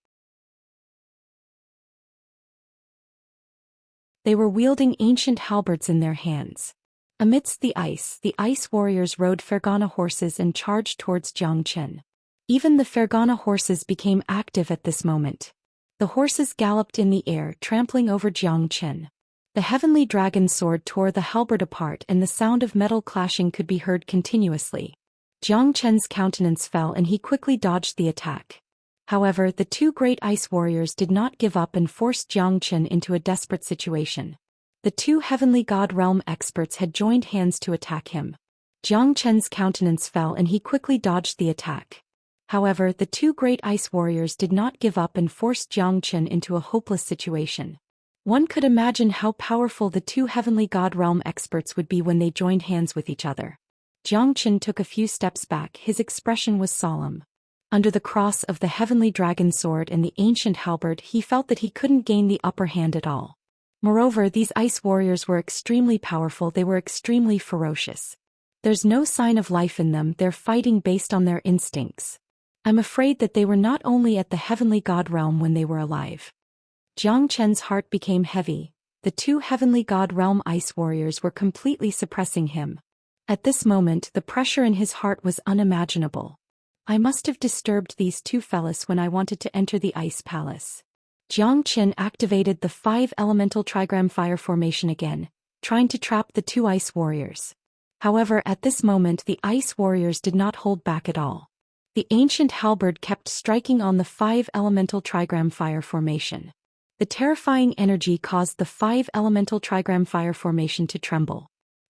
They were wielding ancient halberds in their hands. Amidst the ice warriors rode Fergana horses and charged towards Xianxia. Even the Fergana horses became active at this moment. The horses galloped in the air, trampling over Xianxia. The heavenly dragon sword tore the halberd apart and the sound of metal clashing could be heard continuously. Xianxia's countenance fell and he quickly dodged the attack. However, the 2 great ice warriors did not give up and forced Xianxia into a desperate situation. The 2 heavenly god realm experts had joined hands to attack him. Xianxia's countenance fell and he quickly dodged the attack. However, the 2 great ice warriors did not give up and forced Xianxia into a hopeless situation. One could imagine how powerful the 2 heavenly god realm experts would be when they joined hands with each other. Xianxia took a few steps back, his expression was solemn. Under the cross of the heavenly dragon sword and the ancient halberd he felt that he couldn't gain the upper hand at all. Moreover, these ice warriors were extremely powerful, they were extremely ferocious. There's no sign of life in them, they're fighting based on their instincts. I'm afraid that they were not only at the heavenly god realm when they were alive. Xianxia's heart became heavy. The 2 heavenly god realm ice warriors were completely suppressing him. At this moment the pressure in his heart was unimaginable. I must have disturbed these 2 fellas when I wanted to enter the ice palace. Xianxia activated the 5 elemental trigram fire formation again, trying to trap the 2 ice warriors. However, at this moment the ice warriors did not hold back at all. The ancient halberd kept striking on the 5 elemental trigram fire formation. The terrifying energy caused the 5 elemental trigram fire formation to tremble.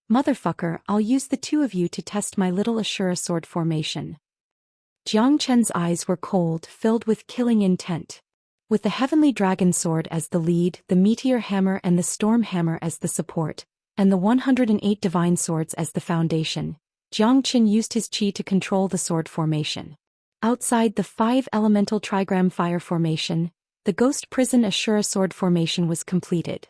Motherfucker, I'll use the 2 of you to test my little Ashura sword formation. Xianxia's eyes were cold, filled with killing intent. With the heavenly dragon sword as the lead, the meteor hammer and the storm hammer as the support, and the 108 divine swords as the foundation, Xianxia used his chi to control the sword formation. Outside the 5 elemental trigram fire formation, the ghost prison Ashura sword formation was completed.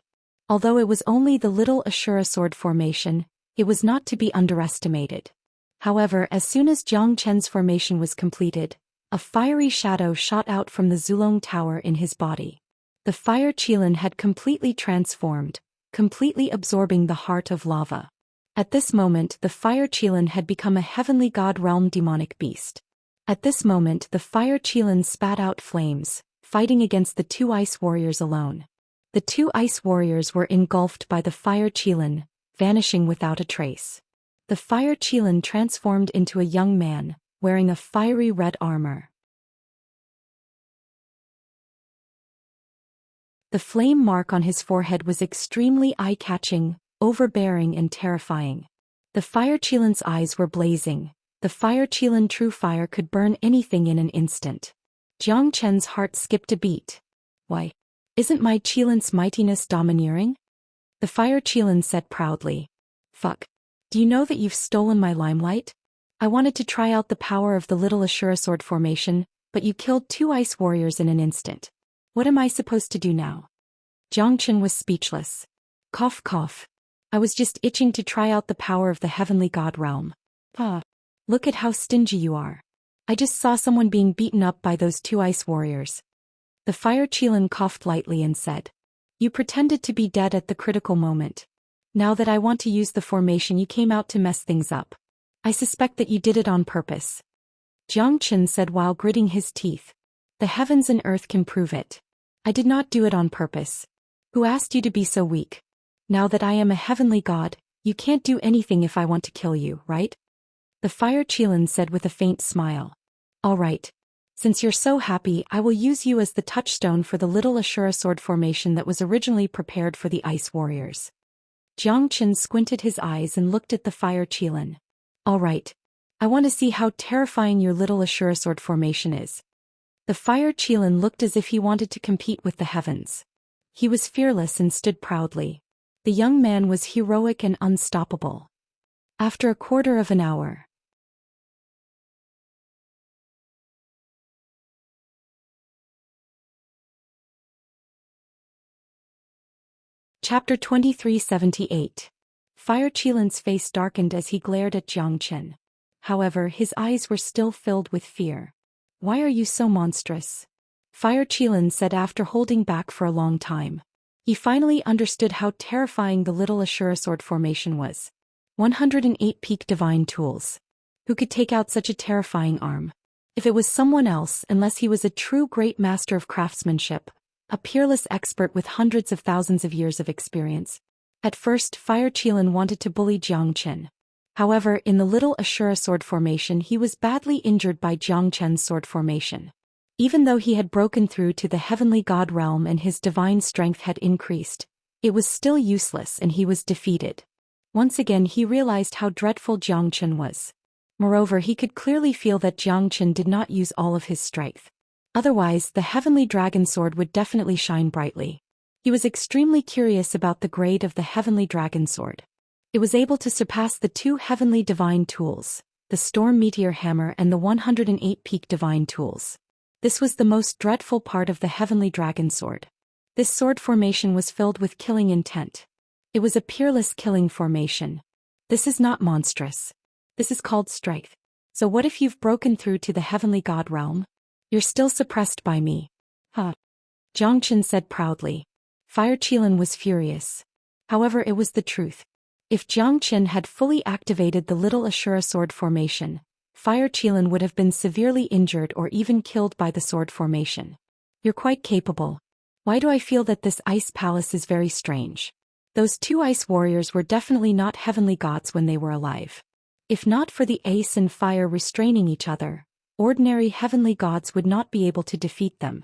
Although it was only the little Ashura sword formation, it was not to be underestimated. However, as soon as Xianxia's formation was completed, a fiery shadow shot out from the Zulong Tower in his body. The fire Qilin had completely transformed, completely absorbing the heart of lava. At this moment the fire Qilin had become a heavenly god realm demonic beast. At this moment the fire Qilin spat out flames, fighting against the two ice warriors alone. The two ice warriors were engulfed by the fire Qilin, vanishing without a trace. The fire Qilin transformed into a young man, wearing a fiery red armor. The flame mark on his forehead was extremely eye-catching, overbearing and terrifying. The fire Qilin's eyes were blazing. The fire Qilin true fire could burn anything in an instant. Jiang Chen's heart skipped a beat. Why? Isn't my Qilin's mightiness domineering? The fire Qilin said proudly. Fuck. Do you know that you've stolen my limelight? I wanted to try out the power of the little Ashura sword formation, but you killed two ice warriors in an instant. What am I supposed to do now? Jiang Chen was speechless. Cough cough. I was just itching to try out the power of the heavenly god realm. Look at how stingy you are. I just saw someone being beaten up by those two ice warriors. The fire Qilin coughed lightly and said. You pretended to be dead at the critical moment. Now that I want to use the formation you came out to mess things up. I suspect that you did it on purpose. Jiang Chen said while gritting his teeth. The heavens and earth can prove it. I did not do it on purpose. Who asked you to be so weak? Now that I am a heavenly god, you can't do anything if I want to kill you, right? The fire Qilin said with a faint smile. All right. Since you're so happy, I will use you as the touchstone for the little Ashura sword formation that was originally prepared for the ice warriors. Jiang Chen squinted his eyes and looked at the fire Qilin. All right. I want to see how terrifying your little Ashura sword formation is. The fire Qilin looked as if he wanted to compete with the heavens. He was fearless and stood proudly. The young man was heroic and unstoppable. After a quarter of an hour. Chapter 2378. Fire Qilin's face darkened as he glared at Jiang Chen. However, his eyes were still filled with fear. Why are you so monstrous? Fire Qilin said after holding back for a long time. He finally understood how terrifying the little Ashura sword formation was. 108 peak divine tools. Who could take out such a terrifying arm? If it was someone else, unless he was a true great master of craftsmanship, a peerless expert with hundreds of thousands of years of experience. At first, Fire Qilin wanted to bully Jiang Chen. However, in the little Ashura sword formation he was badly injured by Jiang Chen's sword formation. Even though he had broken through to the heavenly god realm and his divine strength had increased, it was still useless and he was defeated. Once again he realized how dreadful Jiang Chen was. Moreover, he could clearly feel that Jiang Chen did not use all of his strength. Otherwise, the heavenly dragon sword would definitely shine brightly. He was extremely curious about the grade of the heavenly dragon sword. It was able to surpass the two heavenly divine tools, the storm meteor hammer and the 108 peak divine tools. This was the most dreadful part of the heavenly dragon sword. This sword formation was filled with killing intent. It was a peerless killing formation. This is not monstrous. This is called strength. So what if you've broken through to the heavenly god realm? You're still suppressed by me. Jiang Chen said proudly. Fire Qilin was furious. However, it was the truth. If Jiang Chen had fully activated the little Ashura sword formation, Fire Qilin would have been severely injured or even killed by the sword formation. You're quite capable. Why do I feel that this ice palace is very strange? Those two ice warriors were definitely not heavenly gods when they were alive. If not for the ice and fire restraining each other, ordinary heavenly gods would not be able to defeat them.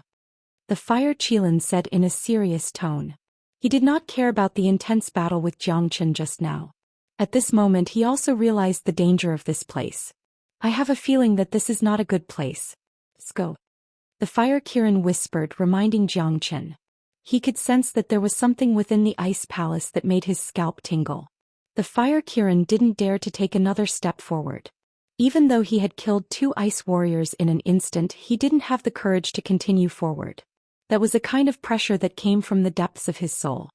The Fire Qilin said in a serious tone. He did not care about the intense battle with Jiang Chen just now. At this moment he also realized the danger of this place. I have a feeling that this is not a good place. Let's go. The Fire Qilin whispered, reminding Jiang Chen. He could sense that there was something within the ice palace that made his scalp tingle. The Fire Qilin didn't dare to take another step forward. Even though he had killed two ice warriors in an instant, he didn't have the courage to continue forward. That was a kind of pressure that came from the depths of his soul.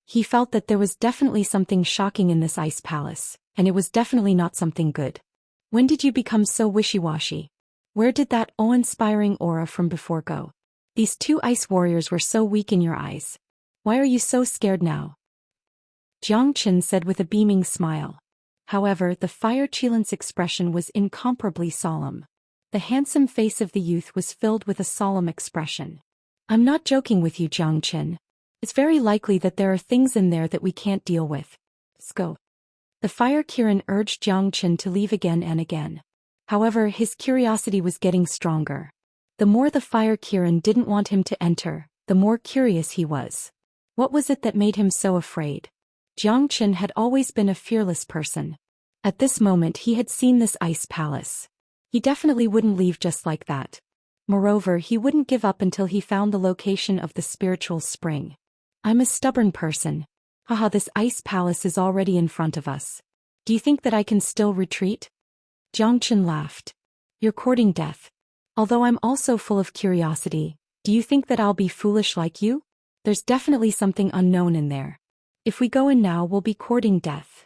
He felt that there was definitely something shocking in this ice palace, and it was definitely not something good. When did you become so wishy-washy? Where did that awe-inspiring aura from before go? These two ice warriors were so weak in your eyes. Why are you so scared now? Jiang Chen said with a beaming smile. However, the Fire Qilin's expression was incomparably solemn. The handsome face of the youth was filled with a solemn expression. I'm not joking with you, Xianxia. It's very likely that there are things in there that we can't deal with. Let's go. The fire Kirin urged Xianxia to leave again and again. However, his curiosity was getting stronger. The more the fire Kirin didn't want him to enter, the more curious he was. What was it that made him so afraid? Xianxia had always been a fearless person. At this moment he had seen this ice palace. He definitely wouldn't leave just like that. Moreover, he wouldn't give up until he found the location of the spiritual spring. I'm a stubborn person. Haha, this ice palace is already in front of us. Do you think that I can still retreat? Xianxia laughed. You're courting death. Although I'm also full of curiosity, do you think that I'll be foolish like you? There's definitely something unknown in there. If we go in now, we'll be courting death.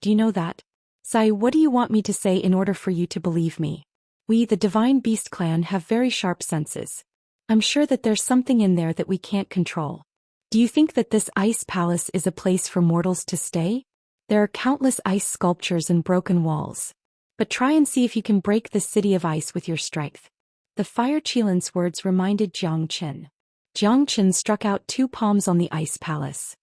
Do you know that? Sai, what do you want me to say in order for you to believe me? We, the Divine Beast Clan, have very sharp senses. I'm sure that there's something in there that we can't control. Do you think that this ice palace is a place for mortals to stay? There are countless ice sculptures and broken walls. But try and see if you can break this city of ice with your strength. The fire Qilin's words reminded Xianxia. Xianxia struck out 2 palms on the ice palace.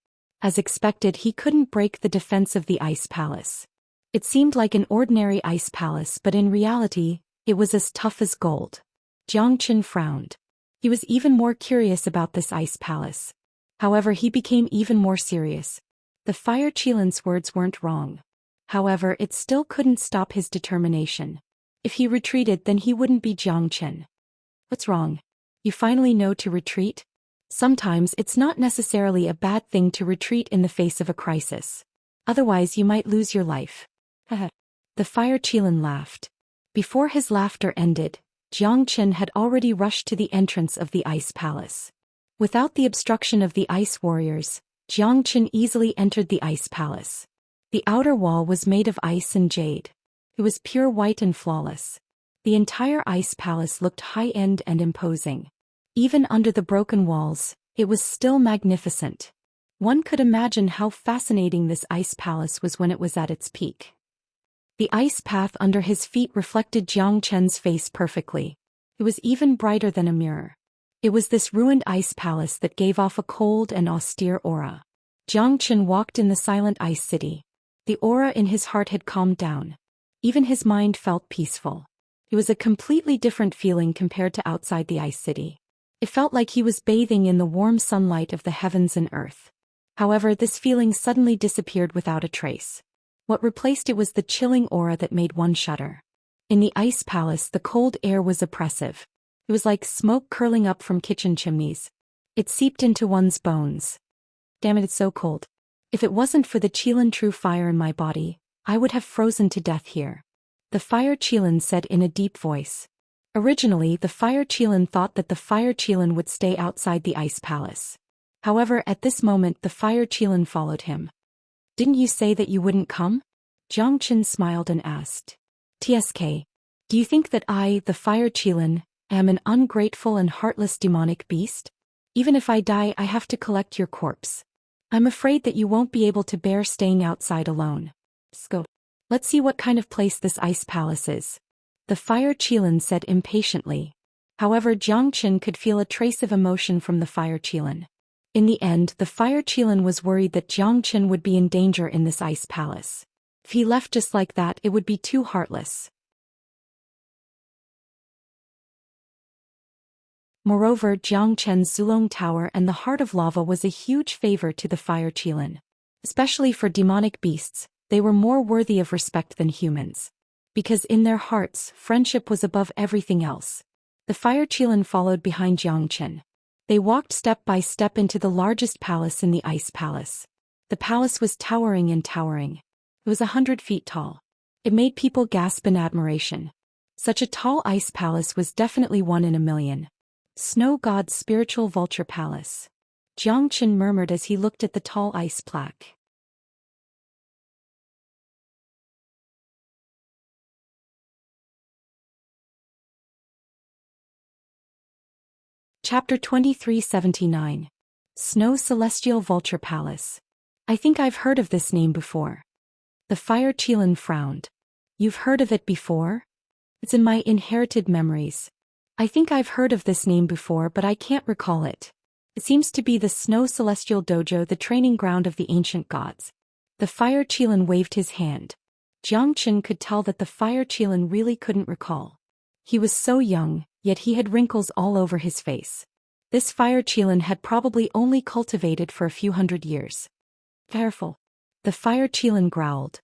As expected, he couldn't break the defense of the ice palace. It seemed like an ordinary ice palace, but in reality, it was as tough as gold. Xianxia frowned. He was even more curious about this ice palace. However, he became even more serious. The fire Qilin's words weren't wrong. However, it still couldn't stop his determination. If he retreated, then he wouldn't be Xianxia. What's wrong? You finally know to retreat? Sometimes it's not necessarily a bad thing to retreat in the face of a crisis. Otherwise you might lose your life. The fire Qilin laughed. Before his laughter ended, Xianxia had already rushed to the entrance of the ice palace. Without the obstruction of the ice warriors, Xianxia easily entered the ice palace. The outer wall was made of ice and jade. It was pure white and flawless. The entire ice palace looked high-end and imposing. Even under the broken walls, it was still magnificent. One could imagine how fascinating this ice palace was when it was at its peak. The ice path under his feet reflected Xianxia's face perfectly. It was even brighter than a mirror. It was this ruined ice palace that gave off a cold and austere aura. Xianxia walked in the silent ice city. The aura in his heart had calmed down. Even his mind felt peaceful. It was a completely different feeling compared to outside the ice city. It felt like he was bathing in the warm sunlight of the heavens and earth. However, this feeling suddenly disappeared without a trace. What replaced it was the chilling aura that made one shudder. In the ice palace, the cold air was oppressive. It was like smoke curling up from kitchen chimneys. It seeped into one's bones. Damn it, it's so cold. If it wasn't for the Qilin true fire in my body, I would have frozen to death here. The fire Qilin said in a deep voice. Originally, the fire Qilin thought that the fire Qilin would stay outside the ice palace. However, at this moment the fire Qilin followed him. Didn't you say that you wouldn't come? Xianxia smiled and asked. TSK. Do you think that I, the fire Qilin, am an ungrateful and heartless demonic beast? Even if I die, I have to collect your corpse. I'm afraid that you won't be able to bear staying outside alone. Let's go. Let's see what kind of place this ice palace is. The fire Qilin said impatiently. However, Xianxia could feel a trace of emotion from the fire Qilin. In the end, the fire Qilin was worried that Xianxia would be in danger in this ice palace. If he left just like that, it would be too heartless. Moreover, Xianxia's Zulong Tower and the Heart of Lava was a huge favor to the fire Qilin. Especially for demonic beasts, they were more worthy of respect than humans. Because in their hearts, friendship was above everything else. The fire Qilin followed behind Xianxia. They walked step by step into the largest palace in the ice palace. The palace was towering and towering. It was 100 feet tall. It made people gasp in admiration. Such a tall ice palace was definitely one in a million. Snow God's spiritual vulture palace. Xianxia murmured as he looked at the tall ice plaque. Chapter 2379. Snow Celestial Vulture Palace. I think I've heard of this name before. The Fire Qilin frowned. You've heard of it before? It's in my inherited memories. I think I've heard of this name before, but I can't recall it. It seems to be the Snow Celestial Dojo, the training ground of the ancient gods. The Fire Qilin waved his hand. Xianxia could tell that the Fire Qilin really couldn't recall. He was so young, yet he had wrinkles all over his face. This Fire Qilin had probably only cultivated for a few hundred years. Careful. The Fire Qilin growled.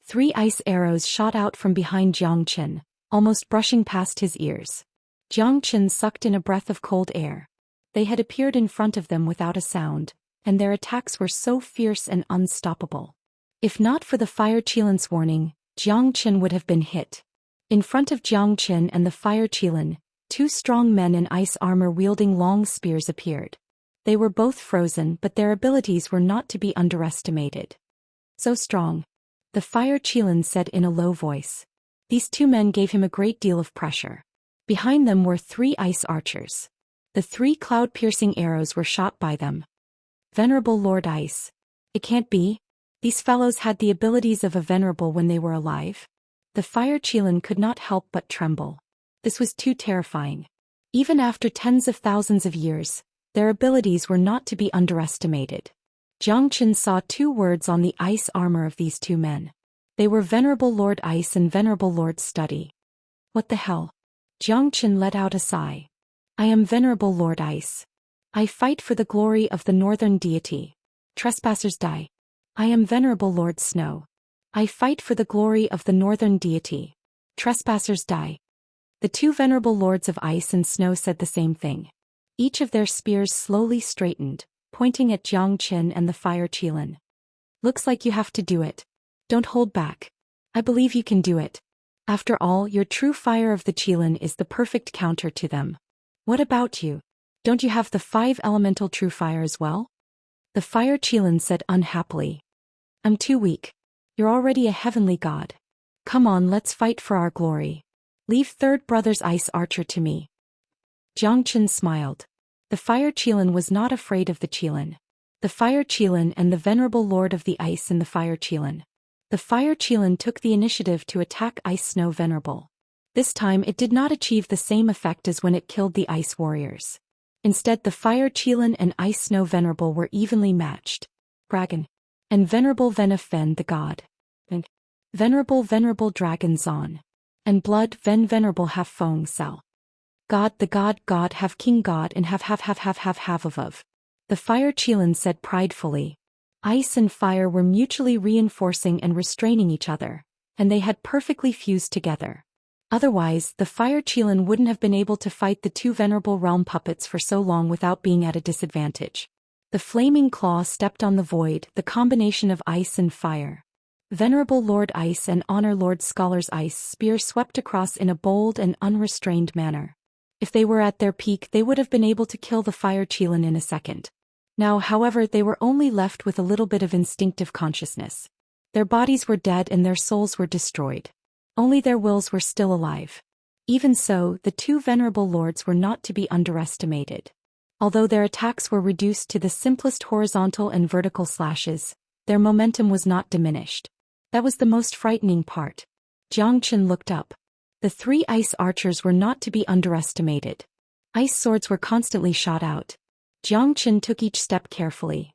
3 ice arrows shot out from behind Xianxia, almost brushing past his ears. Xianxia sucked in a breath of cold air. They had appeared in front of them without a sound, and their attacks were so fierce and unstoppable. If not for the Fire Qilin's warning, Xianxia would have been hit. In front of Xianxia and the Fire Qilin, 2 strong men in ice armor wielding long spears appeared. They were both frozen, but their abilities were not to be underestimated. So strong. The Fire Qilin said in a low voice. These 2 men gave him a great deal of pressure. Behind them were 3 ice archers. The 3 cloud-piercing arrows were shot by them. Venerable Lord Ice. It can't be. These fellows had the abilities of a venerable when they were alive. The Fire Qilin could not help but tremble. This was too terrifying. Even after tens of thousands of years, their abilities were not to be underestimated. Xianxia saw 2 words on the ice armor of these 2 men. They were Venerable Lord Ice and Venerable Lord Study. What the hell? Xianxia let out a sigh. I am Venerable Lord Ice. I fight for the glory of the northern deity. Trespassers die. I am Venerable Lord Snow. I fight for the glory of the northern deity. Trespassers die. The 2 venerable lords of ice and snow said the same thing. Each of their spears slowly straightened, pointing at Xianxia and the Fire Qilin. Looks like you have to do it. Don't hold back. I believe you can do it. After all, your true fire of the Qilin is the perfect counter to them. What about you? Don't you have the 5 elemental true fire as well? The Fire Qilin said unhappily. I'm too weak. You're already a heavenly god. Come on, let's fight for our glory. Leave 3rd brother's ice archer to me. Xianxia smiled. The Fire Qilin was not afraid of the Qilin. The Fire Qilin and the venerable lord of the ice and the Fire Qilin. The Fire Qilin took the initiative to attack Ice Snow Venerable. This time it did not achieve the same effect as when it killed the Ice Warriors. Instead, the Fire Qilin and Ice Snow Venerable were evenly matched. Dragon. And Venerable Ven the god. And Venerable Dragon Zon. And Blood Venerable Half Feng Cell. God the god have king god and have of. The Fire Qilin said pridefully. Ice and fire were mutually reinforcing and restraining each other, and they had perfectly fused together. Otherwise, the Fire Qilin wouldn't have been able to fight the 2 venerable realm puppets for so long without being at a disadvantage. The flaming claw stepped on the void, the combination of ice and fire. Venerable Lord Ice and Honor Lord Scholar's ice spear swept across in a bold and unrestrained manner. If they were at their peak, they would have been able to kill the Fire Qilin in a second. Now, however, they were only left with a little bit of instinctive consciousness. Their bodies were dead and their souls were destroyed. Only their wills were still alive. Even so, the 2 venerable lords were not to be underestimated. Although their attacks were reduced to the simplest horizontal and vertical slashes, their momentum was not diminished. That was the most frightening part. Xianxia looked up. The 3 ice archers were not to be underestimated. Ice swords were constantly shot out. Xianxia took each step carefully.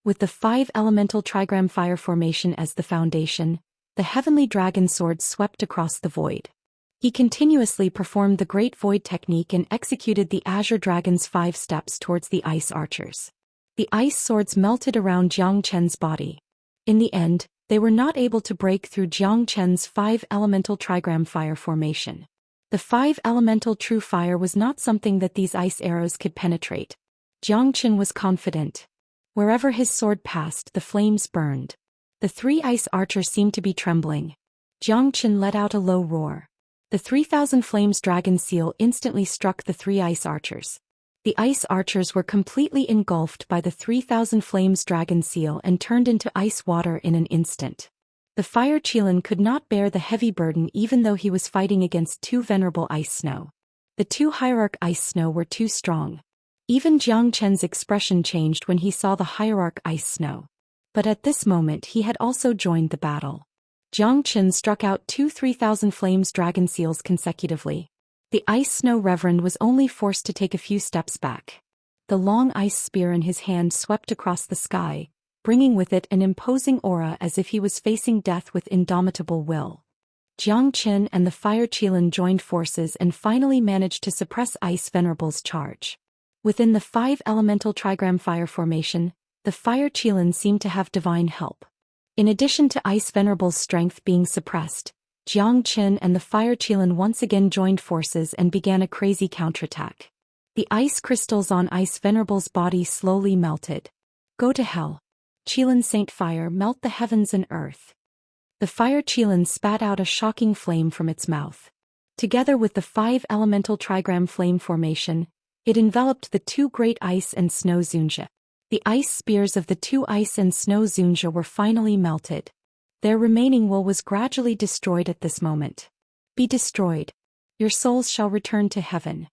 With the 5 elemental trigram fire formation as the foundation, the heavenly dragon sword swept across the void. He continuously performed the Great Void technique and executed the Azure Dragon's 5 steps towards the ice archers. The ice swords melted around Xianxia's body. In the end, they were not able to break through Xianxia's 5 elemental trigram fire formation. The 5 elemental true fire was not something that these ice arrows could penetrate. Xianxia was confident. Wherever his sword passed, the flames burned. The 3 ice archers seemed to be trembling. Xianxia let out a low roar. The 3,000 flames dragon seal instantly struck the 3 ice archers. The ice archers were completely engulfed by the 3,000 flames dragon seal and turned into ice water in an instant. The Fire Qilin could not bear the heavy burden even though he was fighting against 2 venerable ice snow. The 2 hierarch ice snow were too strong. Even Jiang Chen's expression changed when he saw the hierarch Ice Snow. But at this moment he had also joined the battle. Jiang Chen struck out 3,000 flames dragon seals consecutively. The Ice Snow Reverend was only forced to take a few steps back. The long ice spear in his hand swept across the sky, bringing with it an imposing aura as if he was facing death with indomitable will. Jiang Chen and the Fire Qilin joined forces and finally managed to suppress Ice Venerable's charge. Within the 5 elemental trigram fire formation, the Fire Qilin seemed to have divine help. In addition to Ice Venerable's strength being suppressed, Jiang Chen and the Fire Qilin once again joined forces and began a crazy counterattack. The ice crystals on Ice Venerable's body slowly melted. Go to hell. Qilin Saint Fire, melt the heavens and earth. The Fire Qilin spat out a shocking flame from its mouth. Together with the 5 elemental trigram flame formation, it enveloped the 2 great ice and snow Xianxia. The ice spears of the 2 ice and snow Xianxia were finally melted. Their remaining will was gradually destroyed at this moment. Be destroyed. Your souls shall return to heaven.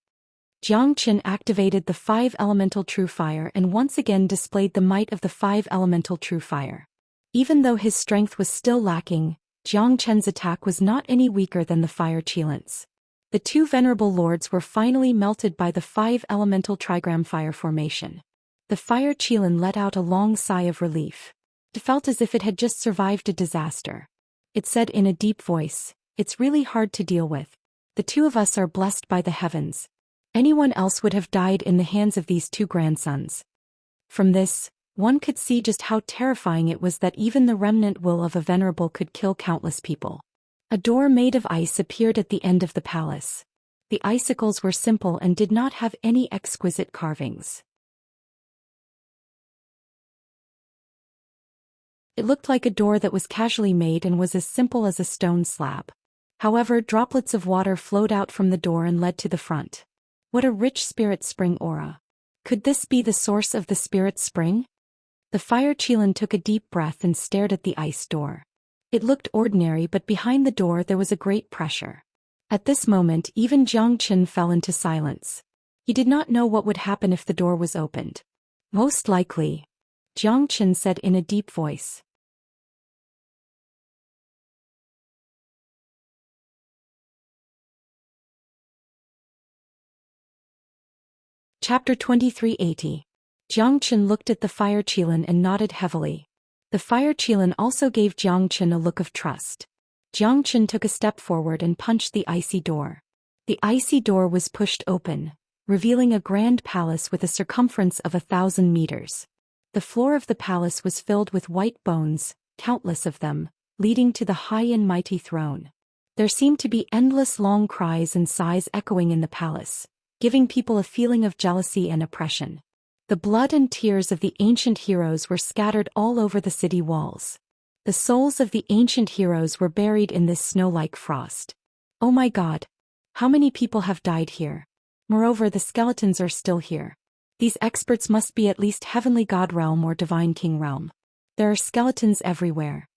Jiang Chen activated the 5 elemental true fire and once again displayed the might of the 5 elemental true fire. Even though his strength was still lacking, Jiang Chen's attack was not any weaker than the Fire Qilins. The 2 venerable lords were finally melted by the 5 elemental trigram fire formation. The Fire Qilin let out a long sigh of relief. It felt as if it had just survived a disaster. It said in a deep voice, "It's really hard to deal with. The 2 of us are blessed by the heavens. Anyone else would have died in the hands of these 2 grandsons." From this, one could see just how terrifying it was that even the remnant will of a venerable could kill countless people. A door made of ice appeared at the end of the palace. The icicles were simple and did not have any exquisite carvings. It looked like a door that was casually made and was as simple as a stone slab. However, droplets of water flowed out from the door and led to the front. What a rich spirit spring aura. Could this be the source of the spirit spring? The Fire Qilin took a deep breath and stared at the ice door. It looked ordinary, but behind the door there was a great pressure. At this moment even Jiang Chen fell into silence. He did not know what would happen if the door was opened. Most likely, Jiang Chen said in a deep voice. Chapter 2380. Jiang Chen looked at the Fire Qilin and nodded heavily. The Fire Qilin also gave Jiang Chen a look of trust. Jiang Chen took a step forward and punched the icy door. The icy door was pushed open, revealing a grand palace with a circumference of 1,000 meters. The floor of the palace was filled with white bones, countless of them, leading to the high and mighty throne. There seemed to be endless long cries and sighs echoing in the palace, giving people a feeling of jealousy and oppression. The blood and tears of the ancient heroes were scattered all over the city walls. The souls of the ancient heroes were buried in this snow-like frost. Oh my God! How many people have died here? Moreover, the skeletons are still here. These experts must be at least Heavenly God Realm or Divine King Realm. There are skeletons everywhere.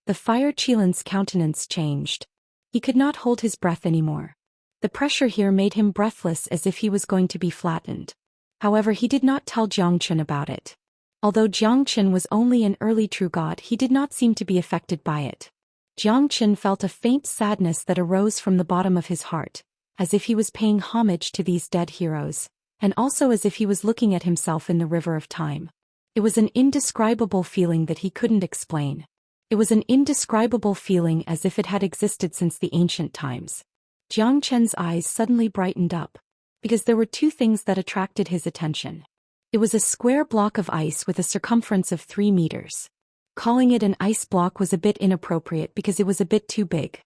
The Fire Qilin's countenance changed. He could not hold his breath anymore. The pressure here made him breathless as if he was going to be flattened. However, he did not tell Jiang Chen about it. Although Jiang Chen was only an early true god, he did not seem to be affected by it. Jiang Chen felt a faint sadness that arose from the bottom of his heart, as if he was paying homage to these dead heroes, and also as if he was looking at himself in the river of time. It was an indescribable feeling that he couldn't explain. It was an indescribable feeling as if it had existed since the ancient times. Jiang Chen's eyes suddenly brightened up, because there were 2 things that attracted his attention. It was a square block of ice with a circumference of 3 meters. Calling it an ice block was a bit inappropriate because it was a bit too big.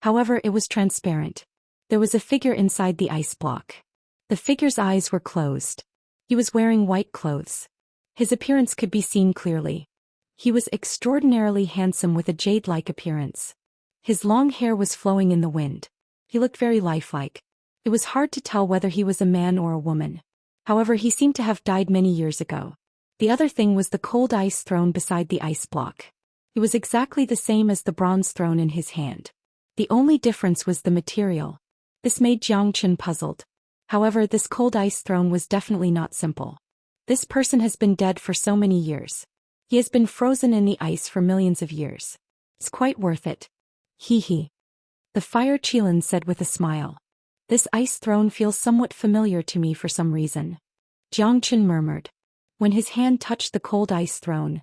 However, it was transparent. There was a figure inside the ice block. The figure's eyes were closed. He was wearing white clothes. His appearance could be seen clearly. He was extraordinarily handsome with a jade-like appearance. His long hair was flowing in the wind. He looked very lifelike. It was hard to tell whether he was a man or a woman. However, he seemed to have died many years ago. The other thing was the cold ice throne beside the ice block. It was exactly the same as the bronze throne in his hand. The only difference was the material. This made Jiang Chen puzzled. However, this cold ice throne was definitely not simple. This person has been dead for so many years. He has been frozen in the ice for millions of years. It's quite worth it. Hee hee. The fire Qilin said with a smile. This ice throne feels somewhat familiar to me for some reason. Jiang Chen murmured. When his hand touched the cold ice throne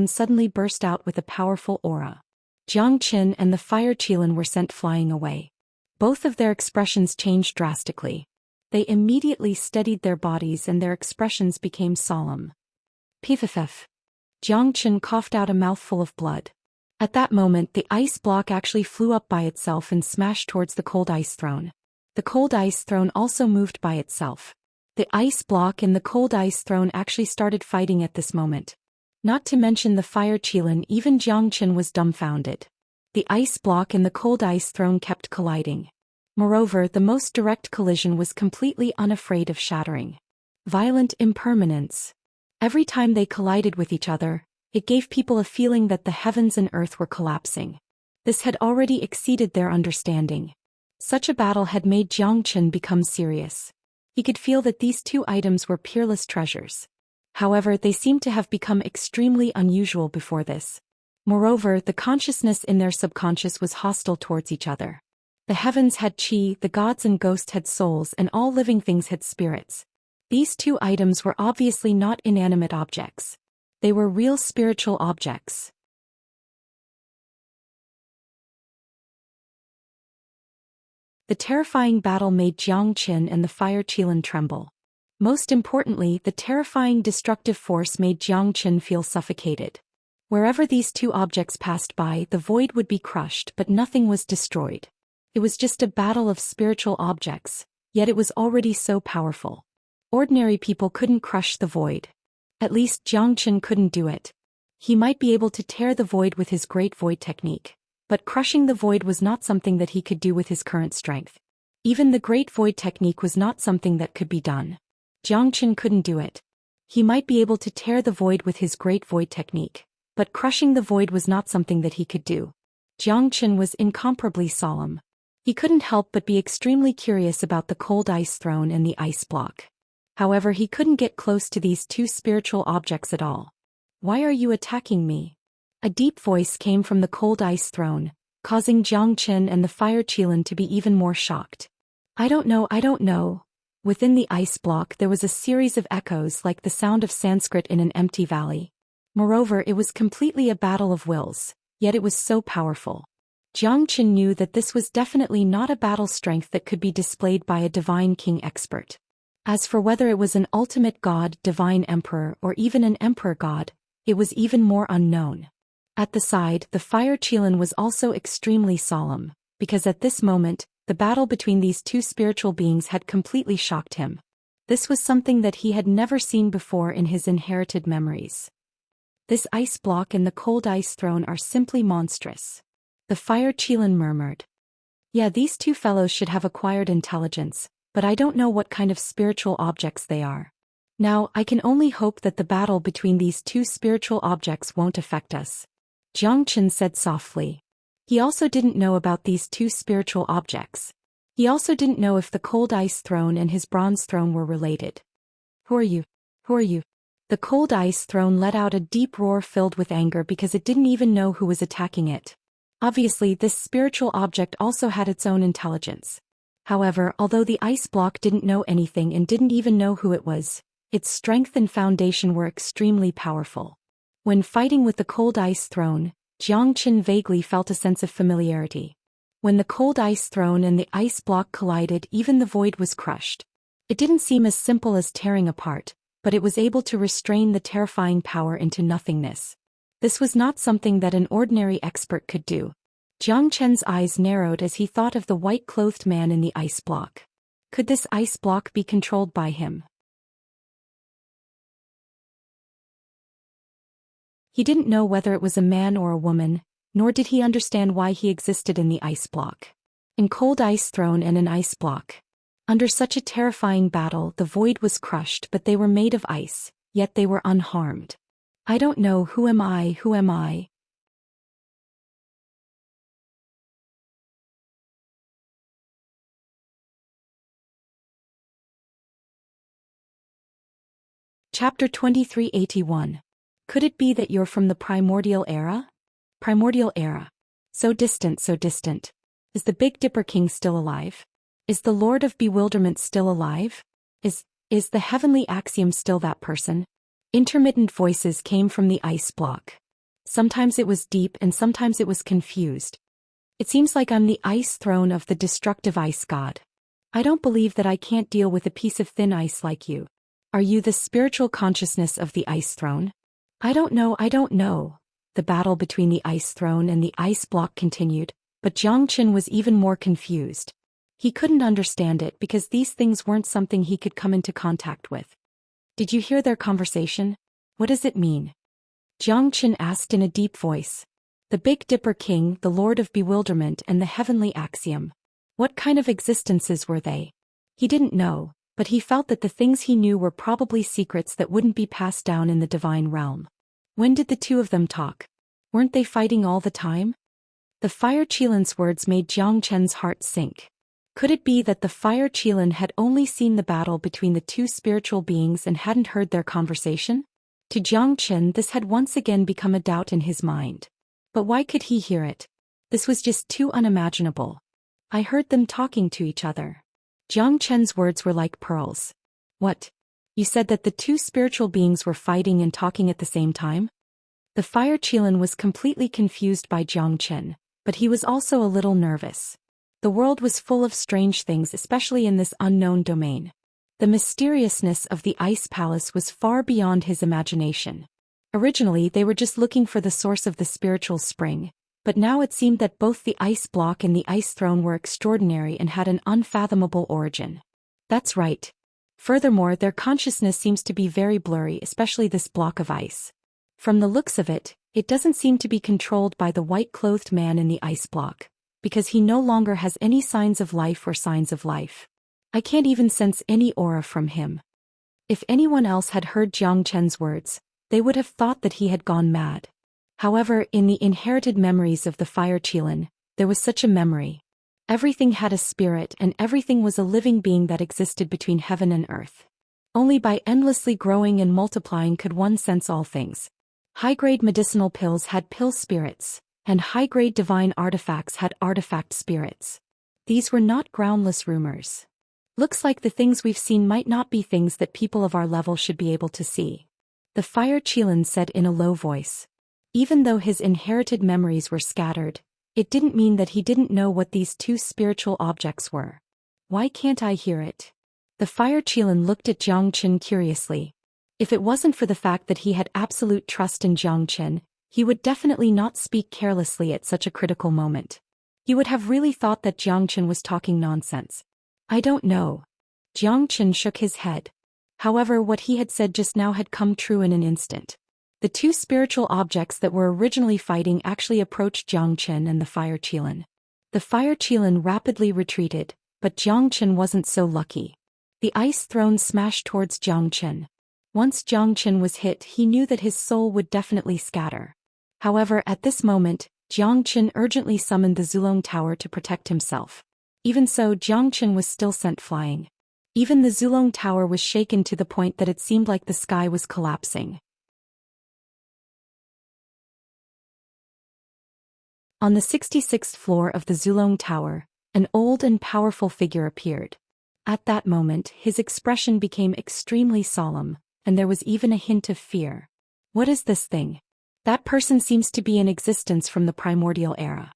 suddenly burst out with a powerful aura. Jiang Chen and the fire Qilin were sent flying away. Both of their expressions changed drastically. They immediately steadied their bodies and their expressions became solemn. Piffff. Jiang Chen coughed out a mouthful of blood. At that moment, the ice block actually flew up by itself and smashed towards the cold ice throne. The cold ice throne also moved by itself. The ice block and the cold ice throne actually started fighting at this moment. Not to mention the fire Qilin, even Jiang Chen was dumbfounded. The ice block and the cold ice throne kept colliding. Moreover, the most direct collision was completely unafraid of shattering. Violent impermanence. Every time they collided with each other, it gave people a feeling that the heavens and earth were collapsing. This had already exceeded their understanding. Such a battle had made Jiang Chen become serious. He could feel that these two items were peerless treasures. However, they seemed to have become extremely unusual before this. Moreover, the consciousness in their subconscious was hostile towards each other. The heavens had qi, the gods and ghosts had souls, and all living things had spirits. These two items were obviously not inanimate objects. They were real spiritual objects. The terrifying battle made Jiang Chen and the fire Qilin tremble. Most importantly, the terrifying destructive force made Jiang Chen feel suffocated. Wherever these two objects passed by, the void would be crushed, but nothing was destroyed. It was just a battle of spiritual objects, yet it was already so powerful. Ordinary people couldn't crush the void. At least Jiang Chen couldn't do it. He might be able to tear the void with his great void technique, but crushing the void was not something that he could do with his current strength. Even the great void technique was not something that could be done. Jiang Chen couldn't do it. He might be able to tear the void with his great void technique, but crushing the void was not something that he could do. Jiang Chen was incomparably solemn. He couldn't help but be extremely curious about the cold ice throne and the ice block. However, he couldn't get close to these two spiritual objects at all. Why are you attacking me? A deep voice came from the cold ice throne, causing Jiang Chen and the fire Qilin to be even more shocked. I don't know. Within the ice block there was a series of echoes like the sound of Sanskrit in an empty valley. Moreover, it was completely a battle of wills, yet it was so powerful. Jiang Chen knew that this was definitely not a battle strength that could be displayed by a divine king expert. As for whether it was an ultimate god, divine emperor, or even an emperor god, it was even more unknown. At the side, the fire Qilin was also extremely solemn, because at this moment, the battle between these two spiritual beings had completely shocked him. This was something that he had never seen before in his inherited memories. This ice block and the cold ice throne are simply monstrous. The fire Qilin murmured. Yeah, these two fellows should have acquired intelligence, but I don't know what kind of spiritual objects they are. Now, I can only hope that the battle between these two spiritual objects won't affect us. Jiang Chen said softly. He also didn't know about these two spiritual objects. He also didn't know if the cold ice throne and his bronze throne were related. Who are you? Who are you? The cold ice throne let out a deep roar filled with anger because it didn't even know who was attacking it. Obviously, this spiritual object also had its own intelligence. However, although the ice block didn't know anything and didn't even know who it was, its strength and foundation were extremely powerful. When fighting with the cold ice throne, Jiang Chen vaguely felt a sense of familiarity. When the cold ice throne and the ice block collided, even the void was crushed. It didn't seem as simple as tearing apart, but it was able to restrain the terrifying power into nothingness. This was not something that an ordinary expert could do. Jiang Chen's eyes narrowed as he thought of the white-clothed man in the ice block. Could this ice block be controlled by him? He didn't know whether it was a man or a woman, nor did he understand why he existed in the ice block. In cold ice throne and an ice block. Under such a terrifying battle, the void was crushed, but they were made of ice, yet they were unharmed. I don't know, who am I? Chapter 2381. Could it be that you're from the primordial era? Primordial era. So distant, so distant. Is the Big Dipper King still alive? Is the Lord of Bewilderment still alive? Is the heavenly axiom still that person? Intermittent voices came from the ice block. Sometimes it was deep and sometimes it was confused. It seems like I'm the ice throne of the destructive ice god. I don't believe that I can't deal with a piece of thin ice like you. Are you the spiritual consciousness of the ice throne? I don't know. The battle between the ice throne and the ice block continued, but Xianxia was even more confused. He couldn't understand it because these things weren't something he could come into contact with. Did you hear their conversation? What does it mean? Xianxia asked in a deep voice. The Big Dipper King, the Lord of Bewilderment, and the heavenly axiom. What kind of existences were they? He didn't know, but he felt that the things he knew were probably secrets that wouldn't be passed down in the divine realm. When did the two of them talk? Weren't they fighting all the time? The Fire Qilan's words made Xianxia's heart sink. Could it be that the Fire Qilan had only seen the battle between the two spiritual beings and hadn't heard their conversation? To Xianxia, this had once again become a doubt in his mind. But why could he hear it? This was just too unimaginable. I heard them talking to each other. Xianxia's words were like pearls. What? You said that the two spiritual beings were fighting and talking at the same time? The Fire Qilan was completely confused by Xianxia, but he was also a little nervous. The world was full of strange things, especially in this unknown domain. The mysteriousness of the Ice Palace was far beyond his imagination. Originally they were just looking for the source of the spiritual spring, but now it seemed that both the ice block and the ice throne were extraordinary and had an unfathomable origin. That's right. Furthermore, their consciousness seems to be very blurry, especially this block of ice. From the looks of it, it doesn't seem to be controlled by the white-clothed man in the ice block, because he no longer has any signs of life or signs of life. I can't even sense any aura from him. If anyone else had heard Xianxia's words, they would have thought that he had gone mad. However, in the inherited memories of the Fire Qilan, there was such a memory. Everything had a spirit and everything was a living being that existed between heaven and earth. Only by endlessly growing and multiplying could one sense all things. High-grade medicinal pills had pill spirits, and high-grade divine artifacts had artifact spirits. These were not groundless rumors. Looks like the things we've seen might not be things that people of our level should be able to see. The Fire Qilan said in a low voice. Even though his inherited memories were scattered, it didn't mean that he didn't know what these two spiritual objects were. Why can't I hear it? The Fire Qilan looked at Xianxia curiously. If it wasn't for the fact that he had absolute trust in Xianxia, he would definitely not speak carelessly at such a critical moment. He would have really thought that Xianxia was talking nonsense. I don't know. Xianxia shook his head. However, what he had said just now had come true in an instant. The two spiritual objects that were originally fighting actually approached Xianxia and the Fire Qilan. The Fire Qilan rapidly retreated, but Xianxia wasn't so lucky. The ice throne smashed towards Xianxia. Once Xianxia was hit, he knew that his soul would definitely scatter. However, at this moment, Xianxia urgently summoned the Zulong Tower to protect himself. Even so, Xianxia was still sent flying. Even the Zulong Tower was shaken to the point that it seemed like the sky was collapsing. On the 66th floor of the Zulong Tower, an old and powerful figure appeared. At that moment, his expression became extremely solemn, and there was even a hint of fear. What is this thing? That person seems to be in existence from the primordial era.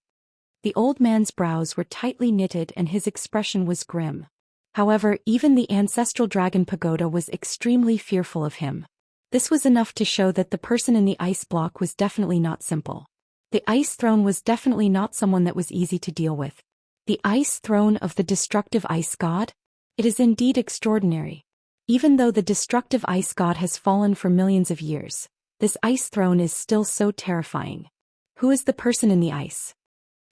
The old man's brows were tightly knitted and his expression was grim. However, even the ancestral dragon pagoda was extremely fearful of him. This was enough to show that the person in the ice block was definitely not simple. The ice throne was definitely not someone that was easy to deal with. The ice throne of the destructive ice god? It is indeed extraordinary. Even though the destructive ice god has fallen for millions of years, this ice throne is still so terrifying. Who is the person in the ice?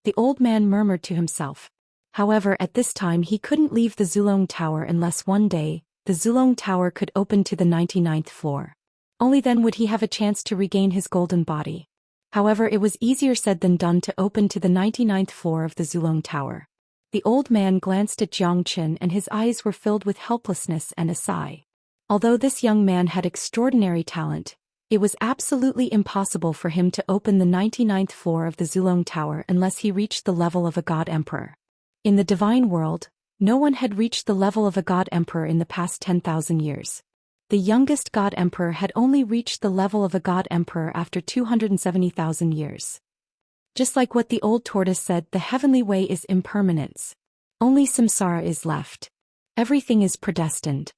The old man murmured to himself. However, at this time he couldn't leave the Zulong Tower unless one day, the Zulong Tower could open to the 99th floor. Only then would he have a chance to regain his golden body. However, it was easier said than done to open to the 99th floor of the Zulong Tower. The old man glanced at Xianxia and his eyes were filled with helplessness and a sigh. Although this young man had extraordinary talent, it was absolutely impossible for him to open the 99th floor of the Zulong Tower unless he reached the level of a god emperor. In the divine world, no one had reached the level of a god emperor in the past 10,000 years. The youngest god emperor had only reached the level of a god emperor after 270,000 years. Just like what the old tortoise said, the heavenly way is impermanence. Only samsara is left. Everything is predestined.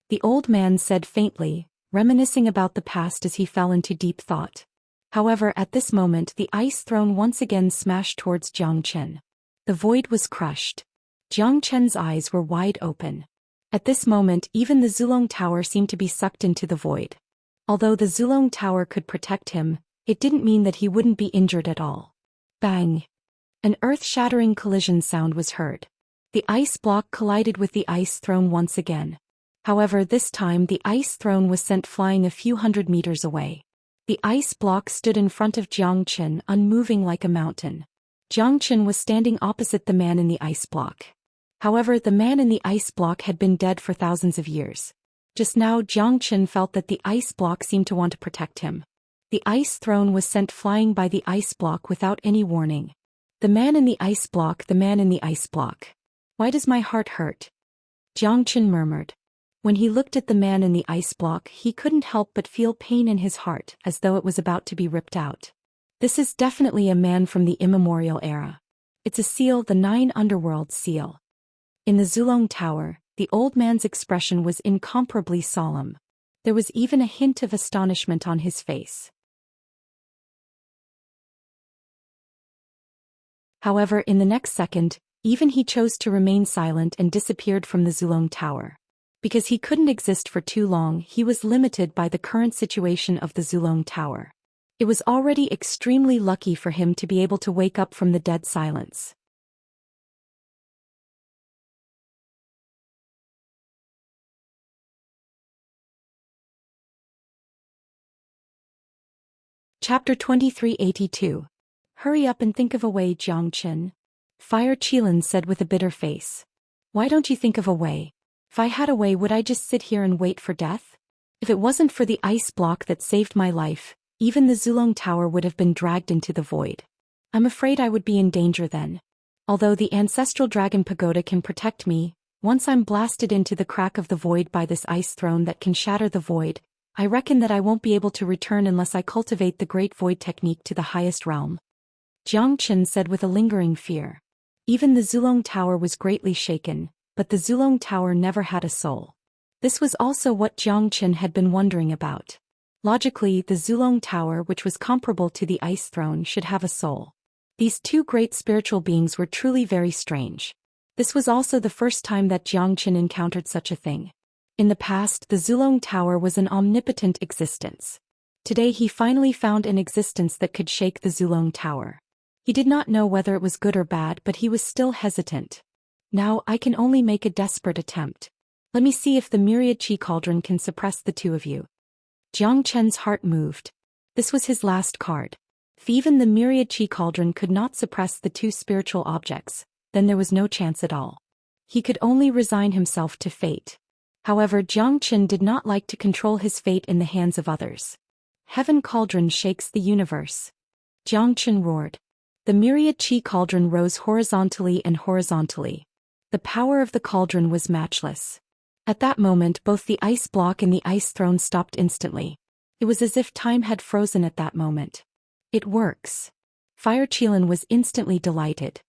The old man said faintly, reminiscing about the past as he fell into deep thought. However, at this moment the ice throne once again smashed towards Zhou Xian. The void was crushed. Zhou Qian's eyes were wide open. At this moment even the Zulong Tower seemed to be sucked into the void. Although the Zulong Tower could protect him, it didn't mean that he wouldn't be injured at all. Bang! An earth-shattering collision sound was heard. The ice block collided with the ice throne once again. However, this time the ice throne was sent flying a few hundred meters away. The ice block stood in front of Zhou Qian, unmoving like a mountain. Zhou Qian was standing opposite the man in the ice block. However, the man in the ice block had been dead for thousands of years. Just now Zhou Qian felt that the ice block seemed to want to protect him. The ice throne was sent flying by the ice block without any warning. The man in the ice block, the man in the ice block. Why does my heart hurt? Zhou Qian murmured. When he looked at the man in the ice block, he couldn't help but feel pain in his heart, as though it was about to be ripped out. This is definitely a man from the immemorial era. It's a seal, the 9 Underworld seal. In the Zulong Tower, the old man's expression was incomparably solemn. There was even a hint of astonishment on his face. However, in the next second, even he chose to remain silent and disappeared from the Zulong Tower. Because he couldn't exist for too long, he was limited by the current situation of the Zulong Tower. It was already extremely lucky for him to be able to wake up from the dead silence. Chapter 2382. Hurry up and think of a way, Zhou Qian. Fire Qilin said with a bitter face. Why don't you think of a way? If I had a way, would I just sit here and wait for death? If it wasn't for the ice block that saved my life, even the Zulong Tower would have been dragged into the void. I'm afraid I would be in danger then. Although the ancestral dragon pagoda can protect me, once I'm blasted into the crack of the void by this ice throne that can shatter the void, I reckon that I won't be able to return unless I cultivate the Great Void technique to the highest realm. Zhou Qian said with a lingering fear. Even the Zulong Tower was greatly shaken, but the Zulong Tower never had a soul. This was also what Zhou Qian had been wondering about. Logically, the Zulong Tower, which was comparable to the Ice Throne, should have a soul. These two great spiritual beings were truly very strange. This was also the first time that Zhou Qian encountered such a thing. In the past, the Zulong Tower was an omnipotent existence. Today he finally found an existence that could shake the Zulong Tower. He did not know whether it was good or bad, but he was still hesitant. Now I can only make a desperate attempt. Let me see if the myriad chi cauldron can suppress the two of you. Zhou Qian's heart moved. This was his last card. If even the myriad chi cauldron could not suppress the two spiritual objects, then there was no chance at all. He could only resign himself to fate. However, Zhou Qian did not like to control his fate in the hands of others. Heaven cauldron shakes the universe. Zhou Qian roared. The myriad chi cauldron rose horizontally and horizontally. The power of the cauldron was matchless. At that moment both the ice block and the ice throne stopped instantly. It was as if time had frozen at that moment. It works. Fire Qilin was instantly delighted.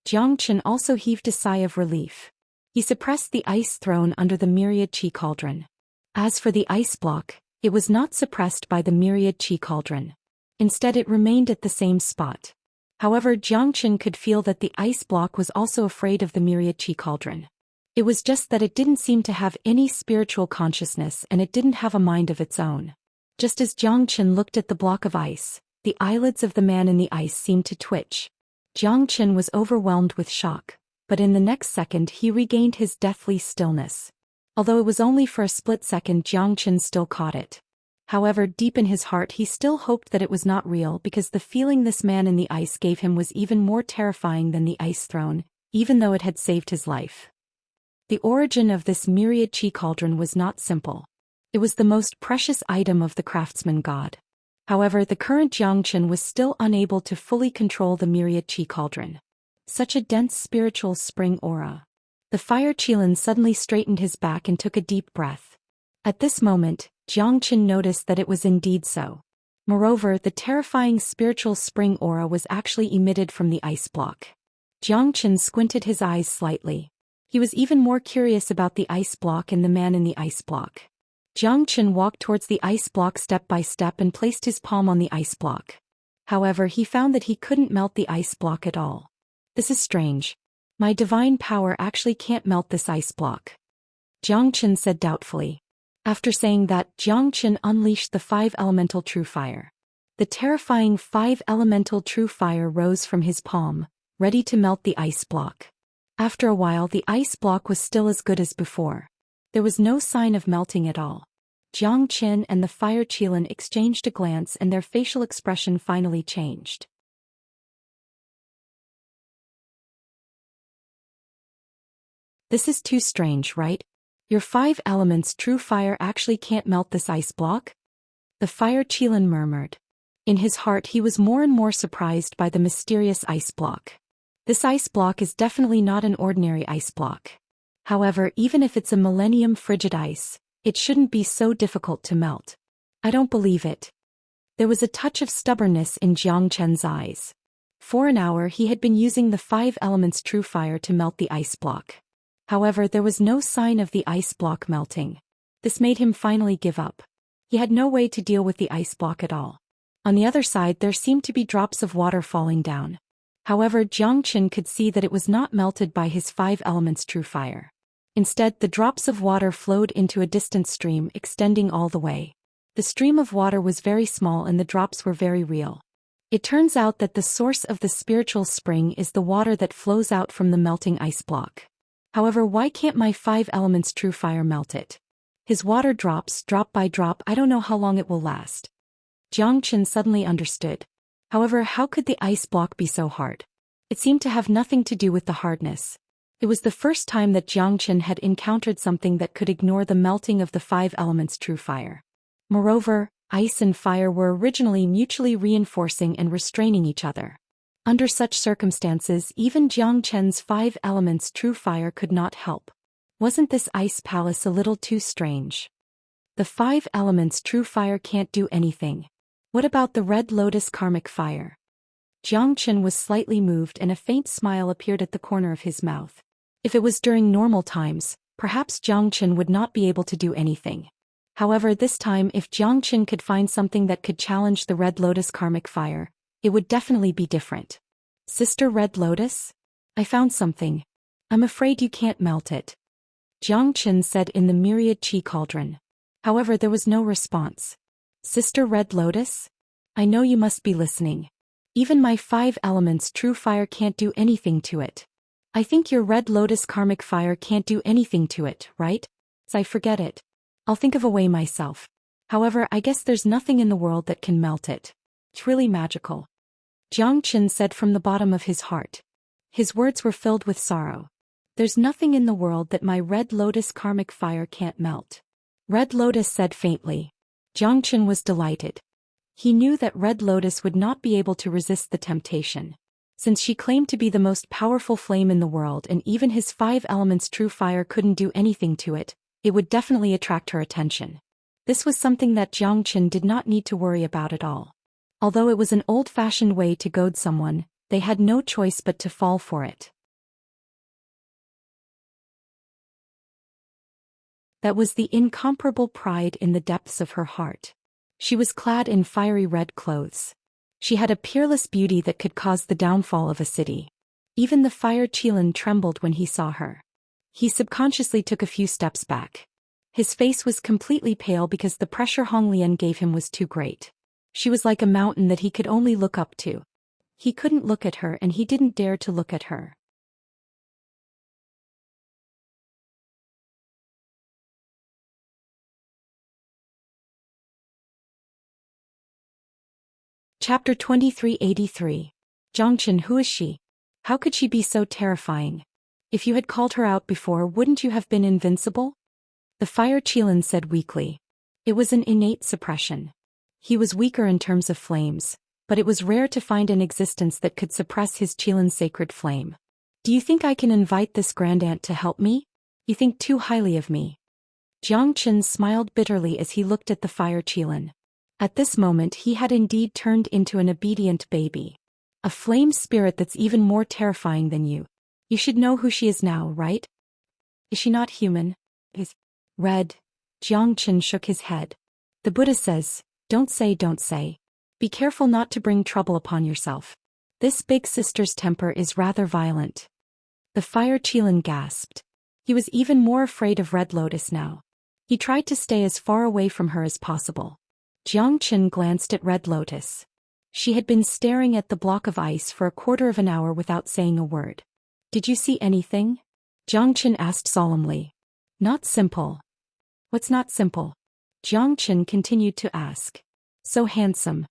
Zhou Qian also heaved a sigh of relief. He suppressed the ice throne under the myriad chi cauldron. As for the ice block, it was not suppressed by the myriad chi cauldron. Instead it remained at the same spot. However, Zhou Qian could feel that the ice block was also afraid of the myriad chi cauldron. It was just that it didn't seem to have any spiritual consciousness and it didn't have a mind of its own. Just as Zhou Qian looked at the block of ice, the eyelids of the man in the ice seemed to twitch. Zhou Qian was overwhelmed with shock, but in the next second he regained his deathly stillness. Although it was only for a split second, Zhou Qian still caught it. However, deep in his heart he still hoped that it was not real because the feeling this man in the ice gave him was even more terrifying than the ice throne, even though it had saved his life. The origin of this myriad chi cauldron was not simple. It was the most precious item of the craftsman god. However, the current Xianxia was still unable to fully control the myriad chi cauldron. Such a dense spiritual spring aura. The fire Qilin suddenly straightened his back and took a deep breath. At this moment, Xianxia noticed that it was indeed so. Moreover, the terrifying spiritual spring aura was actually emitted from the ice block. Xianxia squinted his eyes slightly. He was even more curious about the ice block and the man in the ice block. Xianxia walked towards the ice block step by step and placed his palm on the ice block. However, he found that he couldn't melt the ice block at all. This is strange. My divine power actually can't melt this ice block. Xianxia said doubtfully. After saying that, Xianxia unleashed the 5-elemental true fire. The terrifying 5-elemental true fire rose from his palm, ready to melt the ice block. After a while, the ice block was still as good as before. There was no sign of melting at all. Xianxia and the fire Qilin exchanged a glance and their facial expression finally changed. This is too strange, right? Your 5 elements true fire actually can't melt this ice block? The fire Qilin murmured. In his heart he was more and more surprised by the mysterious ice block. This ice block is definitely not an ordinary ice block. However, even if it's a millennium frigid ice, it shouldn't be so difficult to melt. I don't believe it. There was a touch of stubbornness in Xianxia's eyes. For an hour he had been using the 5 elements true fire to melt the ice block. However, there was no sign of the ice block melting. This made him finally give up. He had no way to deal with the ice block at all. On the other side there seemed to be drops of water falling down. However, Xianxia could see that it was not melted by his 5 elements true fire. Instead, the drops of water flowed into a distant stream extending all the way. The stream of water was very small and the drops were very real. It turns out that the source of the spiritual spring is the water that flows out from the melting ice block. However, why can't my 5 elements true fire melt it? His water drops, drop by drop, I don't know how long it will last. Xianxia suddenly understood. However, how could the ice block be so hard? It seemed to have nothing to do with the hardness. It was the first time that Xianxia had encountered something that could ignore the melting of the 5 elements true fire. Moreover, ice and fire were originally mutually reinforcing and restraining each other. Under such circumstances, even Xianxia's 5 elements true fire could not help. Wasn't this ice palace a little too strange? The 5 elements true fire can't do anything. What about the red lotus karmic fire? Xianxia was slightly moved and a faint smile appeared at the corner of his mouth. If it was during normal times, perhaps Xianxia would not be able to do anything. However, this time if Xianxia could find something that could challenge the red lotus karmic fire, it would definitely be different. Sister Red Lotus? I found something. I'm afraid you can't melt it. Xianxia said in the myriad chi cauldron. However, there was no response. Sister Red Lotus? I know you must be listening. Even my 5 elements true fire can't do anything to it. I think your red lotus karmic fire can't do anything to it, right? So I forget it. I'll think of a way myself. However, I guess there's nothing in the world that can melt it. It's really magical. Xianxia said from the bottom of his heart. His words were filled with sorrow. There's nothing in the world that my red lotus karmic fire can't melt. Red Lotus said faintly. Xianxia was delighted. He knew that Red Lotus would not be able to resist the temptation. Since she claimed to be the most powerful flame in the world and even his 5 elements true fire couldn't do anything to it, it would definitely attract her attention. This was something that Xianxia did not need to worry about at all. Although it was an old-fashioned way to goad someone, they had no choice but to fall for it. That was the incomparable pride in the depths of her heart. She was clad in fiery red clothes. She had a peerless beauty that could cause the downfall of a city. Even the fire Qilin trembled when he saw her. He subconsciously took a few steps back. His face was completely pale because the pressure Honglian gave him was too great. She was like a mountain that he could only look up to. He couldn't look at her and he didn't dare to look at her. Chapter 2383. Xianxia, who is she? How could she be so terrifying? If you had called her out before, wouldn't you have been invincible? The fire Qilin said weakly. It was an innate suppression. He was weaker in terms of flames, but it was rare to find an existence that could suppress his Qilan's sacred flame. Do you think I can invite this grandaunt to help me? You think too highly of me. Xianxia smiled bitterly as he looked at the fire Qilan. At this moment he had indeed turned into an obedient baby. A flame spirit that's even more terrifying than you. You should know who she is now, right? Is she not human? Is red? Xianxia shook his head. The Buddha says, don't say. Be careful not to bring trouble upon yourself. This big sister's temper is rather violent. The fire Qilan gasped. He was even more afraid of Red Lotus now. He tried to stay as far away from her as possible. Xianxia glanced at Red Lotus. She had been staring at the block of ice for a quarter of an hour without saying a word. Did you see anything? Xianxia asked solemnly. Not simple. What's not simple? Xianxia continued to ask. So handsome.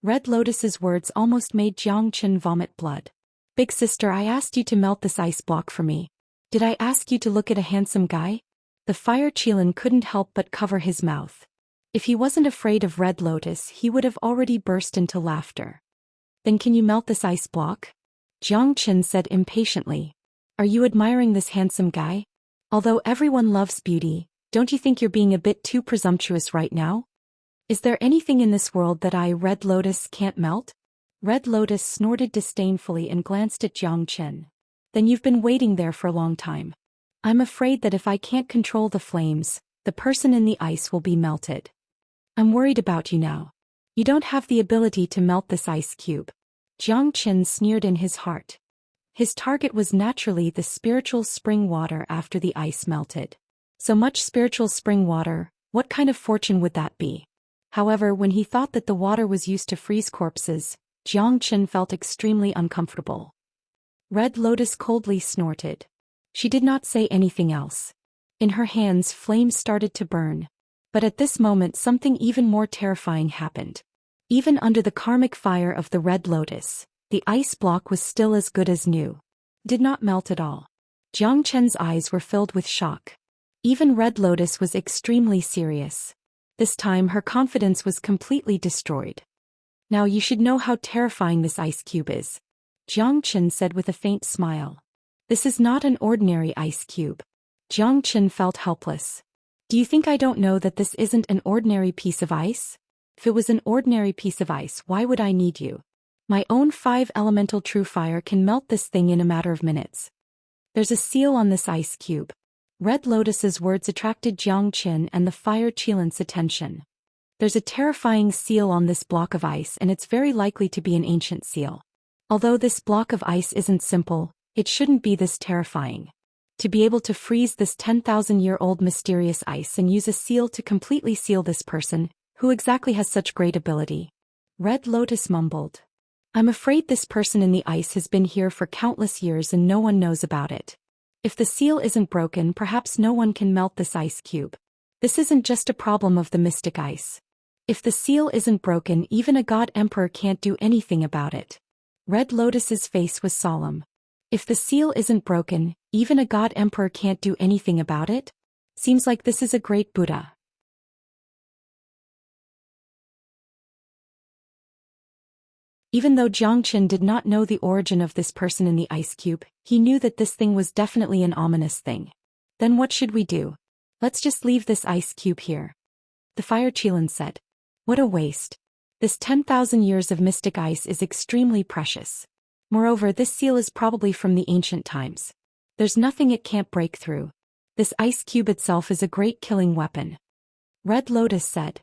Red Lotus's words almost made Xianxia vomit blood. Big sister, I asked you to melt this ice block for me. Did I ask you to look at a handsome guy? The fire Qilan couldn't help but cover his mouth. If he wasn't afraid of Red Lotus, he would have already burst into laughter. Then can you melt this ice block? Xianxia said impatiently. Are you admiring this handsome guy? Although everyone loves beauty, don't you think you're being a bit too presumptuous right now? Is there anything in this world that I, Red Lotus, can't melt? Red Lotus snorted disdainfully and glanced at Xianxia. Then you've been waiting there for a long time. I'm afraid that if I can't control the flames, the person in the ice will be melted. I'm worried about you now. You don't have the ability to melt this ice cube. Xianxia sneered in his heart. His target was naturally the spiritual spring water after the ice melted. So much spiritual spring water, what kind of fortune would that be? However, when he thought that the water was used to freeze corpses, Xianxia felt extremely uncomfortable. Red Lotus coldly snorted. She did not say anything else. In her hands flames started to burn. But at this moment something even more terrifying happened. Even under the karmic fire of the Red Lotus, the ice block was still as good as new. Did not melt at all. Xianxia's eyes were filled with shock. Even Red Lotus was extremely serious. This time her confidence was completely destroyed. Now you should know how terrifying this ice cube is. Xianxia said with a faint smile. This is not an ordinary ice cube. Xianxia felt helpless. Do you think I don't know that this isn't an ordinary piece of ice? If it was an ordinary piece of ice, why would I need you? My own 5-elemental true fire can melt this thing in a matter of minutes. There's a seal on this ice cube. Red Lotus's words attracted Xianxia and the fire Qilan's attention. There's a terrifying seal on this block of ice and it's very likely to be an ancient seal. Although this block of ice isn't simple, it shouldn't be this terrifying. To be able to freeze this 10,000-year-old mysterious ice and use a seal to completely seal this person, who exactly has such great ability? Red Lotus mumbled. I'm afraid this person in the ice has been here for countless years and no one knows about it. If the seal isn't broken, perhaps no one can melt this ice cube. This isn't just a problem of the mystic ice. If the seal isn't broken, even a god emperor can't do anything about it. Red Lotus's face was solemn. If the seal isn't broken, even a god emperor can't do anything about it? Seems like this is a great Buddha. Even though Xianxia did not know the origin of this person in the ice cube, he knew that this thing was definitely an ominous thing. Then what should we do? Let's just leave this ice cube here. The fire Qilan said. What a waste. This 10,000 years of mystic ice is extremely precious. Moreover, this seal is probably from the ancient times. There's nothing it can't break through. This ice cube itself is a great killing weapon. Red Lotus said.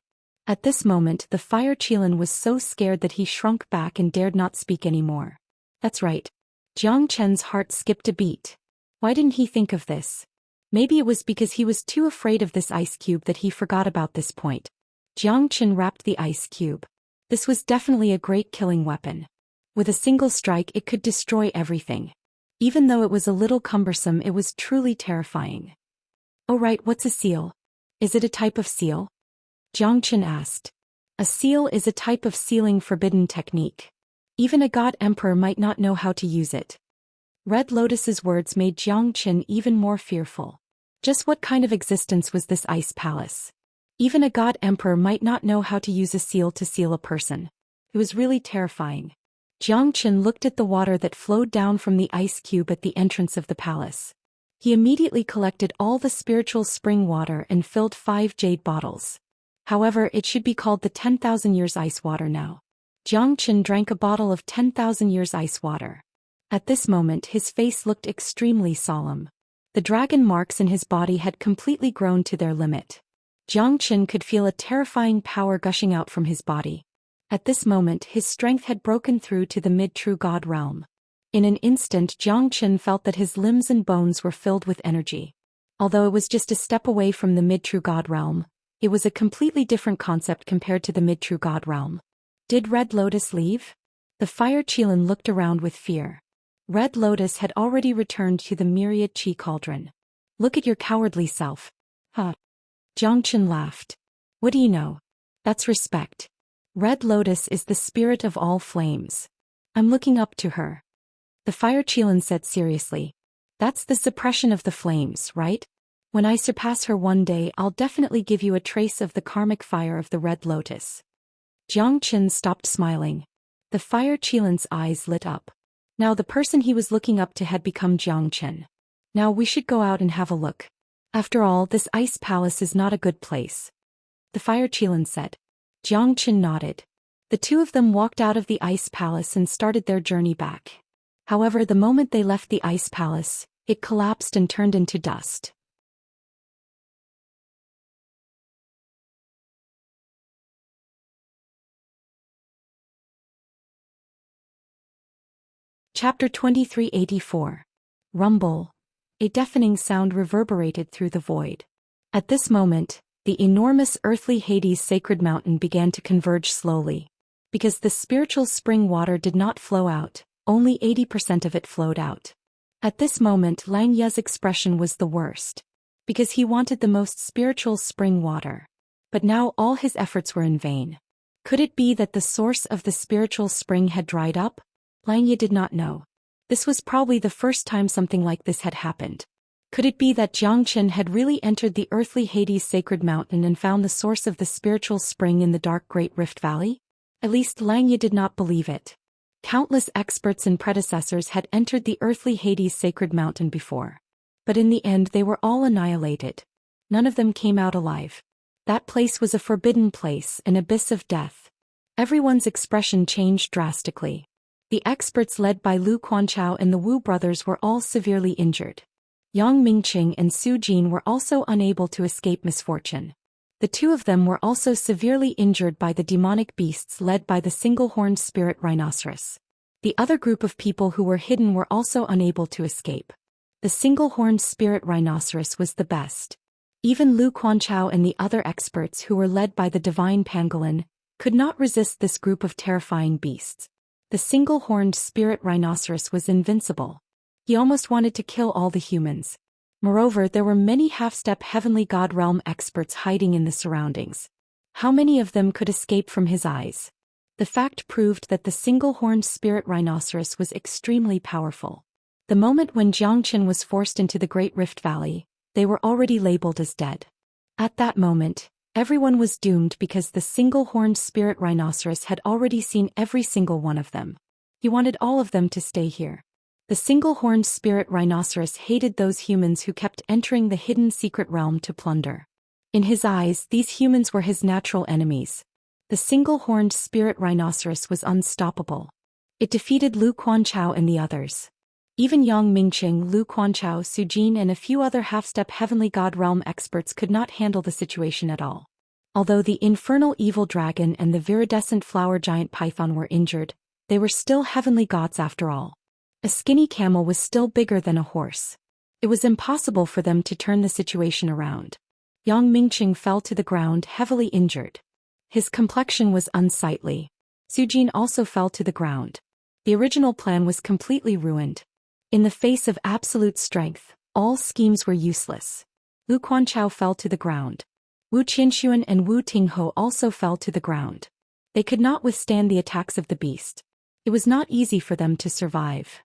At this moment the fire Qilan was so scared that he shrunk back and dared not speak anymore. That's right. Xianxia's heart skipped a beat. Why didn't he think of this? Maybe it was because he was too afraid of this ice cube that he forgot about this point. Xianxia wrapped the ice cube. This was definitely a great killing weapon. With a single strike it could destroy everything. Even though it was a little cumbersome, it was truly terrifying. Oh right, what's a seal? Is it a type of seal? Xianxia asked. A seal is a type of sealing forbidden technique. Even a god emperor might not know how to use it. Red Lotus's words made Xianxia even more fearful. Just what kind of existence was this ice palace? Even a god emperor might not know how to use a seal to seal a person. It was really terrifying. Jiang Qin looked at the water that flowed down from the ice cube at the entrance of the palace. He immediately collected all the spiritual spring water and filled 5 jade bottles. However, it should be called the 10,000 years ice water now. Jiang Qin drank a bottle of 10,000 years ice water. At this moment his face looked extremely solemn. The dragon marks in his body had completely grown to their limit. Jiang Qin could feel a terrifying power gushing out from his body. At this moment his strength had broken through to the mid-true god realm. In an instant Jiang Qin felt that his limbs and bones were filled with energy. Although it was just a step away from the mid-true god realm, it was a completely different concept compared to the mid-true god realm. Did Red Lotus leave? The Fire Qilin looked around with fear. Red Lotus had already returned to the myriad Qi cauldron. Look at your cowardly self. Huh. Jiang Qin laughed. What do you know? That's respect. Red Lotus is the spirit of all flames. I'm looking up to her. The Fire Qilin said seriously. That's the suppression of the flames, right? When I surpass her one day I'll definitely give you a trace of the karmic fire of the Red Lotus. Jiang Qin stopped smiling. The Fire Qilin's eyes lit up. Now the person he was looking up to had become Jiang Qin. Now we should go out and have a look. After all, this ice palace is not a good place. The Fire Qilin said. Jiang Qin nodded. The two of them walked out of the ice palace and started their journey back. However, the moment they left the ice palace, it collapsed and turned into dust. Chapter 2384. Rumble. A deafening sound reverberated through the void. At this moment, the enormous earthly Hades sacred mountain began to converge slowly. Because the spiritual spring water did not flow out, only 80% of it flowed out. At this moment Lang Ye's expression was the worst. Because he wanted the most spiritual spring water. But now all his efforts were in vain. Could it be that the source of the spiritual spring had dried up? Lang Ye did not know. This was probably the first time something like this had happened. Could it be that Jiang Qin had really entered the earthly Hades sacred mountain and found the source of the spiritual spring in the dark Great Rift Valley? At least Lang Ye did not believe it. Countless experts and predecessors had entered the earthly Hades sacred mountain before. But in the end they were all annihilated. None of them came out alive. That place was a forbidden place, an abyss of death. Everyone's expression changed drastically. The experts led by Lu Quanchao and the Wu brothers were all severely injured. Yang Mingqing and Su Jin were also unable to escape misfortune. The two of them were also severely injured by the demonic beasts led by the single-horned spirit rhinoceros. The other group of people who were hidden were also unable to escape. The single-horned spirit rhinoceros was the best. Even Lu Quanchao and the other experts who were led by the divine pangolin could not resist this group of terrifying beasts. The single-horned spirit rhinoceros was invincible. He almost wanted to kill all the humans. Moreover, there were many half-step heavenly god realm experts hiding in the surroundings. How many of them could escape from his eyes? The fact proved that the single-horned spirit rhinoceros was extremely powerful. The moment when Jiang Qin was forced into the Great Rift Valley, they were already labeled as dead. At that moment, everyone was doomed because the single-horned spirit rhinoceros had already seen every single one of them. He wanted all of them to stay here. The single-horned spirit rhinoceros hated those humans who kept entering the hidden secret realm to plunder. In his eyes, these humans were his natural enemies. The single-horned spirit rhinoceros was unstoppable. It defeated Lu Quanchao and the others. Even Yang Mingqing, Lu Quanchao, Su Jin and a few other half-step heavenly god realm experts could not handle the situation at all. Although the infernal evil dragon and the viridescent flower giant python were injured, they were still heavenly gods after all. A skinny camel was still bigger than a horse. It was impossible for them to turn the situation around. Yang Mingqing fell to the ground heavily injured. His complexion was unsightly. Su Jin also fell to the ground. The original plan was completely ruined. In the face of absolute strength, all schemes were useless. Lu Quanchao fell to the ground. Wu Qianxuan and Wu Tingho also fell to the ground. They could not withstand the attacks of the beast. It was not easy for them to survive.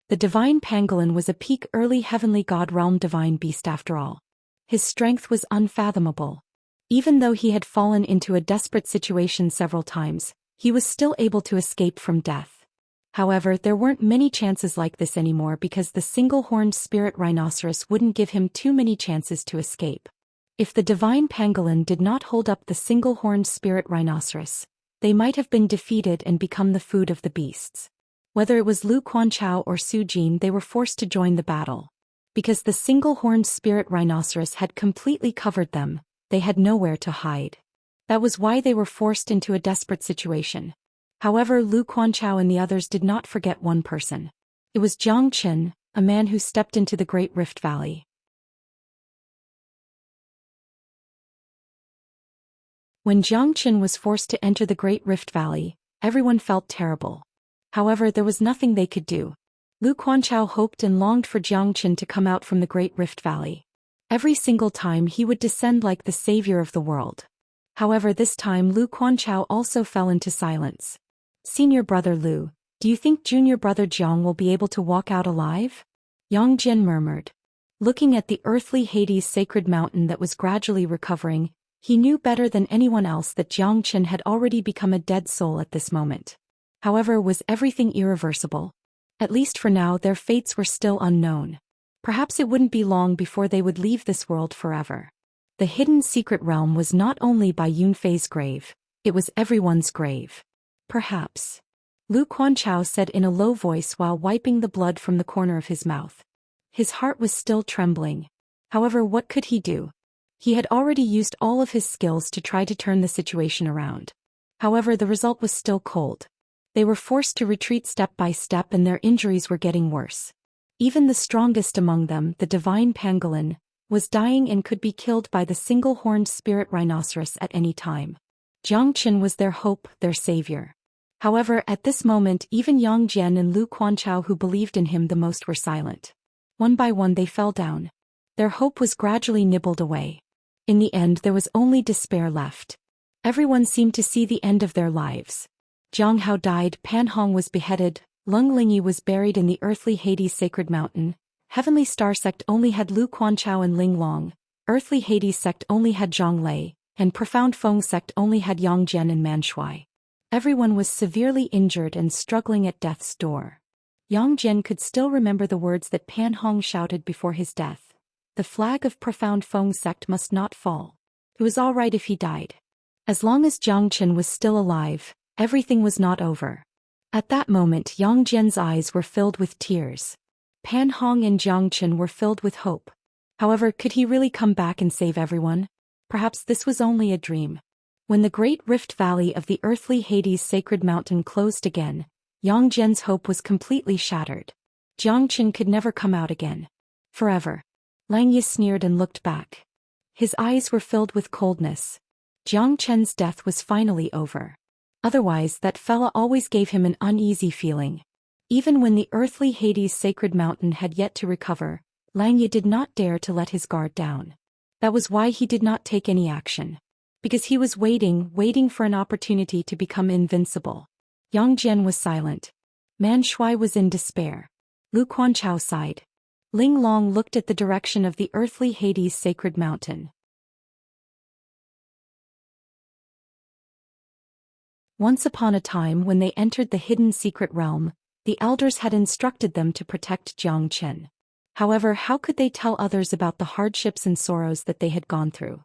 The divine pangolin was a peak early heavenly god realm divine beast after all. His strength was unfathomable. Even though he had fallen into a desperate situation several times, he was still able to escape from death. However, there weren't many chances like this anymore because the single-horned spirit rhinoceros wouldn't give him too many chances to escape. If the divine pangolin did not hold up the single-horned spirit rhinoceros, they might have been defeated and become the food of the beasts. Whether it was Lu Quanchao or Su Jin, they were forced to join the battle. Because the single-horned spirit rhinoceros had completely covered them, they had nowhere to hide. That was why they were forced into a desperate situation. However, Lu Quanchao and the others did not forget one person. It was Zhang Chen, a man who stepped into the Great Rift Valley. When Zhang Chen was forced to enter the Great Rift Valley, everyone felt terrible. However, there was nothing they could do. Lu Quanchao hoped and longed for Zhang Chen to come out from the Great Rift Valley. Every single time he would descend like the savior of the world. However, this time Lu Quanchao also fell into silence. Senior brother Lu, do you think junior brother Jiang will be able to walk out alive? Yang Jian murmured. Looking at the earthly Hades sacred mountain that was gradually recovering, he knew better than anyone else that Jiang Chen had already become a dead soul at this moment. However, was everything irreversible? At least for now, their fates were still unknown. Perhaps it wouldn't be long before they would leave this world forever. The hidden secret realm was not only by Yunfei's grave, it was everyone's grave. Perhaps. Lu Quanchao said in a low voice while wiping the blood from the corner of his mouth. His heart was still trembling. However, what could he do? He had already used all of his skills to try to turn the situation around. However, the result was still cold. They were forced to retreat step by step and their injuries were getting worse. Even the strongest among them, the divine pangolin, was dying and could be killed by the single-horned spirit rhinoceros at any time. Jiang Chen was their hope, their savior. However, at this moment even Yang Jian and Lu Quanchao who believed in him the most were silent. One by one they fell down. Their hope was gradually nibbled away. In the end there was only despair left. Everyone seemed to see the end of their lives. Zhang Hao died, Pan Hong was beheaded, Lung Lingyi was buried in the earthly Hades sacred mountain, Heavenly Star sect only had Lu Quanchao and Ling Long, Earthly Hades sect only had Zhang Lei, and Profound Feng sect only had Yang Jian and Man Shui. Everyone was severely injured and struggling at death's door. Yang Jian could still remember the words that Pan Hong shouted before his death. The flag of Profound Feng sect must not fall. It was all right if he died. As long as Jiang Chen was still alive, everything was not over. At that moment Yang Jian's eyes were filled with tears. Pan Hong and Jiang Chen were filled with hope. However, could he really come back and save everyone? Perhaps this was only a dream. When the great rift valley of the earthly Hades sacred mountain closed again, Yang Jian's hope was completely shattered. Jiang Chen could never come out again. Forever. Lang Yi sneered and looked back. His eyes were filled with coldness. Jiang Chen's death was finally over. Otherwise, that fella always gave him an uneasy feeling. Even when the earthly Hades sacred mountain had yet to recover, Lang Yi did not dare to let his guard down. That was why he did not take any action. Because he was waiting for an opportunity to become invincible. Yang Jian was silent. Man Shui was in despair. Lu Quanchao sighed. Ling Long looked at the direction of the earthly Hades sacred mountain. Once upon a time when they entered the hidden secret realm, the elders had instructed them to protect Jiang Chen. However, how could they tell others about the hardships and sorrows that they had gone through?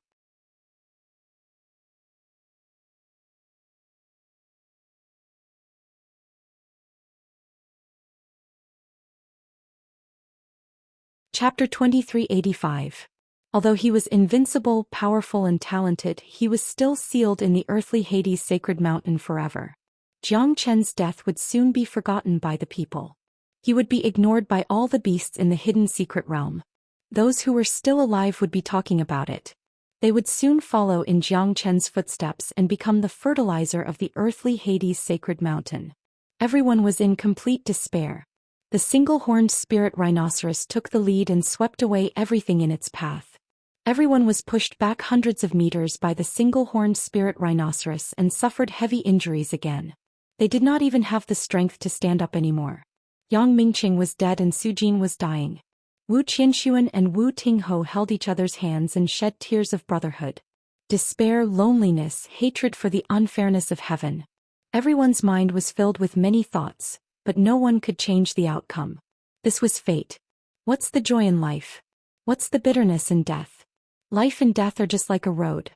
Chapter 2385. Although he was invincible, powerful and talented, he was still sealed in the earthly Hades sacred mountain forever. Jiang Chen's death would soon be forgotten by the people. He would be ignored by all the beasts in the hidden secret realm. Those who were still alive would be talking about it. They would soon follow in Jiang Chen's footsteps and become the fertilizer of the earthly Hades sacred mountain. Everyone was in complete despair. The single-horned spirit rhinoceros took the lead and swept away everything in its path. Everyone was pushed back hundreds of meters by the single-horned spirit rhinoceros and suffered heavy injuries again. They did not even have the strength to stand up anymore. Yang Mingqing was dead and Su Jin was dying. Wu Qianshuan and Wu Tingho held each other's hands and shed tears of brotherhood. Despair, loneliness, hatred for the unfairness of heaven. Everyone's mind was filled with many thoughts, but no one could change the outcome. This was fate. What's the joy in life? What's the bitterness in death? Life and death are just like a road.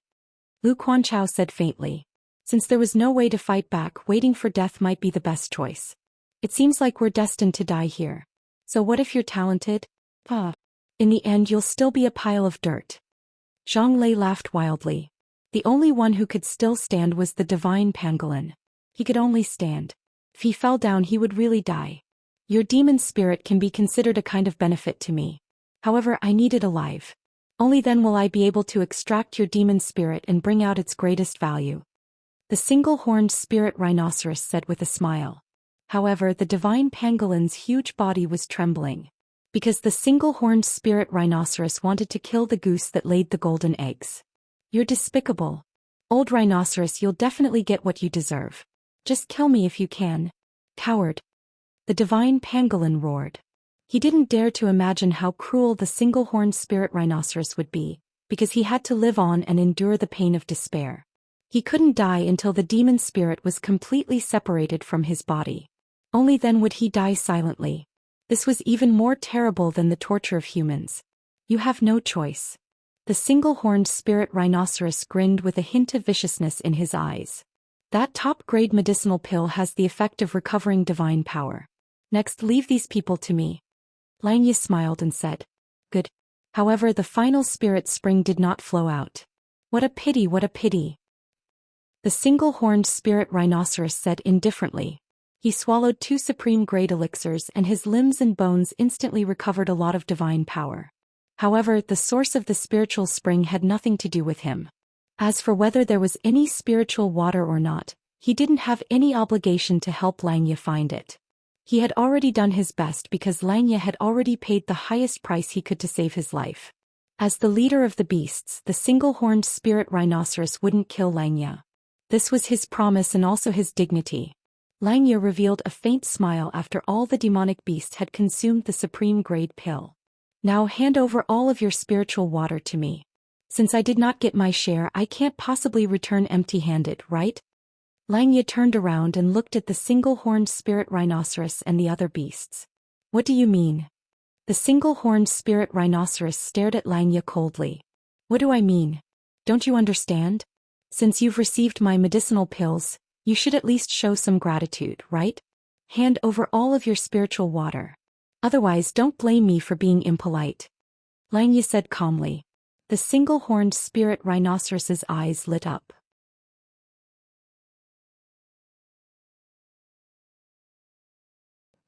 Lu Quanchao said faintly. Since there was no way to fight back, waiting for death might be the best choice. It seems like we're destined to die here. So what if you're talented? In the end you'll still be a pile of dirt. Zhang Lei laughed wildly. The only one who could still stand was the divine pangolin. He could only stand. If he fell down he would really die. Your demon spirit can be considered a kind of benefit to me. However, I need it alive. Only then will I be able to extract your demon spirit and bring out its greatest value. The single-horned spirit rhinoceros said with a smile. However, the divine pangolin's huge body was trembling. Because the single-horned spirit rhinoceros wanted to kill the goose that laid the golden eggs. You're despicable. Old rhinoceros, you'll definitely get what you deserve. Just kill me if you can. Coward. The divine pangolin roared. He didn't dare to imagine how cruel the single-horned spirit rhinoceros would be, because he had to live on and endure the pain of despair. He couldn't die until the demon spirit was completely separated from his body. Only then would he die silently. This was even more terrible than the torture of humans. You have no choice. The single-horned spirit rhinoceros grinned with a hint of viciousness in his eyes. That top-grade medicinal pill has the effect of recovering divine power. Next, leave these people to me. Langya smiled and said, Good. However, the final spirit spring did not flow out. What a pity, what a pity. The single-horned spirit rhinoceros said indifferently. He swallowed 2 supreme-grade elixirs and his limbs and bones instantly recovered a lot of divine power. However, the source of the spiritual spring had nothing to do with him. As for whether there was any spiritual water or not, he didn't have any obligation to help Langya find it. He had already done his best because Langya had already paid the highest price he could to save his life. As the leader of the beasts, the single-horned spirit rhinoceros wouldn't kill Langya. This was his promise and also his dignity. Langya revealed a faint smile after all the demonic beasts had consumed the supreme-grade pill. Now hand over all of your spiritual water to me. Since I did not get my share, I can't possibly return empty-handed, right? Langya turned around and looked at the single-horned spirit rhinoceros and the other beasts. What do you mean? The single-horned spirit rhinoceros stared at Langya coldly. What do I mean? Don't you understand? Since you've received my medicinal pills, you should at least show some gratitude, right? Hand over all of your spiritual water. Otherwise, don't blame me for being impolite. Langya said calmly. The single-horned spirit rhinoceros's eyes lit up.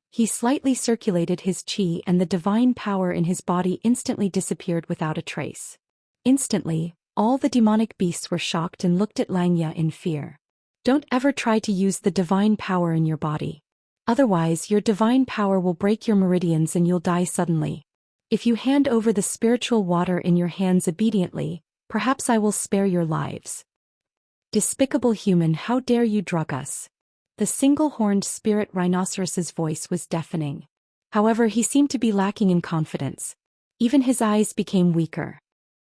He slightly circulated his qi and the divine power in his body instantly disappeared without a trace. Instantly, all the demonic beasts were shocked and looked at Langya in fear. Don't ever try to use the divine power in your body. Otherwise, your divine power will break your meridians and you'll die suddenly. If you hand over the spiritual water in your hands obediently, perhaps I will spare your lives. Despicable human, how dare you drug us? The single-horned spirit rhinoceros's voice was deafening. However, he seemed to be lacking in confidence. Even his eyes became weaker.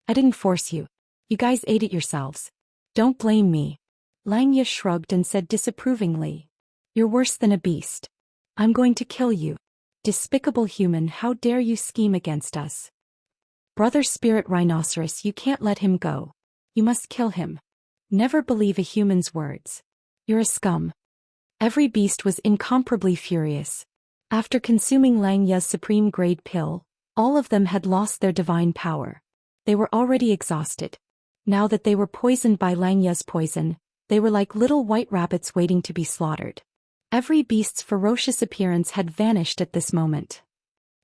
I didn't force you. You guys ate it yourselves. Don't blame me. Langya shrugged and said disapprovingly. You're worse than a beast. I'm going to kill you. Despicable human, how dare you scheme against us? Brother Spirit Rhinoceros, you can't let him go. You must kill him. Never believe a human's words. You're a scum. Every beast was incomparably furious. After consuming Langya's supreme-grade pill, all of them had lost their divine power. They were already exhausted. Now that they were poisoned by Langya's poison, they were like little white rabbits waiting to be slaughtered. Every beast's ferocious appearance had vanished at this moment.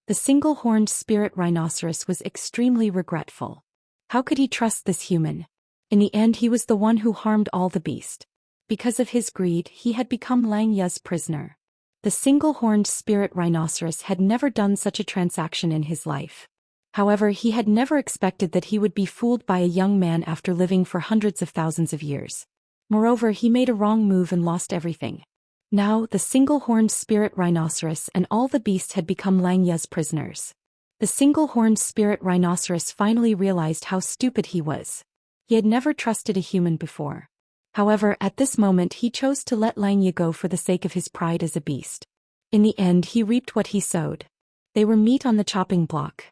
The single-horned spirit rhinoceros was extremely regretful. How could he trust this human? In the end, he was the one who harmed all the beast. Because of his greed, he had become Langya's prisoner. The single-horned spirit rhinoceros had never done such a transaction in his life. However, he had never expected that he would be fooled by a young man after living for hundreds of thousands of years. Moreover, he made a wrong move and lost everything. Now, the single-horned spirit rhinoceros and all the beasts had become Langya's prisoners. The single-horned spirit rhinoceros finally realized how stupid he was. He had never trusted a human before. However, at this moment he chose to let Xianxia go for the sake of his pride as a beast. In the end he reaped what he sowed. They were meat on the chopping block.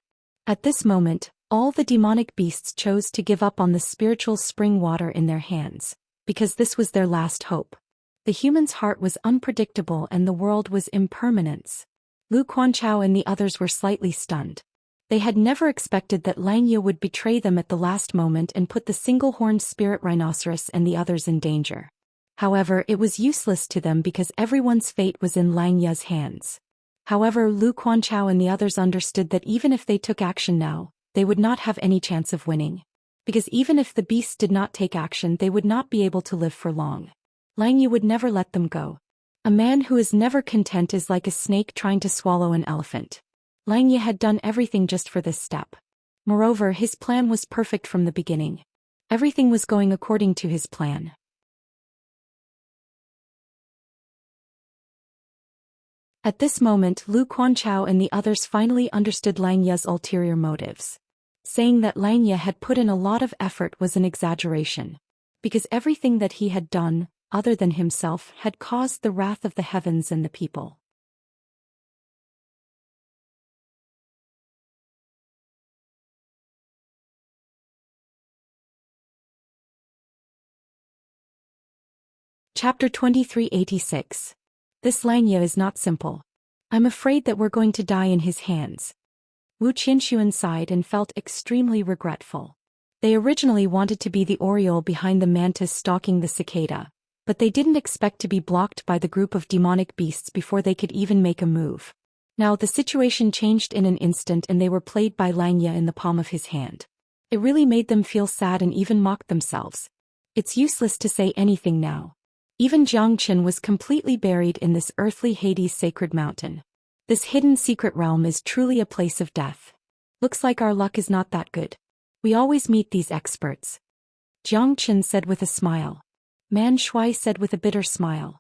At this moment, all the demonic beasts chose to give up on the spiritual spring water in their hands, because this was their last hope. The human's heart was unpredictable and the world was impermanence. Lu Quanchao and the others were slightly stunned. They had never expected that Xianxia would betray them at the last moment and put the single-horned spirit rhinoceros and the others in danger. However, it was useless to them because everyone's fate was in Xianxia's hands. However, Lu Quanchao and the others understood that even if they took action now, they would not have any chance of winning. Because even if the beasts did not take action, they would not be able to live for long. Xianxia would never let them go. A man who is never content is like a snake trying to swallow an elephant. Xianxia had done everything just for this step. Moreover, his plan was perfect from the beginning. Everything was going according to his plan. At this moment, Lu Quanchao and the others finally understood Xianxia's ulterior motives. Saying that Xianxia had put in a lot of effort was an exaggeration. Because everything that he had done, other than himself, had caused the wrath of the heavens and the people. Chapter 2386. This Xianxia is not simple. I'm afraid that we're going to die in his hands. Wu Qianxuan sighed and felt extremely regretful. They originally wanted to be the oriole behind the mantis stalking the cicada, but they didn't expect to be blocked by the group of demonic beasts before they could even make a move. Now the situation changed in an instant and they were played by Xianxia in the palm of his hand. It really made them feel sad and even mocked themselves. It's useless to say anything now. Even Xianxia was completely buried in this earthly Hades sacred mountain. This hidden secret realm is truly a place of death. Looks like our luck is not that good. We always meet these experts. Jiangchen said with a smile. Man Shui said with a bitter smile.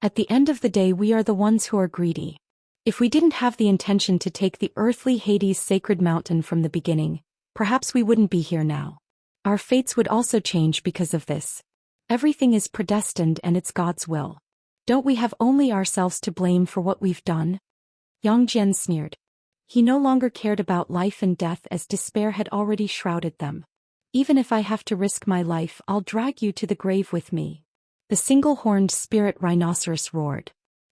At the end of the day we are the ones who are greedy. If we didn't have the intention to take the earthly Hades sacred mountain from the beginning, perhaps we wouldn't be here now. Our fates would also change because of this. Everything is predestined and it's God's will. Don't we have only ourselves to blame for what we've done? Yang Jian sneered. He no longer cared about life and death as despair had already shrouded them. Even if I have to risk my life, I'll drag you to the grave with me. The single-horned spirit rhinoceros roared.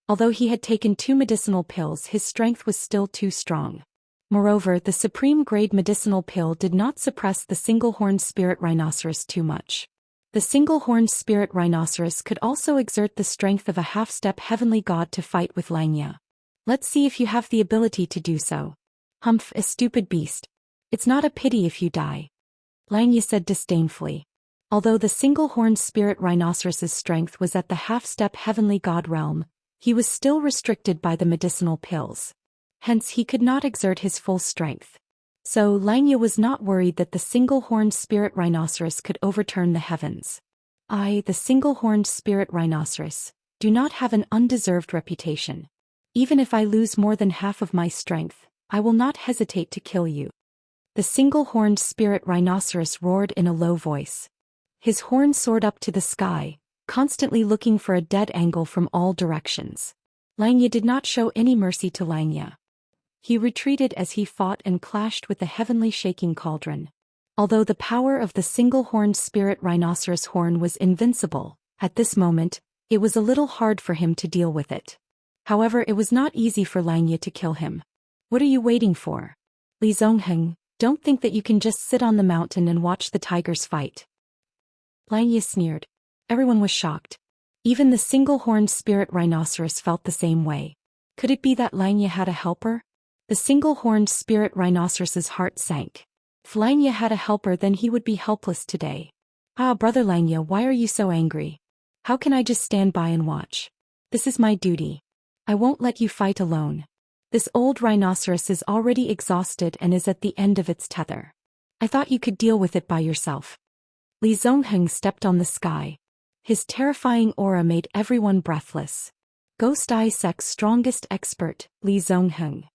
Although he had taken 2 medicinal pills, his strength was still too strong. Moreover, the supreme-grade medicinal pill did not suppress the single-horned spirit rhinoceros too much. The single-horned spirit rhinoceros could also exert the strength of a half-step heavenly god to fight with Xianxia. Let's see if you have the ability to do so. Humph, a stupid beast. It's not a pity if you die. Xianxia said disdainfully. Although the single-horned spirit rhinoceros's strength was at the half-step heavenly god realm, he was still restricted by the medicinal pills. Hence he could not exert his full strength. So Xianxia was not worried that the single-horned spirit rhinoceros could overturn the heavens. I, the single-horned spirit rhinoceros, do not have an undeserved reputation. Even if I lose more than half of my strength, I will not hesitate to kill you. The single-horned spirit rhinoceros roared in a low voice. His horn soared up to the sky, constantly looking for a dead angle from all directions. Xianxia did not show any mercy to Xianxia. He retreated as he fought and clashed with the heavenly shaking cauldron. Although the power of the single-horned spirit rhinoceros horn was invincible, at this moment, it was a little hard for him to deal with it. However, it was not easy for Xianxia to kill him. What are you waiting for? Li Zongheng, don't think that you can just sit on the mountain and watch the tigers fight. Xianxia sneered. Everyone was shocked. Even the single-horned spirit rhinoceros felt the same way. Could it be that Xianxia had a helper? The single-horned spirit rhinoceros's heart sank. If Xianxia had a helper, then he would be helpless today. Ah, brother Xianxia, why are you so angry? How can I just stand by and watch? This is my duty. I won't let you fight alone. This old rhinoceros is already exhausted and is at the end of its tether. I thought you could deal with it by yourself. Li Zongheng stepped on the sky. His terrifying aura made everyone breathless. Ghost Eye Sect's strongest expert, Li Zongheng.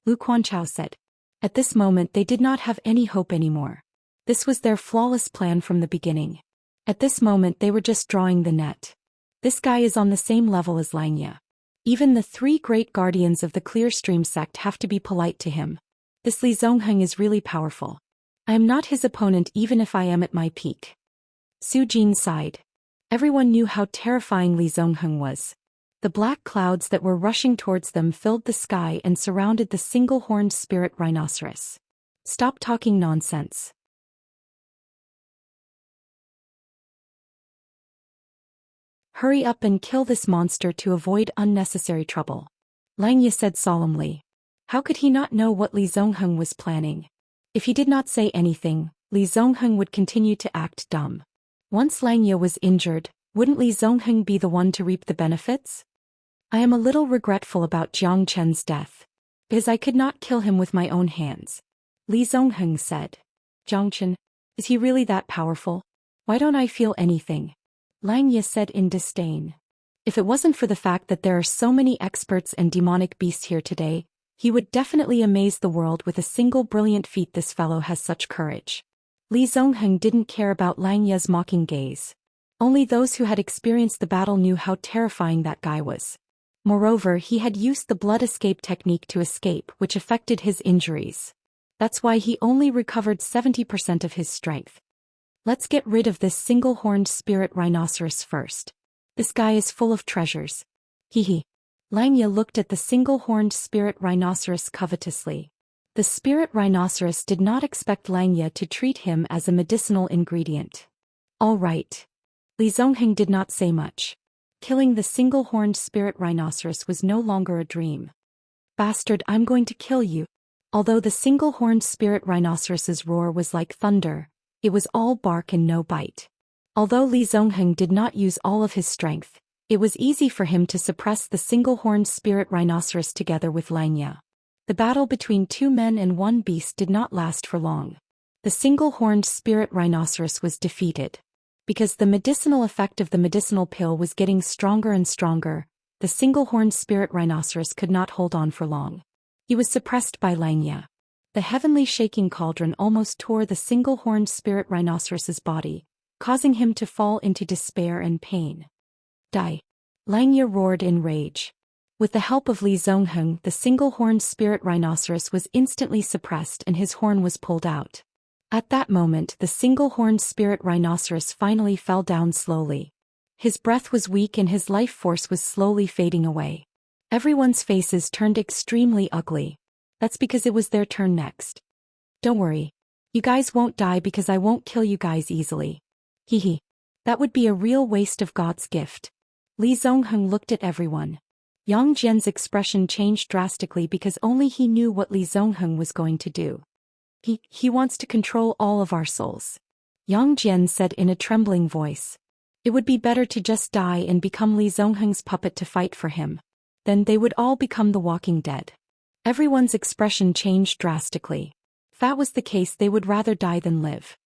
Lu Quanchao said. At this moment they did not have any hope anymore. This was their flawless plan from the beginning. At this moment they were just drawing the net. This guy is on the same level as Xianxia. Even the three great guardians of the Clearstream sect have to be polite to him. This Li Zongheng is really powerful. I am not his opponent even if I am at my peak. Su Jin sighed. Everyone knew how terrifying Li Zongheng was. The black clouds that were rushing towards them filled the sky and surrounded the single-horned spirit rhinoceros. Stop talking nonsense. Hurry up and kill this monster to avoid unnecessary trouble. Xianxia said solemnly. How could he not know what Li Zongheng was planning? If he did not say anything, Li Zongheng would continue to act dumb. Once Xianxia was injured, wouldn't Li Zongheng be the one to reap the benefits? I am a little regretful about Jiang Chen's death, because I could not kill him with my own hands. Li Zongheng said. Jiang Chen, is he really that powerful? Why don't I feel anything? Xianxia said in disdain. If it wasn't for the fact that there are so many experts and demonic beasts here today, he would definitely amaze the world with a single brilliant feat. This fellow has such courage. Li Zongheng didn't care about Xianxia's mocking gaze. Only those who had experienced the battle knew how terrifying that guy was. Moreover, he had used the blood escape technique to escape, which affected his injuries. That's why he only recovered 70% of his strength. Let's get rid of this single-horned spirit rhinoceros first. This guy is full of treasures. Hee. Xianxia looked at the single-horned spirit rhinoceros covetously. The spirit rhinoceros did not expect Xianxia to treat him as a medicinal ingredient. All right. Li Zongheng did not say much. Killing the single-horned spirit rhinoceros was no longer a dream. Bastard, I'm going to kill you. Although the single-horned spirit rhinoceros's roar was like thunder, it was all bark and no bite. Although Li Zongheng did not use all of his strength, it was easy for him to suppress the single-horned spirit rhinoceros together with Xianxia. The battle between two men and one beast did not last for long. The single-horned spirit rhinoceros was defeated. Because the medicinal effect of the medicinal pill was getting stronger and stronger, the single-horned spirit rhinoceros could not hold on for long. He was suppressed by Xianxia. The heavenly shaking cauldron almost tore the single-horned spirit rhinoceros's body, causing him to fall into despair and pain. Die! Xianxia roared in rage. With the help of Li Zongheng, the single-horned spirit rhinoceros was instantly suppressed and his horn was pulled out. At that moment, the single-horned spirit rhinoceros finally fell down slowly. His breath was weak and his life force was slowly fading away. Everyone's faces turned extremely ugly. That's because it was their turn next. Don't worry. You guys won't die because I won't kill you guys easily. Hee. That would be a real waste of God's gift. Li Zongheng looked at everyone. Yang Jian's expression changed drastically because only he knew what Li Zongheng was going to do. He wants to control all of our souls. Yang Jian said in a trembling voice. It would be better to just die and become Li Zongheng's puppet to fight for him. Then they would all become the walking dead. Everyone's expression changed drastically. If that was the case, they would rather die than live.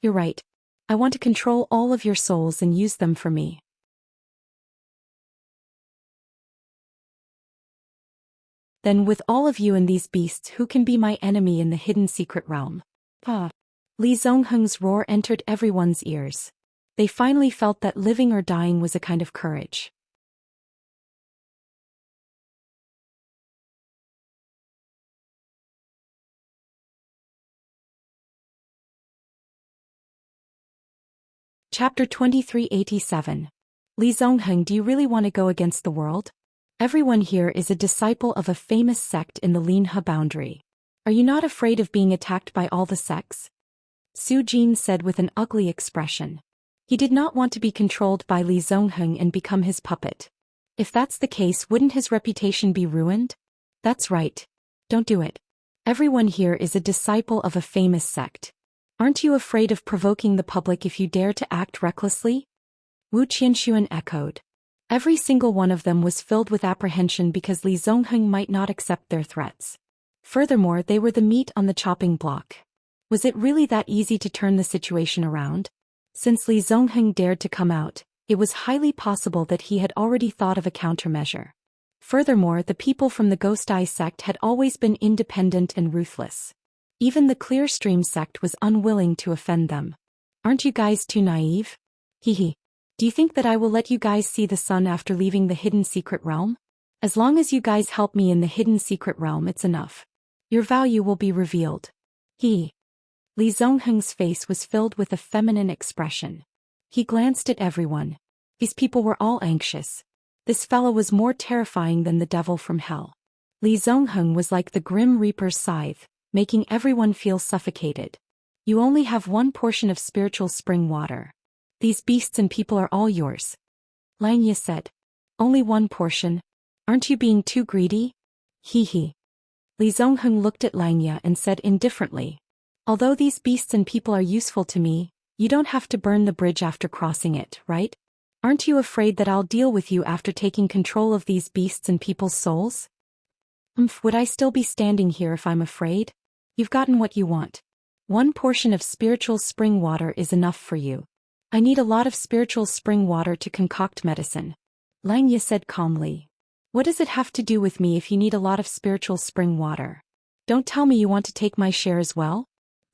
You're right. I want to control all of your souls and use them for me. Then with all of you and these beasts, who can be my enemy in the hidden secret realm? Li Zongheng's roar entered everyone's ears. They finally felt that living or dying was a kind of courage. Chapter 2387. Li Zongheng, do you really want to go against the world? Everyone here is a disciple of a famous sect in the Linhe boundary. Are you not afraid of being attacked by all the sects? Su Jin said with an ugly expression. He did not want to be controlled by Li Zongheng and become his puppet. If that's the case, wouldn't his reputation be ruined? That's right. Don't do it. Everyone here is a disciple of a famous sect. Aren't you afraid of provoking the public if you dare to act recklessly? Wu Qianshuan echoed. Every single one of them was filled with apprehension because Li Zongheng might not accept their threats. Furthermore, they were the meat on the chopping block. Was it really that easy to turn the situation around? Since Li Zongheng dared to come out, it was highly possible that he had already thought of a countermeasure. Furthermore, the people from the Ghost Eye sect had always been independent and ruthless. Even the Clear Stream sect was unwilling to offend them. Aren't you guys too naive? Hehe. Do you think that I will let you guys see the sun after leaving the hidden secret realm? As long as you guys help me in the hidden secret realm, it's enough. Your value will be revealed. He. Li Zongheng's face was filled with a feminine expression. He glanced at everyone. These people were all anxious. This fellow was more terrifying than the devil from hell. Li Zongheng was like the Grim Reaper's scythe, making everyone feel suffocated. You only have one portion of spiritual spring water. These beasts and people are all yours. Xianxia said. Only one portion? Aren't you being too greedy? He. Li Zongheng looked at Xianxia and said indifferently. Although these beasts and people are useful to me, you don't have to burn the bridge after crossing it, right? Aren't you afraid that I'll deal with you after taking control of these beasts and people's souls? Would I still be standing here if I'm afraid? You've gotten what you want. One portion of spiritual spring water is enough for you. I need a lot of spiritual spring water to concoct medicine. Xianxia said calmly. What does it have to do with me if you need a lot of spiritual spring water? Don't tell me you want to take my share as well?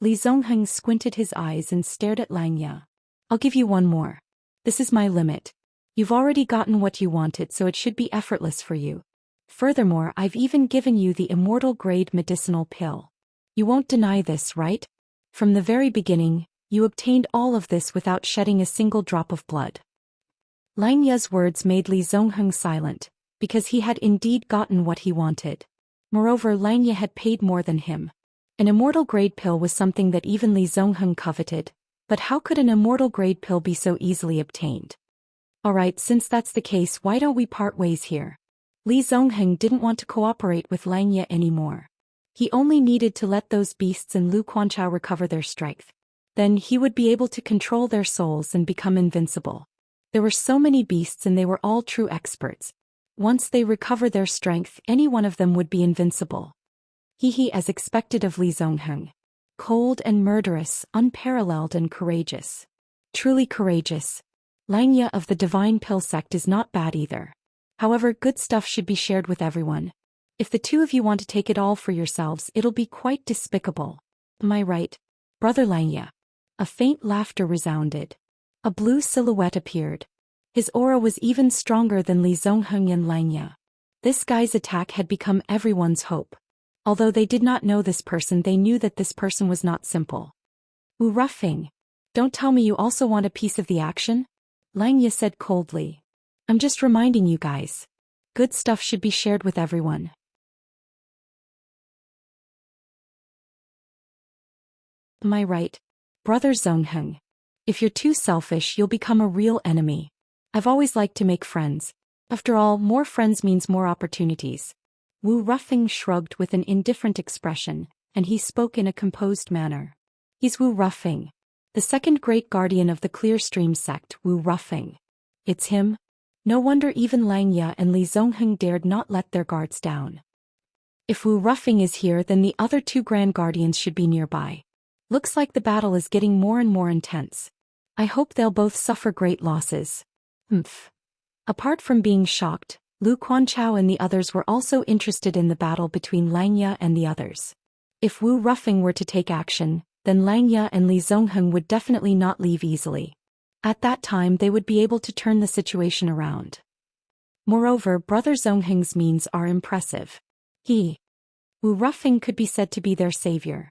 Li Zongheng squinted his eyes and stared at Xianxia. I'll give you one more. This is my limit. You've already gotten what you wanted, so it should be effortless for you. Furthermore, I've even given you the immortal grade medicinal pill. You won't deny this, right? From the very beginning, you obtained all of this without shedding a single drop of blood. Xianxia's words made Li Zongheng silent, because he had indeed gotten what he wanted. Moreover, Xianxia had paid more than him. An immortal grade pill was something that even Li Zongheng coveted, but how could an immortal grade pill be so easily obtained? Alright, since that's the case, why don't we part ways here? Li Zongheng didn't want to cooperate with Xianxia anymore. He only needed to let those beasts and Lu Quanchao recover their strength. Then he would be able to control their souls and become invincible. There were so many beasts and they were all true experts. Once they recover their strength, any one of them would be invincible. He as expected of Li Zongheng. Cold and murderous, unparalleled and courageous. Truly courageous. Xianxia of the Divine Pill sect is not bad either. However, good stuff should be shared with everyone. If the two of you want to take it all for yourselves, it'll be quite despicable. Am I right, Brother Xianxia? A faint laughter resounded. A blue silhouette appeared. His aura was even stronger than Li Zongheng and Xianxia. This guy's attack had become everyone's hope. Although they did not know this person, they knew that this person was not simple. Wu Ruffing. Don't tell me you also want a piece of the action? Xianxia said coldly. I'm just reminding you guys. Good stuff should be shared with everyone. Am I right, Brother Zongheng? If you're too selfish, you'll become a real enemy. I've always liked to make friends. After all, more friends means more opportunities. Wu Ruffing shrugged with an indifferent expression, and he spoke in a composed manner. He's Wu Ruffing, the second great guardian of the Clear Stream sect, Wu Ruffing. It's him? No wonder even Xianxia and Li Zongheng dared not let their guards down. If Wu Ruffing is here, then the other two Grand Guardians should be nearby. Looks like the battle is getting more and more intense. I hope they'll both suffer great losses. Apart from being shocked, Lu Quanchao and the others were also interested in the battle between Xianxia and the others. If Wu Ruffing were to take action, then Xianxia and Li Zongheng would definitely not leave easily. At that time they would be able to turn the situation around. Moreover, Brother Zongheng's means are impressive. Wu Ruffing could be said to be their savior.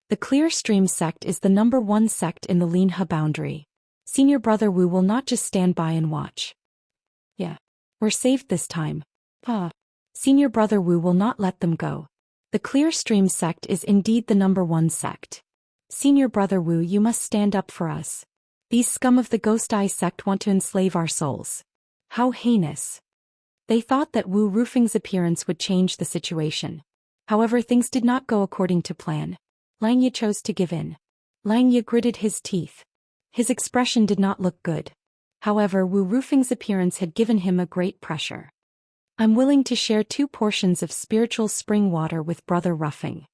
The Clear Stream sect is the #1 sect in the Linhe boundary. Senior Brother Wu will not just stand by and watch. Yeah. We're saved this time. Senior Brother Wu will not let them go. The Clear Stream sect is indeed the #1 sect. Senior Brother Wu, you must stand up for us. These scum of the Ghost Eye sect want to enslave our souls. How heinous. They thought that Wu Ruffing's appearance would change the situation. However, things did not go according to plan. Xianxia chose to give in. Xianxia gritted his teeth. His expression did not look good. However, Wu Ruffing's appearance had given him a great pressure. I'm willing to share 2 portions of spiritual spring water with Brother Ruffing.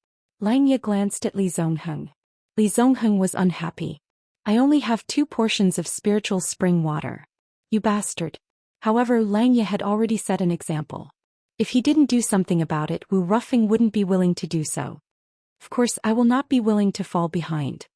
Xianxia glanced at Li Zongheng. Li Zongheng was unhappy. I only have 2 portions of spiritual spring water. You bastard. However, Xianxia had already set an example. If he didn't do something about it, Wu Ruffing wouldn't be willing to do so. Of course I will not be willing to fall behind.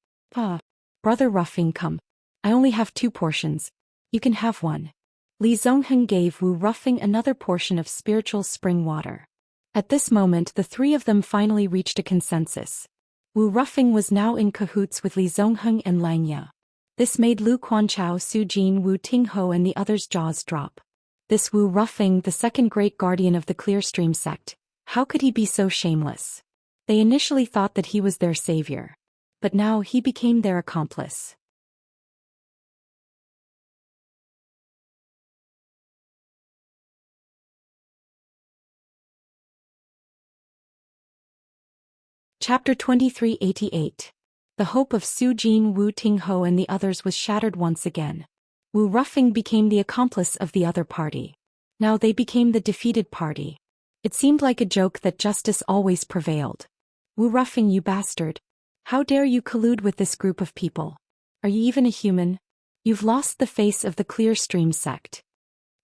Brother Ruffing, come. I only have 2 portions. You can have one. Li Zongheng gave Wu Ruffing another portion of spiritual spring water. At this moment the 3 of them finally reached a consensus. Wu Ruffing was now in cahoots with Li Zongheng and Xianxia. This made Lu Quanchao, Su Jin, Wu Tingho and the others' jaws drop. This Wu Ruffing, the second great guardian of the Clear Stream sect, how could he be so shameless? They initially thought that he was their savior. But now he became their accomplice. Chapter 2388. The hope of Su Jin, Wu Tingho and the others was shattered once again. Wu Ruffing became the accomplice of the other party. Now they became the defeated party. It seemed like a joke that justice always prevailed. Wu Ruffing, you bastard. How dare you collude with this group of people? Are you even a human? You've lost the face of the Clear Stream sect.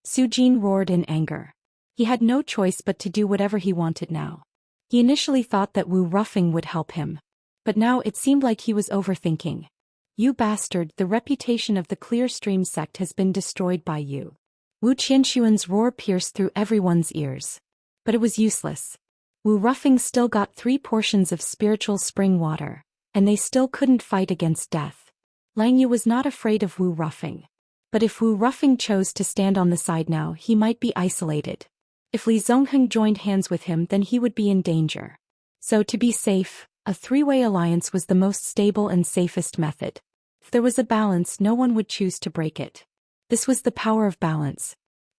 Su Jin roared in anger. He had no choice but to do whatever he wanted now. He initially thought that Wu Ruffing would help him. But now it seemed like he was overthinking. You bastard, the reputation of the Clear Stream sect has been destroyed by you. Wu Qianshuan's roar pierced through everyone's ears. But it was useless. Wu Ruffing still got 3 portions of spiritual spring water, and they still couldn't fight against death. Xianxia was not afraid of Wu Ruffing. But if Wu Ruffing chose to stand on the side now, he might be isolated. If Li Zongheng joined hands with him, then he would be in danger. So to be safe, a 3-way alliance was the most stable and safest method. If there was a balance, no one would choose to break it. This was the power of balance.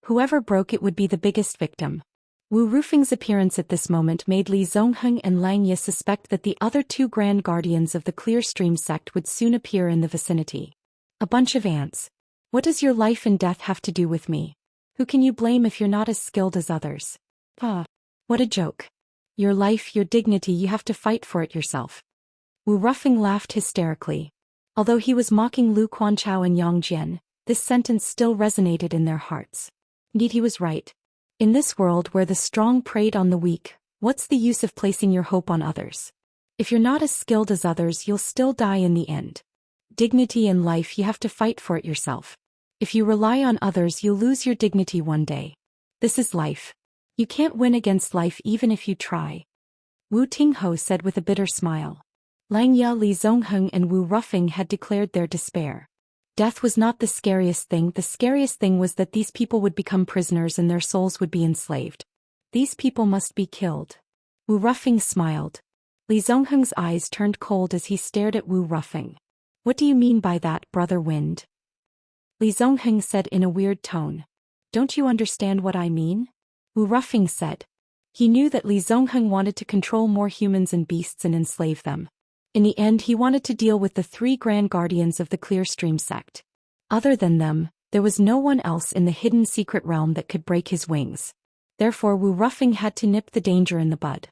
Whoever broke it would be the biggest victim. Wu Ruffing's appearance at this moment made Li Zongheng and Xianxia suspect that the other 2 grand guardians of the Clear Stream sect would soon appear in the vicinity. A bunch of ants. What does your life and death have to do with me? Who can you blame if you're not as skilled as others? What a joke. Your life, your dignity, you have to fight for it yourself. Wu Ruffing laughed hysterically. Although he was mocking Lu Quanchao and Yang Jian, this sentence still resonated in their hearts. Indeed, he was right. In this world where the strong preyed on the weak, what's the use of placing your hope on others? If you're not as skilled as others, you'll still die in the end. Dignity in life, you have to fight for it yourself. If you rely on others, you'll lose your dignity one day. This is life. You can't win against life even if you try. Wu Tingho said with a bitter smile. Xianxia, Li Zongheng and Wu Ruffing had declared their despair. Death was not the scariest thing was that these people would become prisoners and their souls would be enslaved. These people must be killed. Wu Ruffing smiled. Li Zongheng's eyes turned cold as he stared at Wu Ruffing. What do you mean by that, Brother Wind? Li Zongheng said in a weird tone. Don't you understand what I mean? Wu Ruffing said. He knew that Li Zongheng wanted to control more humans and beasts and enslave them. In the end, he wanted to deal with the 3 grand guardians of the Clear Stream sect. Other than them, there was no one else in the hidden secret realm that could break his wings. Therefore Wu Ruffing had to nip the danger in the bud.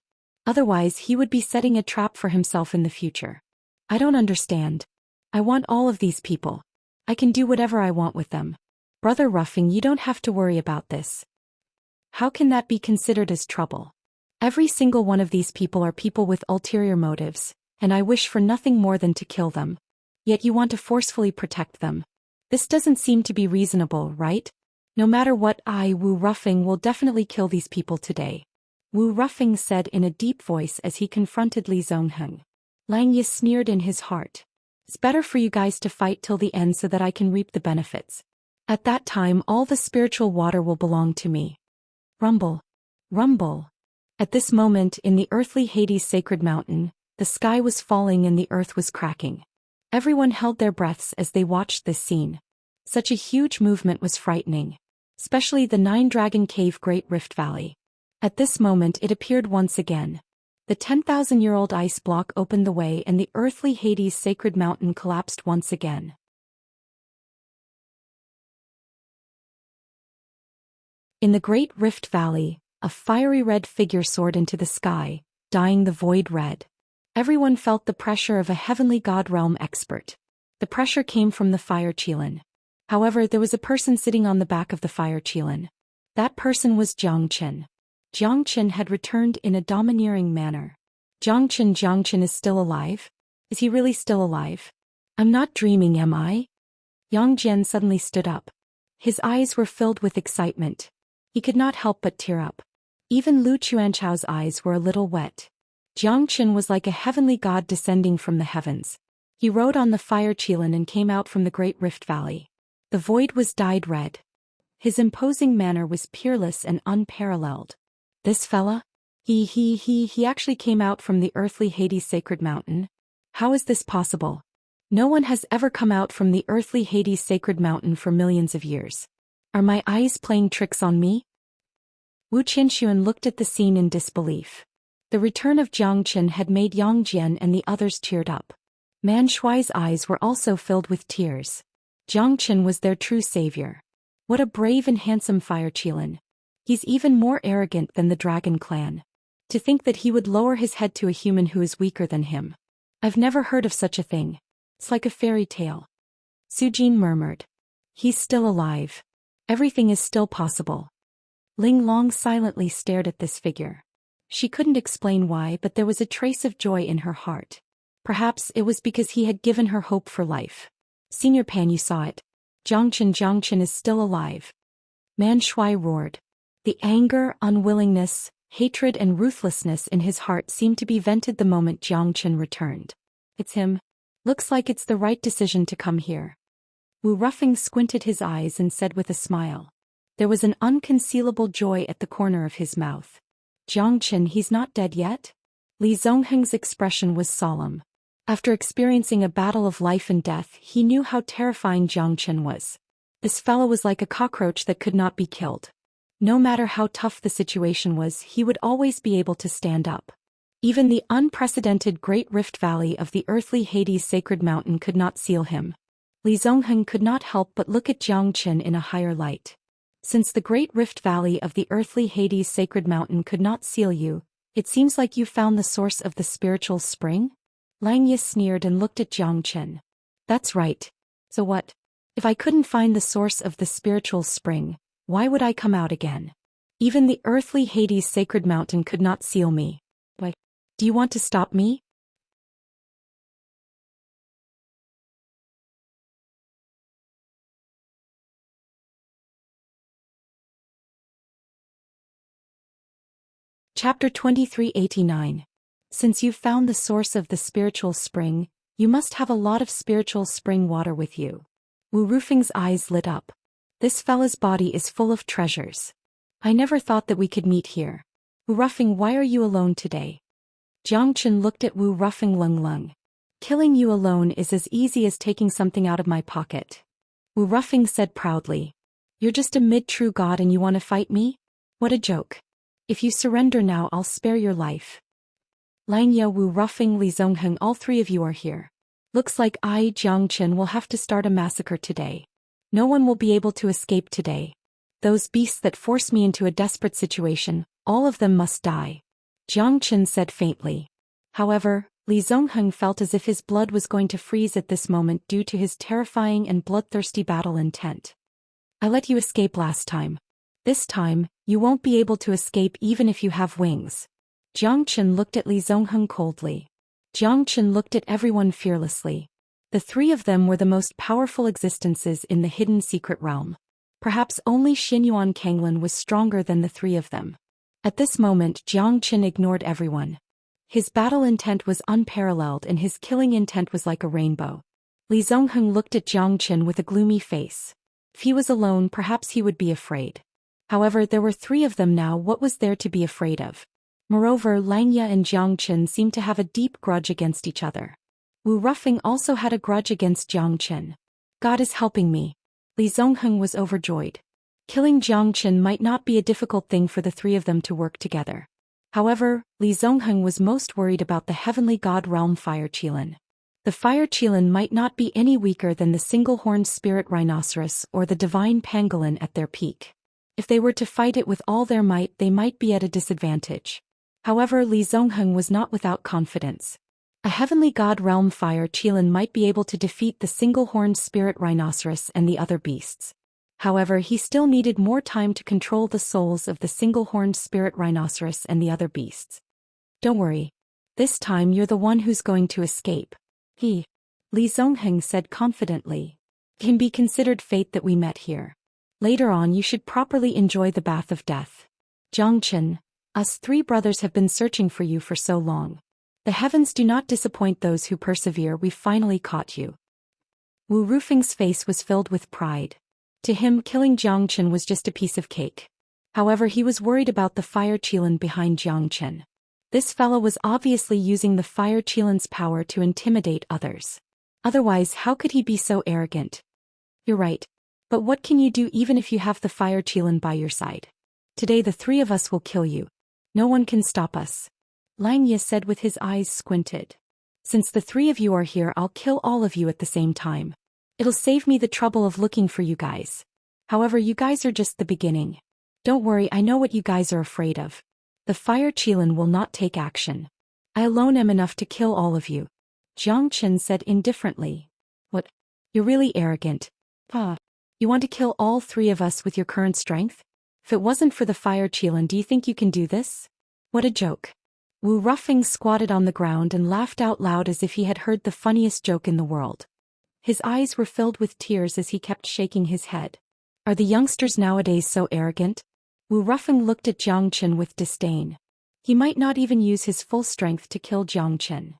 Otherwise he would be setting a trap for himself in the future. I don't understand. I want all of these people. I can do whatever I want with them. Brother Ruffing, you don't have to worry about this. How can that be considered as trouble? Every single one of these people are people with ulterior motives, and I wish for nothing more than to kill them. Yet you want to forcefully protect them. This doesn't seem to be reasonable, right? No matter what, Wu Ruffing will definitely kill these people today. Wu Ruffing said in a deep voice as he confronted Li Zongheng. Xianxia sneered in his heart. It's better for you guys to fight till the end so that I can reap the benefits. At that time all the spiritual water will belong to me. Rumble. Rumble. At this moment in the earthly Hades sacred mountain, the sky was falling and the earth was cracking. Everyone held their breaths as they watched this scene. Such a huge movement was frightening. Especially the 9-dragon cave Great Rift Valley. At this moment it appeared once again. The 10,000-year-old ice block opened the way and the earthly Hades sacred mountain collapsed once again. In the Great Rift Valley, a fiery red figure soared into the sky, dyeing the void red. Everyone felt the pressure of a heavenly god realm expert. The pressure came from the fire Qilin. However, there was a person sitting on the back of the fire Qilin. That person was Jiang Qin. Jiang Qin had returned in a domineering manner. Zhang Chen is still alive? Is he really still alive? I'm not dreaming, am I? Yang Jian suddenly stood up. His eyes were filled with excitement. He could not help but tear up. Even Lu Chuanchao's eyes were a little wet. Jiang Chen was like a heavenly god descending from the heavens. He rode on the fire qilin and came out from the Great Rift Valley. The void was dyed red. His imposing manner was peerless and unparalleled. This fella? He actually came out from the earthly Hades sacred mountain. How is this possible? No one has ever come out from the earthly Hades sacred mountain for millions of years. Are my eyes playing tricks on me? Wu Qianxuan looked at the scene in disbelief. The return of Jiang Chen had made Yang Jian and the others cheered up. Man Shuai's eyes were also filled with tears. Jiang Chen was their true savior. What a brave and handsome fire qilin. He's even more arrogant than the dragon clan. To think that he would lower his head to a human who is weaker than him. I've never heard of such a thing. It's like a fairy tale. Su Jin murmured. He's still alive. Everything is still possible. Ling Long silently stared at this figure. She couldn't explain why, but there was a trace of joy in her heart. Perhaps it was because he had given her hope for life. Senior Pan, you saw it. Jiang Chen is still alive. Man Shuai roared. The anger, unwillingness, hatred and ruthlessness in his heart seemed to be vented the moment Jiang Chen returned. It's him. Looks like it's the right decision to come here. Wu Ruffing squinted his eyes and said with a smile. There was an unconcealable joy at the corner of his mouth. Jiang Chen, he's not dead yet? Li Zongheng's expression was solemn. After experiencing a battle of life and death, he knew how terrifying Jiang Chen was. This fellow was like a cockroach that could not be killed. No matter how tough the situation was, he would always be able to stand up. Even the unprecedented Great Rift Valley of the earthly Hades sacred mountain could not seal him. Li Zongheng could not help but look at Jiang Chen in a higher light. Since the Great Rift Valley of the earthly Hades sacred mountain could not seal you, it seems like you found the source of the spiritual spring? Lang Yi sneered and looked at Jiang Chen. That's right. So what? If I couldn't find the source of the spiritual spring, why would I come out again? Even the earthly Hades sacred mountain could not seal me. Why? Do you want to stop me? Chapter 2389. Since you've found the source of the spiritual spring, you must have a lot of spiritual spring water with you. Wu Rufing's eyes lit up. This fella's body is full of treasures. I never thought that we could meet here. Wu Rufing, why are you alone today? Jiang Chen looked at Wu Rufing Lung. Killing you alone is as easy as taking something out of my pocket. Wu Rufing said proudly. You're just a mid-true god and you want to fight me? What a joke. If you surrender now, I'll spare your life. Lang Ye, Wu Rufing, Li Zongheng, all three of you are here. Looks like I, Jiang Chen, will have to start a massacre today. No one will be able to escape today. Those beasts that forced me into a desperate situation, all of them must die. Jiang Chen said faintly. However, Li Zongheng felt as if his blood was going to freeze at this moment due to his terrifying and bloodthirsty battle intent. I let you escape last time. This time, you won't be able to escape even if you have wings. Jiang Chen looked at Li Zongheng coldly. Jiang Chen looked at everyone fearlessly. The three of them were the most powerful existences in the hidden secret realm. Perhaps only Xinyuan Kanglin was stronger than the three of them. At this moment, Jiang Chen ignored everyone. His battle intent was unparalleled and his killing intent was like a rainbow. Li Zongheng looked at Jiang Chen with a gloomy face. If he was alone, perhaps he would be afraid. However, there were three of them now. What was there to be afraid of? Moreover, Lang Ye and Jiang Chen seemed to have a deep grudge against each other. Wu Rufing also had a grudge against Jiang Chen. God is helping me. Li Zongheng was overjoyed. Killing Jiang Chen might not be a difficult thing for the three of them to work together. However, Li Zongheng was most worried about the heavenly god realm fire qilin. The fire qilin might not be any weaker than the single-horned spirit rhinoceros or the divine pangolin at their peak. If they were to fight it with all their might, they might be at a disadvantage. However, Li Zongheng was not without confidence. A heavenly god realm fire qilin might be able to defeat the single-horned spirit rhinoceros and the other beasts. However, he still needed more time to control the souls of the single-horned spirit rhinoceros and the other beasts. Don't worry. This time you're the one who's going to escape. Li Zongheng said confidently. It can be considered fate that we met here. Later on you should properly enjoy the bath of death. Jiangchen, us three brothers have been searching for you for so long. The heavens do not disappoint those who persevere. We finally caught you. Wu Rufeng's face was filled with pride. To him, killing Jiangchen was just a piece of cake. However, he was worried about the fire qilin behind Jiangchen. This fellow was obviously using the fire qilin's power to intimidate others. Otherwise, how could he be so arrogant? You're right. But what can you do even if you have the fire qilin by your side? Today the three of us will kill you. No one can stop us. Xianxia said with his eyes squinted. Since the three of you are here, I'll kill all of you at the same time. It'll save me the trouble of looking for you guys. However, you guys are just the beginning. Don't worry, I know what you guys are afraid of. The fire qilin will not take action. I alone am enough to kill all of you. Jiangchen said indifferently. What? You're really arrogant. You want to kill all three of us with your current strength? If it wasn't for the fire qilin, do you think you can do this? What a joke. Wu Rufeng squatted on the ground and laughed out loud as if he had heard the funniest joke in the world. His eyes were filled with tears as he kept shaking his head. Are the youngsters nowadays so arrogant? Wu Rufeng looked at Jiangchen with disdain. He might not even use his full strength to kill Jiangchen.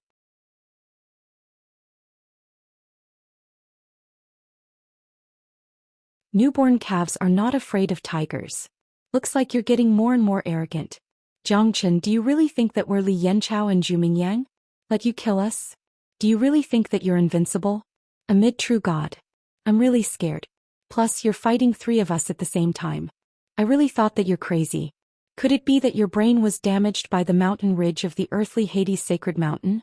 Newborn calves are not afraid of tigers. Looks like you're getting more and more arrogant. Jiangchen, do you really think that we're Li Yanchao and Zhu Mingyang? Let you kill us? Do you really think that you're invincible? A mid-true god. I'm really scared. Plus, you're fighting three of us at the same time. I really thought that you're crazy. Could it be that your brain was damaged by the mountain ridge of the earthly Hades sacred mountain?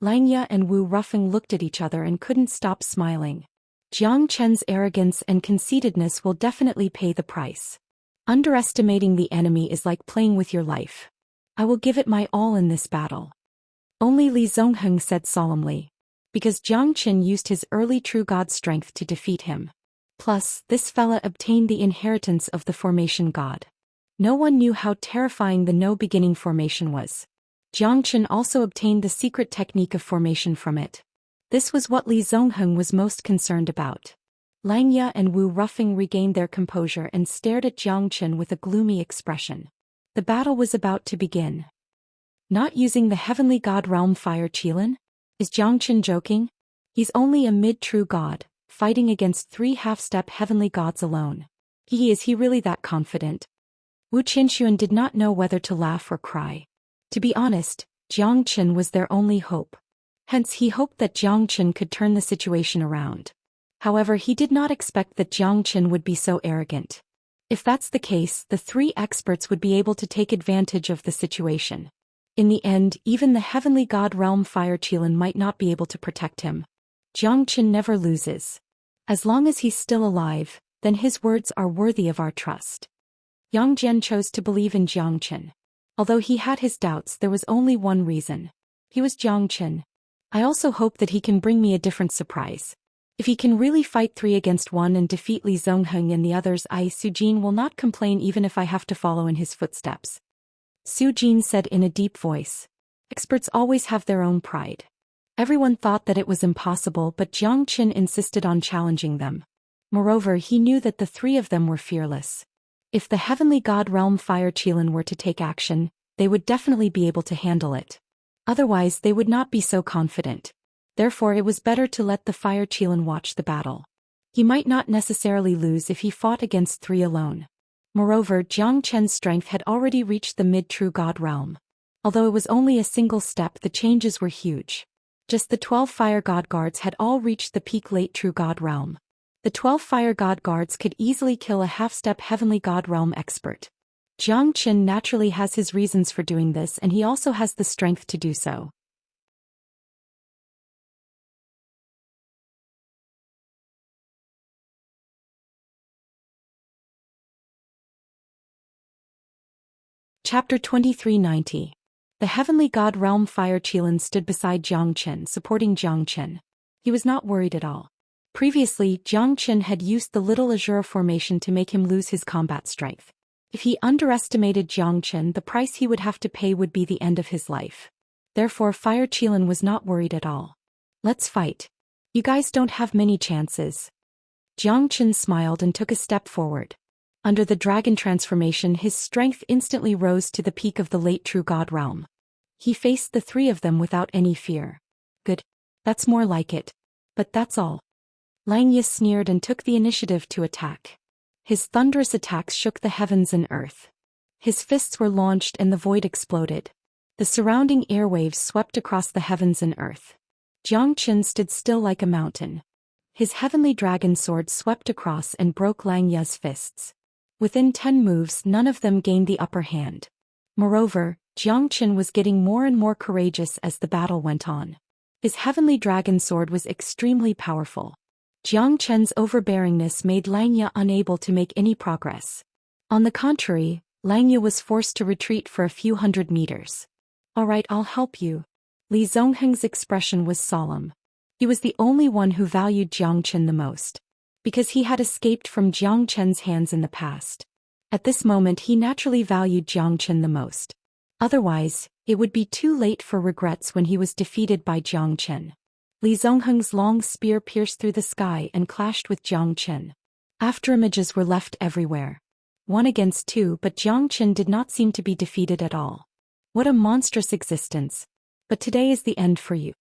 Xianxia and Wu Rufeng looked at each other and couldn't stop smiling. Jiangchen's arrogance and conceitedness will definitely pay the price. Underestimating the enemy is like playing with your life. I will give it my all in this battle. Only Li Zongheng said solemnly. Because Jiangchen used his early true god strength to defeat him. Plus, this fella obtained the inheritance of the formation god. No one knew how terrifying the no-beginning formation was. Jiangchen also obtained the secret technique of formation from it. This was what Li Zongheng was most concerned about. Xianxia and Wu Rufeng regained their composure and stared at Jiangchen with a gloomy expression. The battle was about to begin. Not using the heavenly god realm fire qilin? Is Jiangchen joking? He's only a mid-true god, fighting against three half-step heavenly gods alone. Is he really that confident? Wu Qinshuan did not know whether to laugh or cry. To be honest, Jiangchen was their only hope. Hence he hoped that Jiangchen could turn the situation around. However, he did not expect that Jiangchen would be so arrogant. If that's the case, the three experts would be able to take advantage of the situation. In the end, even the heavenly god realm fire qilin might not be able to protect him. Jiangchen never loses. As long as he's still alive, then his words are worthy of our trust. Yang Jian chose to believe in Jiangchen. Although he had his doubts, there was only one reason. He was Jiangchen. I also hope that he can bring me a different surprise. If he can really fight 3 against 1 and defeat Li Zongheng and the others, Su Jin will not complain even if I have to follow in his footsteps. Su Jin said in a deep voice. Experts always have their own pride. Everyone thought that it was impossible, but Jiangchen insisted on challenging them. Moreover, he knew that the 3 of them were fearless. If the heavenly god realm fire qilin were to take action, they would definitely be able to handle it. Otherwise, they would not be so confident. Therefore, it was better to let the fire qilin watch the battle. He might not necessarily lose if he fought against 3 alone. Moreover, Jiangchen's strength had already reached the mid-true god realm. Although it was only a single step, the changes were huge. Just the 12 fire god guards had all reached the peak late true god realm. The 12 fire god guards could easily kill a half-step heavenly god realm expert. Jiangchen naturally has his reasons for doing this, and he also has the strength to do so. Chapter 2390. The heavenly god realm fire qilin stood beside Jiangchen, supporting Jiangchen. He was not worried at all. Previously, Jiangchen had used the little azure formation to make him lose his combat strength. If he underestimated Jiangchen, the price he would have to pay would be the end of his life. Therefore Fire Qilin was not worried at all. Let's fight. You guys don't have many chances. Jiang Chen smiled and took a step forward. Under the dragon transformation, his strength instantly rose to the peak of the late true god realm. He faced the three of them without any fear. Good. That's more like it. But that's all. Xianxia sneered and took the initiative to attack. His thunderous attacks shook the heavens and earth. His fists were launched and the void exploded. The surrounding airwaves swept across the heavens and earth. Jiang Chen stood still like a mountain. His heavenly dragon sword swept across and broke Xianxia's fists. Within 10 moves, none of them gained the upper hand. Moreover, Jiang Chen was getting more and more courageous as the battle went on. His heavenly dragon sword was extremely powerful. Jiang Chen's overbearingness made Xianxia unable to make any progress. On the contrary, Xianxia was forced to retreat for a few hundred meters. All right, I'll help you. Li Zongheng's expression was solemn. He was the only one who valued Jiang Chen the most. Because he had escaped from Jiang Chen's hands in the past. At this moment he naturally valued Jiang Chen the most. Otherwise, it would be too late for regrets when he was defeated by Jiang Chen. Li Zongheng's long spear pierced through the sky and clashed with Jiang Chen. Afterimages were left everywhere. 1 against 2, but Jiang Chen did not seem to be defeated at all. What a monstrous existence. But today is the end for you.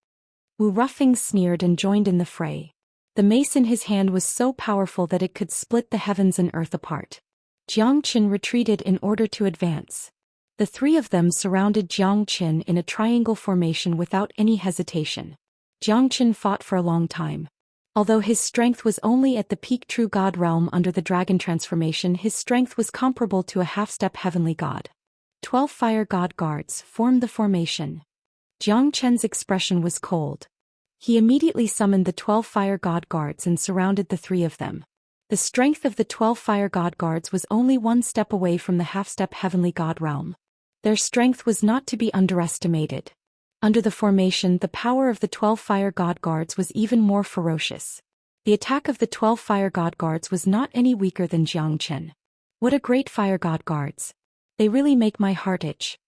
Wu Ruffing sneered and joined in the fray. The mace in his hand was so powerful that it could split the heavens and earth apart. Jiang Chen retreated in order to advance. The three of them surrounded Jiang Chen in a triangle formation without any hesitation. Jiang Chen fought for a long time. Although his strength was only at the peak true god realm under the dragon transformation, his strength was comparable to a half-step heavenly god. 12 fire god guards formed the formation. Jiang Chen's expression was cold. He immediately summoned the 12 fire god guards and surrounded the three of them. The strength of the 12 fire god guards was only 1 step away from the half-step heavenly god realm. Their strength was not to be underestimated. Under the formation, the power of the 12 fire god guards was even more ferocious. The attack of the 12 fire god guards was not any weaker than Jiang Chen. What a great fire god guards. They really make my heart itch.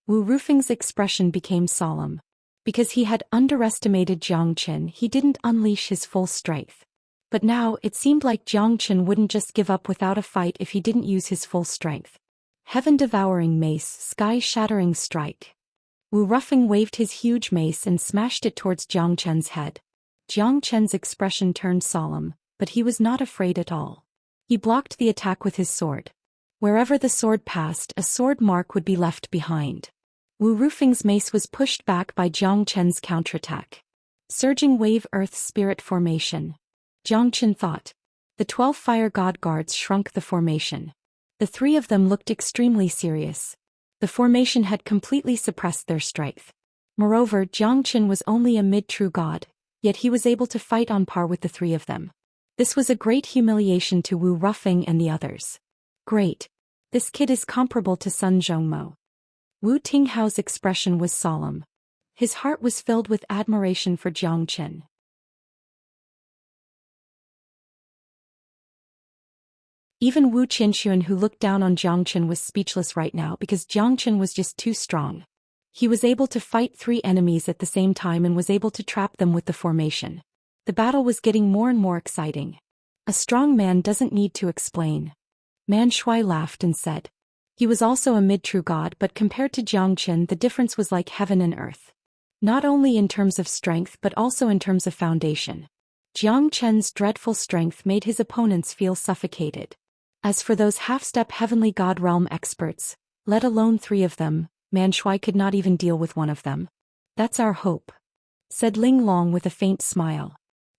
Wu Rufeng's expression became solemn. Because he had underestimated Jiang Chen, he didn't unleash his full strength. But now, it seemed like Jiang Chen wouldn't just give up without a fight if he didn't use his full strength. Heaven-devouring mace, sky-shattering strike. Wu Rufeng waved his huge mace and smashed it towards Jiang Chen's head. Jiang Chen's expression turned solemn, but he was not afraid at all. He blocked the attack with his sword. Wherever the sword passed, a sword mark would be left behind. Wu Rufeng's mace was pushed back by Jiang Chen's counterattack. Surging wave earth spirit formation. Jiang Chen thought. The 12 fire god guards shrunk the formation. The three of them looked extremely serious. The formation had completely suppressed their strength. Moreover, Jiang Chen was only a mid-true god, yet he was able to fight on par with the three of them. This was a great humiliation to Wu Rufeng and the others. Great. This kid is comparable to Sun Zhongmo. Wu Tinghao's expression was solemn. His heart was filled with admiration for Jiang Chen. Even Wu Qinshuan, who looked down on Jiang Chen, was speechless right now because Jiang Chen was just too strong. He was able to fight 3 enemies at the same time and was able to trap them with the formation. The battle was getting more and more exciting. A strong man doesn't need to explain. Man Shui laughed and said. He was also a mid-true god, but compared to Jiang Chen, the difference was like heaven and earth. Not only in terms of strength but also in terms of foundation. Jiang Chen's dreadful strength made his opponents feel suffocated. As for those half-step heavenly god realm experts, let alone 3 of them, Man Shui could not even deal with one of them. That's our hope, said Ling Long with a faint smile.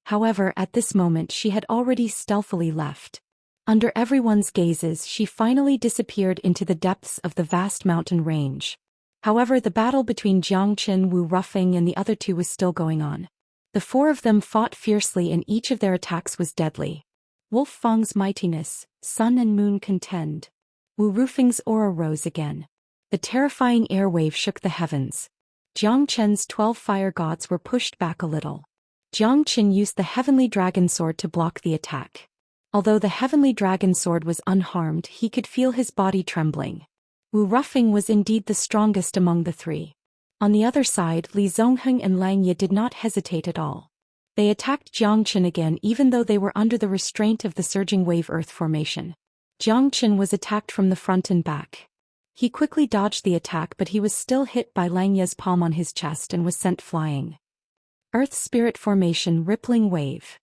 However, at this moment she had already stealthily left. Under everyone's gazes, she finally disappeared into the depths of the vast mountain range. However, the battle between Jiang Chen, Wu Rufeng and the other 2 was still going on. The 4 of them fought fiercely and each of their attacks was deadly. Wolf Fang's mightiness, sun and moon contend. Wu Rufeng's aura rose again. The terrifying airwave shook the heavens. Jiang Chen's 12 fire gods were pushed back a little. Jiang Chen used the heavenly dragon sword to block the attack. Although the heavenly dragon sword was unharmed, he could feel his body trembling. Wu Rufeng was indeed the strongest among the 3. On the other side, Li Zongheng and Lang Ye did not hesitate at all. They attacked Zhou Xian again even though they were under the restraint of the surging wave earth formation. Zhou Xian was attacked from the front and back. He quickly dodged the attack but he was still hit by Lang Ye's palm on his chest and was sent flying. Earth Spirit Formation Rippling Wave.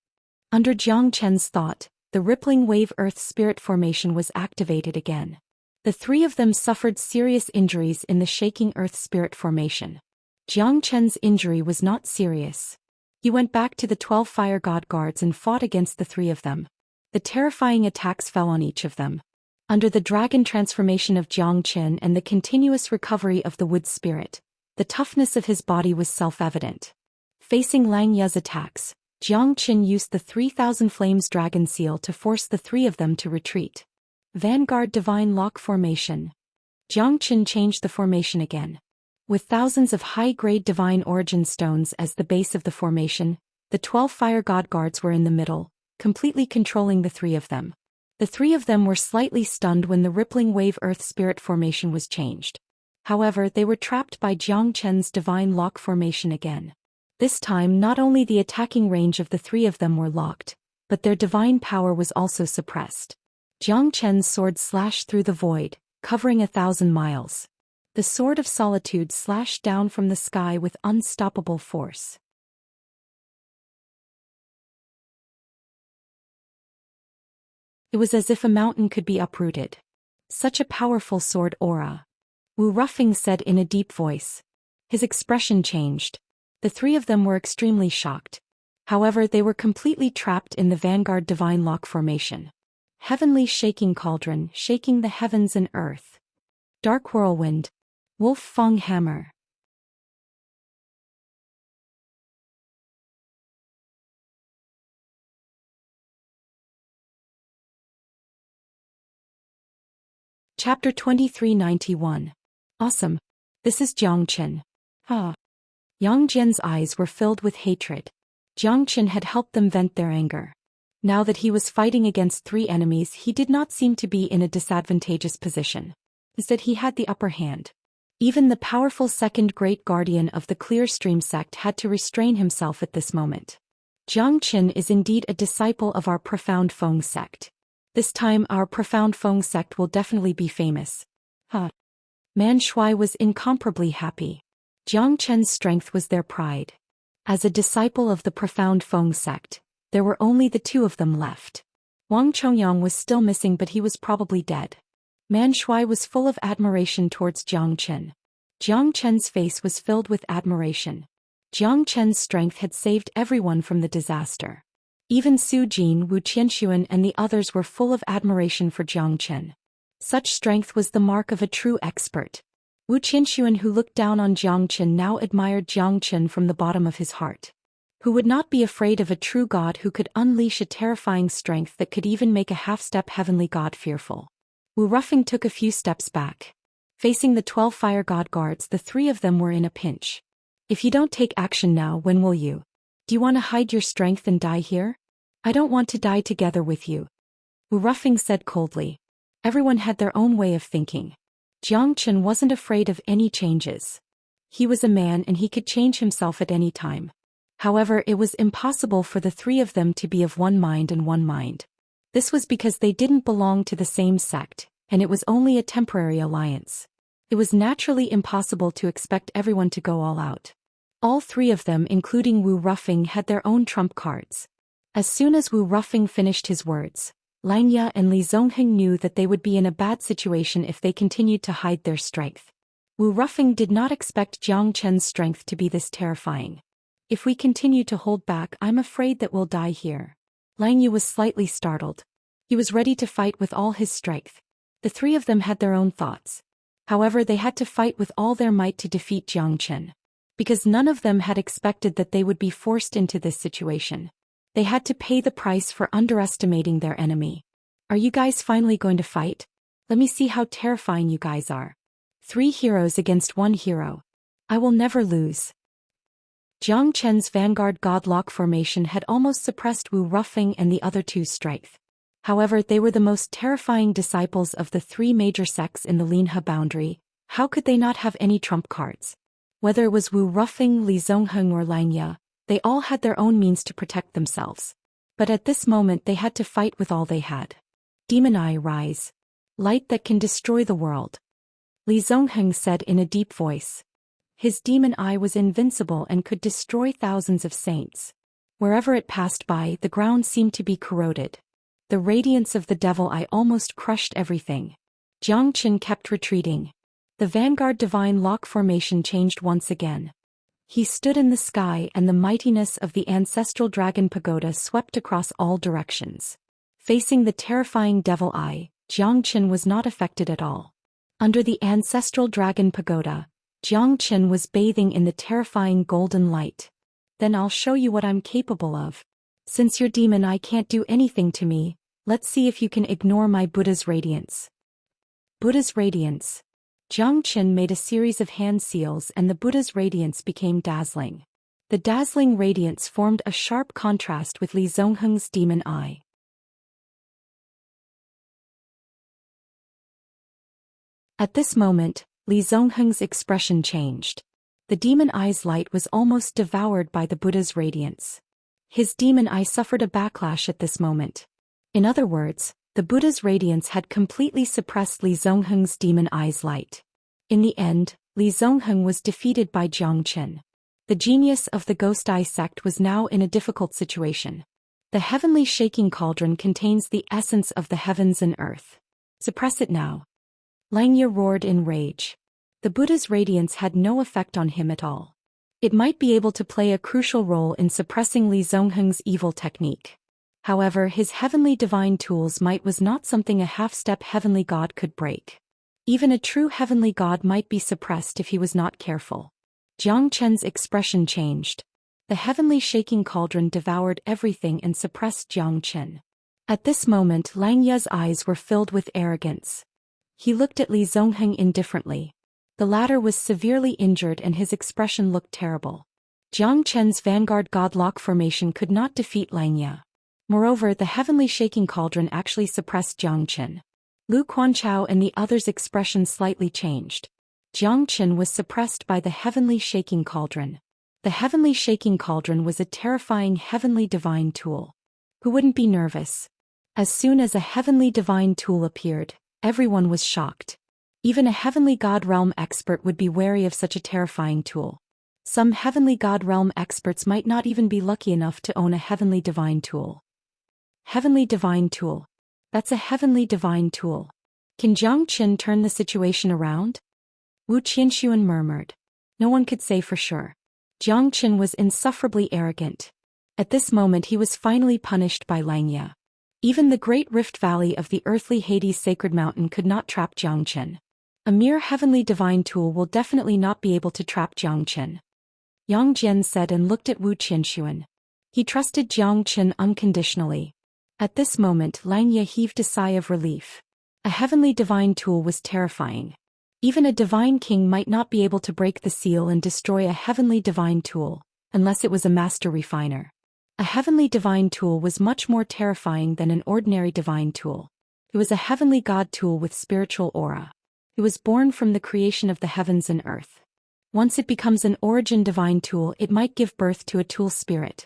Under Zhou Xian's thought, the Rippling Wave Earth Spirit Formation was activated again. The three of them suffered serious injuries in the shaking Earth Spirit Formation. Zhou Xian's injury was not serious. He went back to the 12 Fire God Guards and fought against the three of them. The terrifying attacks fell on each of them. Under the dragon transformation of Zhou Xian and the continuous recovery of the wood spirit, the toughness of his body was self-evident. Facing Lang Ye's attacks, Zhou Xian used the 3000 Flames Dragon Seal to force the three of them to retreat. Vanguard Divine Lock Formation. Zhou Xian changed the formation again. With thousands of high-grade Divine Origin Stones as the base of the formation, the 12 Fire God Guards were in the middle, completely controlling the three of them. The three of them were slightly stunned when the Rippling Wave Earth Spirit Formation was changed. However, they were trapped by Zhou Qian's Divine Lock Formation again. This time not only the attacking range of the three of them were locked, but their divine power was also suppressed. Zhou Qian's sword slashed through the void, covering 1,000 miles. The Sword of Solitude slashed down from the sky with unstoppable force. It was as if a mountain could be uprooted. Such a powerful sword aura. Wu Ruffing said in a deep voice. His expression changed. The three of them were extremely shocked. However, they were completely trapped in the Vanguard Divine Lock Formation. Heavenly Shaking Cauldron, shaking the heavens and earth. Dark Whirlwind. Wolf Fang Hammer. Chapter 2391. Awesome. This is Zhou Xian. Yang Jian's eyes were filled with hatred. Zhou Xian had helped them vent their anger. Now that he was fighting against three enemies, he did not seem to be in a disadvantageous position. Instead, he had the upper hand. Even the powerful second great guardian of the Clear Stream sect had to restrain himself at this moment. Zhou Xian is indeed a disciple of our Profound Feng sect. This time our Profound Feng sect will definitely be famous. Man Shui was incomparably happy. Zhou Qian's strength was their pride. As a disciple of the Profound Feng sect, there were only the two of them left. Wang Chongyang was still missing but he was probably dead. Man Shui was full of admiration towards Zhou Qian. Zhou Qian's face was filled with admiration. Zhou Qian's strength had saved everyone from the disaster. Even Su Jin, Wu Qianxuan and the others were full of admiration for Zhou Qian. Such strength was the mark of a true expert. Wu Qianxuan, who looked down on Zhou Qian, now admired Zhou Qian from the bottom of his heart. Who would not be afraid of a true god who could unleash a terrifying strength that could even make a half-step heavenly god fearful. Wu Ruffing took a few steps back. Facing the 12 Fire God Guards, the three of them were in a pinch. If you don't take action now, when will you? Do you want to hide your strength and die here? I don't want to die together with you. Wu Ruffing said coldly. Everyone had their own way of thinking. Zhou Qian wasn't afraid of any changes. He was a man and he could change himself at any time. However, it was impossible for the three of them to be of one mind and one mind. This was because they didn't belong to the same sect, and it was only a temporary alliance. It was naturally impossible to expect everyone to go all out. All three of them, including Wu Ruffing, had their own trump cards. As soon as Wu Ruffing finished his words, Lang Ye and Li Zongheng knew that they would be in a bad situation if they continued to hide their strength. Wu Ruffing did not expect Zhou Qian's strength to be this terrifying. If we continue to hold back, I'm afraid that we'll die here. Lang Ye was slightly startled. He was ready to fight with all his strength. The three of them had their own thoughts. However, they had to fight with all their might to defeat Zhou Qian. Because none of them had expected that they would be forced into this situation. They had to pay the price for underestimating their enemy. Are you guys finally going to fight? Let me see how terrifying you guys are. 3 heroes against 1 hero. I will never lose. Zhou Qian's Vanguard Godlock formation had almost suppressed Wu Ruffing and the other two's strength. However, they were the most terrifying disciples of the 3 major sects in the Linhe boundary. How could they not have any trump cards? Whether it was Wu Ruffing, Li Zongheng or Langya, they all had their own means to protect themselves. But at this moment they had to fight with all they had. Demon Eye, rise. Light that can destroy the world. Li Zongheng said in a deep voice. His demon eye was invincible and could destroy thousands of saints. Wherever it passed by, the ground seemed to be corroded. The radiance of the devil eye almost crushed everything. Jiang Qin kept retreating. The vanguard divine lock formation changed once again. He stood in the sky and the mightiness of the ancestral dragon pagoda swept across all directions. Facing the terrifying devil eye, Jiang Qin was not affected at all. Under the ancestral dragon pagoda, Jiang Qin was bathing in the terrifying golden light. Then I'll show you what I'm capable of. Since your demon eye can't do anything to me, let's see if you can ignore my Buddha's radiance. Buddha's radiance. Jiang Qin made a series of hand seals and the Buddha's radiance became dazzling. The dazzling radiance formed a sharp contrast with Li Zongheng's demon eye. At this moment, Li Zongheng's expression changed. The demon eye's light was almost devoured by the Buddha's radiance. His demon eye suffered a backlash at this moment. In other words, the Buddha's radiance had completely suppressed Li Zongheng's demon eye's light. In the end, Li Zongheng was defeated by Jiang Qin. The genius of the Ghost Eye sect was now in a difficult situation. The heavenly shaking cauldron contains the essence of the heavens and earth. Suppress it now. Langya roared in rage. The Buddha's radiance had no effect on him at all. It might be able to play a crucial role in suppressing Li Zongheng's evil technique. However, his heavenly divine tool's might was not something a half-step heavenly god could break. Even a true heavenly god might be suppressed if he was not careful. Jiang Qin's expression changed. The heavenly shaking cauldron devoured everything and suppressed Jiang Qin. At this moment Langya's eyes were filled with arrogance. He looked at Li Zongheng indifferently. The latter was severely injured and his expression looked terrible. Jiang Qin's vanguard godlock formation could not defeat Langya. Moreover, the heavenly shaking cauldron actually suppressed Jiang Qin. Lu Quanchao and the others' expression slightly changed. Jiang Qin was suppressed by the heavenly shaking cauldron. The heavenly shaking cauldron was a terrifying heavenly divine tool. Who wouldn't be nervous? As soon as a heavenly divine tool appeared, everyone was shocked. Even a heavenly god realm expert would be wary of such a terrifying tool. Some heavenly god realm experts might not even be lucky enough to own a heavenly divine tool. Heavenly divine tool. That's a heavenly divine tool. Can Jiang Qin turn the situation around? Wu Qianxuan murmured. No one could say for sure. Jiang Qin was insufferably arrogant. At this moment he was finally punished by Langya. Even the great rift valley of the earthly Hades sacred mountain could not trap Jiang Qin. A mere heavenly divine tool will definitely not be able to trap Jiang Qin. Yang Jian said and looked at Wu Qianxuan. He trusted Jiang Qin unconditionally. At this moment Langya heaved a sigh of relief. A heavenly divine tool was terrifying. Even a divine king might not be able to break the seal and destroy a heavenly divine tool, unless it was a master refiner. A heavenly divine tool was much more terrifying than an ordinary divine tool. It was a heavenly god tool with spiritual aura. It was born from the creation of the heavens and earth. Once it becomes an origin divine tool, it might give birth to a tool spirit.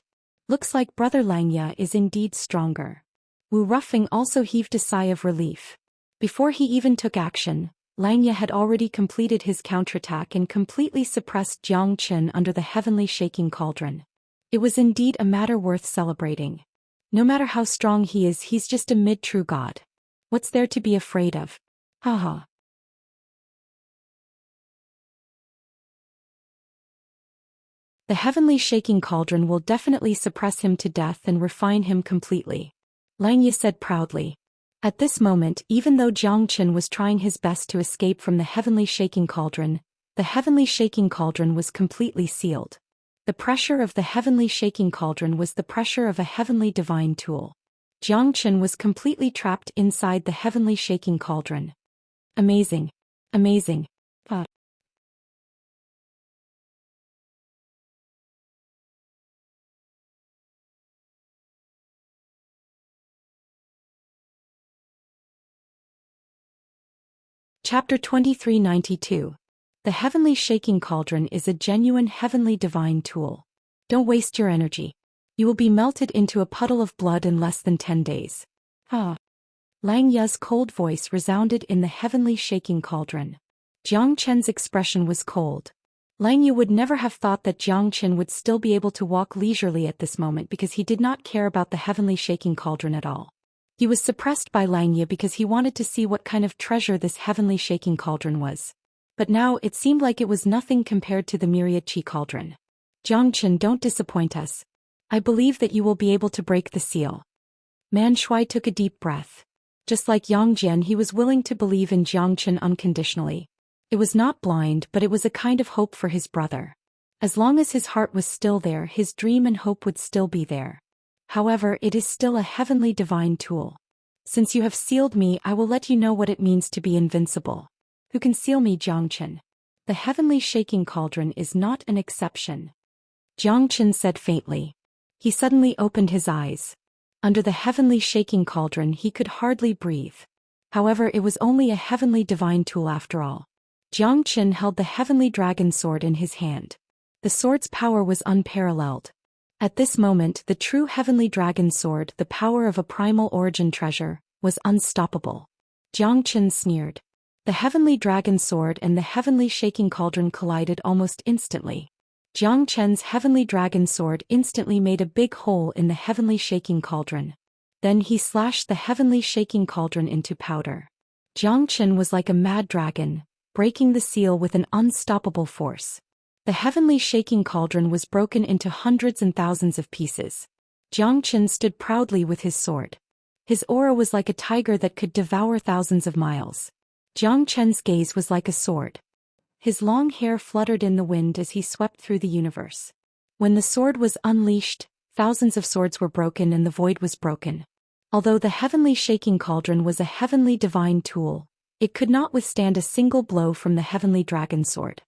Looks like Brother Langya is indeed stronger. Wu Ruffing also heaved a sigh of relief. Before he even took action, Langya had already completed his counterattack and completely suppressed Jiang Qin under the heavenly shaking cauldron. It was indeed a matter worth celebrating. No matter how strong he is, he's just a mid-true god. What's there to be afraid of? Haha. The heavenly shaking cauldron will definitely suppress him to death and refine him completely. Langya said proudly. At this moment, even though Jiang Qin was trying his best to escape from the heavenly shaking cauldron, the heavenly shaking cauldron was completely sealed. The pressure of the heavenly shaking cauldron was the pressure of a heavenly divine tool. Jiang Qin was completely trapped inside the heavenly shaking cauldron. Amazing. Amazing. Chapter 2392. The heavenly shaking cauldron is a genuine heavenly divine tool. Don't waste your energy. You will be melted into a puddle of blood in less than 10 days. Ah. Lang Ya's cold voice resounded in the heavenly shaking cauldron. Jiang Chen's expression was cold. Lang Ya would never have thought that Jiang Chen would still be able to walk leisurely at this moment because he did not care about the heavenly shaking cauldron at all. He was suppressed by Lang Ya because he wanted to see what kind of treasure this heavenly shaking cauldron was. But now it seemed like it was nothing compared to the myriad qi cauldron. Jiang Chen, don't disappoint us. I believe that you will be able to break the seal. Man Shui took a deep breath. Just like Yang Jian, he was willing to believe in Jiang Chen unconditionally. It was not blind, but it was a kind of hope for his brother. As long as his heart was still there, his dream and hope would still be there. However, it is still a heavenly divine tool. Since you have sealed me, I will let you know what it means to be invincible. Who can seal me, Jiang Chen? The heavenly shaking cauldron is not an exception. Jiang Chen said faintly. He suddenly opened his eyes. Under the heavenly shaking cauldron he could hardly breathe. However, it was only a heavenly divine tool after all. Jiang Chen held the heavenly dragon sword in his hand. The sword's power was unparalleled. At this moment, the true heavenly dragon sword, the power of a primal origin treasure, was unstoppable. Jiang Chen sneered. The heavenly dragon sword and the heavenly shaking cauldron collided almost instantly. Jiang Chen's heavenly dragon sword instantly made a big hole in the heavenly shaking cauldron. Then he slashed the heavenly shaking cauldron into powder. Jiang Chen was like a mad dragon, breaking the seal with an unstoppable force. The heavenly shaking cauldron was broken into hundreds and thousands of pieces. Jiang Chen stood proudly with his sword. His aura was like a tiger that could devour thousands of miles. Jiang Chen's gaze was like a sword. His long hair fluttered in the wind as he swept through the universe. When the sword was unleashed, thousands of swords were broken and the void was broken. Although the heavenly shaking cauldron was a heavenly divine tool, it could not withstand a single blow from the heavenly dragon sword.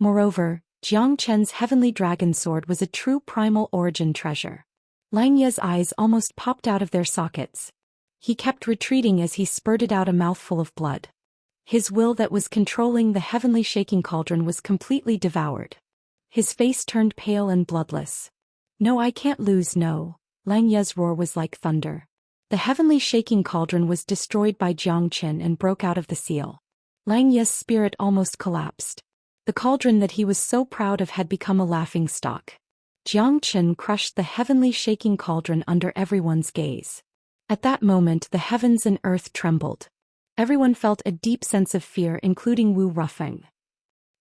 Moreover, Jiang Chen's heavenly dragon sword was a true primal origin treasure. Lang Ya's eyes almost popped out of their sockets. He kept retreating as he spurted out a mouthful of blood. His will that was controlling the heavenly shaking cauldron was completely devoured. His face turned pale and bloodless. No, I can't lose, no. Lang Ya's roar was like thunder. The heavenly shaking cauldron was destroyed by Jiang Chen and broke out of the seal. Lang Ya's spirit almost collapsed. The cauldron that he was so proud of had become a laughingstock. Jiang Chen crushed the heavenly shaking cauldron under everyone's gaze. At that moment the heavens and earth trembled. Everyone felt a deep sense of fear, including Wu Rufeng.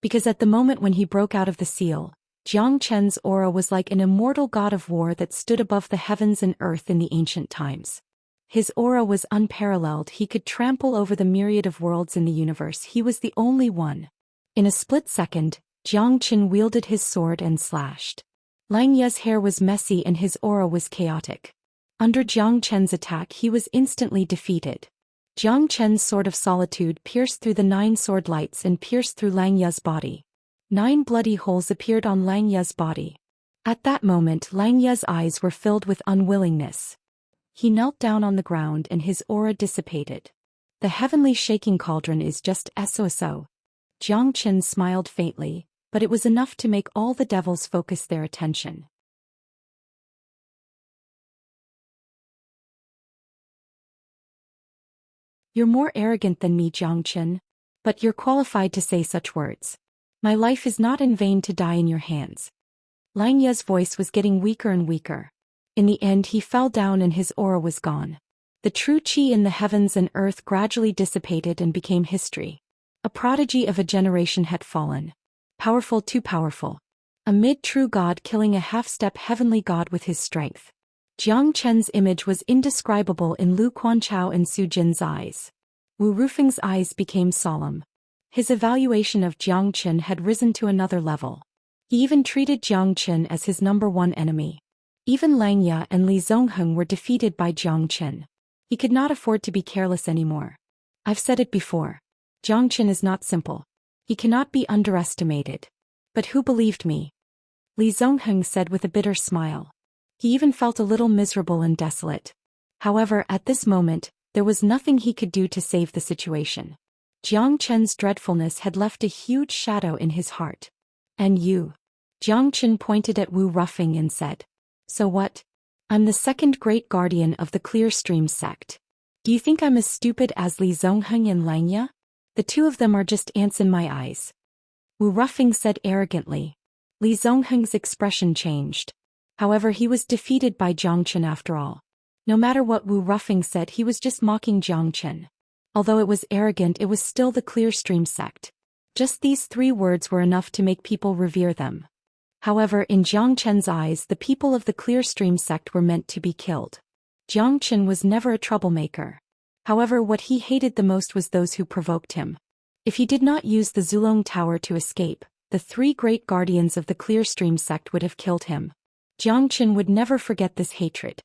Because at the moment when he broke out of the seal, Jiang Chen's aura was like an immortal god of war that stood above the heavens and earth in the ancient times. His aura was unparalleled, he could trample over the myriad of worlds in the universe, he was the only one. In a split second, Jiang Chen wielded his sword and slashed. Lang Ya's hair was messy and his aura was chaotic. Under Jiang Chen's attack he was instantly defeated. Jiang Chen's sword of solitude pierced through the 9 sword lights and pierced through Lang Ya's body. 9 bloody holes appeared on Lang Ya's body. At that moment Lang Ya's eyes were filled with unwillingness. He knelt down on the ground and his aura dissipated. The heavenly shaking cauldron is just so. Jiang Chen smiled faintly, but it was enough to make all the devils focus their attention. You're more arrogant than me, Jiang Chen. But you're qualified to say such words. My life is not in vain to die in your hands. Lang Ya's voice was getting weaker and weaker. In the end he fell down and his aura was gone. The true qi in the heavens and earth gradually dissipated and became history. A prodigy of a generation had fallen. Powerful, too powerful. A mid-true god killing a half-step heavenly god with his strength. Jiang Chen's image was indescribable in Lu Quanchao and Su Jin's eyes. Wu Rufeng's eyes became solemn. His evaluation of Jiang Chen had risen to another level. He even treated Jiang Chen as his #1 enemy. Even Lang Ya and Li Zongheng were defeated by Jiang Chen. He could not afford to be careless anymore. I've said it before. Jiang Chen is not simple. He cannot be underestimated. But who believed me? Li Zongheng said with a bitter smile. He even felt a little miserable and desolate. However, at this moment, there was nothing he could do to save the situation. Jiang Chen's dreadfulness had left a huge shadow in his heart. And you? Jiang Chen pointed at Wu Ruffing and said. So what? I'm the second great guardian of the Clear Stream sect. Do you think I'm as stupid as Li Zongheng and Langya? The two of them are just ants in my eyes. Wu Ruffing said arrogantly. Li Zongheng's expression changed. However, he was defeated by Jiang Chen after all. No matter what Wu Ruffing said, he was just mocking Jiang Chen. Although it was arrogant, it was still the Clear Stream sect. Just these 3 words were enough to make people revere them. However, in Jiang Chen's eyes, the people of the Clear Stream sect were meant to be killed. Jiang Chen was never a troublemaker. However, what he hated the most was those who provoked him. If he did not use the Zulong Tower to escape, the 3 great guardians of the Clear Stream sect would have killed him. Jiang Chen would never forget this hatred.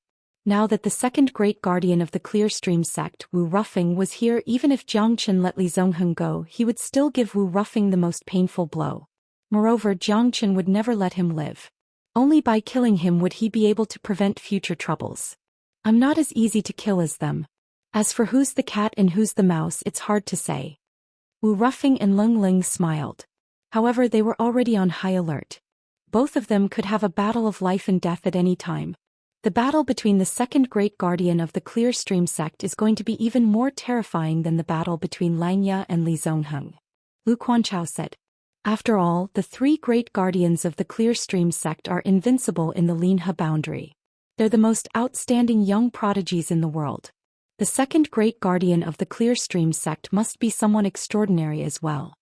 Now that the second great guardian of the Clear Stream sect, Wu Ruffing, was here, even if Jiang Chen let Li Zongheng go, he would still give Wu Ruffing the most painful blow. Moreover, Jiang Chen would never let him live. Only by killing him would he be able to prevent future troubles. I'm not as easy to kill as them. As for who's the cat and who's the mouse, it's hard to say. Wu Ruffing and Leng Ling smiled. However, they were already on high alert. Both of them could have a battle of life and death at any time. The battle between the second great guardian of the Clear Stream sect is going to be even more terrifying than the battle between Langya and Li Zongheng. Lu Quanchao said. After all, the 3 great guardians of the Clear Stream sect are invincible in the Linhe boundary. They're the most outstanding young prodigies in the world. The second great guardian of the Clear Stream sect must be someone extraordinary as well.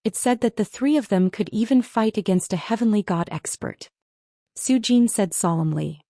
It's said that the 3 of them could even fight against a heavenly god expert. Su Jin said solemnly.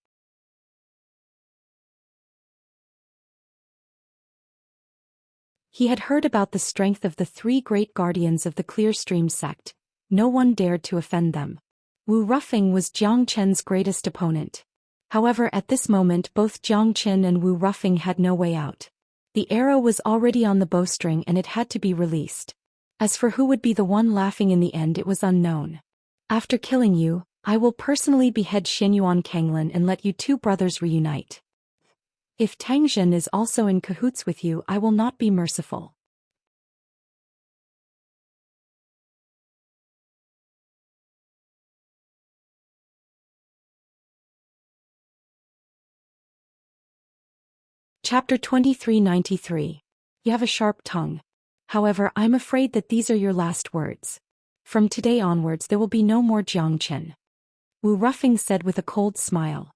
He had heard about the strength of the 3 great guardians of the Clear Stream sect. No one dared to offend them. Wu Ruffing was Jiang Chen's greatest opponent. However, at this moment both Jiang Chen and Wu Ruffing had no way out. The arrow was already on the bowstring and it had to be released. As for who would be the one laughing in the end, it was unknown. After killing you, I will personally behead Xianyuan Kanglin and let you 2 brothers reunite. If Tang Zhen is also in cahoots with you, I will not be merciful. Chapter 2393. You have a sharp tongue. However, I'm afraid that these are your last words. From today onwards there will be no more Jiang Chen. Wu Ruffing said with a cold smile.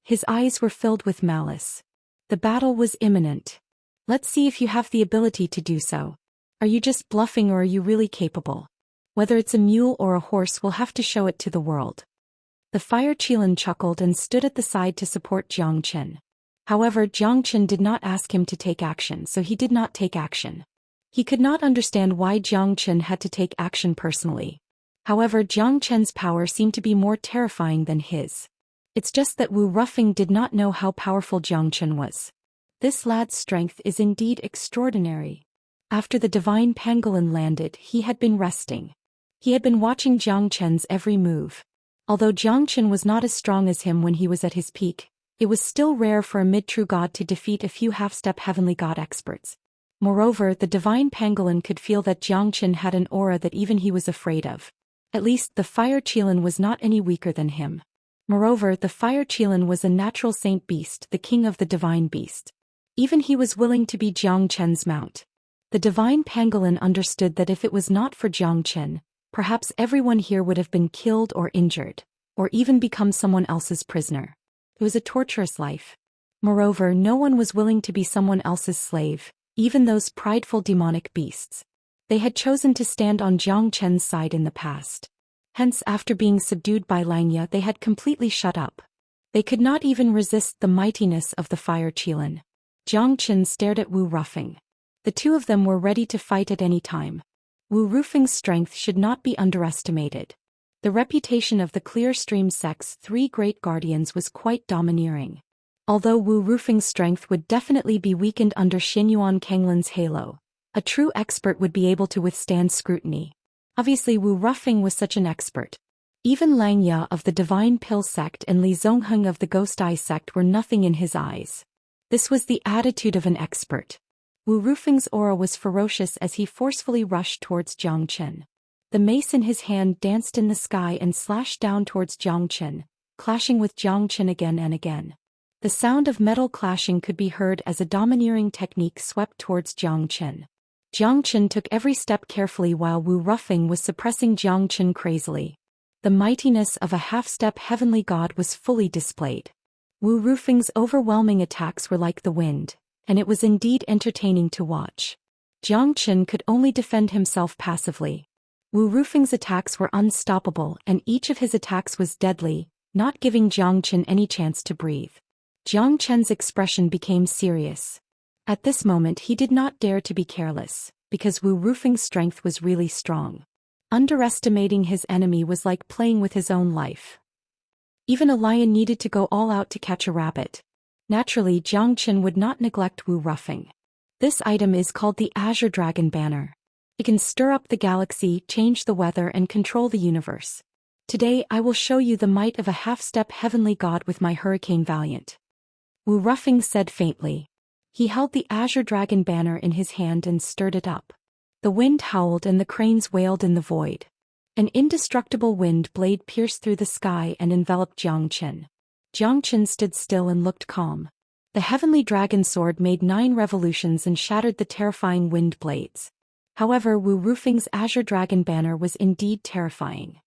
His eyes were filled with malice. The battle was imminent. Let's see if you have the ability to do so. Are you just bluffing or are you really capable? Whether it's a mule or a horse, we'll have to show it to the world. The Fire Qilin chuckled and stood at the side to support Jiang Chen. However, Jiang Chen did not ask him to take action, so he did not take action. He could not understand why Jiang Chen had to take action personally. However, Jiang Chen's power seemed to be more terrifying than his. It's just that Wu Ruffing did not know how powerful Jiang Chen was. This lad's strength is indeed extraordinary. After the divine pangolin landed, he had been resting. He had been watching Jiang Chen's every move. Although Jiang Chen was not as strong as him when he was at his peak, it was still rare for a mid-true god to defeat a few half-step heavenly god experts. Moreover, the divine pangolin could feel that Jiang Chen had an aura that even he was afraid of. At least, the Fire Qilin was not any weaker than him. Moreover, the Fire Qilin was a natural saint beast, the king of the divine beast. Even he was willing to be Jiang Chen's mount. The divine pangolin understood that if it was not for Jiang Chen, perhaps everyone here would have been killed or injured, or even become someone else's prisoner. It was a torturous life. Moreover, no one was willing to be someone else's slave, even those prideful demonic beasts. They had chosen to stand on Jiang Chen's side in the past. Hence, after being subdued by Langya, they had completely shut up. They could not even resist the mightiness of the Fire Qilin. Jiang Chen stared at Wu Ruffing. The 2 of them were ready to fight at any time. Wu Ruffing's strength should not be underestimated. The reputation of the Clear Stream sect's 3 great guardians was quite domineering. Although Wu Ruffing's strength would definitely be weakened under Xianyuan Kanglin's halo, a true expert would be able to withstand scrutiny. Obviously, Wu Ruffing was such an expert. Even Langya of the Divine Pill sect and Li Zongheng of the Ghost Eye sect were nothing in his eyes. This was the attitude of an expert. Wu Rufeng's aura was ferocious as he forcefully rushed towards Zhou Xian. The mace in his hand danced in the sky and slashed down towards Zhou Xian, clashing with Zhou Xian again and again. The sound of metal clashing could be heard as a domineering technique swept towards Zhou Xian. Zhou Xian took every step carefully while Wu Rufeng was suppressing Zhou Xian crazily. The mightiness of a half-step heavenly god was fully displayed. Wu Rufeng's overwhelming attacks were like the wind, and it was indeed entertaining to watch. Zhou Xian could only defend himself passively. Wu Rufeng's attacks were unstoppable and each of his attacks was deadly, not giving Zhou Xian any chance to breathe. Zhou Qian's expression became serious. At this moment he did not dare to be careless, because Wu Rufeng's strength was really strong. Underestimating his enemy was like playing with his own life. Even a lion needed to go all out to catch a rabbit. Naturally, Zhou Xian would not neglect Wu Rufeng. This item is called the Azure Dragon Banner. It can stir up the galaxy, change the weather and control the universe. Today I will show you the might of a half-step heavenly god with my Hurricane Valiant. Wu Rufeng said faintly. He held the Azure Dragon Banner in his hand and stirred it up. The wind howled and the cranes wailed in the void. An indestructible wind blade pierced through the sky and enveloped Zhou Xian. Zhou Xian stood still and looked calm. The heavenly dragon sword made 9 revolutions and shattered the terrifying wind blades. However, Wu Rufeng's Azure Dragon Banner was indeed terrifying.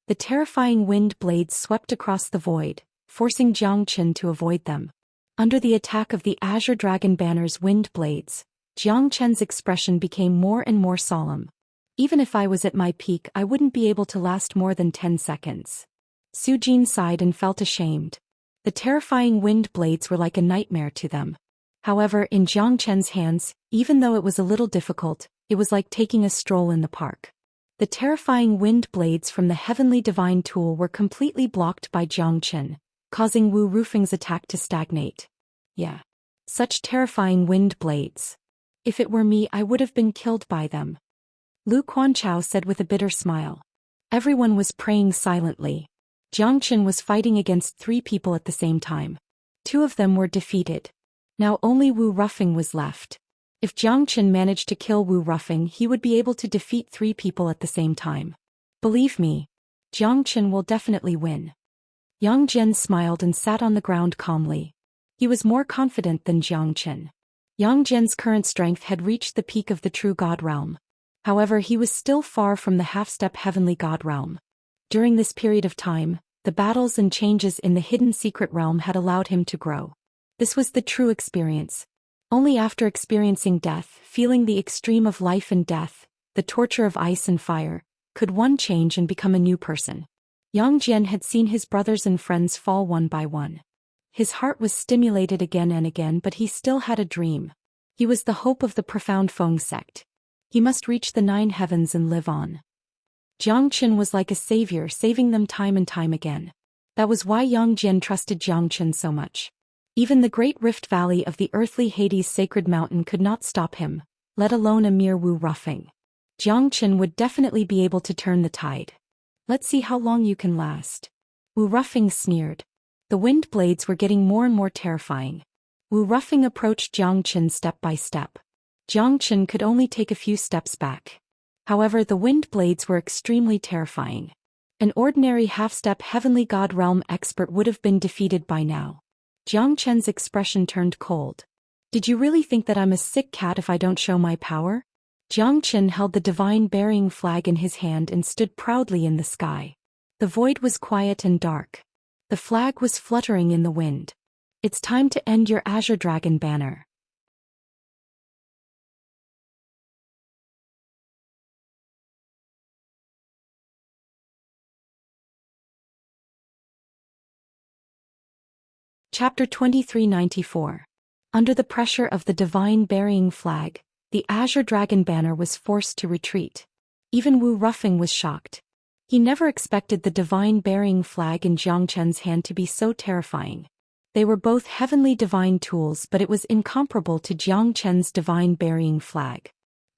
The terrifying wind blades swept across the void, forcing Zhou Xian to avoid them. Under the attack of the Azure Dragon Banner's wind blades, Zhou Xian's expression became more and more solemn. Even if I was at my peak, I wouldn't be able to last more than 10 seconds. Su Jin sighed and felt ashamed. The terrifying wind blades were like a nightmare to them. However, in Zhou Xian's hands, even though it was a little difficult, it was like taking a stroll in the park. The terrifying wind blades from the heavenly divine tool were completely blocked by Zhou Xian, causing Wu Rufeng's attack to stagnate. Yeah. Such terrifying wind blades. If it were me, I would have been killed by them. Lu Quanchao said with a bitter smile. Everyone was praying silently. Zhou Xian was fighting against 3 people at the same time. 2 of them were defeated. Now only Wu Rufeng was left. If Zhou Xian managed to kill Wu Rufeng, he would be able to defeat 3 people at the same time. Believe me, Zhou Xian will definitely win. Yang Jian smiled and sat on the ground calmly. He was more confident than Zhou Xian. Yang Jian's current strength had reached the peak of the true god realm. However, he was still far from the half-step heavenly god realm. During this period of time, the battles and changes in the hidden secret realm had allowed him to grow. This was the true experience. Only after experiencing death, feeling the extreme of life and death, the torture of ice and fire, could one change and become a new person. Yang Jian had seen his brothers and friends fall one by one. His heart was stimulated again and again, but he still had a dream. He was the hope of the profound Feng sect. He must reach the 9 heavens and live on. Zhou Xian was like a savior, saving them time and time again. That was why Yang Jian trusted Zhou Xian so much. Even the great rift valley of the earthly Hades sacred mountain could not stop him, let alone a mere Wu Rufeng. Zhou Xian would definitely be able to turn the tide. Let's see how long you can last. Wu Rufeng sneered. The wind blades were getting more and more terrifying. Wu Rufeng approached Zhou Xian step by step. Zhou Xian could only take a few steps back. However, the wind blades were extremely terrifying. An ordinary half-step heavenly god realm expert would have been defeated by now. Zhou Qian's expression turned cold. Did you really think that I'm a sick cat if I don't show my power? Zhou Xian held the divine burying flag in his hand and stood proudly in the sky. The void was quiet and dark. The flag was fluttering in the wind. It's time to end your Azure Dragon Banner. Chapter 2394. Under the pressure of the divine burying flag, the Azure Dragon Banner was forced to retreat. Even Wu Rufeng was shocked. He never expected the divine burying flag in Zhou Qian's hand to be so terrifying. They were both heavenly divine tools, but it was incomparable to Zhou Qian's divine burying flag.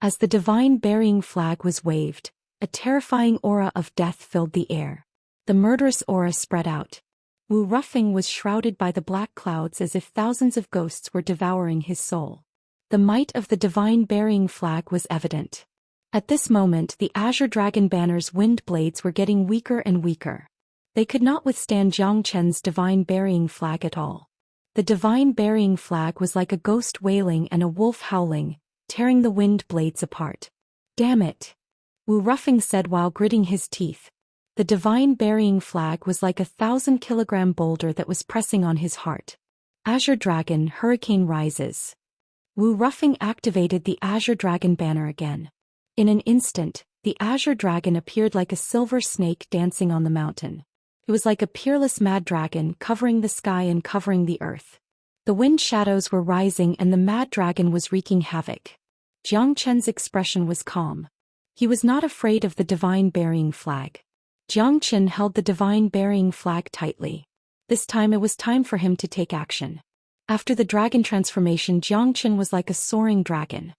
As the divine burying flag was waved, a terrifying aura of death filled the air. The murderous aura spread out. Wu Rufeng was shrouded by the black clouds as if thousands of ghosts were devouring his soul. The might of the divine burying flag was evident. At this moment the azure dragon banner's wind blades were getting weaker and weaker. They could not withstand Jiang Chen's divine burying flag at all. The divine burying flag was like a ghost wailing and a wolf howling, tearing the wind blades apart. "Damn it!" Wu Rufeng said while gritting his teeth. The divine burying flag was like a 1,000-kilogram boulder that was pressing on his heart. Azure Dragon Hurricane rises. Wu Rufeng activated the Azure Dragon banner again. In an instant, the Azure Dragon appeared like a silver snake dancing on the mountain. It was like a peerless mad dragon covering the sky and covering the earth. The wind shadows were rising and the mad dragon was wreaking havoc. Jiang Chen's expression was calm. He was not afraid of the divine burying flag. Jiang Chen held the divine burying flag tightly. This time it was time for him to take action. After the dragon transformation, Jiang Chen was like a soaring dragon.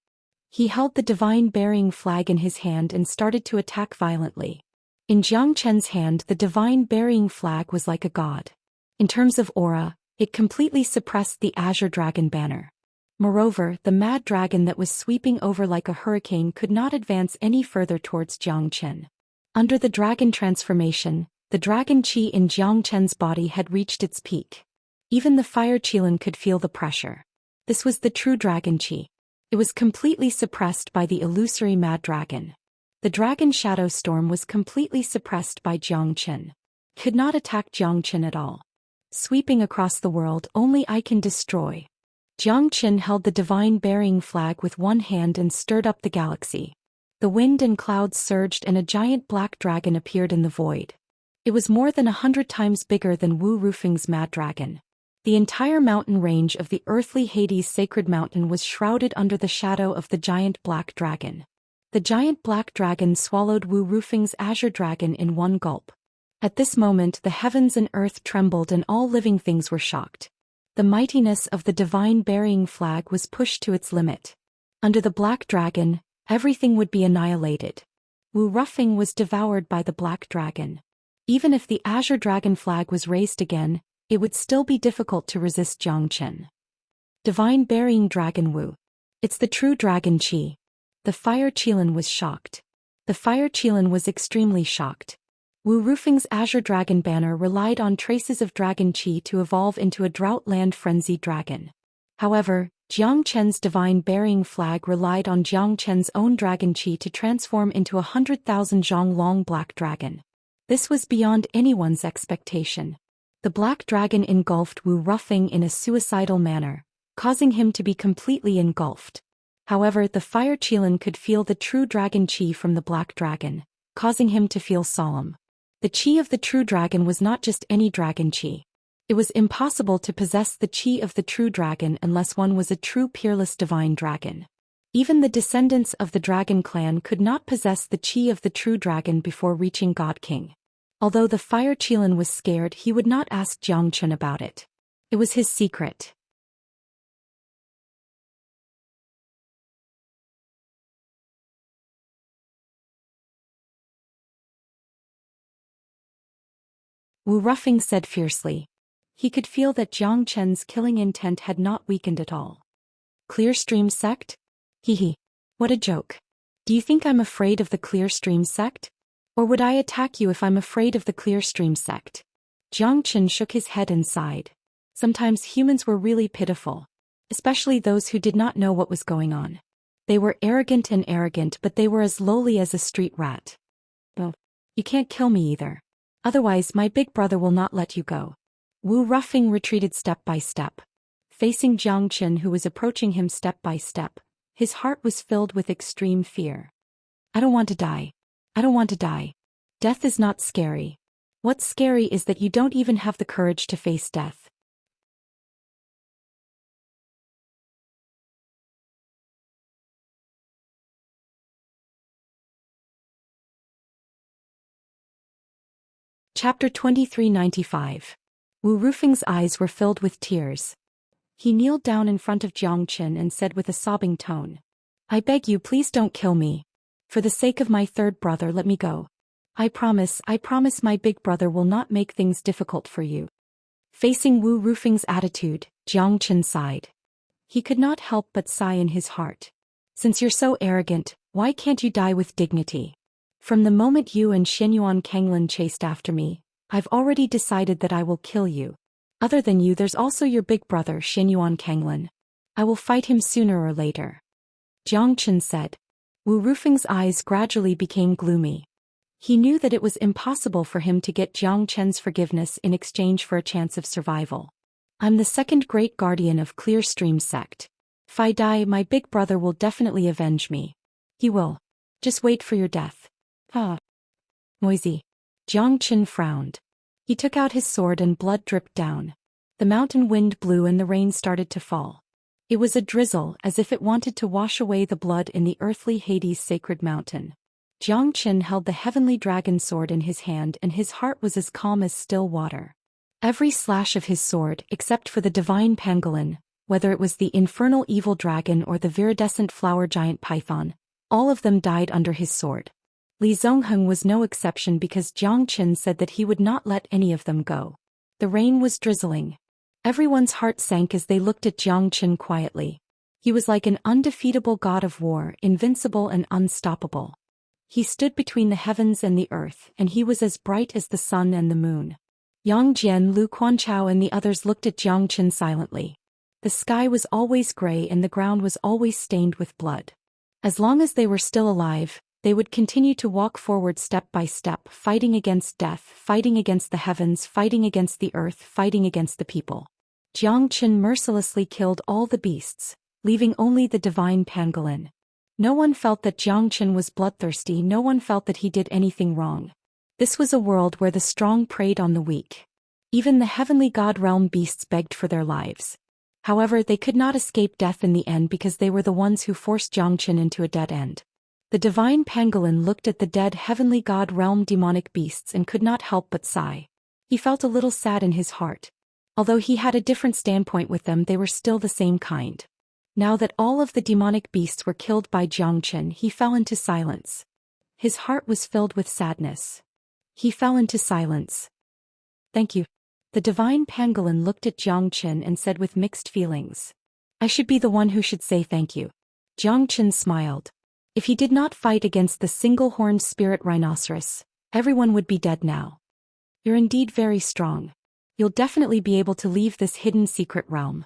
He held the divine burying flag in his hand and started to attack violently. In Jiang Chen's hand, the divine burying flag was like a god. In terms of aura, it completely suppressed the Azure Dragon banner. Moreover, the mad dragon that was sweeping over like a hurricane could not advance any further towards Jiang Chen. Under the dragon transformation, the dragon qi in Jiang Chen's body had reached its peak. Even the fire qilin could feel the pressure. This was the true dragon qi. It was completely suppressed by the illusory mad dragon. The dragon shadow storm was completely suppressed by Jiang Chen. Could not attack Jiang Chen at all. Sweeping across the world, only I can destroy. Jiang Chen held the divine burying flag with one hand and stirred up the galaxy. The wind and clouds surged and a giant black dragon appeared in the void. It was more than 100 times bigger than Wu Rufeng's mad dragon. The entire mountain range of the earthly Hades sacred mountain was shrouded under the shadow of the giant black dragon. The giant black dragon swallowed Wu Rufeng's azure dragon in one gulp. At this moment the heavens and earth trembled and all living things were shocked. The mightiness of the divine burying flag was pushed to its limit. Under the black dragon, everything would be annihilated. Wu Rufeng was devoured by the black dragon. Even if the Azure Dragon flag was raised again, it would still be difficult to resist Jiang Chen. Divine Burying Dragon Wu. It's the true dragon qi. The fire qilin was shocked. The fire qilin was extremely shocked. Wu Rufeng's Azure Dragon banner relied on traces of dragon qi to evolve into a drought-land frenzied dragon. However, Jiang Chen's divine burying flag relied on Jiang Chen's own dragon qi to transform into 100,000 zhong long black dragon. This was beyond anyone's expectation. The black dragon engulfed Wu Rufeng in a suicidal manner, causing him to be completely engulfed. However, the fire qilin could feel the true dragon qi from the black dragon, causing him to feel solemn. The qi of the true dragon was not just any dragon qi. It was impossible to possess the qi of the true dragon unless one was a true peerless divine dragon. Even the descendants of the dragon clan could not possess the qi of the true dragon before reaching God King. Although the fire qilin was scared, he would not ask Jiang Chen about it. It was his secret. Wu Rufeng said fiercely. He could feel that Jiang Chen's killing intent had not weakened at all. Clear Stream Sect? Hee. What a joke. Do you think I'm afraid of the Clear Stream Sect? Or would I attack you if I'm afraid of the Clear Stream Sect? Jiang Chen shook his head and sighed. Sometimes humans were really pitiful. Especially those who did not know what was going on. They were arrogant, but they were as lowly as a street rat. Well, you can't kill me either. Otherwise my big brother will not let you go. Wu Rufeng retreated step by step. Facing Jiang Chen, who was approaching him step by step, his heart was filled with extreme fear. I don't want to die. I don't want to die. Death is not scary. What's scary is that you don't even have the courage to face death. Chapter 2395. Wu Rufeng's eyes were filled with tears. He kneeled down in front of Jiang Chen and said with a sobbing tone, I beg you, please don't kill me. For the sake of my third brother, let me go. I promise my big brother will not make things difficult for you. Facing Wu Rufeng's attitude, Jiang Chen sighed. He could not help but sigh in his heart. Since you're so arrogant, why can't you die with dignity? From the moment you and Xianyuan Kanglin chased after me, I've already decided that I will kill you. Other than you, there's also your big brother Xianyuan Kanglin. I will fight him sooner or later. Jiang Chen said. Wu Rufeng's eyes gradually became gloomy. He knew that it was impossible for him to get Jiang Chen's forgiveness in exchange for a chance of survival. I'm the second great guardian of Clear Stream sect. If I die, my big brother will definitely avenge me. He will. Just wait for your death. Noisy. Jiang Chen frowned. He took out his sword and blood dripped down. The mountain wind blew and the rain started to fall. It was a drizzle, as if it wanted to wash away the blood in the earthly Hades sacred mountain. Jiang Chen held the heavenly dragon sword in his hand and his heart was as calm as still water. Every slash of his sword, except for the divine pangolin, whether it was the infernal evil dragon or the viridescent flower giant python, all of them died under his sword. Li Zongheng was no exception because Jiang Chen said that he would not let any of them go. The rain was drizzling. Everyone's heart sank as they looked at Jiang Chen quietly. He was like an undefeatable god of war, invincible and unstoppable. He stood between the heavens and the earth, and he was as bright as the sun and the moon. Yang Jian, Lu Quanchao and the others looked at Jiang Chen silently. The sky was always gray and the ground was always stained with blood. As long as they were still alive, they would continue to walk forward step by step, fighting against death, fighting against the heavens, fighting against the earth, fighting against the people. Jiang Chen mercilessly killed all the beasts, leaving only the divine pangolin. No one felt that Jiang Chen was bloodthirsty, no one felt that he did anything wrong. This was a world where the strong preyed on the weak. Even the heavenly god realm beasts begged for their lives. However, they could not escape death in the end because they were the ones who forced Jiang Chen into a dead end. The divine pangolin looked at the dead heavenly god realm demonic beasts and could not help but sigh. He felt a little sad in his heart. Although he had a different standpoint with them, they were still the same kind. Now that all of the demonic beasts were killed by Jiang Chen, he fell into silence. His heart was filled with sadness. He fell into silence. Thank you. The divine pangolin looked at Jiang Chen and said with mixed feelings. I should be the one who should say thank you. Jiang Chen smiled. If he did not fight against the single-horned spirit rhinoceros, everyone would be dead now. You're indeed very strong. You'll definitely be able to leave this hidden secret realm.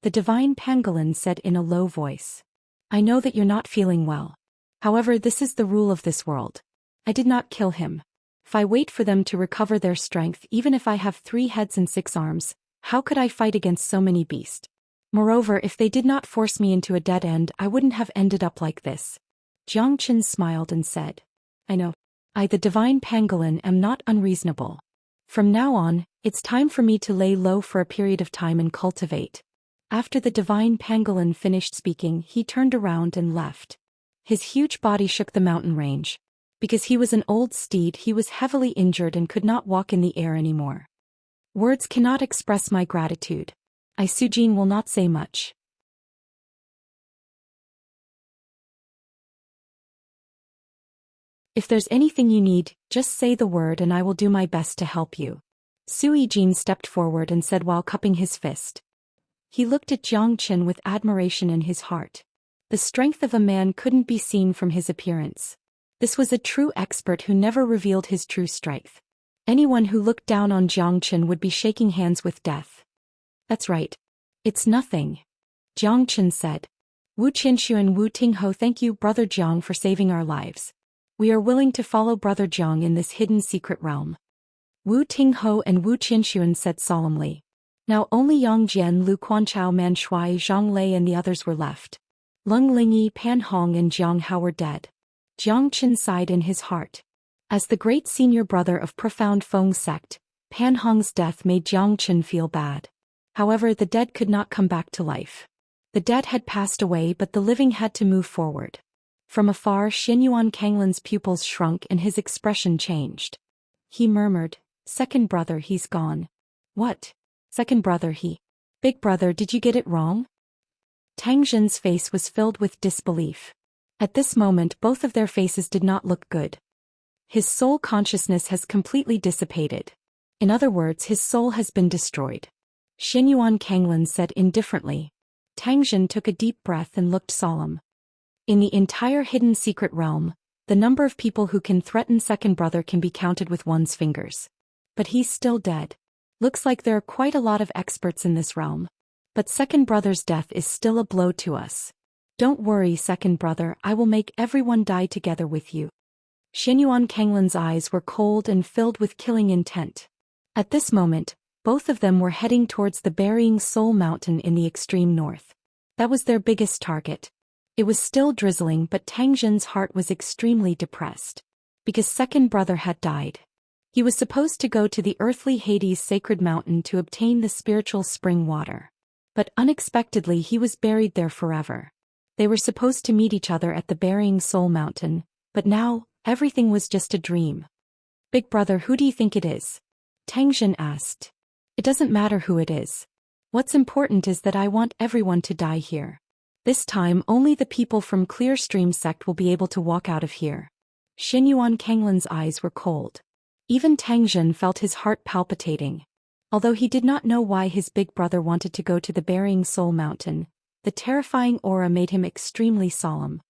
The divine pangolin said in a low voice. I know that you're not feeling well. However, this is the rule of this world. I did not kill him. If I wait for them to recover their strength, even if I have 3 heads and 6 arms, how could I fight against so many beasts? Moreover, if they did not force me into a dead end, I wouldn't have ended up like this. Jiang Chen smiled and said. I know. I, the divine pangolin, am not unreasonable. From now on, it's time for me to lay low for a period of time and cultivate. After the divine pangolin finished speaking, he turned around and left. His huge body shook the mountain range. Because he was an old steed, he was heavily injured and could not walk in the air anymore. Words cannot express my gratitude. I, Sujin, will not say much. If there's anything you need, just say the word and I will do my best to help you. Su Yijin stepped forward and said while cupping his fist. He looked at Jiang Chen with admiration in his heart. The strength of a man couldn't be seen from his appearance. This was a true expert who never revealed his true strength. Anyone who looked down on Jiang Chen would be shaking hands with death. That's right. It's nothing. Jiang Chen said. Wu Qinshu and Wu Tingho, thank you, Brother Jiang, for saving our lives. We are willing to follow Brother Jiang in this hidden secret realm. Wu Tingho and Wu Qinshuan said solemnly. Now only Yang Jian, Lu Quanchao, Man Shuai, Zhang Lei and the others were left. Leng Lingyi, Pan Hong and Jiang Hao were dead. Jiang Chen sighed in his heart. As the great senior brother of profound Feng sect, Pan Hong's death made Jiang Chen feel bad. However, the dead could not come back to life. The dead had passed away, but the living had to move forward. From afar, Xianyuan Kanglin's pupils shrunk and his expression changed. He murmured, Second brother, he's gone. What? Second brother, he. Big brother, did you get it wrong? Tang Zhen's face was filled with disbelief. At this moment, both of their faces did not look good. His soul consciousness has completely dissipated. In other words, his soul has been destroyed. Xinyuan Kanglin said indifferently. Tangjin took a deep breath and looked solemn. In the entire hidden secret realm, the number of people who can threaten second brother can be counted with one's fingers. But he's still dead. Looks like there are quite a lot of experts in this realm. But second brother's death is still a blow to us. Don't worry, second brother, I will make everyone die together with you. Xinyuan Kanglin's eyes were cold and filled with killing intent. At this moment, both of them were heading towards the burying soul mountain in the extreme north. That was their biggest target. It was still drizzling, but Tangjin's heart was extremely depressed. Because second brother had died. He was supposed to go to the earthly Hades sacred mountain to obtain the spiritual spring water. But unexpectedly he was buried there forever. They were supposed to meet each other at the burying soul mountain, but now, everything was just a dream. Big brother, who do you think it is? Tangjin asked. It doesn't matter who it is. What's important is that I want everyone to die here. This time only the people from Clear Stream sect will be able to walk out of here. Xinyuan Kanglin's eyes were cold. Even Tangjin felt his heart palpitating. Although he did not know why his big brother wanted to go to the burying soul mountain, the terrifying aura made him extremely solemn.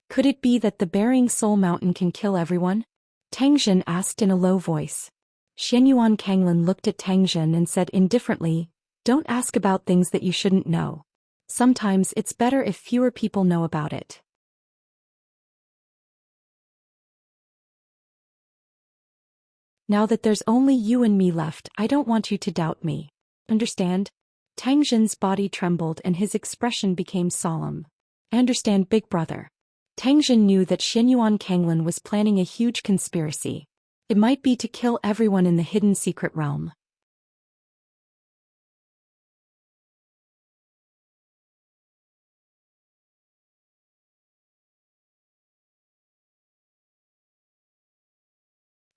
Could it be that the burying soul mountain can kill everyone? Tangjin asked in a low voice. Xinyuan Kanglin looked at Tangjin and said indifferently, don't ask about things that you shouldn't know. Sometimes it's better if fewer people know about it. Now that there's only you and me left, I don't want you to doubt me. Understand? Tangjin's body trembled and his expression became solemn. I understand, big brother. Tangjin knew that Xinyuan Kanglin was planning a huge conspiracy. It might be to kill everyone in the hidden secret realm.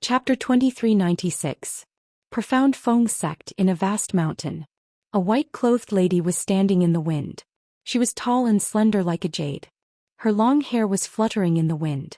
Chapter 2396. Profound Feng Sect in a Vast Mountain. A white-clothed lady was standing in the wind. She was tall and slender like a jade. Her long hair was fluttering in the wind.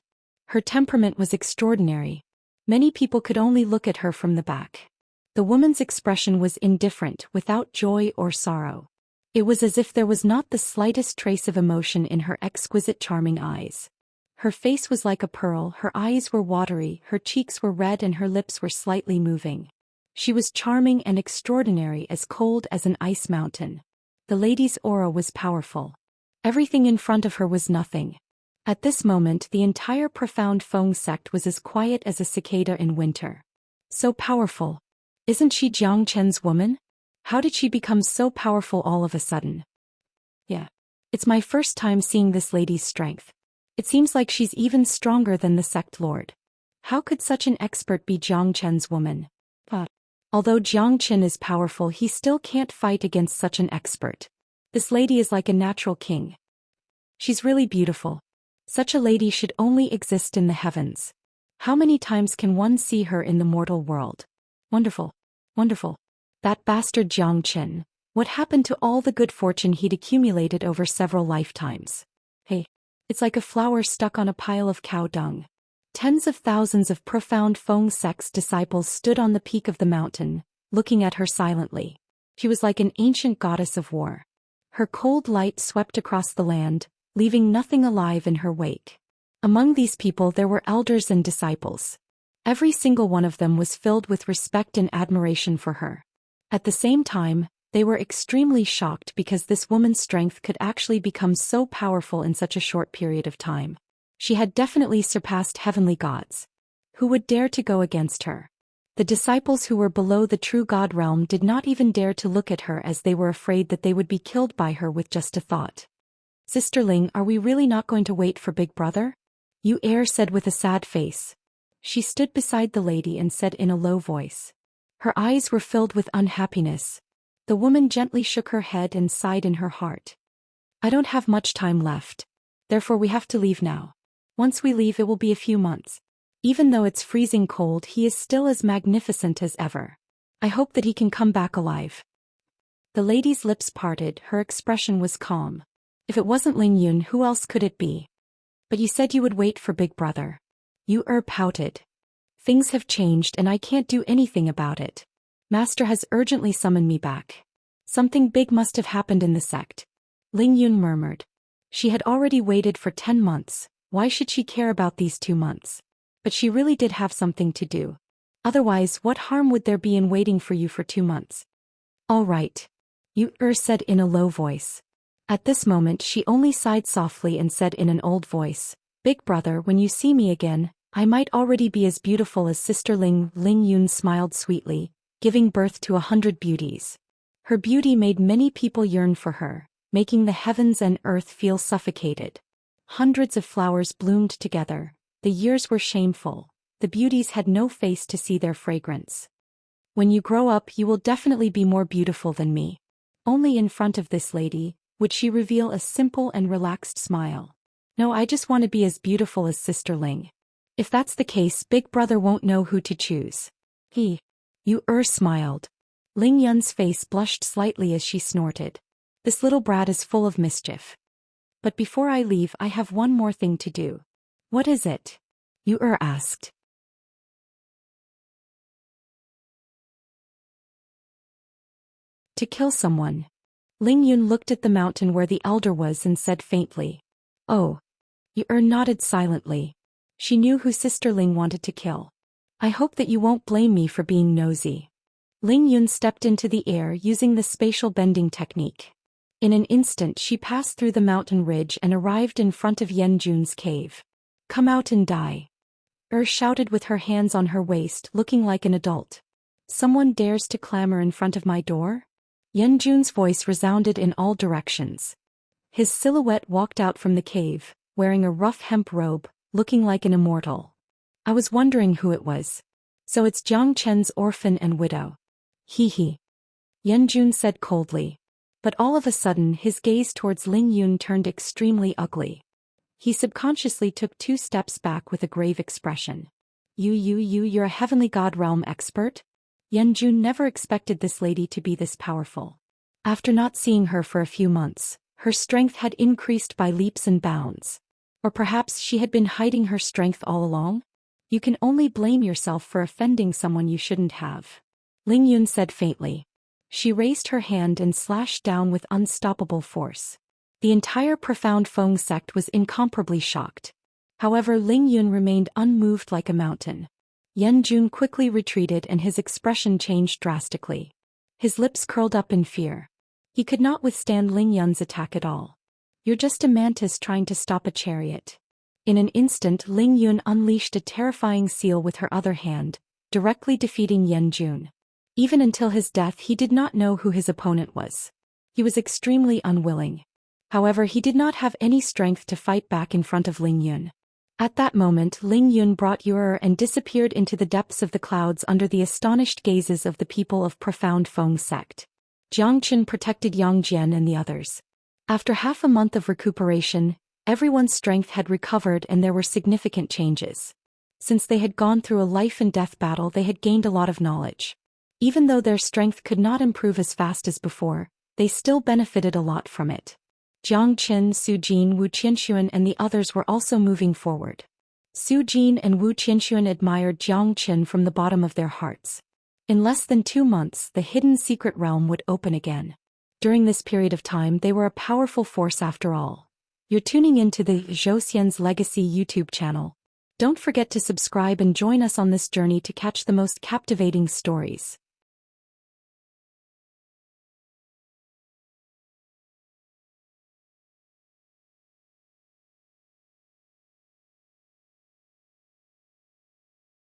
Her temperament was extraordinary. Many people could only look at her from the back. The woman's expression was indifferent, without joy or sorrow. It was as if there was not the slightest trace of emotion in her exquisite charming eyes. Her face was like a pearl, her eyes were watery, her cheeks were red and her lips were slightly moving. She was charming and extraordinary, as cold as an ice mountain. The lady's aura was powerful. Everything in front of her was nothing. At this moment the entire Profound Feng Sect was as quiet as a cicada in winter. So powerful. Isn't she Jiang Chen's woman? How did she become so powerful all of a sudden? Yeah. It's my first time seeing this lady's strength. It seems like she's even stronger than the sect lord. How could such an expert be Jiang Chen's woman? Although Jiang Chen is powerful, he still can't fight against such an expert. This lady is like a natural king. She's really beautiful. Such a lady should only exist in the heavens. How many times can one see her in the mortal world? Wonderful. Wonderful. That bastard Jiang Chen. What happened to all the good fortune he'd accumulated over several lifetimes? Hey. It's like a flower stuck on a pile of cow dung. Tens of thousands of Profound Feng Sect's disciples stood on the peak of the mountain, looking at her silently. She was like an ancient goddess of war. Her cold light swept across the land, leaving nothing alive in her wake. Among these people there were elders and disciples. Every single one of them was filled with respect and admiration for her. At the same time, they were extremely shocked because this woman's strength could actually become so powerful in such a short period of time. She had definitely surpassed heavenly gods. Who would dare to go against her? The disciples who were below the true god realm did not even dare to look at her, as they were afraid that they would be killed by her with just a thought. Sisterling, are we really not going to wait for Big Brother? Yu Er said with a sad face. She stood beside the lady and said in a low voice. Her eyes were filled with unhappiness. The woman gently shook her head and sighed in her heart. I don't have much time left. Therefore we have to leave now. Once we leave it will be a few months. Even though it's freezing cold, he is still as magnificent as ever. I hope that he can come back alive. The lady's lips parted, her expression was calm. If it wasn't Ling Yun, who else could it be? But you said you would wait for Big Brother. Yu Er pouted. Things have changed and I can't do anything about it. Master has urgently summoned me back. Something big must have happened in the sect. Ling Yun murmured. She had already waited for 10 months, why should she care about these 2 months? But she really did have something to do. Otherwise, what harm would there be in waiting for you for 2 months? All right. Yu said in a low voice. At this moment she only sighed softly and said in an old voice, Big brother, when you see me again, I might already be as beautiful as Sister Ling. Ling Yun smiled sweetly, giving birth to 100 beauties. Her beauty made many people yearn for her, making the heavens and earth feel suffocated. Hundreds of flowers bloomed together, the years were shameful, the beauties had no face to see their fragrance. When you grow up you will definitely be more beautiful than me. Only in front of this lady would she reveal a simple and relaxed smile. No, I just want to be as beautiful as Sister Ling. If that's the case, Big Brother won't know who to choose. Yu smiled. Ling Yun's face blushed slightly as she snorted. This little brat is full of mischief. But before I leave I have one more thing to do. What is it? Yu asked. To kill someone. Ling Yun looked at the mountain where the elder was and said faintly. Oh. Yu nodded silently. She knew who Sister Ling wanted to kill. I hope that you won't blame me for being nosy. Ling Yun stepped into the air using the spatial bending technique. In an instant she passed through the mountain ridge and arrived in front of Yan Jun's cave. Come out and die. Shouted with her hands on her waist, looking like an adult. Someone dares to clamor in front of my door? Yan Jun's voice resounded in all directions. His silhouette walked out from the cave, wearing a rough hemp robe, looking like an immortal. I was wondering who it was. So it's Jiang Chen's orphan and widow. Yan Jun said coldly. But all of a sudden his gaze towards Ling Yun turned extremely ugly. He subconsciously took 2 steps back with a grave expression. You're a heavenly god realm expert? Yan Jun never expected this lady to be this powerful. After not seeing her for a few months, her strength had increased by leaps and bounds. Or perhaps she had been hiding her strength all along? You can only blame yourself for offending someone you shouldn't have. Ling Yun said faintly. She raised her hand and slashed down with unstoppable force. The entire Profound Feng sect was incomparably shocked. However, Ling Yun remained unmoved like a mountain. Yan Jun quickly retreated and his expression changed drastically. His lips curled up in fear. He could not withstand Ling Yun's attack at all. You're just a mantis trying to stop a chariot. In an instant Ling Yun unleashed a terrifying seal with her other hand, directly defeating Yan Jun. Even until his death he did not know who his opponent was. He was extremely unwilling. However, he did not have any strength to fight back in front of Ling Yun. At that moment Ling Yun brought Yu and disappeared into the depths of the clouds under the astonished gazes of the people of Profound Feng sect. Jiang Chen protected Yang Jian and the others. After half a month of recuperation, everyone's strength had recovered and there were significant changes. Since they had gone through a life-and-death battle they had gained a lot of knowledge. Even though their strength could not improve as fast as before, they still benefited a lot from it. Jiang Qin, Su Jin, Wu Qianxuan and the others were also moving forward. Su Jin and Wu Qianxuan admired Jiang Qin from the bottom of their hearts. In less than 2 months the hidden secret realm would open again. During this period of time they were a powerful force after all. You're tuning into the Zhou Xian's Legacy YouTube channel. Don't forget to subscribe and join us on this journey to catch the most captivating stories.